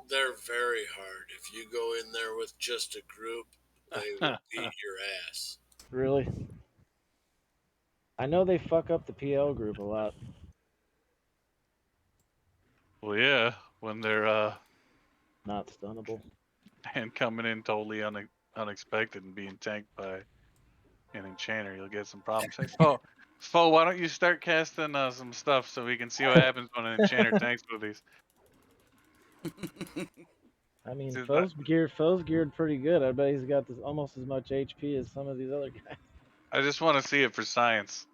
They're very hard. If you go in there with just a group, they will beat your ass. Really? I know they fuck up the PL group a lot. Well, yeah, when they're Not stunnable. and coming in totally unexpected and being tanked by an enchanter, you'll get some problems. Hey, Fo, why don't you start casting some stuff so we can see what happens when an enchanter tanks with these? I mean, Dude, Foe's geared pretty good. I bet he's got this almost as much HP as some of these other guys. I just want to see it for science.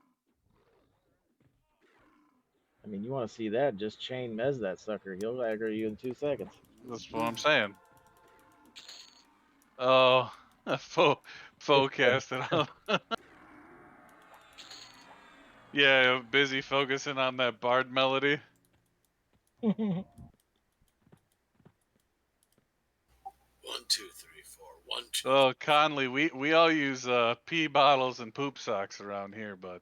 I mean, you want to see that? Just chain Mez that sucker. He'll aggro you in 2 seconds. That's what I'm saying. Oh, Fo cast it on. Yeah, busy focusing on that bard melody. 1, 2, 3, 4. 1, 2. Oh, Conley, we all use pee bottles and poop socks around here, bud.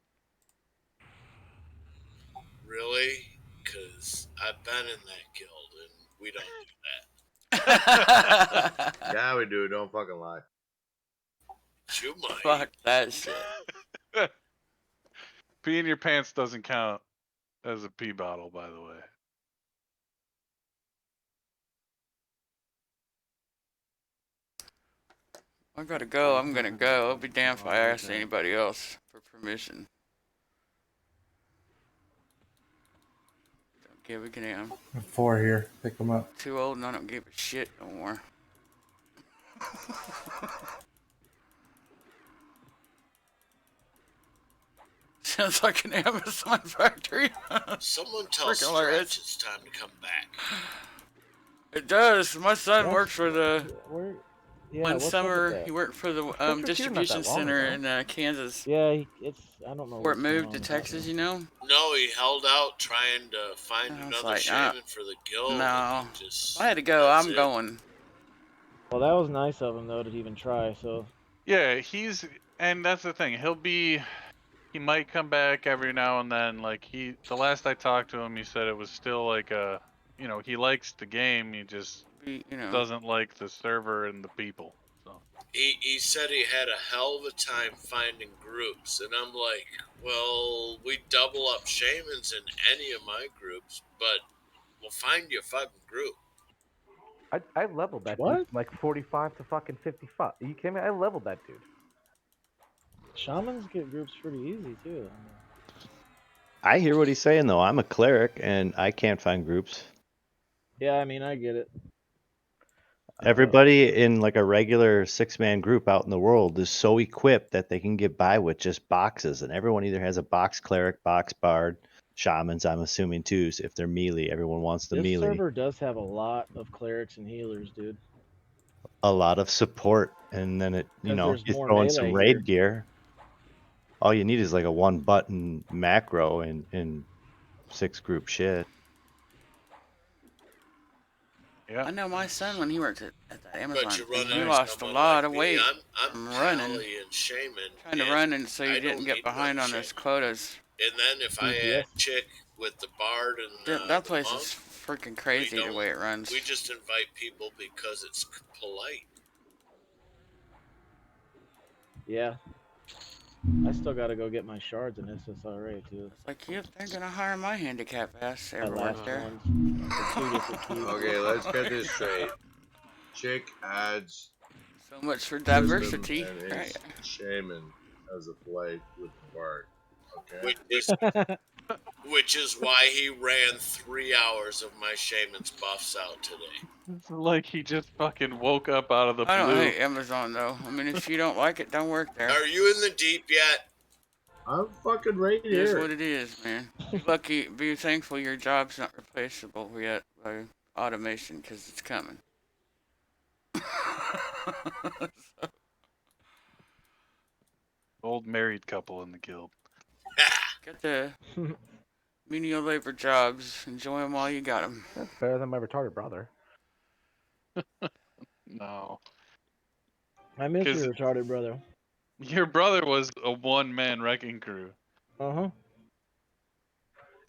Really? Because I've been in that guild and we don't do that. Yeah, we do. Don't fucking lie. You might. Fuck that shit. Pee in your pants doesn't count as a pee bottle, by the way. I gotta go. I'm gonna go. I'll be damned if I ask anybody else for permission. Don't give a damn. 4 here. Pick them up. Too old and I don't give a shit no more. Sounds like an Amazon factory. Someone tell Freaking Stretch hilarious. it's time to come back. It does. My son Stretch, works for the. Yeah, One what's up with summer, that? he worked for the Stretch was here not distribution that long center ago. in Kansas. Yeah, I don't know. Before it what's going moved on to with that Texas, one. you know? No, he held out trying to find I was another like, shaman for the guild. no. And he just, If I had to go, that's I'm it. going. Well, that was nice of him though to even try. So Yeah, and that's the thing. He might come back every now and then. Like the last I talked to him, he said it was still like he likes the game. He just You know. doesn't like the server and the people. So he said he had a hell of a time finding groups, and I'm like, well, we double up shamans in any of my groups, but we'll find you a fucking group. I leveled that dude What? from like 45 to fucking 55. Are you kidding me? I leveled that dude. Shamans get groups pretty easy too. I hear what he's saying though. I'm a cleric and I can't find groups. Yeah, I mean, I get it. Everybody in like a regular 6-man group out in the world is so equipped that they can get by with just boxes, and everyone either has a box cleric, box bard, shamans. I'm assuming too. If they're melee, everyone wants the This melee. server does have a lot of clerics and healers, dude. A lot of support, and then it, you 'Cause know, there's you more throw in some melee raid here. gear. All you need is like a 1-button macro in 6-group shit. Yeah. I know my son when he worked at that But Amazon you thing, run he into lost a someone lot like of me. weight I'm from running, Pally and Shaman, trying to and run, and so I he didn't don't get need behind run on his Shaman. quotas. And then if I had DPS. chick with the bard and That the place monk, is freaking crazy the way it runs. we just invite people because it's polite. Yeah. I still got to go get my shards in SSRA too. It's like, yep, they're gonna hire my handicap ass My everywhere last there. ones for 2 different keys. Okay, let's get this straight. Chick adds So much for wisdom diversity, and is right? shaman as a polite with the bard. Okay. Which is why he ran 3 hours of my shaman's buffs out today. It's like he just fucking woke up out of the I don't blue. hate Amazon though. I mean, if you don't like it, don't work there. Are you in the deep yet? I'm fucking right It is here. what it is, man. Be lucky, be thankful your job's not replaceable yet by automation, because it's coming. Old married couple in the guild. Get the menial labor jobs. Enjoy them while you got them. That's better than my retarded brother. No. I miss 'Cause your retarded brother. your brother was a one-man wrecking crew. Uh-huh.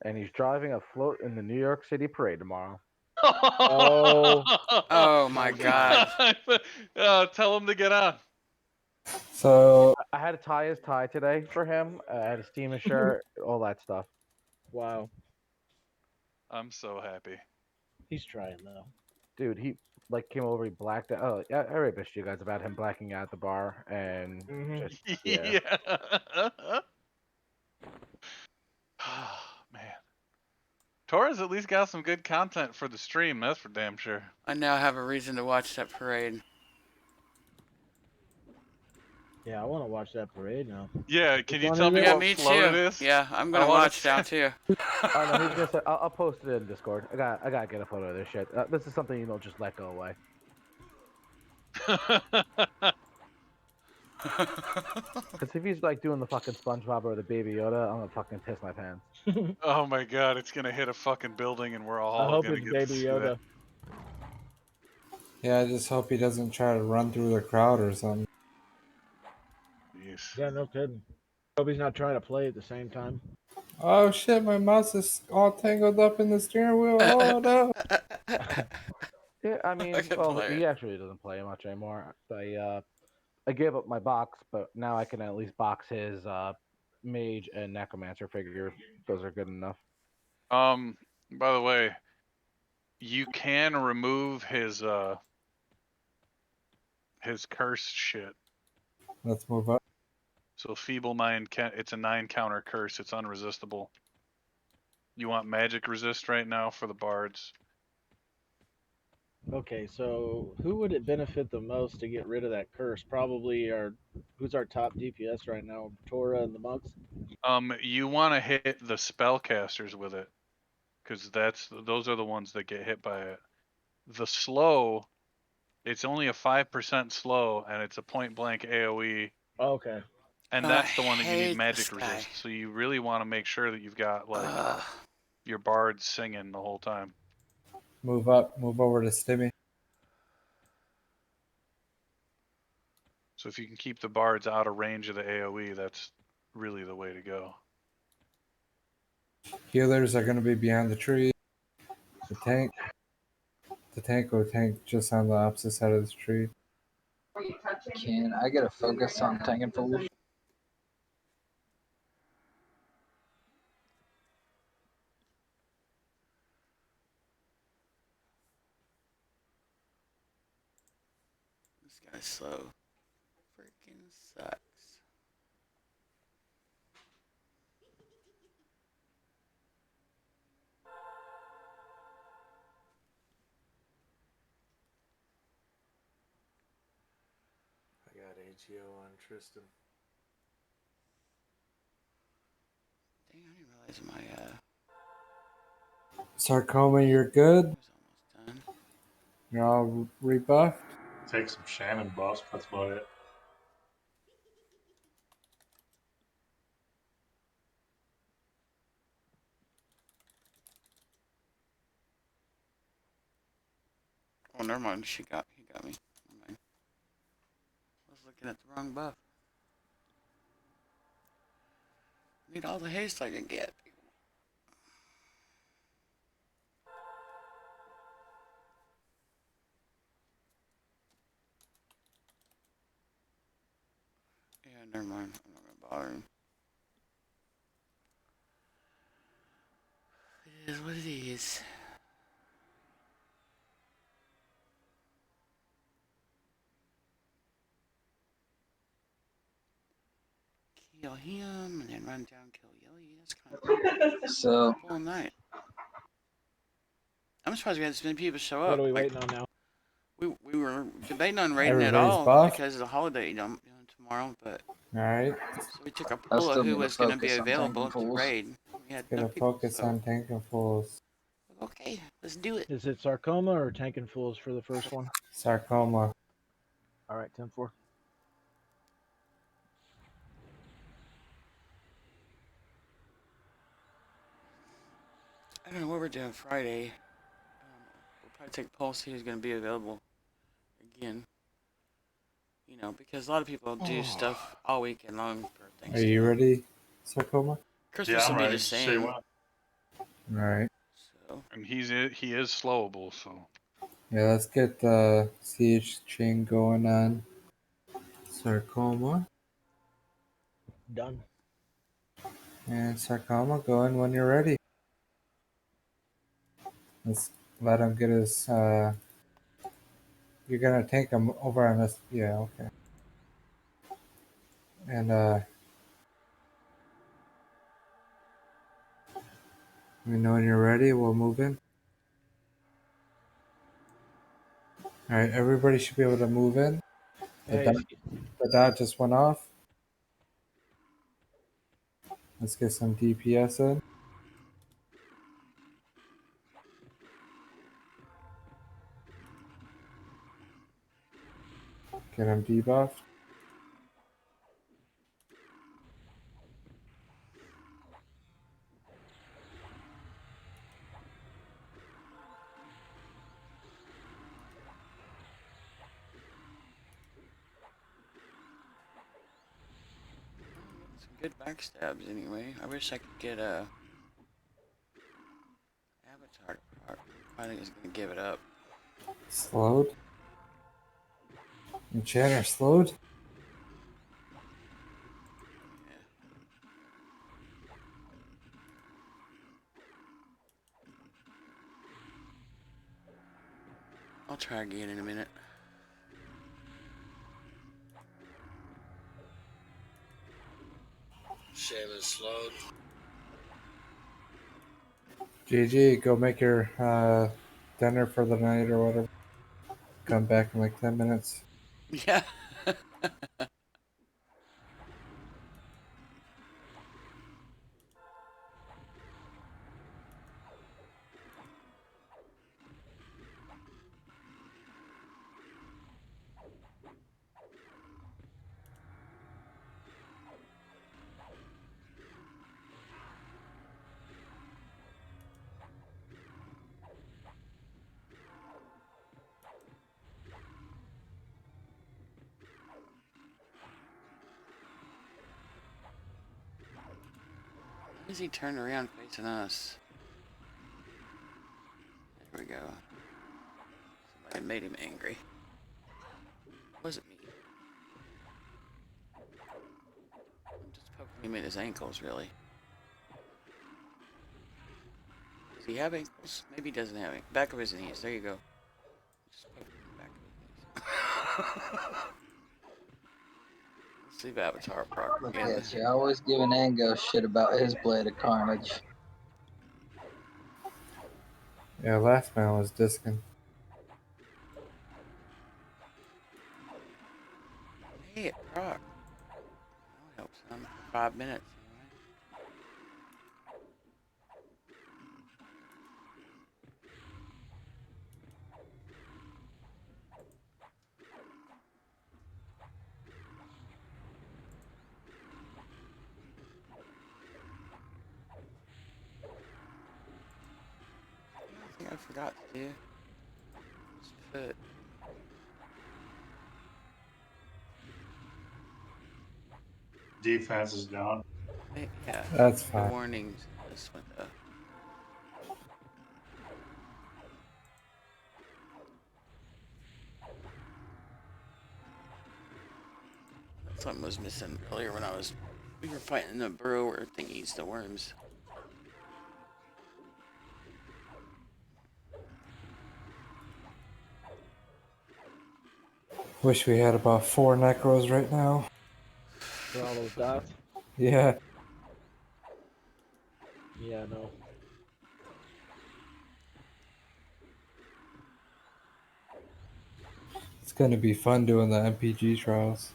And he's driving a float in the New York City parade tomorrow. Oh my God. Tell him to get on. So I had to tie his tie today for him. I had to steam his shirt, all that stuff. Wow. I'm so happy. He's trying though. Dude, he like came over, he blacked out. Oh, yeah, I already bitched you guys about him blacking out at the bar and just yeah. Man. Torres at least got some good content for the stream, that's for damn sure. I now have a reason to watch that parade. Yeah, I want to watch that parade now. Yeah, can you one tell is me it? Yeah, what me float too. it is? Yeah, I'm I gonna wanna watch now too. Oh no, he's gonna say I'll post it in Discord. I gotta get a photo of this shit. This is something you don't just let go away. Because if he's like doing the fucking SpongeBob or the Baby Yoda, I'm gonna fucking piss my pants. Oh my god, it's gonna hit a fucking building and we're all I hope gonna it's get Baby to see Yoda. that. yeah, I just hope he doesn't try to run through the crowd or something. Jeez. Yeah, no kidding. Hope he's not trying to play at the same time. Oh shit, my mouse is all tangled up in the steering wheel. Oh no. Yeah, I mean, can well, play he it. actually doesn't play much anymore. I gave up my box, but now I can at least box his mage and necromancer figure. Those are good enough. By the way, you can remove his cursed shit. Let's move up. So feeble mind it's a 9 counter curse, it's unresistible. You want magic resist right now for the bards. Okay, so who would it benefit the most to get rid of that curse? Probably who's our top DPS right now? Tora and the monks? You want to hit the spellcasters with it, because those are the ones that get hit by it. The slow, it's only a 5% slow, and it's a point blank AOE. Okay. And that's the one that you need magic resist. So you really want to make sure that you've got like your bards singing the whole time. Move up. Move over to Stimmy. So if you can keep the bards out of range of the AOE, that's really the way to go. Healers are gonna be behind the tree. The tank will tank just on the opposite side of the tree. Can I get a focus on Tankin Fools? This guy's slow. Freaking sucks. I got AGO on Tristan. Dang, I didn't realize my Sarcoma, you're good. was almost done. You're all rebuffed. Take some Shannon buffs. That's about it. Oh, never mind. He got me. Never mind. I was looking at the wrong buff. Need all the haste I can get. Yeah, never mind. I'm not gonna bother him. It is what it is. Kill him and then run down, kill Yelly. That's kind of So full night. I'm surprised we had this many people show up. What are we Like, waiting on now? we were debating on raiding at Everybody's all buffed. because of the holiday tomorrow, but All right. so we took a I poll of still who need to was going to be focus on Tankin available to Fools. raid. We had Get no a people, focus so on Tankin Fools. okay, let's do it. Is it Sarcoma or Tankin Fools for the first one? Sarcoma. All right, 10-4. I don't know what we're doing Friday. We'll probably take a poll, see who's going to be available again. You know, because a lot of people do stuff all weekend long for Are Thanksgiving. you ready, Sarcoma? Christmas Yeah, I'm will be ready. the Say same. what? All right. So And he is slowable, so Yeah, let's get the siege chain going on Sarcoma. Done. And Sarcoma, go in when you're ready. Let's let him get his. You're gonna take him over on this. Yeah, okay. And let me know when you're ready. We'll move in. All right, everybody should be able to move in. Hey, The dot just went off. Let's get some DPS in. Get him debuffed. some good backstabs anyway. I wish I could get a avatar part. I think it's going to give it up. Slowed. Enchanter slowed. Yeah. I'll try again in a minute. Shaman slowed. GG, go make your dinner for the night or whatever. Come back in like 10 minutes. Yeah. Why is he turned around facing us? There we go. Somebody made him angry. Was it me? him at his ankles, really. Does he have ankles? Maybe he doesn't have ankles. Back of his knees. There you go. Just poke him in the back of his knees. Let's leave Avatar Look propaganda. at you, always giving Ango shit about his Blade of Carnage. Yeah, last man was discing. Hey, it proc. That'll help some for 5 minutes. I think I forgot to do. Just put Defense is down. yeah. That's The fine. warnings in this window. Something was missing earlier when we were fighting the burrower thingies, the worms. Wish we had about 4 necros right now. For all those dots. Yeah. Yeah, no. It's gonna be fun doing the MPG trials.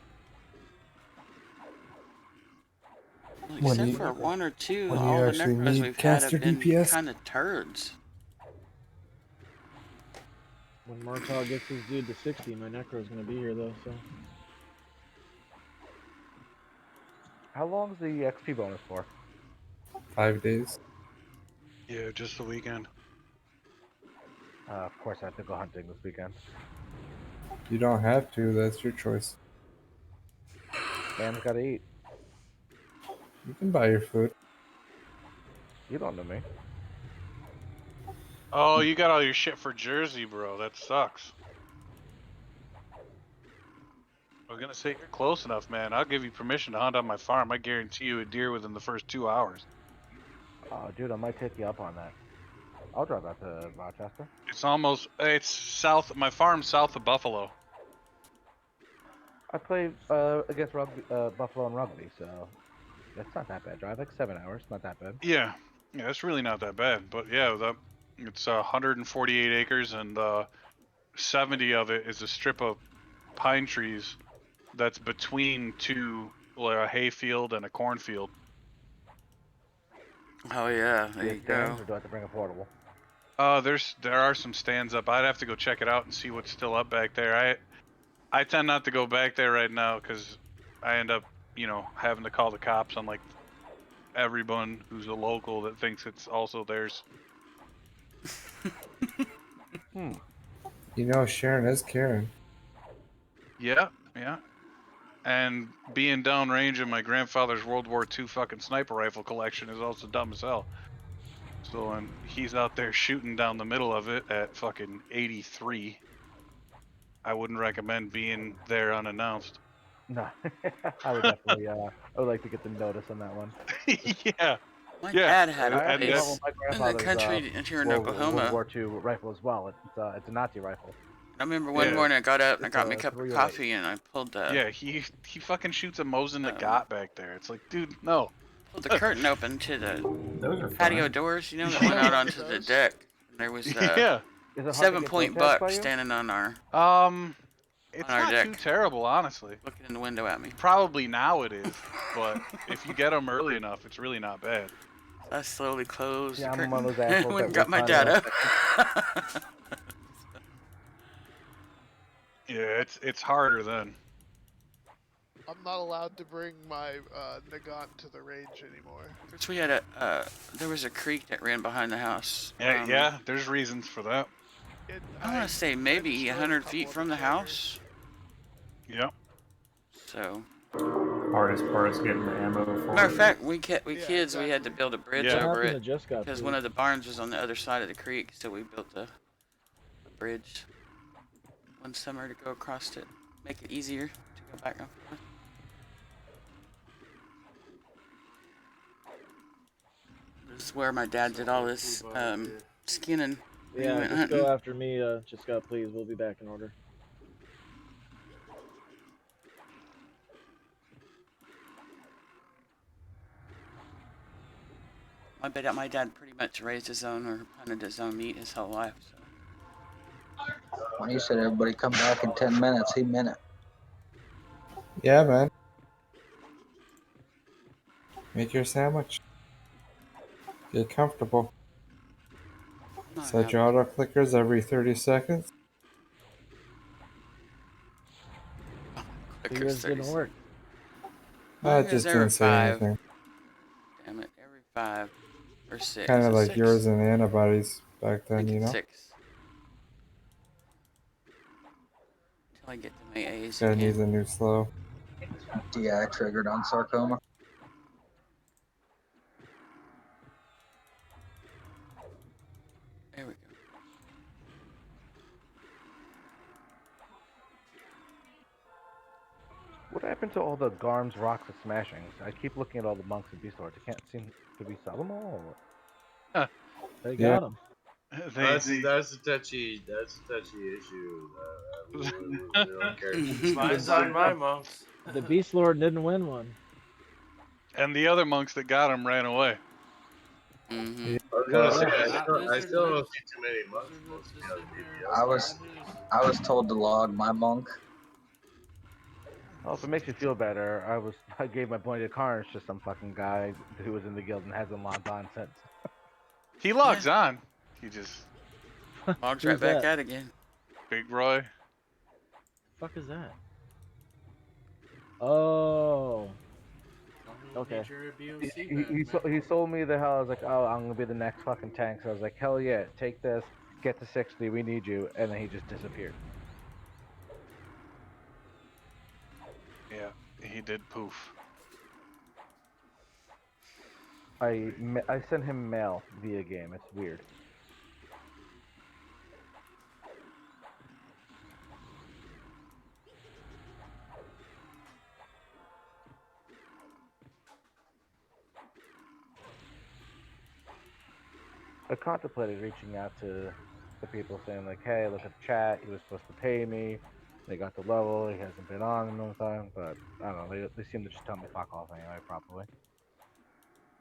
Well, When except you- for one or two, when you all the actually necros need we've had caster have been DPS. kind of turds. When Murtaugh gets his dude to 60, my Necro's gonna be here though, so. How long's the XP bonus for? 5 days. Yeah, just the weekend. Of course, I have to go hunting this weekend. You don't have to, that's your choice. Man's gotta eat. You can buy your food. You don't know me. Oh, you got all your shit for Jersey, bro. That sucks. I was gonna say you're close enough, man. I'll give you permission to hunt on my farm. I guarantee you a deer within the first 2 hours. Oh, dude, I might take you up on that. I'll drive out to Rochester. It's south. My farm's south of Buffalo. I play against Buffalo and Rugby, so that's not that bad. Drive like 7 hours, not that bad. Yeah, it's really not that bad. But yeah, it's 148 acres, and 70 of it is a strip of pine trees that's between two, like a hay field and a cornfield. Oh yeah, Do there you you have stands, go. or do I have to bring a portable? There are some stands up. I'd have to go check it out and see what's still up back there. I tend not to go back there right now because I end up, having to call the cops on like everyone who's a local that thinks it's also theirs. You know, Sharon is Karen. Yeah. And being downrange in my grandfather's World War II fucking sniper rifle collection is also dumb as hell. So, and he's out there shooting down the middle of it at fucking 83. I wouldn't recommend being there unannounced. No, I would definitely. I would like to get the notice on that one. Yeah. My Yeah, dad had I a actually and have place my in the grandfather's country here in World Oklahoma. War II rifle as well. It's a Nazi rifle. I remember one Yeah. morning I got up and I It's got me a a cup of 308. coffee and I pulled the Yeah, he fucking shoots a Mosin Nagant back there. It's like, dude, no. curtain open to the Those are patio fun. doors, that went out onto the deck. And there was a Yeah. Is it hard to get 7-point toe tags by buck you? standing on our It's on our not deck, too terrible, honestly. looking in the window at me. Probably now it is, but if you get them early enough, it's really not bad. I slowly closed Yeah, the I'm one of curtain those and assholes went and that got will my find dad out. up. Yeah, it's harder then. I'm not allowed to bring my Nagant to the range anymore. First we had there was a creek that ran behind the house. Yeah, there's reasons for that. I want to say maybe 100 feet from the house. Yeah. So. Hardest part is getting the ammo for Matter of it. fact, we had to build a bridge Yeah. over it Just got because through. one of the barns was on the other side of the creek, so we built a bridge one summer to go across it, make it easier to go back and forth. It's where my dad did all this skinning. when he Yeah, went just hunting. go after me, Jessica, please. We'll be back in order. I bet my dad pretty much raised his own or hunted his own meat his whole life. So. When he said everybody come back in 10 minutes, he meant it. Yeah, man. Make your sandwich. Get comfortable. Set your auto clickers every 30 seconds. So yours didn't work. That just didn't say anything. Damn it, every 5 or 6. Kind of like 6. yours and antibodies back I then, think you it's know? 6. Until I get to my A's Guy again. needs a new slow. DI triggered on sarcoma. There we go. What happened to all the Garms, Rocks, and Smashings? I keep looking at all the monks and beast lords. I can't seem to we sell them all. Or... They Yeah. got them. That's a touchy issue. We don't care. Mine's on my monks. The beast lord didn't win one. And the other monks that got him ran away. Mm-hmm. I was gonna say, Not I lizard still don't lips. see too many monks Lizard lips posting is on sitting there. DPS. I was told to log my monk. Well, if it makes you feel better, I gave my pointed cards to some fucking guy who was in the guild and hasn't logged on since. He logs on. He just Logs Who's right back that? out again. Big Roy. The fuck is that? Oh. Okay. He sold me the hell. I was like, oh, I'm gonna be the next fucking tank. So I was like, hell yeah, take this, get to 60, we need you, and then he just disappeared. Yeah, he did poof. I sent him mail via game. It's weird. I contemplated reaching out to the people saying like, hey, look at the chat. He was supposed to pay me. They got the level. He hasn't been on in a long time. But I don't know. They seem to just tell me fuck off anyway, probably.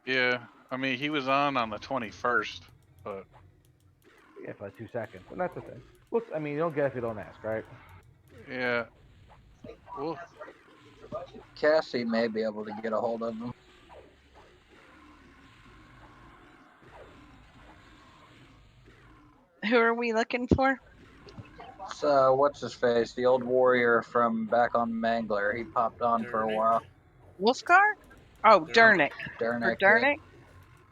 Yeah, I mean, he was on the 21st, but Yeah, for like 2 seconds. And that's the thing. Well, I mean, you don't get if you don't ask, right? yeah. Well, Cassie may be able to get a hold of him. Who are we looking for? So, what's his face? The old warrior from back on Mangler. He popped on for a Dernick. while. Wolfgar? Oh, Dernick. Dernick. For Dernick. Yeah. Dernick?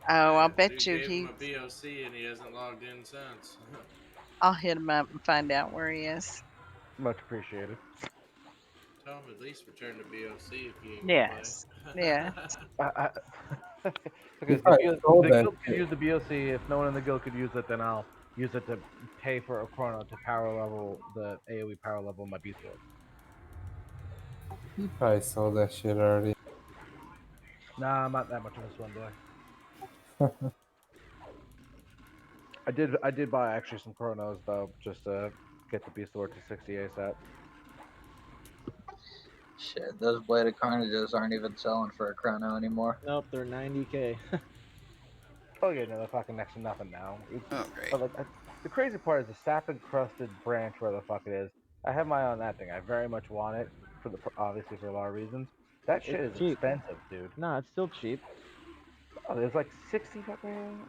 Oh, I'll Yeah, bet dude you gave he. him a BOC and he hasn't logged in since. I'll hit him up and find out where he is. Much appreciated. Tell him at least return to BOC if you ain't Yes. gonna Yeah. Because Alright, the hold that guild could shit. use the BOC. If no one in the guild could use it, then I'll use it to pay for a chrono to power level the AoE power level my beast lord. He probably sold that shit already. Nah, I'm not that much of a swing boy. I did buy actually some chronos though, just to get the beast lord to 60 ASAP. Shit, those bladed carnages aren't even selling for a chrono anymore. Nope, they're 90K. Oh yeah, no, they're fucking next to nothing now. Oh, great. But like, the crazy part is the sap encrusted branch, where the fuck it is. I have my eye on that thing. I very much want it obviously for a lot of reasons. That shit It's is cheap. expensive, dude. Nah, it's still cheap. Oh, there's like 60 fucking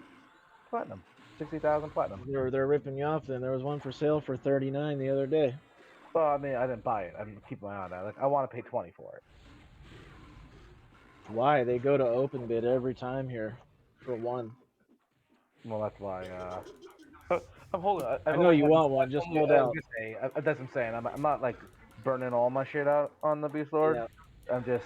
platinum, 60,000 platinum. They're ripping you off. Then there was one for sale for 39 the other day. Well, I mean, I didn't buy it. I'm keeping my eye on that. Like, I want to pay 20 for it. Why? They go to open bid every time here for one. Well, that's why. I'm holding. I know you want one. Just hold out. That's what I'm saying. I'm not like burning all my shit out on the beast lord. Yeah. I'm just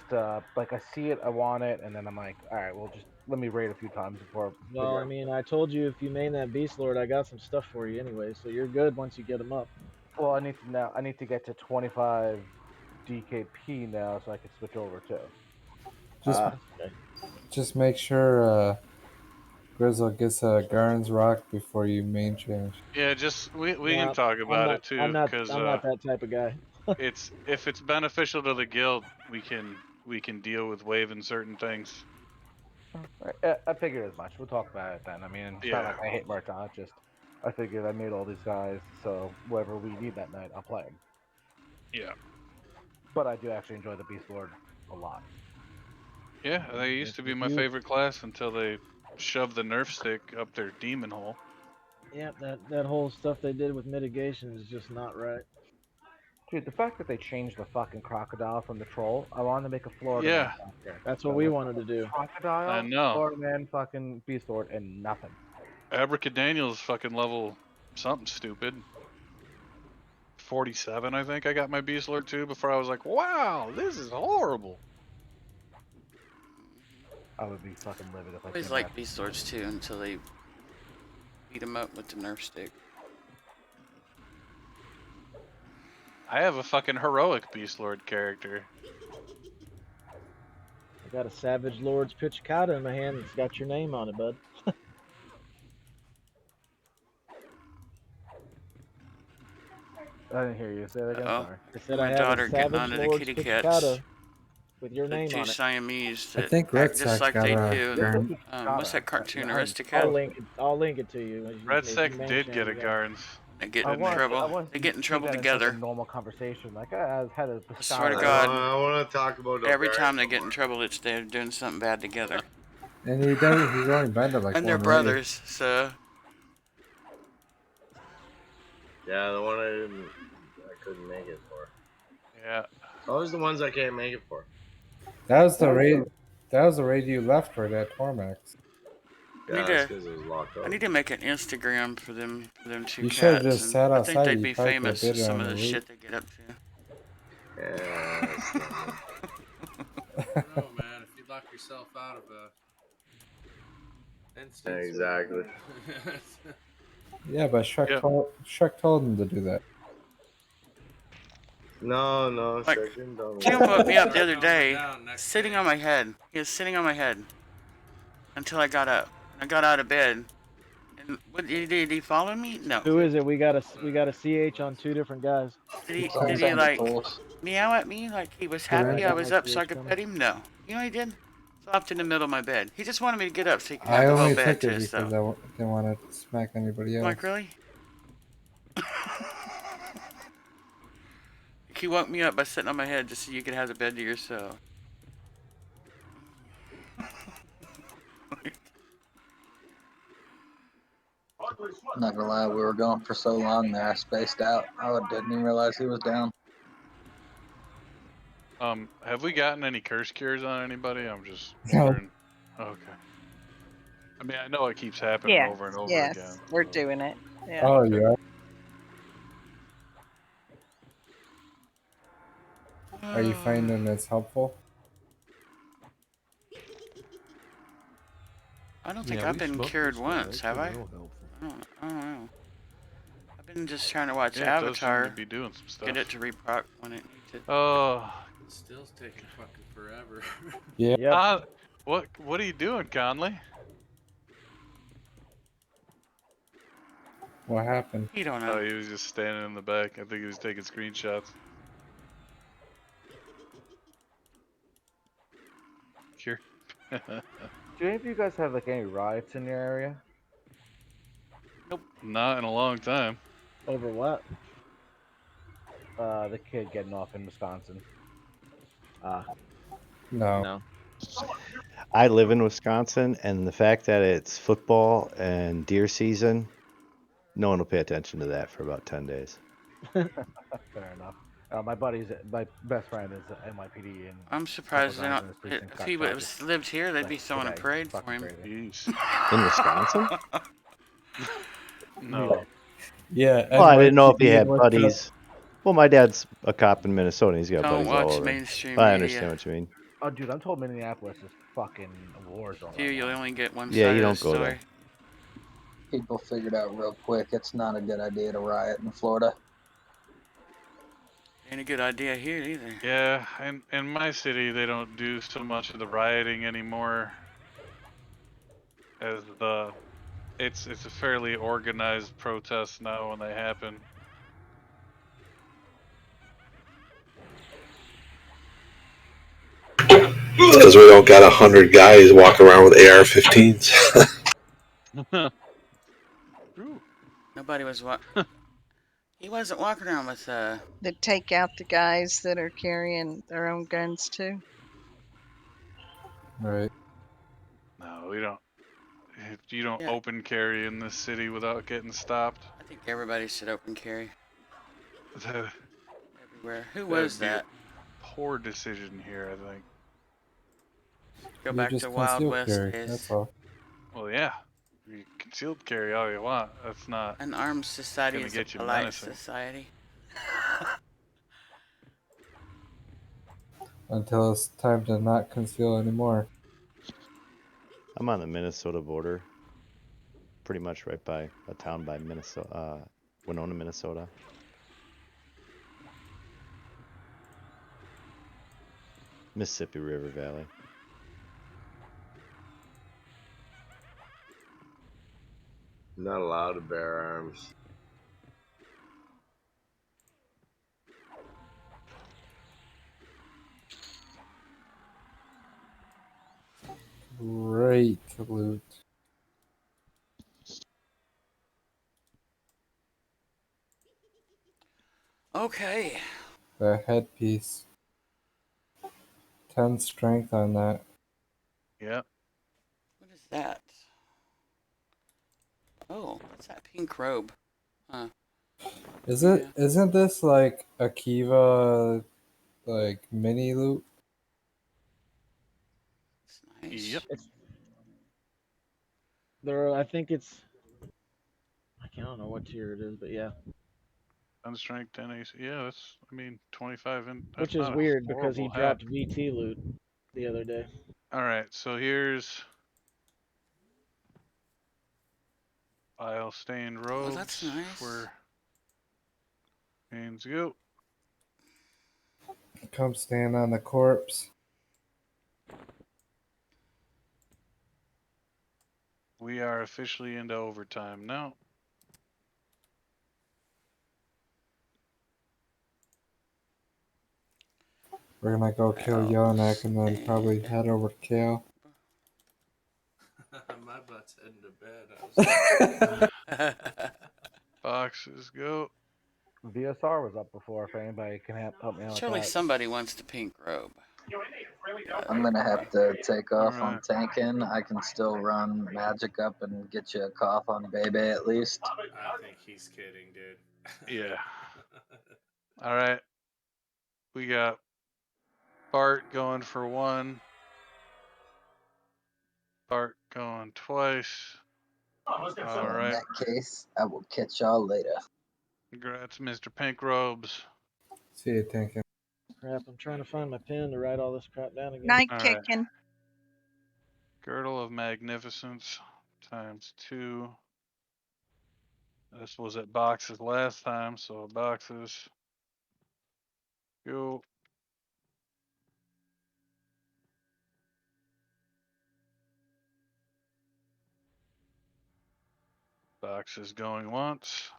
like, I see it, I want it, and then I'm like, all right, well, just let me raid a few times before. Well, I mean, I told you if you main that beast lord, I got some stuff for you anyway, so you're good once you get them up. Well, I need to get to 25 DKP now, so I can switch over too. Just make sure Grizzle gets a Garn's Rock before you main change. Yeah, just we Yeah, can talk about it too, I'm not. because I'm not that type of guy. it's if it's beneficial to the guild, we can deal with waiving certain things. I figured as much. We'll talk about it then. I mean, it's not Yeah. like I hate Murtaugh. Just I figured I made all these guys, so whatever we need that night, I'll play 'em. Yeah. But I do actually enjoy the Beast Lord a lot. Yeah, they used to be my favorite class until they shoved the nerf stick up their demon hole. Yeah, that whole stuff they did with mitigation is just not right. Dude, the fact that they changed the fucking crocodile from the troll, I wanted to make a Florida Yeah. man character. That's what we wanted to do. Crocodile, I know. Florida man, fucking Beast Lord, and nothing. Abracadaniel's fucking level something stupid. 47, I think I got my Beast Lord too before I was like, wow, this is horrible. I would be fucking livid if I always came like back. Beast Lords too until they beat him up with the nerf stick. I have a fucking heroic Beast Lord character. I got a Savage Lord's Pizzicato in my hand. It's got your name on it, bud. I didn't hear you. Say that again. Uh-oh. Sorry. I said My I have daughter a getting Savage onto the Lord's kitty Pizzicato cats. with your The name two on it. Siamese I that think Red act just Sox like got they a do. Garn. What's that cartoon, Aristocat? I'll link it to you. Red if you Sec main did change get a again. Garns. They get I in want trouble. They to get in take trouble that in together. such a normal conversation. Like I had a I swear to I God. want to talk about Every Elgaris time they no get in more. trouble, it's they're doing something bad together. And he's only been to like And they're one raid. brothers, so Yeah, the one I couldn't make it for. Yeah. Those are the ones I can't make it for. That was the raid. That was the raid you left for that Tormax. Yeah, that's because it was locked I up. need to make an Instagram for them two You should have cats. just And sat I think outside. they'd You be probably could have famous for bid some on of the the loot. shit they get up to. Yeah, that's not No, man. If you lock yourself out of a instance, exactly. Yeah, but Shrek, Yep. Shrek told him to do that. No, Like, Shrek didn't tell me. Tim woke me up the other Start calming day, down next sitting day. on my head. He was sitting on my head until I got up. I got out of bed. And what did he follow me? No. Who is it? We got a CH on two different guys. Did All he send it, like fools. meow at me like he was Yeah. happy I I got was my up so I CH could coming. pet him? No. You know what he did? Flopped in the middle of my bed. He just wanted me to get up so he could I have the whole only bed took to it because himself. I didn't want to smack anybody I'm else. like, really? He woke me up by sitting on my head just so you could have the bed to yourself. I'm not gonna lie, we were going for so long there, I spaced out. I didn't even realize he was down. Have we gotten any curse cures on anybody? I'm just No. wondering. Okay. I mean, I know it keeps happening Yes, over and over yes, again. we're so- doing it. Yeah. Oh yeah. Are you finding this helpful? I don't think Yeah, I've we been smoked cured this guy. once, It's have been I? real helpful. I don't know. I've been just trying to watch Yeah, it does seem to Avatar, be doing some stuff. get it to reproc when it needs it. Oh. It still's taking fucking forever. Yeah. Yep. What are you doing, Conley? What happened? You don't know. Oh, he was just standing in the back. I think he was taking screenshots. Sure. Do any of you guys have like any riots in your area? Not in a long time. Over what? The kid getting off in Wisconsin. No. I live in Wisconsin, and the fact that it's football and deer season, no one will pay attention to that for about 10 days. Fair enough. My best friend is NYPD, and I'm surprised couple they're guys not. in his precinct If got he shot was lived here, they'd be like throwing a today. parade for Fucking him. crazy. Jeez. In Wisconsin? No. Yeah. Well, I didn't know if he NYPD had went to- buddies. Well, my dad's a cop in Minnesota. He's got Don't buddies all watch over. mainstream But I media. understand what you mean. Oh, dude, I'm told Minneapolis is fucking a war zone. You, right you'll now. only get one Yeah, side you of don't the go story. there. People figured out real quick it's not a good idea to riot in Florida. Ain't a good idea here either. Yeah, in my city, they don't do so much of the rioting anymore. as it's a fairly organized protest now when they happen. Because we don't got 100 guys walking around with AR-15s. True. Nobody was he wasn't walking around with That take out the guys that are carrying their own guns too. Right. No, we don't. You don't Yeah. open carry in this city without getting stopped. I think everybody should open carry That, everywhere. Who that'd was be a that? poor decision here, I think. Go You back just to Wild conceal West carry. days. That's all. Well, yeah. You concealed carry all you want. That's not An armed society gonna is a get you polite menacing. society. Until it's time to not conceal anymore. I'm on the Minnesota border, pretty much right by a town by Minnesota, Winona, Minnesota. Mississippi River Valley. Not allowed to bear arms. Great loot. Okay. The headpiece. 10 strength on that. Yep. What is that? Oh, what's that pink robe? Huh. Isn't this like a Kiva like mini loot? It's nice. Yep. I think it's. I don't know what tier it is, but yeah. 10 strength, 10 AC. Yeah, that's, 25 and that's Which is not a weird because he horrible hack. dropped VT loot the other day. Alright, so here's Bile stained robes. Oh, that's nice. For hands go. Come stand on the corpse. We are officially into overtime now. We're gonna go kill Yonek and then probably head over to Kale. My butt's heading to bed. Boxes go. VSR was up before. If anybody can help me out Surely with that. somebody wants the pink robe. I'm gonna have to take off on Alright. tanking. I can still run magic up and get you a cough on Bebe at least. I think he's kidding, dude. Yeah. Alright. We got Bart going for 1. Bart going twice. In Alright. that case, I will catch y'all later. Congrats, Mr. Pink Robes. See you tanking. Crap, I'm trying to find my pen to write all this crap down again. Night Alright. kicking. Girdle of Magnificence times 2. This was at boxes last time, so boxes go. Boxes going once.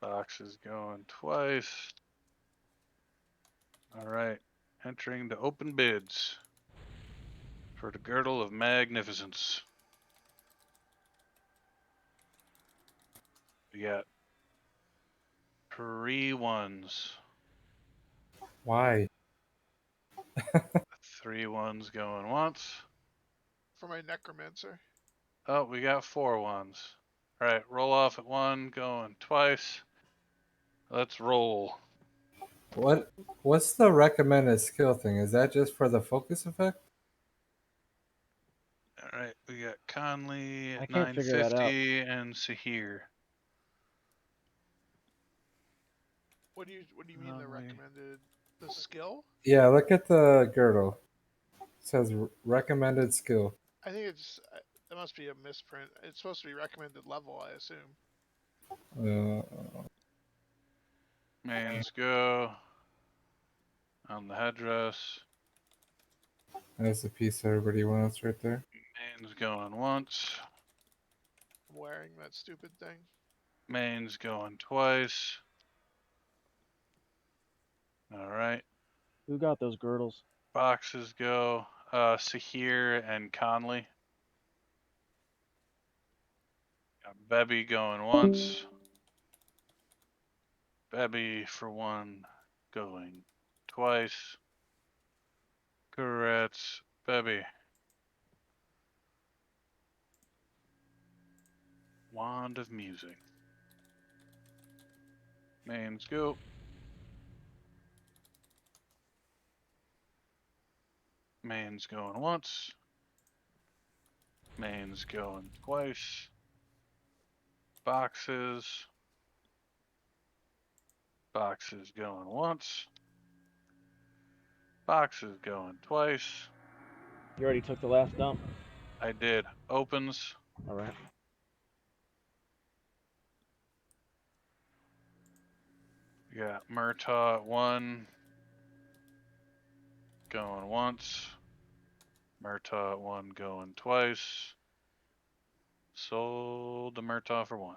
Boxes going twice. Alright. Entering the open bids for the Girdle of Magnificence. We got 3 ones. Why? 3 ones going once. For my necromancer. Oh, we got 4 ones. Alright, roll off at 1, going twice. Let's roll. What's the recommended skill thing? Is that just for the focus effect? Alright, we got Conley I at can't figure that out. 950 and Sahir. What do you mean the recommended the skill? Yeah, look at the girdle. It says recommended skill. I think it's it must be a misprint. It's supposed to be recommended level, I assume. Man's go on the headdress. That's the piece everybody wants right there. Main's going once. I'm wearing that stupid thing. Main's going twice. All right. Who got those girdles? Boxes go. Sahir and Conley. Got Bebby going once. Bebby for one, going twice. Correct. Bebby. Wand of Music. Mains go. Main's going once. Main's going twice. Boxes. Boxes going once. Boxes going twice. You already took the last dump? I did. Opens. All right. We got Murtaugh at 1. Going once. Murtaugh at 1 going twice. Sold the Murtaugh for 1.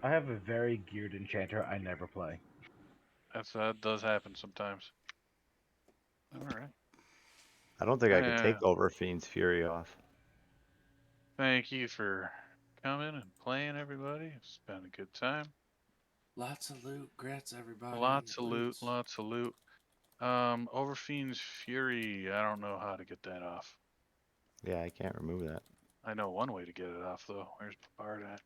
I have a very geared enchanter I never play. That does happen sometimes. Alright. I don't think I could Yeah. take Overfiend's Fury off. Thank you for coming and playing, everybody. It's been a good time. Lots of loot. Grats, everybody. Lots of loot, Loots. lots of loot. Overfiend's Fury, I don't know how to get that off. Yeah, I can't remove that. I know one way to get it off, though. Where's Bard at?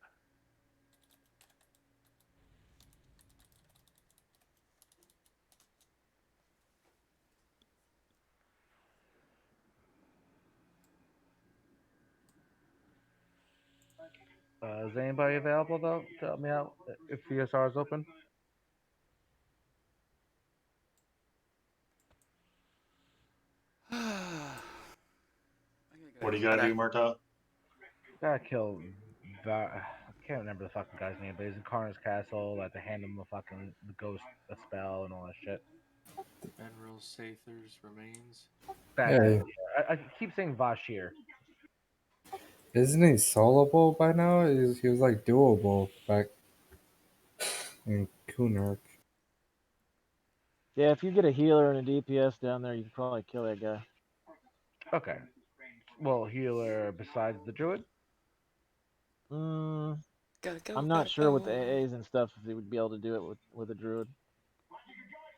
Is anybody available though to help me out if VSR is open? What do you gotta do, Murtaugh? Gotta kill. I can't remember the fucking guy's name, but he's in Karna's castle. Like to hand him the ghost a spell and all that shit. Enril Sather's remains. That Hey. dude, yeah. I keep saying Vashir. Isn't he soloable by now? He was like doable back in Kunark. Yeah, if you get a healer and a DPS down there, you can probably kill that guy. Okay. Well, healer besides the druid. Mm, Gotta go. I'm not sure with the AAs and stuff if they would be able to do it with a druid.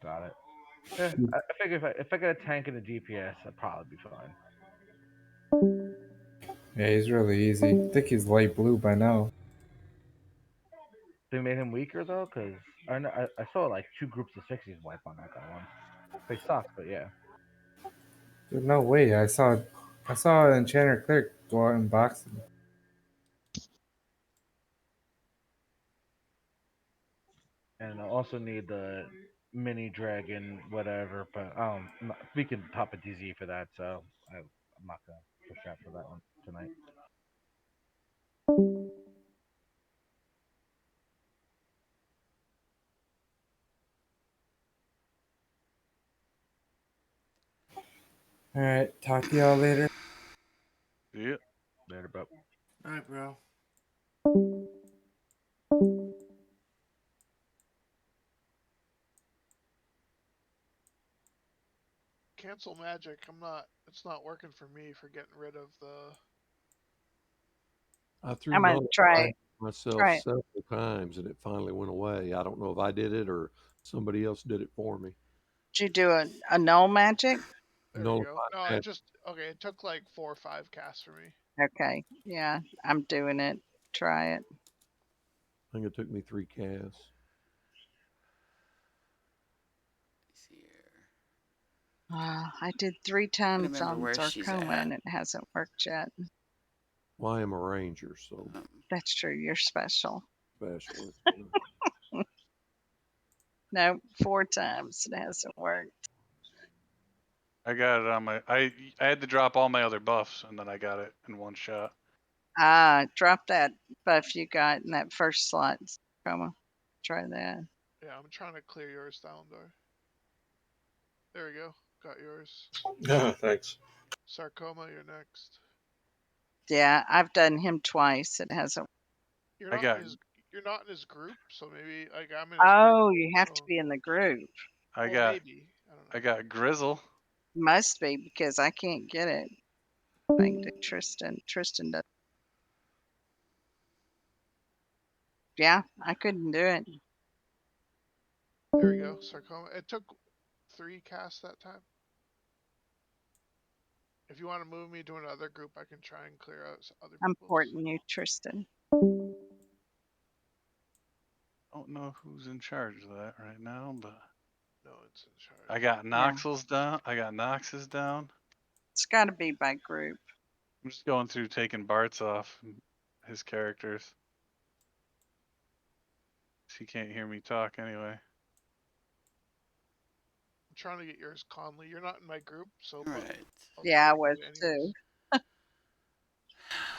Got it. Yeah, I figure if I get a tank and a DPS, I'd probably be fine. Yeah, he's really easy. I think he's light blue by now. They made him weaker though, because I saw like 2 groups of 60s wipe on that guy once. They suck, but yeah. There's no way. I saw Enchanter Cleric go out and box him. And I also need the mini dragon, whatever. But we can pop a DZ for that, so I'm not gonna push out for that one tonight. All right, talk to y'all later. Yeah. Later, bro. All right, bro. Cancel magic. It's not working for me for getting rid of the. I threw I'm gonna null try it. myself Try it. several times and it finally went away. I don't know if I did it or somebody else did it for me. Did you do a null magic? There we Null go. No, it took like 4 or 5 casts for me. Okay. Yeah, I'm doing it. Try it. I think it took me 3 casts. Let's see here. I did 3 times remember on where she's Sarcoma at. and it hasn't worked yet. Well, I am a ranger, so That's true. You're special. special. No, 4 times it hasn't worked. I got it on my. I had to drop all my other buffs, and then I got it in one shot. Drop that buff you got in that first slot. Sarcoma. Try that. Yeah, I'm trying to clear yours down there. There we go. Got yours. Yeah, thanks. Sarcoma, you're next. Yeah, I've done him twice. It hasn't. You're I not got in his. You're not in his group, so maybe like I'm in his group. Oh, you have to So, be in the group. I well, got maybe. I don't know. I got Grizzle. Must be because I can't get it. Thank to Tristan. Tristan does. Yeah, I couldn't do it. There we go. Sarcoma. It took 3 casts that time. If you want to move me to another group, I can try and clear out other I'm people's. porting you, Tristan. Don't know who's in charge of that right now, but No, it's in charge. I got Yeah. Noxel's down. I got Nox's down. It's got to be by group. I'm just going through taking Bart's off his characters. He can't hear me talk anyway. I'm trying to get yours, Conley. You're not in my group, so. All right. Yeah, I try was to do too. anyways.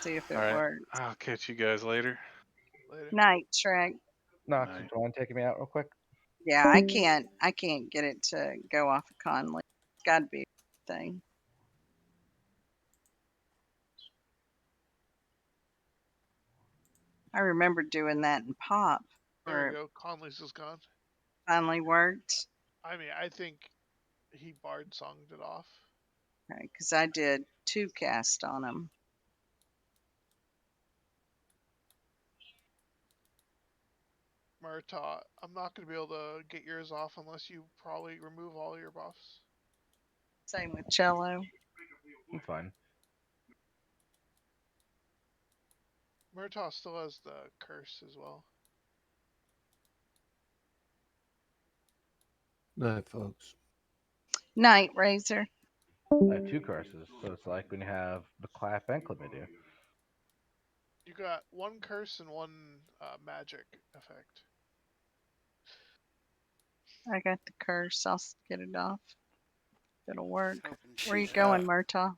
See if it All right. works. I'll catch you guys later. Later. Night, Shrek. Knox, Night. do you want to take me out real quick? Yeah, I can't get it to go off of Conley. It's got to be a thing. I remember doing that in Pop. There Where we it go. Conley's is gone. finally worked. I mean, I think he bard songed it off. Okay, because I did 2 casts on him. Murtaugh, I'm not going to be able to get yours off unless you probably remove all your buffs. Same with Cello. It's fine. Murtaugh still has the curse as well. Night, folks. Night, Razor. I have 2 curses, so it's like when you have the clap and chlamydia. You got 1 curse and 1 magic effect. I got the curse. I'll get it off. It'll work. Hoping Where you she's going, up. Murtaugh?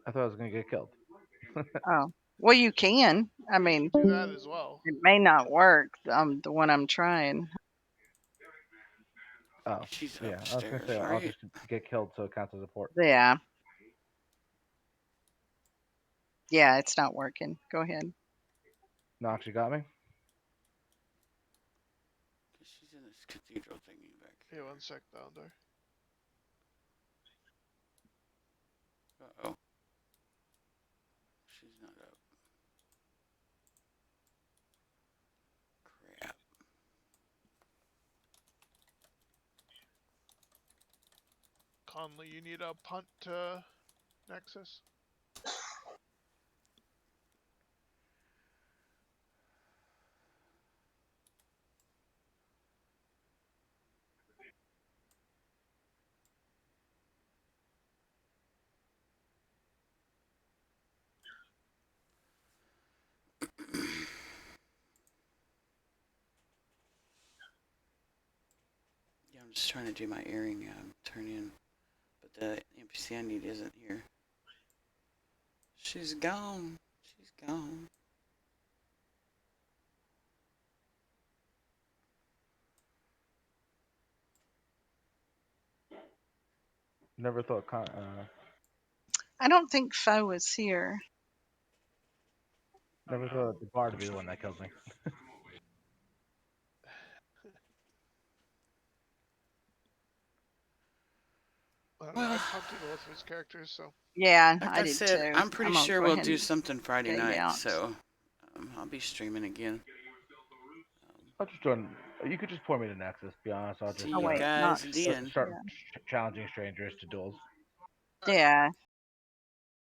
I thought I was gonna get killed. Oh, well, you can. I mean, Do that as well. it may not work. The one I'm trying. Oh, She's yeah. I was gonna upstairs, say I'll right? just get killed so it counts as a port. Yeah. Yeah, it's not working. Go ahead. Knox, you got me? She's in this cathedral thingy back Hey, here. 1 sec down there. Uh-oh. She's not up. Crap. Conley, you need a punt to Nexus? Yeah, I'm just trying to do my earring turn in, but the NPC I need isn't here. She's gone. She's gone. Never thought. I don't think Foe is here. Never thought the bar to be the one that killed me. I don't know. I punted both of his characters, so. Yeah, Like I I did said, too. I'm pretty gonna sure go we'll ahead do and something Friday fade night, out. so I'll be streaming again. I'll just join. You could just pour me to Nexus. To be honest, I'll just See Oh you wait, guys Knox. at the end. start Yeah. challenging strangers to duels. Yeah,